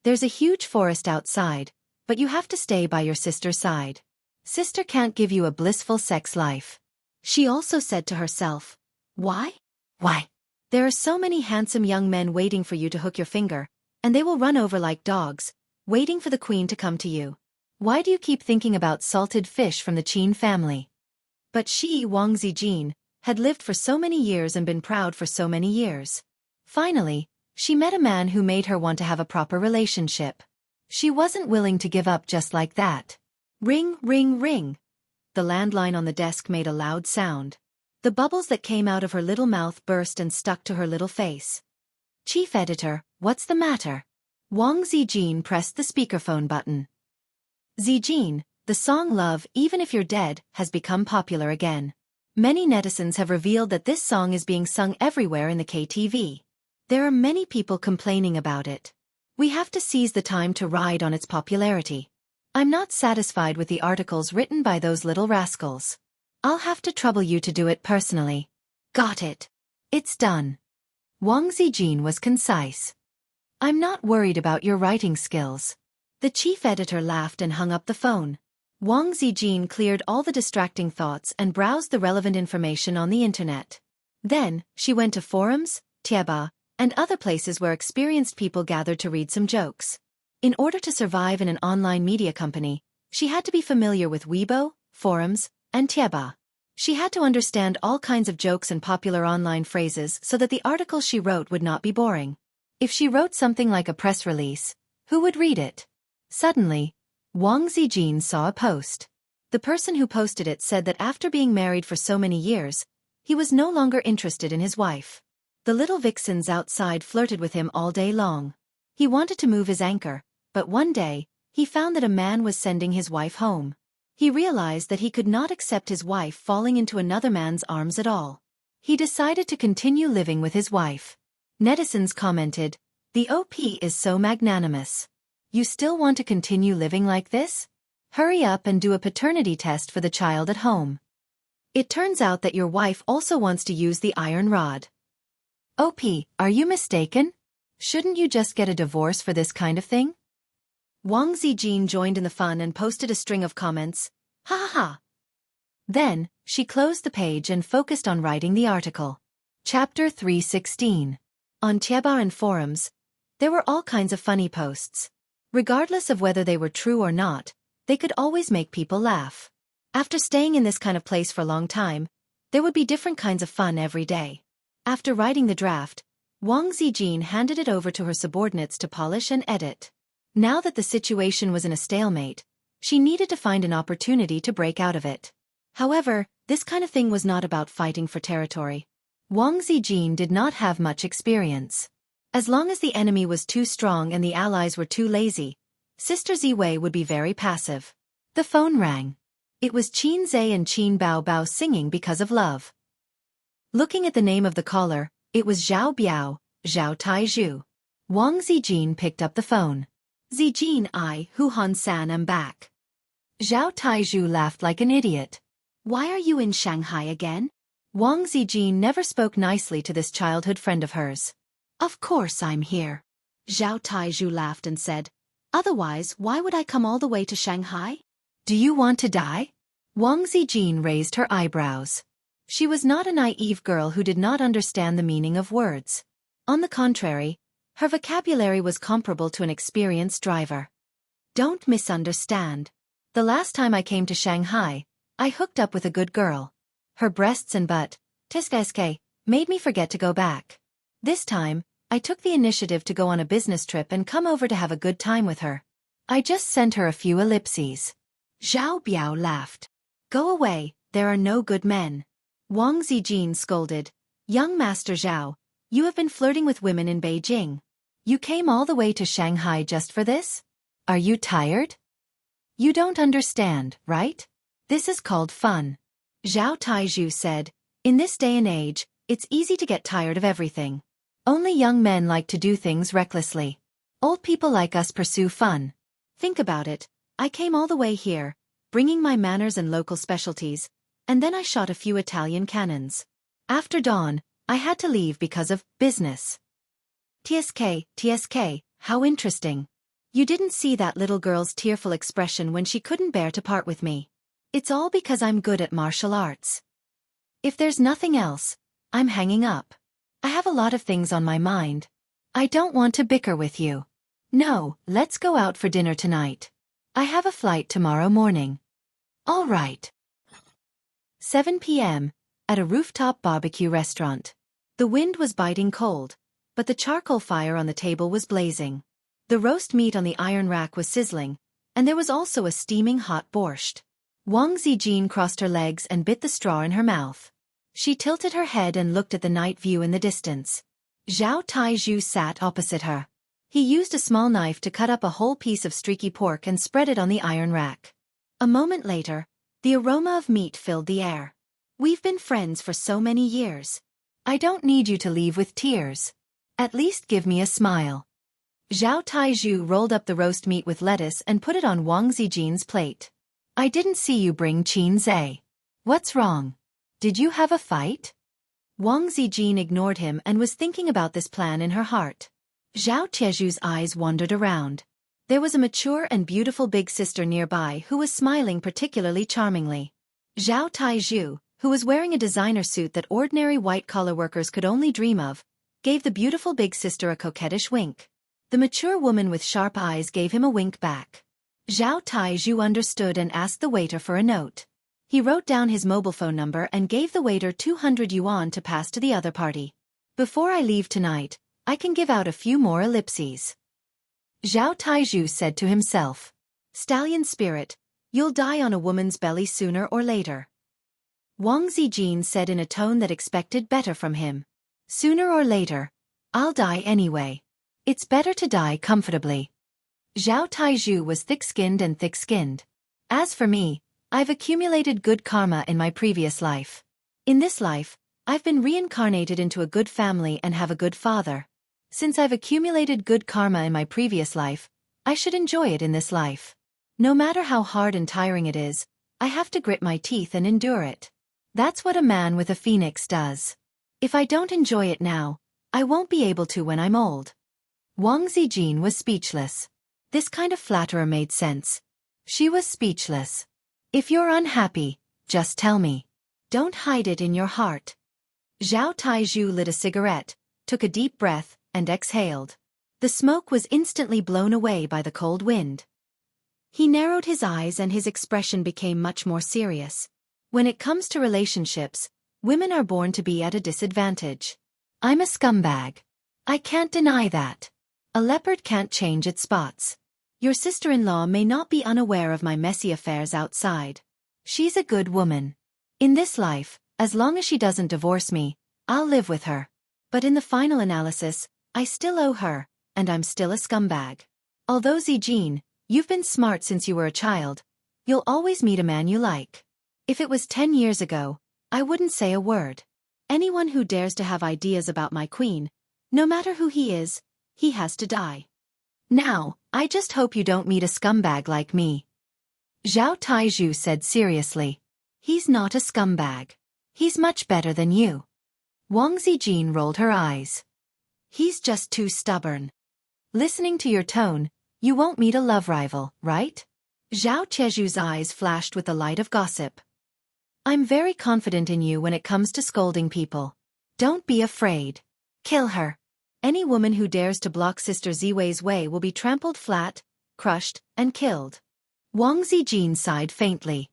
There's a huge forest outside, but you have to stay by your sister's side. Sister can't give you a blissful sex life. She also said to herself, Why? There are so many handsome young men waiting for you to hook your finger, and they will run over like dogs, waiting for the queen to come to you. Why do you keep thinking about Salted Fish from the Qin family? But she, Wang Zijin, had lived for so many years and been proud for so many years. Finally, she met a man who made her want to have a proper relationship. She wasn't willing to give up just like that. Ring, ring, ring. The landline on the desk made a loud sound. The bubbles that came out of her little mouth burst and stuck to her little face. Chief editor, what's the matter? Wang Zijin pressed the speakerphone button. Zijin, the song Love, Even If You're Dead, has become popular again. Many netizens have revealed that this song is being sung everywhere in the KTV. There are many people complaining about it. We have to seize the time to ride on its popularity. I'm not satisfied with the articles written by those little rascals. I'll have to trouble you to do it personally. Got it. It's done. Wang Zijin was concise. I'm not worried about your writing skills. The chief editor laughed and hung up the phone. Wang Zijin cleared all the distracting thoughts and browsed the relevant information on the internet. Then, she went to forums, Tieba, and other places where experienced people gathered to read some jokes. In order to survive in an online media company, she had to be familiar with Weibo, forums, and Tieba. She had to understand all kinds of jokes and popular online phrases so that the articles she wrote would not be boring. If she wrote something like a press release, who would read it? Suddenly, Wang Zijin saw a post. The person who posted it said that after being married for so many years, he was no longer interested in his wife. The little vixens outside flirted with him all day long. He wanted to move his anchor, but one day, he found that a man was sending his wife home. He realized that he could not accept his wife falling into another man's arms at all. He decided to continue living with his wife. Netizens commented, "The OP is so magnanimous. You still want to continue living like this? Hurry up and do a paternity test for the child at home. It turns out that your wife also wants to use the iron rod." OP, are you mistaken? Shouldn't you just get a divorce for this kind of thing? Wang Zijin joined in the fun and posted a string of comments. Ha ha ha. Then, she closed the page and focused on writing the article. Chapter 316. On Tiebar and forums, there were all kinds of funny posts. Regardless of whether they were true or not, they could always make people laugh. After staying in this kind of place for a long time, there would be different kinds of fun every day. After writing the draft, Wang Zijin handed it over to her subordinates to polish and edit. Now that the situation was in a stalemate, she needed to find an opportunity to break out of it. However, this kind of thing was not about fighting for territory. Wang Zijin did not have much experience. As long as the enemy was too strong and the allies were too lazy, Sister Ziwei would be very passive. The phone rang. It was Qin Zhe and Qin Bao Bao singing because of love. Looking at the name of the caller, it was Zhao Biao, Zhao Taizhu. Wang Zijin picked up the phone. "Zijin, I, Hu Han-san, am back." Zhao Taizhu laughed like an idiot. "Why are you in Shanghai again?" Wang Zijin never spoke nicely to this childhood friend of hers. "Of course I'm here." Zhao Taizhu laughed and said, "Otherwise, why would I come all the way to Shanghai?" "Do you want to die?" Wang Zijin raised her eyebrows. She was not a naive girl who did not understand the meaning of words. On the contrary, her vocabulary was comparable to an experienced driver. "Don't misunderstand. The last time I came to Shanghai, I hooked up with a good girl. Her breasts and butt, tiske, made me forget to go back. This time, I took the initiative to go on a business trip and come over to have a good time with her. I just sent her a few ellipses." Zhao Biao laughed. "Go away, there are no good men." Wang Zijin scolded, "Young Master Zhao, you have been flirting with women in Beijing. You came all the way to Shanghai just for this? Are you tired? You don't understand, right? This is called fun." Zhao Taizhu said, "In this day and age, it's easy to get tired of everything. Only young men like to do things recklessly. Old people like us pursue fun. Think about it, I came all the way here, bringing my manners and local specialties, and then I shot a few Italian cannons. After dawn, I had to leave because of business." TSK, how interesting. You didn't see that little girl's tearful expression when she couldn't bear to part with me. It's all because I'm good at martial arts. If there's nothing else, I'm hanging up. I have a lot of things on my mind. I don't want to bicker with you. No, let's go out for dinner tonight. I have a flight tomorrow morning. All right. 7 p.m., at a rooftop barbecue restaurant. The wind was biting cold, but the charcoal fire on the table was blazing. The roast meat on the iron rack was sizzling, and there was also a steaming hot borscht. Wang Zijin crossed her legs and bit the straw in her mouth. She tilted her head and looked at the night view in the distance. Zhao Taizhu sat opposite her. He used a small knife to cut up a whole piece of streaky pork and spread it on the iron rack. A moment later, the aroma of meat filled the air. "We've been friends for so many years. I don't need you to leave with tears. At least give me a smile." Zhao Taizhu rolled up the roast meat with lettuce and put it on Wang Zijin's plate. "I didn't see you bring Qin Zhe. What's wrong? Did you have a fight?" Wang Zijin ignored him and was thinking about this plan in her heart. Zhao Tieju's eyes wandered around. There was a mature and beautiful big sister nearby who was smiling particularly charmingly. Zhao Taizhu, who was wearing a designer suit that ordinary white-collar workers could only dream of, gave the beautiful big sister a coquettish wink. The mature woman with sharp eyes gave him a wink back. Zhao Taizhu understood and asked the waiter for a note. He wrote down his mobile phone number and gave the waiter 200 yuan to pass to the other party. "Before I leave tonight, I can give out a few more ellipses." Zhao Taizhu said to himself. "Stallion spirit, You'll die on a woman's belly sooner or later. Wang Zijin said in a tone that expected better from him. Sooner or later, I'll die anyway. It's better to die comfortably. Zhao Taizhu was thick-skinned and thick-skinned. As for me, I've accumulated good karma in my previous life. In this life, I've been reincarnated into a good family and have a good father. Since I've accumulated good karma in my previous life, I should enjoy it in this life. No matter how hard and tiring it is, I have to grit my teeth and endure it. That's what a man with a phoenix does. If I don't enjoy it now, I won't be able to when I'm old. Wang Zijin was speechless. This kind of flatterer made sense. She was speechless. If you're unhappy, just tell me. Don't hide it in your heart. Zhao Taizhu lit a cigarette, took a deep breath, and exhaled. The smoke was instantly blown away by the cold wind. He narrowed his eyes and his expression became much more serious. When it comes to relationships, women are born to be at a disadvantage. I'm a scumbag. I can't deny that. A leopard can't change its spots. Your sister-in-law may not be unaware of my messy affairs outside. She's a good woman. In this life, as long as she doesn't divorce me, I'll live with her. But in the final analysis, I still owe her, and I'm still a scumbag. Although Zijin, you've been smart since you were a child, you'll always meet a man you like. If it was 10 years ago, I wouldn't say a word. Anyone who dares to have ideas about my queen, no matter who he is, he has to die. Now, I just hope you don't meet a scumbag like me. Zhao Taizhu said seriously. He's not a scumbag. He's much better than you. Wang Zijin rolled her eyes. He's just too stubborn. Listening to your tone, you won't meet a love rival, right? Zhao Cheju's eyes flashed with the light of gossip. I'm very confident in you when it comes to scolding people. Don't be afraid. Kill her. Any woman who dares to block Sister Ziwei's way will be trampled flat, crushed, and killed. Wang Zijin sighed faintly.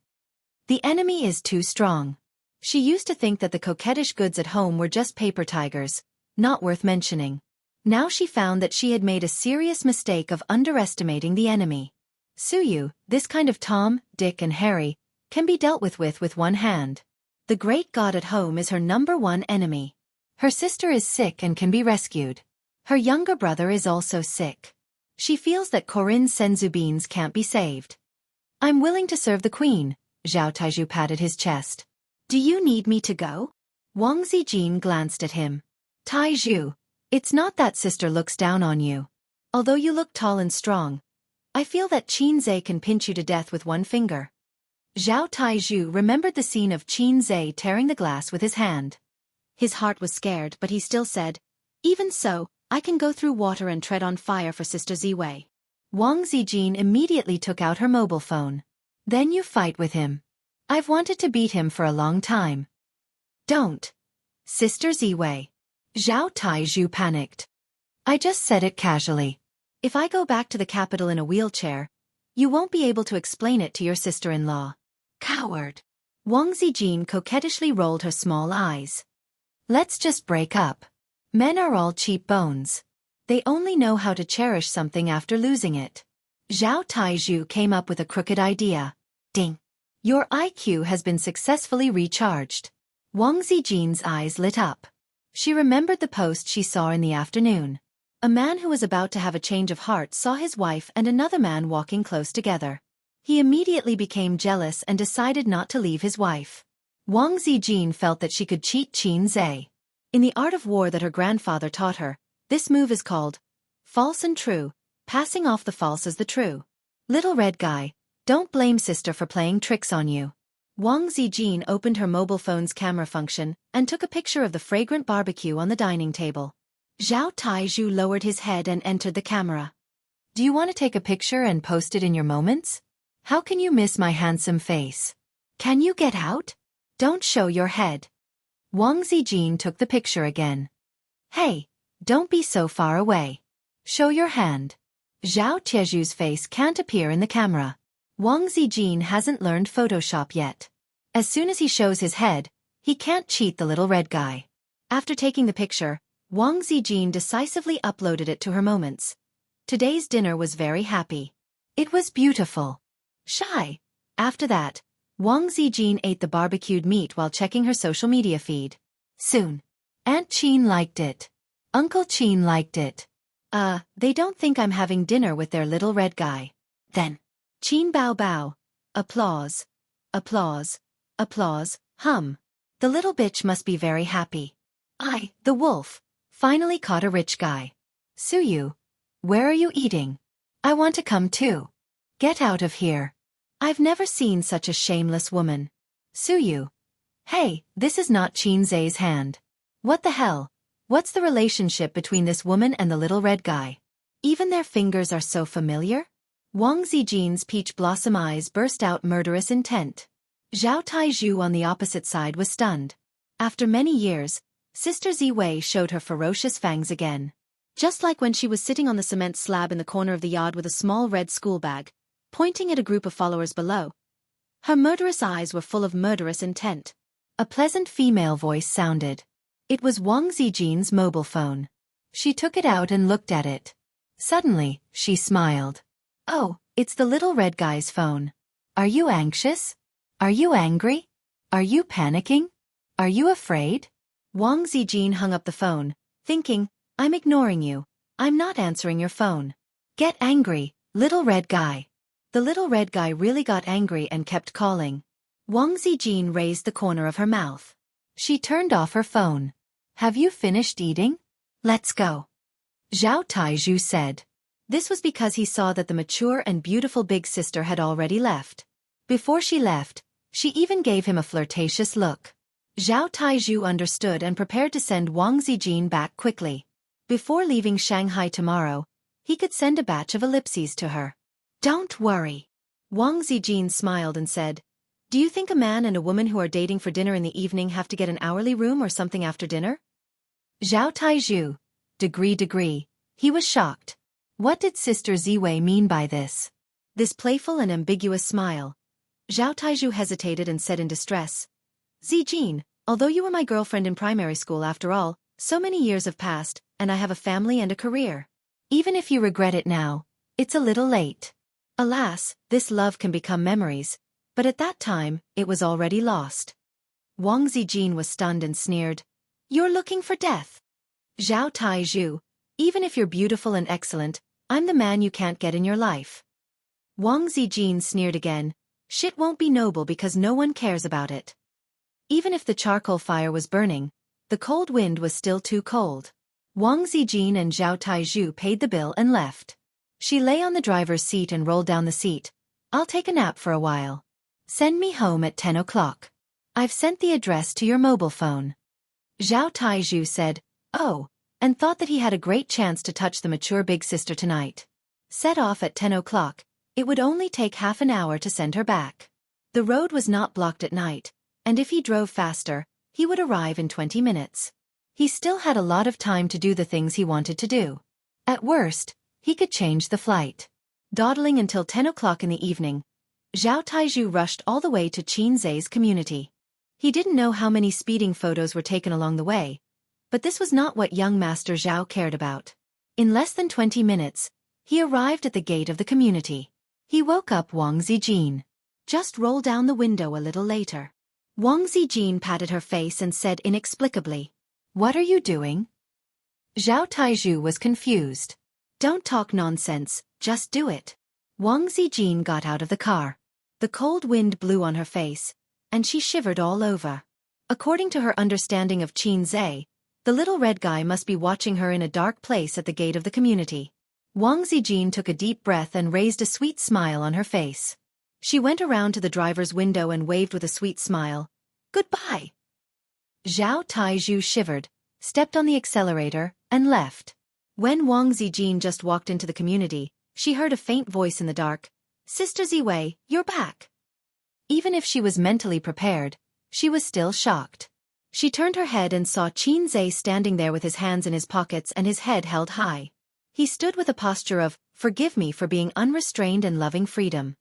The enemy is too strong. She used to think that the coquettish goods at home were just paper tigers, not worth mentioning. Now she found that she had made a serious mistake of underestimating the enemy. Suyu, this kind of Tom, Dick and Harry, can be dealt with one hand. The great god at home is her #1 enemy. Her sister is sick and can be rescued. Her younger brother is also sick. She feels that Corinne Senzubins can't be saved. I'm willing to serve the queen, Zhao Taizhu patted his chest. Do you need me to go? Wang Zijin glanced at him. Taizhu, it's not that sister looks down on you. Although you look tall and strong, I feel that Qin Zhe can pinch you to death with one finger. Zhao Taizhu remembered the scene of Qin Zhe tearing the glass with his hand. His heart was scared, but he still said, even so, I can go through water and tread on fire for Sister Ziwei. Wang Zijin immediately took out her mobile phone. Then you fight with him. I've wanted to beat him for a long time. Don't. Sister Ziwei. Zhao Taizhu panicked. I just said it casually. If I go back to the capital in a wheelchair, you won't be able to explain it to your sister-in-law. Coward. Wang Zijin coquettishly rolled her small eyes. Let's just break up. Men are all cheap bones. They only know how to cherish something after losing it. Zhao Taizhu came up with a crooked idea. Ding. Your IQ has been successfully recharged. Wang Zijin's eyes lit up. She remembered the post she saw in the afternoon. A man who was about to have a change of heart saw his wife and another man walking close together. He immediately became jealous and decided not to leave his wife. Wang Zijin felt that she could cheat Qin Zhe. In the art of war that her grandfather taught her, this move is called false and true, passing off the false as the true. Little red guy, don't blame sister for playing tricks on you. Wang Zijin opened her mobile phone's camera function and took a picture of the fragrant barbecue on the dining table. Zhao Taizhu lowered his head and entered the camera. Do you want to take a picture and post it in your moments? How can you miss my handsome face? Can you get out? Don't show your head. Wang Zijin took the picture again. Hey, don't be so far away. Show your hand. Zhao Cheju's face can't appear in the camera. Wang Zijin hasn't learned Photoshop yet. As soon as he shows his head, he can't cheat the little red guy. After taking the picture, Wang Zijin decisively uploaded it to her moments. Today's dinner was very happy. It was beautiful. Shy. After that, Wang Zijin ate the barbecued meat while checking her social media feed. Soon. Aunt Qin liked it. Uncle Qin liked it. They don't think I'm having dinner with their little red guy. Then. Qin bow bow. Applause. Applause. Applause. Hum. The little bitch must be very happy. The wolf, finally caught a rich guy. Suyu. Where are you eating? I want to come too. Get out of here. I've never seen such a shameless woman. Suyu. Hey, this is not Qinzai's hand. What the hell? What's the relationship between this woman and the little red guy? Even their fingers are so familiar? Wang Zijin's peach blossom eyes burst out murderous intent. Zhao Taizhu on the opposite side was stunned. After many years, Sister Ziwei showed her ferocious fangs again. Just like when she was sitting on the cement slab in the corner of the yard with a small red school bag, pointing at a group of followers below. Her murderous eyes were full of murderous intent. A pleasant female voice sounded. It was Wang Zijin's mobile phone. She took it out and looked at it. Suddenly, she smiled. Oh, it's the little red guy's phone. Are you anxious? Are you angry? Are you panicking? Are you afraid? Wang Zijin hung up the phone, thinking, I'm ignoring you. I'm not answering your phone. Get angry, little red guy. The little red guy really got angry and kept calling. Wang Zijin raised the corner of her mouth. She turned off her phone. Have you finished eating? Let's go. Zhao Taizhu said. This was because he saw that the mature and beautiful big sister had already left. Before she left, she even gave him a flirtatious look. Zhao Taizhu understood and prepared to send Wang Zijin back quickly. Before leaving Shanghai tomorrow, he could send a batch of ellipses to her. Don't worry. Wang Zijin smiled and said, Do you think a man and a woman who are dating for dinner in the evening have to get an hourly room or something after dinner? Zhao Taizhu. Degree. He was shocked. What did Sister Ziwei mean by this? This playful and ambiguous smile. Zhao Taizhu hesitated and said in distress, Zijin, although you were my girlfriend in primary school after all, so many years have passed, and I have a family and a career. Even if you regret it now, it's a little late. Alas, this love can become memories, but at that time, it was already lost. Wang Zijin was stunned and sneered. You're looking for death. Zhao Taizhu, even if you're beautiful and excellent, I'm the man you can't get in your life. Wang Zijin sneered again. Shit won't be noble because no one cares about it. Even if the charcoal fire was burning, the cold wind was still too cold. Wang Zijin and Zhao Taizhu paid the bill and left. She lay on the driver's seat and rolled down the seat. I'll take a nap for a while. Send me home at 10 o'clock. I've sent the address to your mobile phone. Zhao Taizhu said, Oh, and thought that he had a great chance to touch the mature big sister tonight. Set off at 10 o'clock. It would only take half an hour to send her back. The road was not blocked at night, and if he drove faster, he would arrive in 20 minutes. He still had a lot of time to do the things he wanted to do. At worst, he could change the flight. Dawdling until 10 o'clock in the evening, Zhao Taizhu rushed all the way to Qinzai's community. He didn't know how many speeding photos were taken along the way, but this was not what young Master Zhao cared about. In less than 20 minutes, he arrived at the gate of the community. He woke up Wang Zijin. Just roll down the window a little later. Wang Zijin patted her face and said inexplicably, What are you doing? Zhao Taizhu was confused. Don't talk nonsense, just do it. Wang Zijin got out of the car. The cold wind blew on her face, and she shivered all over. According to her understanding of Qinzai, the little red guy must be watching her in a dark place at the gate of the community. Wang Zijin took a deep breath and raised a sweet smile on her face. She went around to the driver's window and waved with a sweet smile. Goodbye. Zhao Taizhu shivered, stepped on the accelerator, and left. When Wang Zijin just walked into the community, she heard a faint voice in the dark. Sister Ziwei, you're back. Even if she was mentally prepared, she was still shocked. She turned her head and saw Qinzai standing there with his hands in his pockets and his head held high. He stood with a posture of, forgive me for being unrestrained and loving freedom.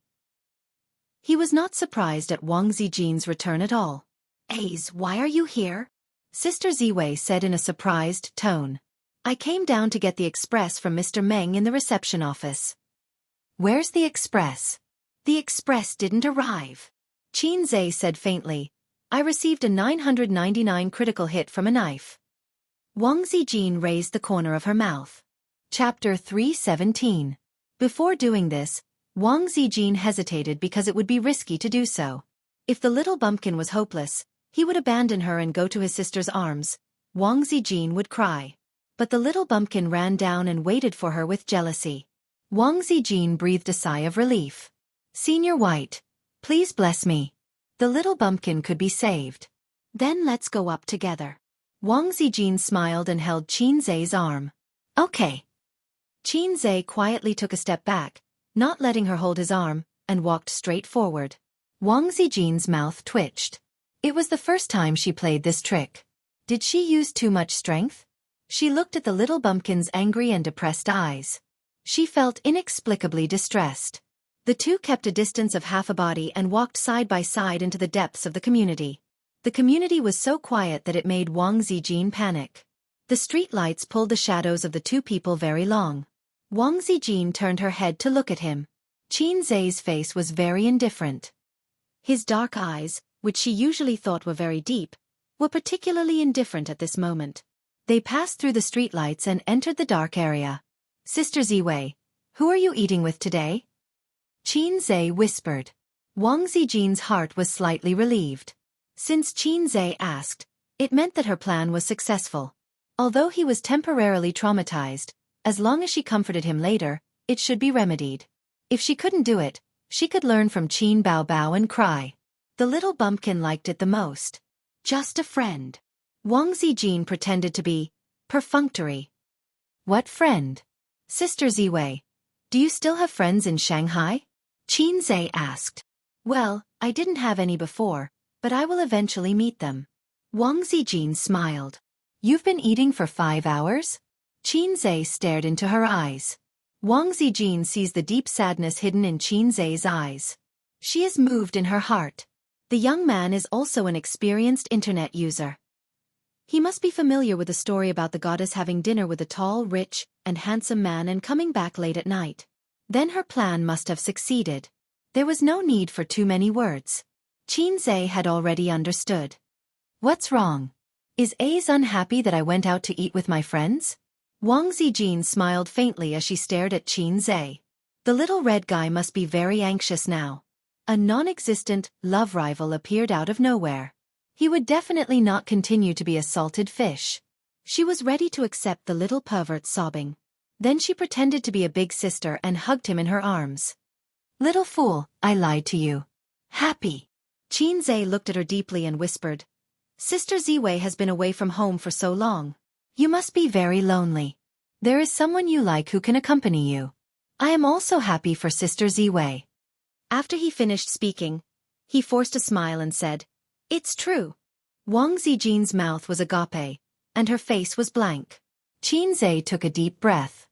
He was not surprised at Wang Zijin's return at all. Ace, why are you here? Sister Ziwei said in a surprised tone. I came down to get the express from Mr. Meng in the reception office. Where's the express? The express didn't arrive. Xianxia said faintly. I received a 999 critical hit from a knife. Wang Zijin raised the corner of her mouth. Chapter 317. Before doing this, Wang Zijin hesitated because it would be risky to do so. If the little bumpkin was hopeless, he would abandon her and go to his sister's arms. Wang Zijin would cry. But the little bumpkin ran down and waited for her with jealousy. Wang Zijin breathed a sigh of relief. Senior White, please bless me. The little bumpkin could be saved. Then let's go up together. Wang Zijin smiled and held Xianxia's arm. Okay. Xianxia quietly took a step back, not letting her hold his arm, and walked straight forward. Wang Zijin's mouth twitched. It was the first time she played this trick. Did she use too much strength? She looked at the little bumpkin's angry and depressed eyes. She felt inexplicably distressed. The two kept a distance of half a body and walked side by side into the depths of the community. The community was so quiet that it made Wang Zijin panic. The street lights pulled the shadows of the two people very long. Wang Zijin turned her head to look at him. Xianxia's face was very indifferent. His dark eyes, which she usually thought were very deep, were particularly indifferent at this moment. They passed through the streetlights and entered the dark area. Sister Ziwei, who are you eating with today? Xianxia whispered. Wang Zijin's heart was slightly relieved. Since Xianxia asked, it meant that her plan was successful. Although he was temporarily traumatized, as long as she comforted him later, it should be remedied. If she couldn't do it, she could learn from Qin Bao Bao and cry. The little bumpkin liked it the most. Just a friend. Wang Zijin pretended to be perfunctory. What friend? Sister Ziwei, do you still have friends in Shanghai? Xianxia asked. Well, I didn't have any before, but I will eventually meet them. Wang Zijin smiled. You've been eating for 5 hours? Xianxia stared into her eyes. Wang Zijin sees the deep sadness hidden in Xianxia's eyes. She is moved in her heart. The young man is also an experienced internet user. He must be familiar with the story about the goddess having dinner with a tall, rich, and handsome man and coming back late at night. Then her plan must have succeeded. There was no need for too many words. Xianxia had already understood. What's wrong? Is A's unhappy that I went out to eat with my friends? Wang Zijin smiled faintly as she stared at Xianxia. The little red guy must be very anxious now. A non-existent love rival appeared out of nowhere. He would definitely not continue to be a salted fish. She was ready to accept the little pervert sobbing. Then she pretended to be a big sister and hugged him in her arms. Little fool, I lied to you. Happy. Xianxia looked at her deeply and whispered. Sister Ziwei has been away from home for so long. You must be very lonely. There is someone you like who can accompany you. I am also happy for Sister Ziwei. After he finished speaking, he forced a smile and said, It's true. Wang Zijin's mouth was agape, and her face was blank. Xianxia took a deep breath.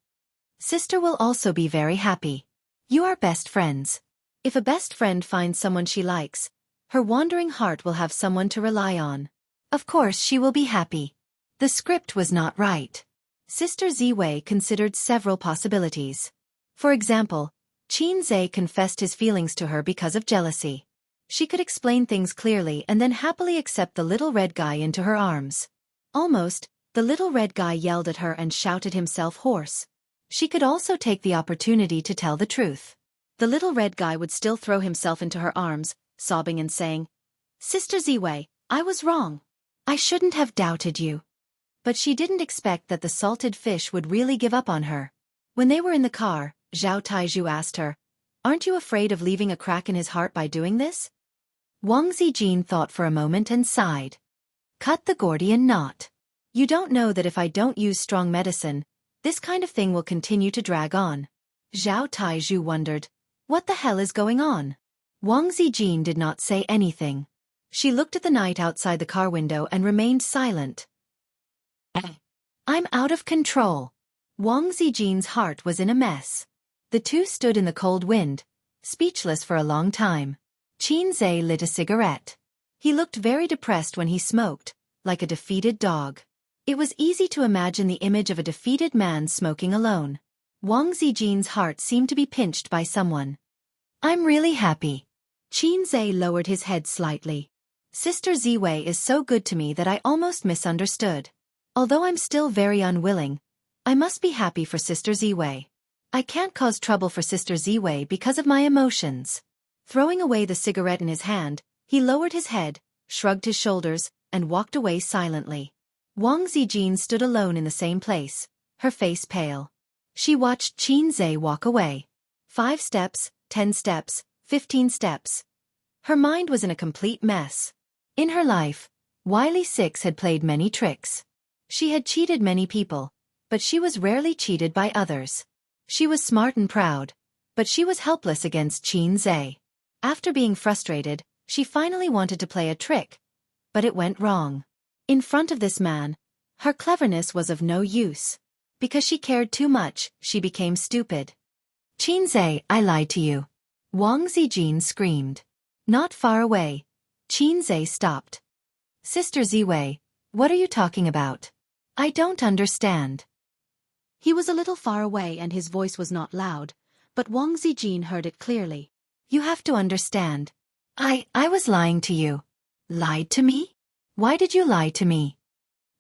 Sister will also be very happy. You are best friends. If a best friend finds someone she likes, her wandering heart will have someone to rely on. Of course she will be happy. The script was not right. Sister Ziwei considered several possibilities. For example, Xianxia confessed his feelings to her because of jealousy. She could explain things clearly and then happily accept the little red guy into her arms. Almost, the little red guy yelled at her and shouted himself hoarse. She could also take the opportunity to tell the truth. The little red guy would still throw himself into her arms, sobbing and saying, Sister Ziwei, I was wrong. I shouldn't have doubted you. But she didn't expect that the salted fish would really give up on her. When they were in the car, Zhao Taizhu asked her, Aren't you afraid of leaving a crack in his heart by doing this? Wang Zijin thought for a moment and sighed. Cut the Gordian knot. You don't know that if I don't use strong medicine, this kind of thing will continue to drag on. Zhao Taizhu wondered, what the hell is going on? Wang Zijin did not say anything. She looked at the night outside the car window and remained silent. I'm out of control. Wang Zijin's heart was in a mess. The two stood in the cold wind, speechless for a long time. Xianxia lit a cigarette. He looked very depressed when he smoked, like a defeated dog. It was easy to imagine the image of a defeated man smoking alone. Wang Zijin's heart seemed to be pinched by someone. I'm really happy. Xianxia lowered his head slightly. Sister Ziwei is so good to me that I almost misunderstood. Although I'm still very unwilling, I must be happy for Sister Ziwei. I can't cause trouble for Sister Ziwei because of my emotions. Throwing away the cigarette in his hand, he lowered his head, shrugged his shoulders, and walked away silently. Wang Zijin stood alone in the same place, her face pale. She watched Xianxia walk away. 5 steps, 10 steps, 15 steps. Her mind was in a complete mess. In her life, Wily Six had played many tricks. She had cheated many people, but she was rarely cheated by others. She was smart and proud, but she was helpless against Xianxia. After being frustrated, she finally wanted to play a trick, but it went wrong. In front of this man, her cleverness was of no use. Because she cared too much, she became stupid. Xianxia, I lied to you. Wang Zijin screamed. Not far away, Xianxia stopped. Sister Ziwei, what are you talking about? I don't understand. He was a little far away and his voice was not loud, but Wang Zijin heard it clearly. You have to understand. I was lying to you. Lied to me? Why did you lie to me?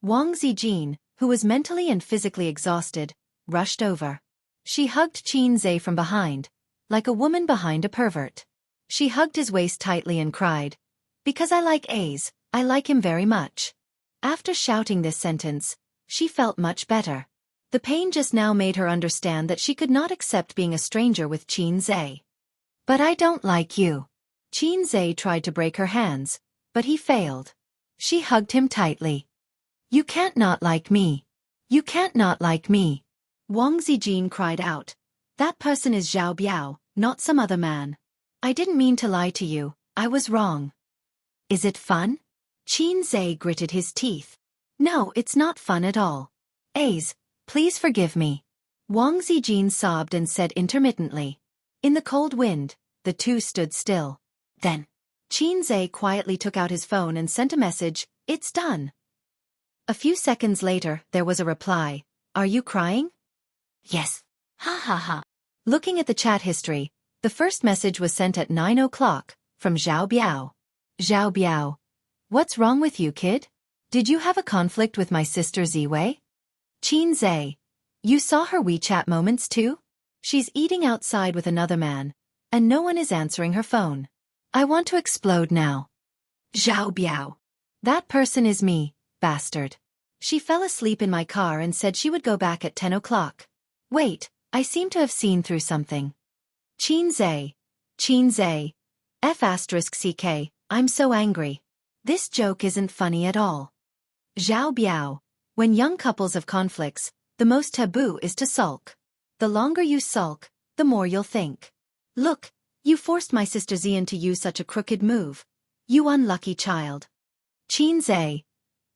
Wang Zijin, who was mentally and physically exhausted, rushed over. She hugged Xianxia from behind, like a woman behind a pervert. She hugged his waist tightly and cried, "Because I like A's, I like him very much." After shouting this sentence, she felt much better. The pain just now made her understand that she could not accept being a stranger with Xianxia. But I don't like you. Xianxia tried to break her hands, but he failed. She hugged him tightly. You can't not like me. You can't not like me. Wang Zijin cried out. That person is Zhao Biao, not some other man. I didn't mean to lie to you, I was wrong. Is it fun? Xianxia gritted his teeth. No, it's not fun at all. A's, please forgive me. Wang Zijin sobbed and said intermittently. In the cold wind, the two stood still. Then, Xianxia quietly took out his phone and sent a message, "It's done." A few seconds later, there was a reply, "Are you crying?" Yes. Ha ha ha. Looking at the chat history, the first message was sent at 9 o'clock, from Zhao Biao. Zhao Biao. What's wrong with you, kid? Did you have a conflict with my sister Ziwei? Xianxia. You saw her WeChat moments too? She's eating outside with another man, and no one is answering her phone. I want to explode now. Zhao Biao. That person is me, bastard. She fell asleep in my car and said she would go back at 10 o'clock. Wait, I seem to have seen through something. Xianxia. Xianxia. F*ck, I'm so angry. This joke isn't funny at all. Zhao Biao. When young couples have conflicts, the most taboo is to sulk. The longer you sulk, the more you'll think. Look, you forced my sister Xian to use such a crooked move. You unlucky child. Xianxia.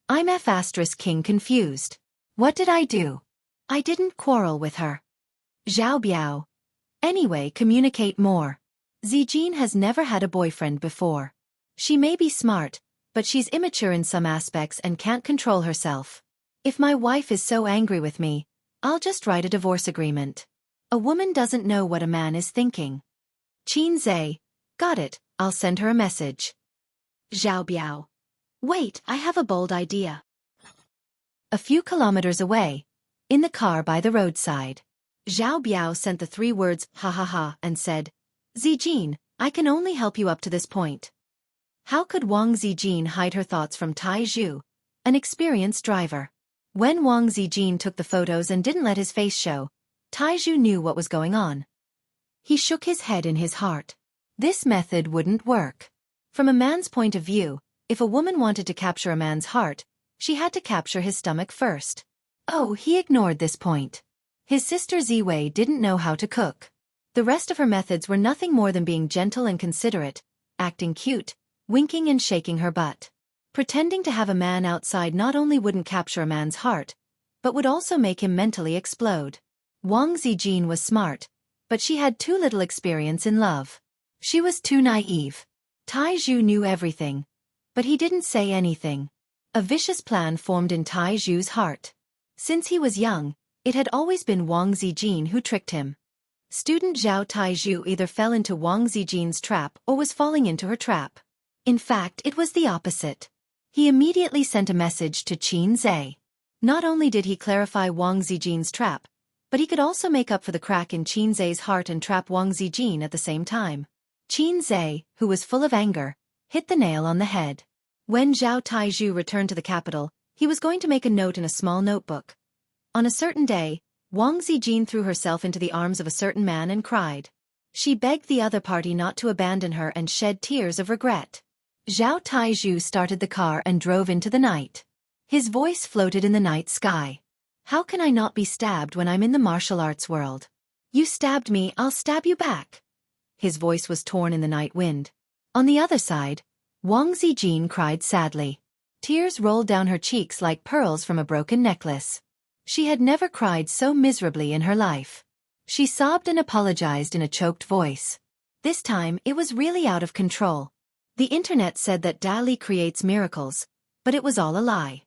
I'm F*king confused. What did I do? I didn't quarrel with her. Zhao Biao. Anyway, communicate more. Zijin has never had a boyfriend before. She may be smart, but she's immature in some aspects and can't control herself. If my wife is so angry with me, I'll just write a divorce agreement. A woman doesn't know what a man is thinking. Xianxia. Got it, I'll send her a message. Zhao Biao. Wait, I have a bold idea. A few kilometers away, in the car by the roadside, Zhao Biao sent the 3 words, ha ha ha, and said, Zijin, I can only help you up to this point. How could Wang Zijin hide her thoughts from Tai Zhu, an experienced driver? When Wang Zijin took the photos and didn't let his face show, Tai Zhu knew what was going on. He shook his head in his heart. This method wouldn't work. From a man's point of view, if a woman wanted to capture a man's heart, she had to capture his stomach first. Oh, he ignored this point. His sister Ziwei didn't know how to cook. The rest of her methods were nothing more than being gentle and considerate, acting cute, winking and shaking her butt. Pretending to have a man outside not only wouldn't capture a man's heart, but would also make him mentally explode. Wang Zijin was smart, but she had too little experience in love. She was too naive. Tai Zhu knew everything, but he didn't say anything. A vicious plan formed in Tai Zhu's heart. Since he was young, it had always been Wang Zijin who tricked him. Student Zhao Taizhu either fell into Wang Zijin's trap or was falling into her trap. In fact, it was the opposite. He immediately sent a message to Qin Zhe. Not only did he clarify Wang Zijin's trap, but he could also make up for the crack in Qin Zhe's heart and trap Wang Zijin at the same time. Qin Zhe, who was full of anger, hit the nail on the head. When Zhao Taizhu returned to the capital, he was going to make a note in a small notebook. On a certain day, Wang Zijin threw herself into the arms of a certain man and cried. She begged the other party not to abandon her and shed tears of regret. Zhao Taizhu started the car and drove into the night. His voice floated in the night sky. How can I not be stabbed when I'm in the martial arts world? You stabbed me, I'll stab you back. His voice was torn in the night wind. On the other side, Wang Zijin cried sadly. Tears rolled down her cheeks like pearls from a broken necklace. She had never cried so miserably in her life. She sobbed and apologized in a choked voice. This time, it was really out of control. The internet said that Dali creates miracles, but it was all a lie.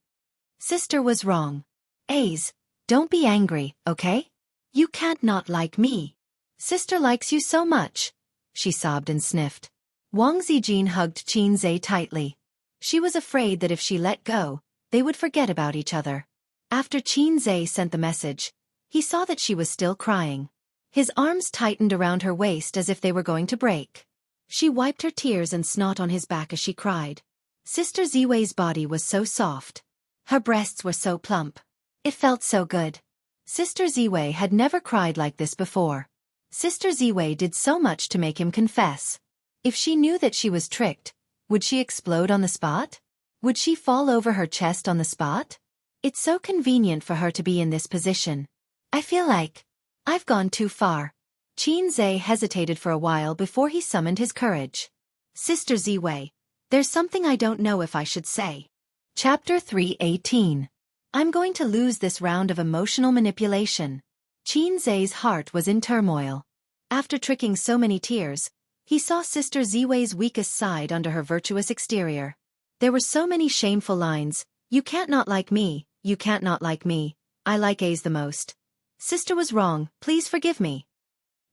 Sister was wrong. Aze, don't be angry, okay? You can't not like me. Sister likes you so much. She sobbed and sniffed. Wang Zijin hugged Qin Zhe tightly. She was afraid that if she let go, they would forget about each other. After Qin Zhe sent the message, he saw that she was still crying. His arms tightened around her waist as if they were going to break. She wiped her tears and snot on his back as she cried. Sister Ziwei's body was so soft. Her breasts were so plump. It felt so good. Sister Ziwei had never cried like this before. Sister Ziwei did so much to make him confess. If she knew that she was tricked, would she explode on the spot? Would she fall over her chest on the spot? It's so convenient for her to be in this position. I feel like I've gone too far. Qin Zhe hesitated for a while before he summoned his courage. Sister Ziwei, there's something I don't know if I should say. Chapter 3:18. I'm going to lose this round of emotional manipulation. Qin Zhe's heart was in turmoil. After tricking so many tears, he saw Sister Ziwei's weakest side under her virtuous exterior. There were so many shameful lines. You can't not like me, you can't not like me, I like A's the most. Sister was wrong, please forgive me.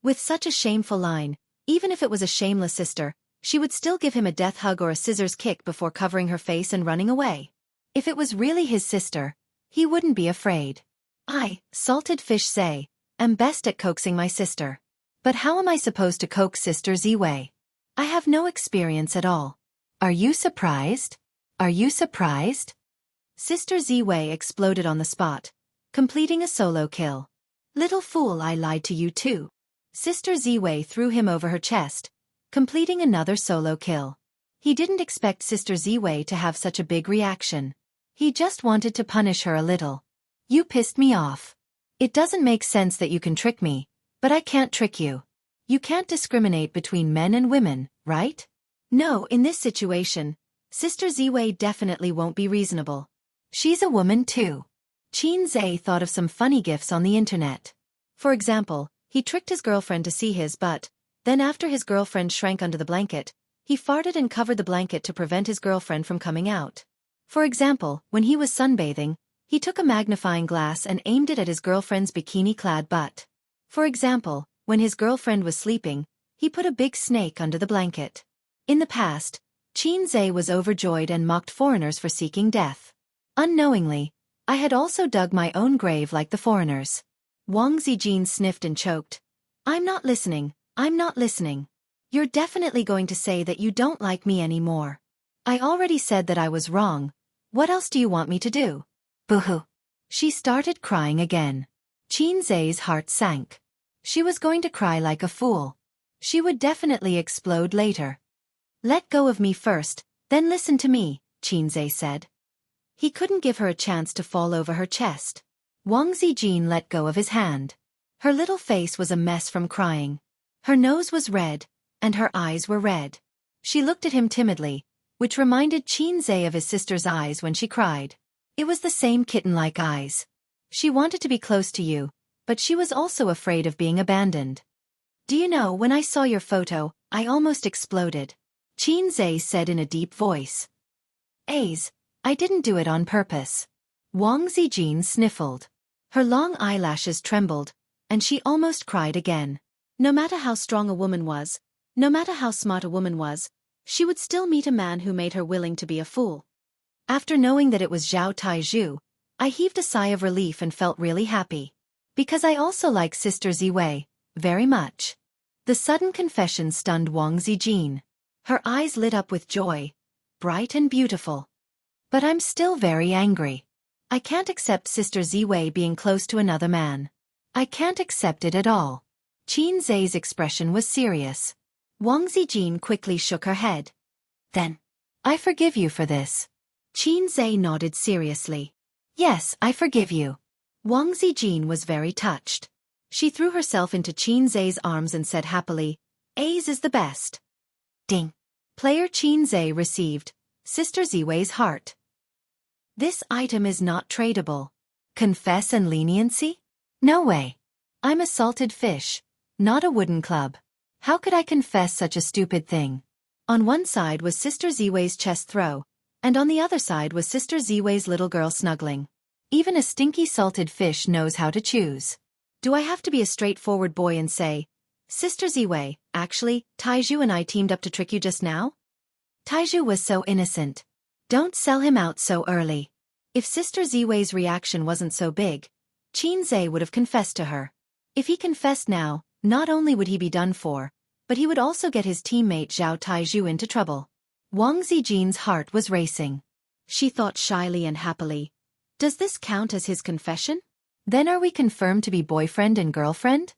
With such a shameful line, even if it was a shameless sister, she would still give him a death hug or a scissors kick before covering her face and running away. If it was really his sister, he wouldn't be afraid. I, salted fish say, am best at coaxing my sister. But how am I supposed to coax Sister Ziwei? I have no experience at all. Are you surprised? Are you surprised? Sister Ziwei exploded on the spot, completing a solo kill. Little fool, I lied to you too. Sister Ziwei threw him over her chest, completing another solo kill. He didn't expect Sister Ziwei to have such a big reaction. He just wanted to punish her a little. You pissed me off. It doesn't make sense that you can trick me, but I can't trick you. You can't discriminate between men and women, right? No, in this situation, Sister Ziwei definitely won't be reasonable. She's a woman too. Qin Zhe thought of some funny gifs on the internet. For example, he tricked his girlfriend to see his butt, then after his girlfriend shrank under the blanket, he farted and covered the blanket to prevent his girlfriend from coming out. For example, when he was sunbathing, he took a magnifying glass and aimed it at his girlfriend's bikini-clad butt. For example, when his girlfriend was sleeping, he put a big snake under the blanket. In the past, Qin Zhe was overjoyed and mocked foreigners for seeking death. Unknowingly, I had also dug my own grave like the foreigners. Wang Zijin sniffed and choked. I'm not listening, I'm not listening. You're definitely going to say that you don't like me anymore. I already said that I was wrong. What else do you want me to do? Boo-hoo. She started crying again. Qin Zhe's heart sank. She was going to cry like a fool. She would definitely explode later. Let go of me first, then listen to me, Qin Zhe said. He couldn't give her a chance to fall over her chest. Wang Zijin let go of his hand. Her little face was a mess from crying. Her nose was red, and her eyes were red. She looked at him timidly, which reminded Qin Zhe of his sister's eyes when she cried. It was the same kitten-like eyes. She wanted to be close to you, but she was also afraid of being abandoned. Do you know, when I saw your photo, I almost exploded. Qin Zhe said in a deep voice. Aze, I didn't do it on purpose. Wang Zijin sniffled. Her long eyelashes trembled, and she almost cried again. No matter how strong a woman was, no matter how smart a woman was, she would still meet a man who made her willing to be a fool. After knowing that it was Zhao Taizhu, I heaved a sigh of relief and felt really happy. Because I also like Sister Ziwei very much. The sudden confession stunned Wang Zijin. Her eyes lit up with joy, bright and beautiful. But I'm still very angry. I can't accept Sister Ziwei being close to another man. I can't accept it at all. Qin Zai's expression was serious. Wang Zijin quickly shook her head. Then, I forgive you for this. Qin Zai nodded seriously. Yes, I forgive you. Wang Zijin was very touched. She threw herself into Qin Zai's arms and said happily, A's is the best. Ding. Player Qin Zai received Sister Ziwei's heart. This item is not tradable. Confess and leniency? No way. I'm a salted fish, not a wooden club. How could I confess such a stupid thing? On one side was Sister Ziwei's chest throw, and on the other side was Sister Ziwei's little girl snuggling. Even a stinky salted fish knows how to choose. Do I have to be a straightforward boy and say, Sister Ziwei, actually, Taizhu and I teamed up to trick you just now? Taizhu was so innocent. Don't sell him out so early. If Sister Ziwei's reaction wasn't so big, Qin Zai would have confessed to her. If he confessed now, not only would he be done for, but he would also get his teammate Zhao Taizhu into trouble. Wang Zijin's heart was racing. She thought shyly and happily. Does this count as his confession? Then are we confirmed to be boyfriend and girlfriend?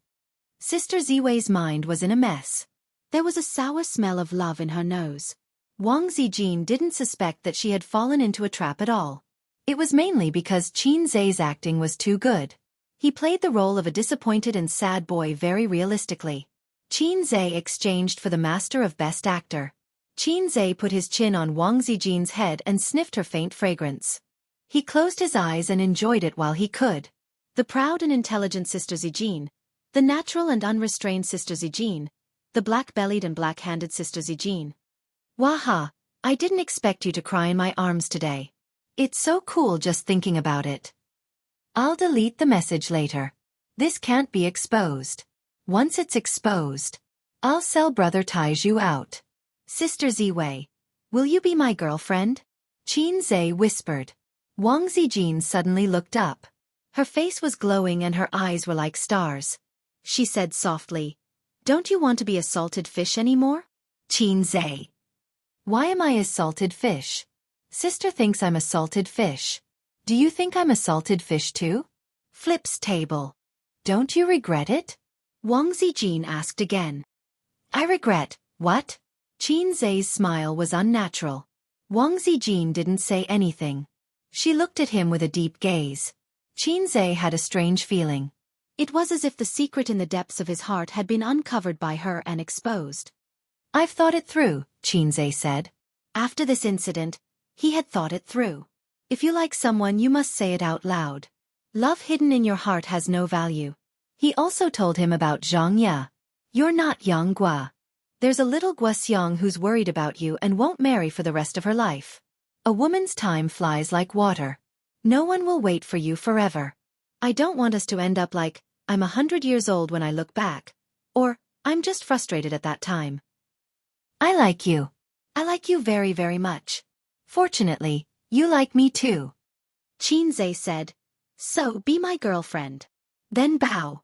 Sister Ziwei's mind was in a mess. There was a sour smell of love in her nose. Wang Zijin didn't suspect that she had fallen into a trap at all. It was mainly because Qin Zai's acting was too good. He played the role of a disappointed and sad boy very realistically. Qin Zai exchanged for the Master of Best Actor. Qin Zai put his chin on Wang Zijin's head and sniffed her faint fragrance. He closed his eyes and enjoyed it while he could. The proud and intelligent Sister Zijin, the natural and unrestrained Sister Zijin, the black-bellied and black-handed Sister Zijin. Waha, I didn't expect you to cry in my arms today. It's so cool just thinking about it. I'll delete the message later. This can't be exposed. Once it's exposed, I'll sell Brother Taizhu out. Sister Ziwei, will you be my girlfriend? Qin Zai whispered. Wang Zijin suddenly looked up. Her face was glowing and her eyes were like stars. She said softly, Don't you want to be a salted fish anymore? Qin Zai. Why am I a salted fish? Sister thinks I'm a salted fish. Do you think I'm a salted fish too? Flips table. Don't you regret it? Wang Zijin asked again. I regret, what? Qin Zai's smile was unnatural. Wang Zijin didn't say anything. She looked at him with a deep gaze. Qin Zai had a strange feeling. It was as if the secret in the depths of his heart had been uncovered by her and exposed. I've thought it through, Qin Zai said. After this incident, he had thought it through. If you like someone, you must say it out loud. Love hidden in your heart has no value. He also told him about Xianxia. You're not young Gua. There's a little Guxiang who's worried about you and won't marry for the rest of her life. A woman's time flies like water. No one will wait for you forever. I don't want us to end up like, I'm 100 years old when I look back. Or, I'm just frustrated at that time. I like you. I like you very, very much. Fortunately, you like me too. Qin Zai said, So be my girlfriend. Then bow.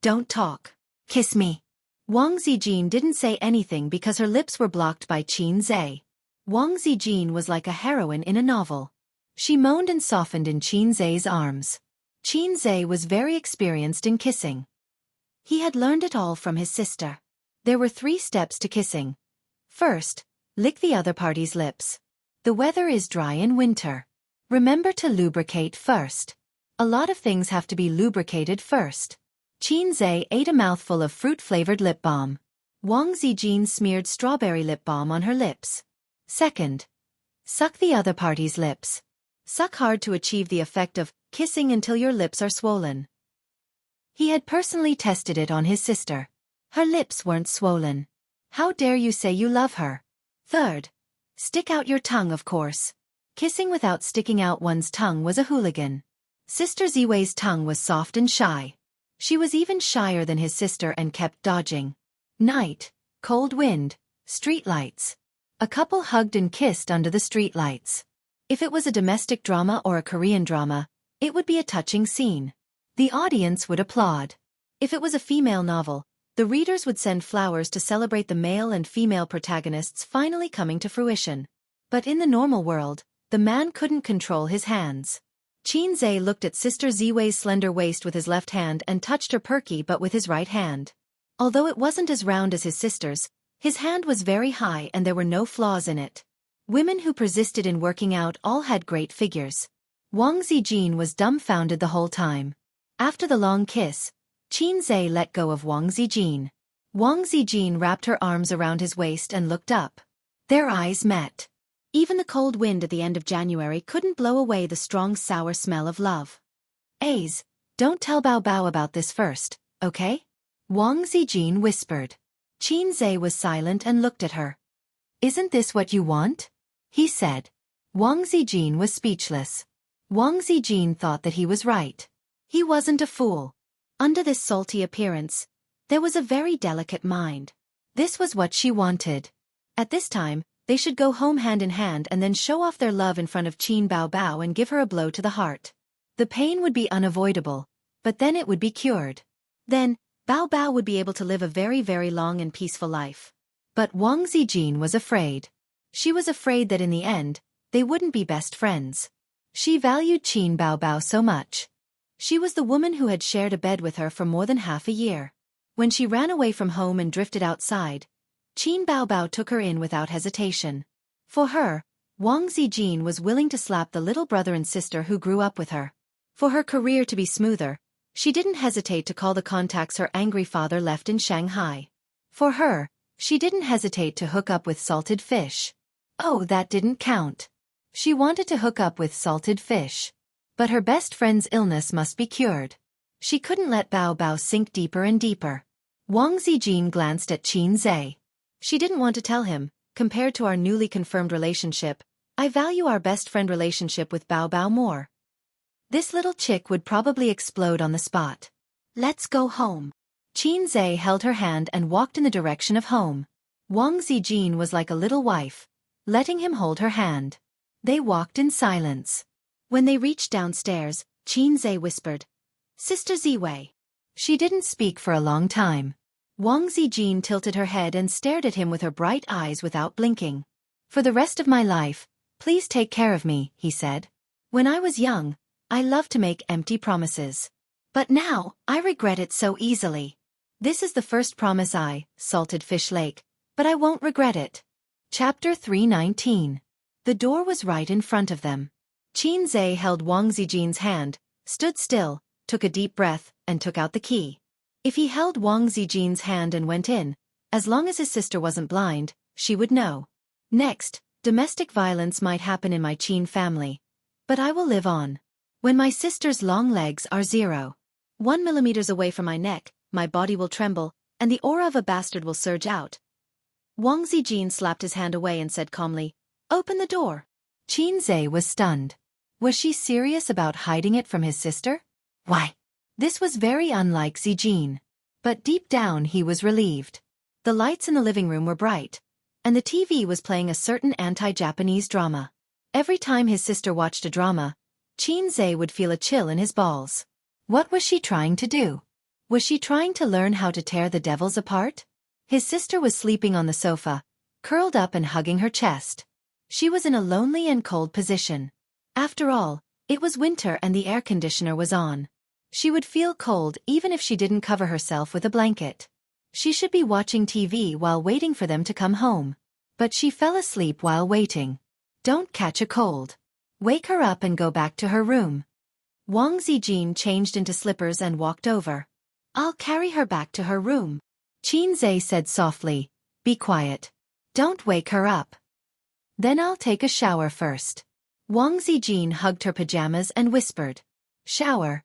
Don't talk. Kiss me. Wang Zijin didn't say anything because her lips were blocked by Qin Zai. Wang Zijin was like a heroine in a novel. She moaned and softened in Qin Zai's arms. Qin Zai was very experienced in kissing. He had learned it all from his sister. There were 3 steps to kissing. First, lick the other party's lips. The weather is dry in winter. Remember to lubricate first. A lot of things have to be lubricated first. Qin Zai ate a mouthful of fruit-flavored lip balm. Wang Zijin smeared strawberry lip balm on her lips. Second, suck the other party's lips. Suck hard to achieve the effect of kissing until your lips are swollen. He had personally tested it on his sister. Her lips weren't swollen. How dare you say you love her? Third, stick out your tongue, of course. Kissing without sticking out one's tongue was a hooligan. Sister Ziwei's tongue was soft and shy. She was even shyer than his sister and kept dodging. Night, cold wind, streetlights. A couple hugged and kissed under the streetlights. If it was a domestic drama or a Korean drama, it would be a touching scene. The audience would applaud. If it was a female novel, the readers would send flowers to celebrate the male and female protagonists finally coming to fruition. But in the normal world, the man couldn't control his hands. Xianxia looked at Sister Ziwei's slender waist with his left hand and touched her perky butt with his right hand. Although it wasn't as round as his sister's, his hand was very high and there were no flaws in it. Women who persisted in working out all had great figures. Wang Zijin was dumbfounded the whole time. After the long kiss, Xianxia let go of Wang Zijin. Wang Zijin wrapped her arms around his waist and looked up. Their eyes met. Even the cold wind at the end of January couldn't blow away the strong sour smell of love. "Aze, don't tell Bao Bao about this first, okay?" Wang Zijin whispered. Xianxia was silent and looked at her. "Isn't this what you want?" he said. Wang Zijin was speechless. Wang Zijin thought that he was right. He wasn't a fool. Under this salty appearance, there was a very delicate mind. This was what she wanted. At this time, they should go home hand in hand and then show off their love in front of Qin Bao Bao and give her a blow to the heart. The pain would be unavoidable, but then it would be cured. Then, Bao Bao would be able to live a very, very long and peaceful life. But Wang Zijin was afraid. She was afraid that in the end, they wouldn't be best friends. She valued Qin Bao Bao so much. She was the woman who had shared a bed with her for more than half a year. When she ran away from home and drifted outside, Qin Bao Bao took her in without hesitation. For her, Wang Zijin was willing to slap the little brother and sister who grew up with her. For her career to be smoother, she didn't hesitate to call the contacts her angry father left in Shanghai. For her, she didn't hesitate to hook up with salted fish. Oh, that didn't count. She wanted to hook up with salted fish. But her best friend's illness must be cured. She couldn't let Bao Bao sink deeper and deeper. Wang Zijin glanced at Xianxia. She didn't want to tell him, compared to our newly confirmed relationship, I value our best friend relationship with Bao Bao more. This little chick would probably explode on the spot. "Let's go home." Xianxia held her hand and walked in the direction of home. Wang Zijin was like a little wife, letting him hold her hand. They walked in silence. When they reached downstairs, Xianxia whispered, "Sister Ziwei." She didn't speak for a long time. Wang Zijin tilted her head and stared at him with her bright eyes without blinking. "For the rest of my life, please take care of me," he said. "When I was young, I loved to make empty promises. But now, I regret it so easily. This is the first promise Salted Fish Lake, but I won't regret it." Chapter 319. The door was right in front of them. Xianxia held Wang Zijin's hand, stood still, took a deep breath, and took out the key. If he held Wang Zijin's hand and went in, as long as his sister wasn't blind, she would know. Next, domestic violence might happen in my Qin family. But I will live on. When my sister's long legs are 0.1 millimeters away from my neck, my body will tremble, and the aura of a bastard will surge out. Wang Zijin slapped his hand away and said calmly, "Open the door." Xianxia was stunned. Was she serious about hiding it from his sister? Why? This was very unlike Zijin. But deep down he was relieved. The lights in the living room were bright, and the TV was playing a certain anti-Japanese drama. Every time his sister watched a drama, Xianxia would feel a chill in his balls. What was she trying to do? Was she trying to learn how to tear the devils apart? His sister was sleeping on the sofa, curled up and hugging her chest. She was in a lonely and cold position. After all, it was winter and the air conditioner was on. She would feel cold even if she didn't cover herself with a blanket. She should be watching TV while waiting for them to come home. But she fell asleep while waiting. Don't catch a cold. Wake her up and go back to her room. Wang Zijin changed into slippers and walked over. "I'll carry her back to her room." Xianxia said softly, "Be quiet. Don't wake her up. Then I'll take a shower first." Wang Zijin hugged her pajamas and whispered, "Shower."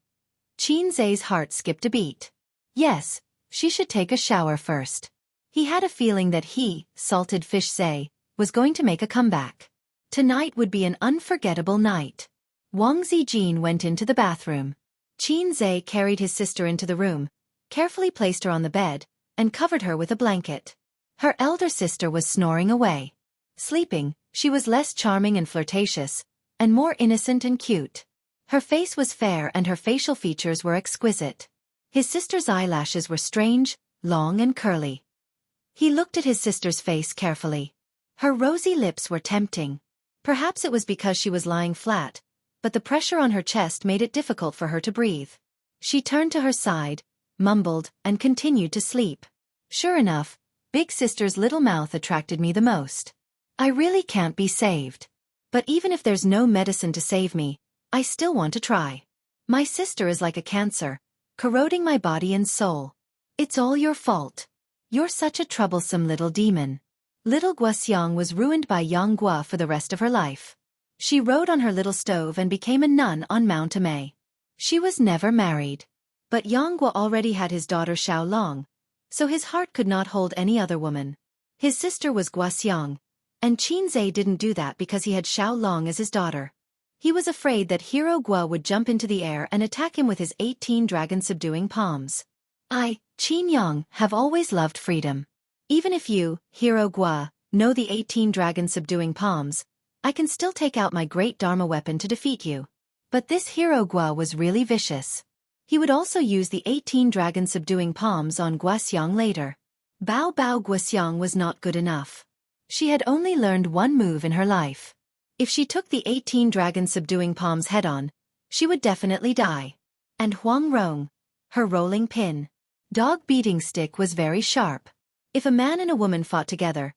Xianxia's heart skipped a beat. Yes, she should take a shower first. He had a feeling that Salted Fish Say, was going to make a comeback. Tonight would be an unforgettable night. Wang Zijin went into the bathroom. Xianxia carried his sister into the room, carefully placed her on the bed, and covered her with a blanket. Her elder sister was snoring away. Sleeping, she was less charming and flirtatious, and more innocent and cute. Her face was fair and her facial features were exquisite. His sister's eyelashes were strange, long and curly. He looked at his sister's face carefully. Her rosy lips were tempting. Perhaps it was because she was lying flat, but the pressure on her chest made it difficult for her to breathe. She turned to her side, mumbled, and continued to sleep. Sure enough, Big Sister's little mouth attracted me the most. I really can't be saved. But even if there's no medicine to save me, I still want to try. My sister is like a cancer, corroding my body and soul. It's all your fault. You're such a troublesome little demon. Little Wuxia was ruined by Jianghu for the rest of her life. She rode on her little stove and became a nun on Mount Amei. She was never married. But Jianghu already had his daughter Xiaolong, so his heart could not hold any other woman. His sister was Wuxia, and Xianxia didn't do that because he had Xiaolong as his daughter. He was afraid that Hero Guo would jump into the air and attack him with his 18 dragon-subduing palms. I, Xianxia, have always loved freedom. Even if you, Hero Guo, know the 18 dragon-subduing palms, I can still take out my great Dharma weapon to defeat you. But this Hero Guo was really vicious. He would also use the 18 dragon-subduing palms on Wuxia later. Bao Bao Wuxia was not good enough. She had only learned one move in her life. If she took the 18 dragon-subduing palms head-on, she would definitely die. And Huang Rong, her rolling pin, dog-beating stick was very sharp. If a man and a woman fought together,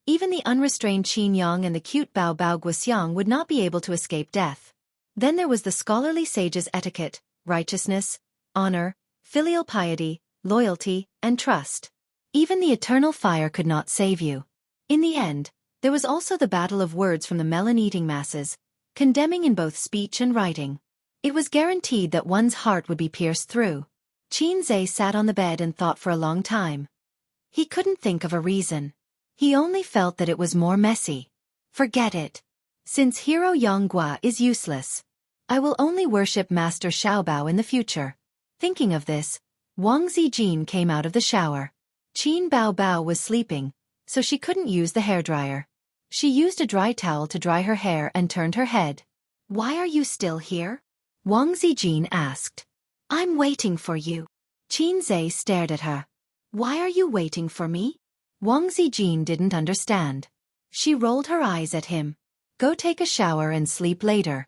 even the unrestrained Xianxia and the cute Bao Bao Wuxia would not be able to escape death. Then there was the scholarly sage's etiquette, righteousness, honor, filial piety, loyalty, and trust. Even the eternal fire could not save you. In the end, there was also the battle of words from the melon-eating masses, condemning in both speech and writing. It was guaranteed that one's heart would be pierced through. Xianxia sat on the bed and thought for a long time. He couldn't think of a reason. He only felt that it was more messy. Forget it. Since Hero Jianghu is useless, I will only worship Master Xiaobao in the future. Thinking of this, Wang Zijin came out of the shower. Qin Bao Bao was sleeping, so she couldn't use the hairdryer. She used a dry towel to dry her hair and turned her head. "Why are you still here?" Wang Zijin asked. "I'm waiting for you." Xianxia stared at her. "Why are you waiting for me?" Wang Zijin didn't understand. She rolled her eyes at him. "Go take a shower and sleep later."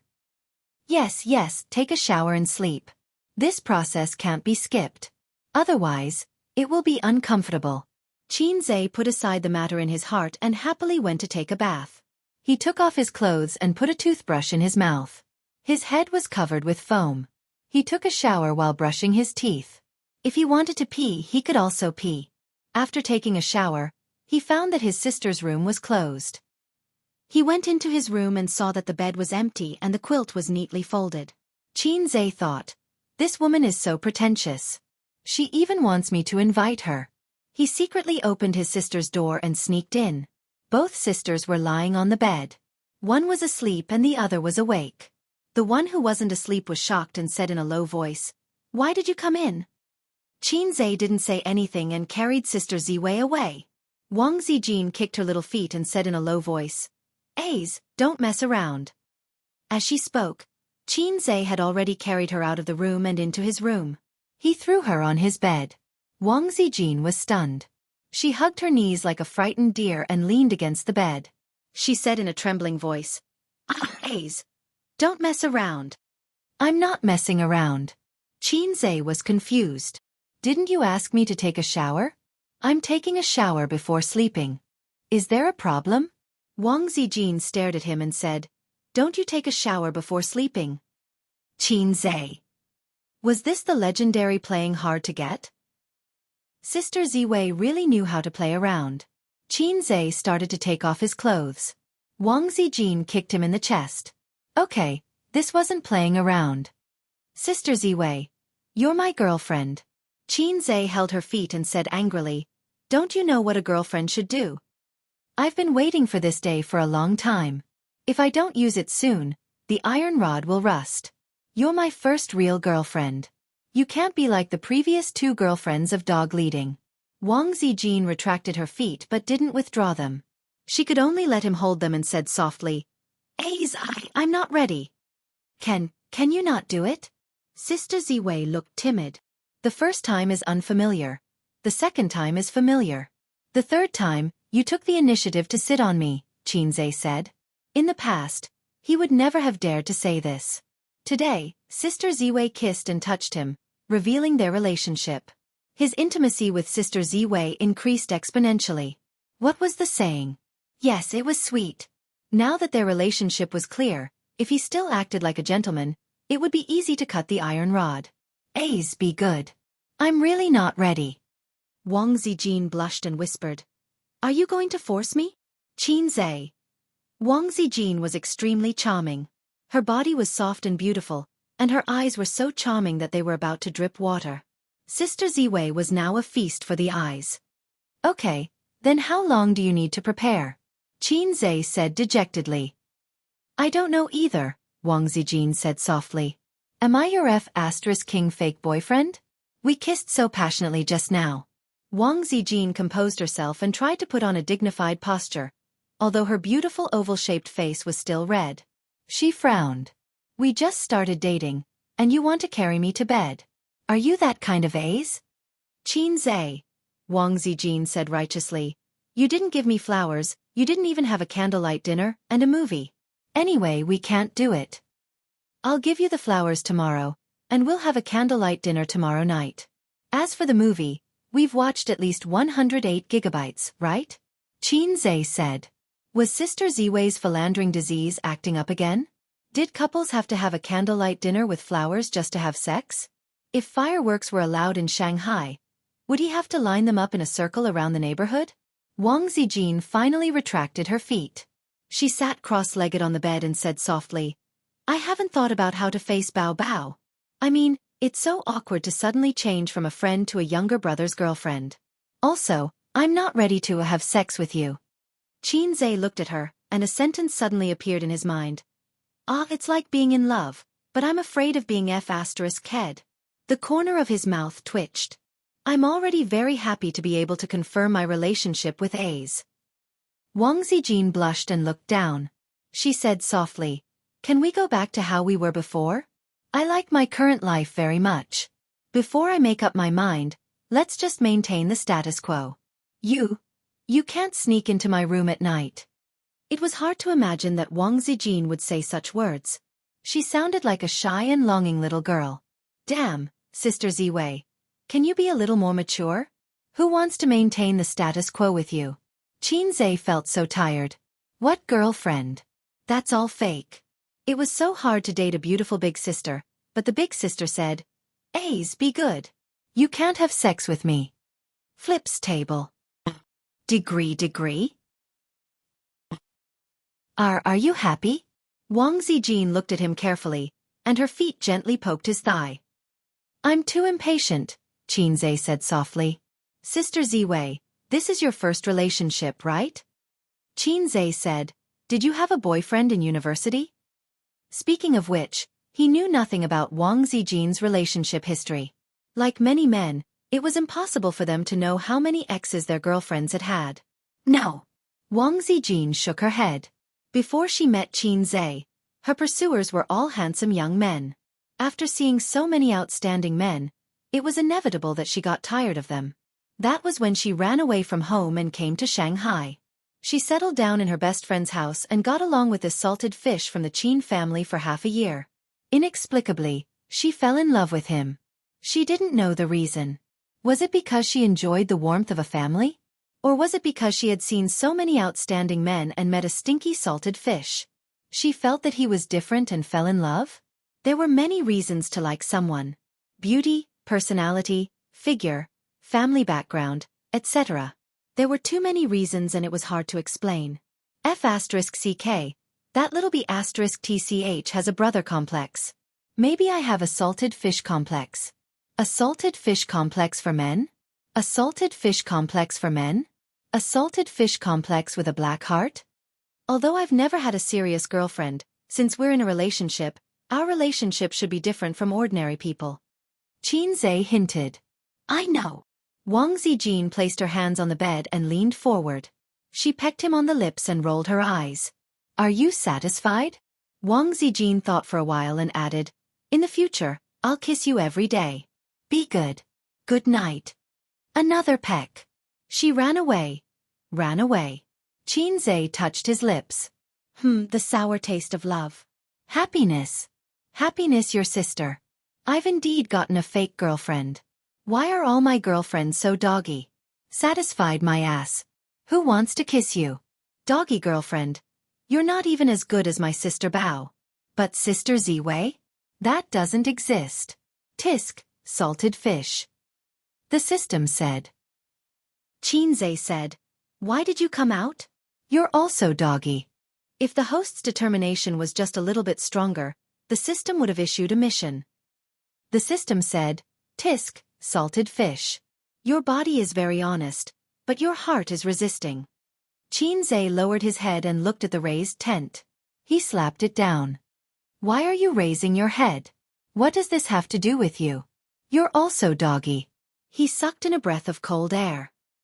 Yes, take a shower and sleep. This process can't be skipped. Otherwise, it will be uncomfortable. Xianxia put aside the matter in his heart and happily went to take a bath. He took off his clothes and put a toothbrush in his mouth. His head was covered with foam. He took a shower while brushing his teeth. If he wanted to pee, he could also pee. After taking a shower, he found that his sister's room was closed. He went into his room and saw that the bed was empty and the quilt was neatly folded. Xianxia thought, "This woman is so pretentious. She even wants me to invite her." He secretly opened his sister's door and sneaked in. Both sisters were lying on the bed. One was asleep and the other was awake. The one who wasn't asleep was shocked and said in a low voice, "Why did you come in?" Xianxia didn't say anything and carried Sister Ziwei away. Wang Zijin kicked her little feet and said in a low voice, "Aze, don't mess around." As she spoke, Xianxia had already carried her out of the room and into his room. He threw her on his bed. Wang Zijin was stunned. She hugged her knees like a frightened deer and leaned against the bed. She said in a trembling voice, "Aze, don't mess around." "I'm not messing around." Xianxia was confused. "Didn't you ask me to take a shower?" "I'm taking a shower before sleeping. Is there a problem?" Wang Zijin stared at him and said, "Don't you take a shower before sleeping?" Xianxia. Was this the legendary playing hard to get? Sister Ziwei really knew how to play around. Xianxia started to take off his clothes. Wang Zijin kicked him in the chest. "Okay, this wasn't playing around." "Sister Ziwei, you're my girlfriend." Xianxia held her feet and said angrily, "Don't you know what a girlfriend should do? I've been waiting for this day for a long time. If I don't use it soon, the iron rod will rust. You're my first real girlfriend. You can't be like the previous 2 girlfriends of dog leading. Wang Zijin retracted her feet but didn't withdraw them. She could only let him hold them and said softly, I'm not ready. Can you not do it? Sister Ziwei looked timid. The first time is unfamiliar. The second time is familiar. The third time, you took the initiative to sit on me, Xianxia said. In the past, he would never have dared to say this. Today, Sister Ziwei kissed and touched him, revealing their relationship. His intimacy with Sister Ziwei increased exponentially. What was the saying? Yes, it was sweet. Now that their relationship was clear, if he still acted like a gentleman, it would be easy to cut the iron rod. Be good. I'm really not ready. Wang Zijin blushed and whispered, Are you going to force me? Xianxia. Wang Zijin was extremely charming. Her body was soft and beautiful, and her eyes were so charming that they were about to drip water. Sister Ziwei was now a feast for the eyes. Okay, then how long do you need to prepare? Xianxia said dejectedly. I don't know either, Wang Zijin said softly. Am I your King fake boyfriend? We kissed so passionately just now. Wang Zijin composed herself and tried to put on a dignified posture, although her beautiful oval-shaped face was still red. She frowned. We just started dating, and you want to carry me to bed. Are you that kind of ace? Xianxia, Wang Zijin said righteously. You didn't give me flowers, you didn't even have a candlelight dinner and a movie. Anyway, we can't do it. I'll give you the flowers tomorrow, and we'll have a candlelight dinner tomorrow night. As for the movie, we've watched at least 108 gigabytes, right? Xianxia said. Was Sister Ziwei's philandering disease acting up again? Did couples have to have a candlelight dinner with flowers just to have sex? If fireworks were allowed in Shanghai, would he have to line them up in a circle around the neighborhood? Wang Zijin finally retracted her feet. She sat cross-legged on the bed and said softly, I haven't thought about how to face Bao Bao. I mean, it's so awkward to suddenly change from a friend to a younger brother's girlfriend. Also, I'm not ready to have sex with you. Xianxia looked at her, and a sentence suddenly appeared in his mind. It's like being in love, but I'm afraid of being ked. The corner of his mouth twitched. I'm already very happy to be able to confirm my relationship with A's. Wang Zijin blushed and looked down. She said softly, Can we go back to how we were before? I like my current life very much. Before I make up my mind, let's just maintain the status quo. You can't sneak into my room at night. It was hard to imagine that Wang Zijin would say such words. She sounded like a shy and longing little girl. Damn, Sister Ziwei. Can you be a little more mature? Who wants to maintain the status quo with you? Xianxia felt so tired. What girlfriend? That's all fake. It was so hard to date a beautiful big sister, but the big sister said, be good. You can't have sex with me. Flips table. Degree? Are you happy? Wang Zijin looked at him carefully, and her feet gently poked his thigh. I'm too impatient, Xianxia said softly. Sister Ziwei, this is your first relationship, right? Xianxia said, Did you have a boyfriend in university? Speaking of which, he knew nothing about Wang Zijin's relationship history. Like many men, it was impossible for them to know how many exes their girlfriends had had. No. Wang Zijin shook her head. Before she met Xianxia, her pursuers were all handsome young men. After seeing so many outstanding men, it was inevitable that she got tired of them. That was when she ran away from home and came to Shanghai. She settled down in her best friend's house and got along with this salted fish from the Qin family for half a year. Inexplicably, she fell in love with him. She didn't know the reason. Was it because she enjoyed the warmth of a family? Or was it because she had seen so many outstanding men and met a stinky salted fish? She felt that he was different and fell in love? There were many reasons to like someone. Beauty, personality, figure, family background, etc. There were too many reasons and it was hard to explain. F***CK, that little B***TCH has a brother complex. Maybe I have a salted fish complex. A salted fish complex for men? A salted fish complex for men? A salted fish complex with a black heart? Although I've never had a serious girlfriend, since we're in a relationship, Our relationship should be different from ordinary people. Xianxia hinted. I know. Wang Zijin placed her hands on the bed and leaned forward. She pecked him on the lips and rolled her eyes. Are you satisfied? Wang Zijin thought for a while and added, in the future, I'll kiss you every day. Be good. Good night. Another peck. She ran away. Ran away. Xianxia touched his lips. The sour taste of love. Happiness. Happiness, your sister. I've indeed gotten a fake girlfriend. Why are all my girlfriends so doggy? Satisfied my ass. Who wants to kiss you? Doggy girlfriend. You're not even as good as my sister Bao. But sister Ziwei? That doesn't exist. Tisk, salted fish. The system said. Xianxia said, why did you come out? You're also doggy. If the host's determination was just a little bit stronger, the system would have issued a mission. The system said, Tisk, salted fish. Your body is very honest, but your heart is resisting. Xianxia lowered his head and looked at the raised tent. He slapped it down. Why are you raising your head? What does this have to do with you? You're also doggy. He sucked in a breath of cold air.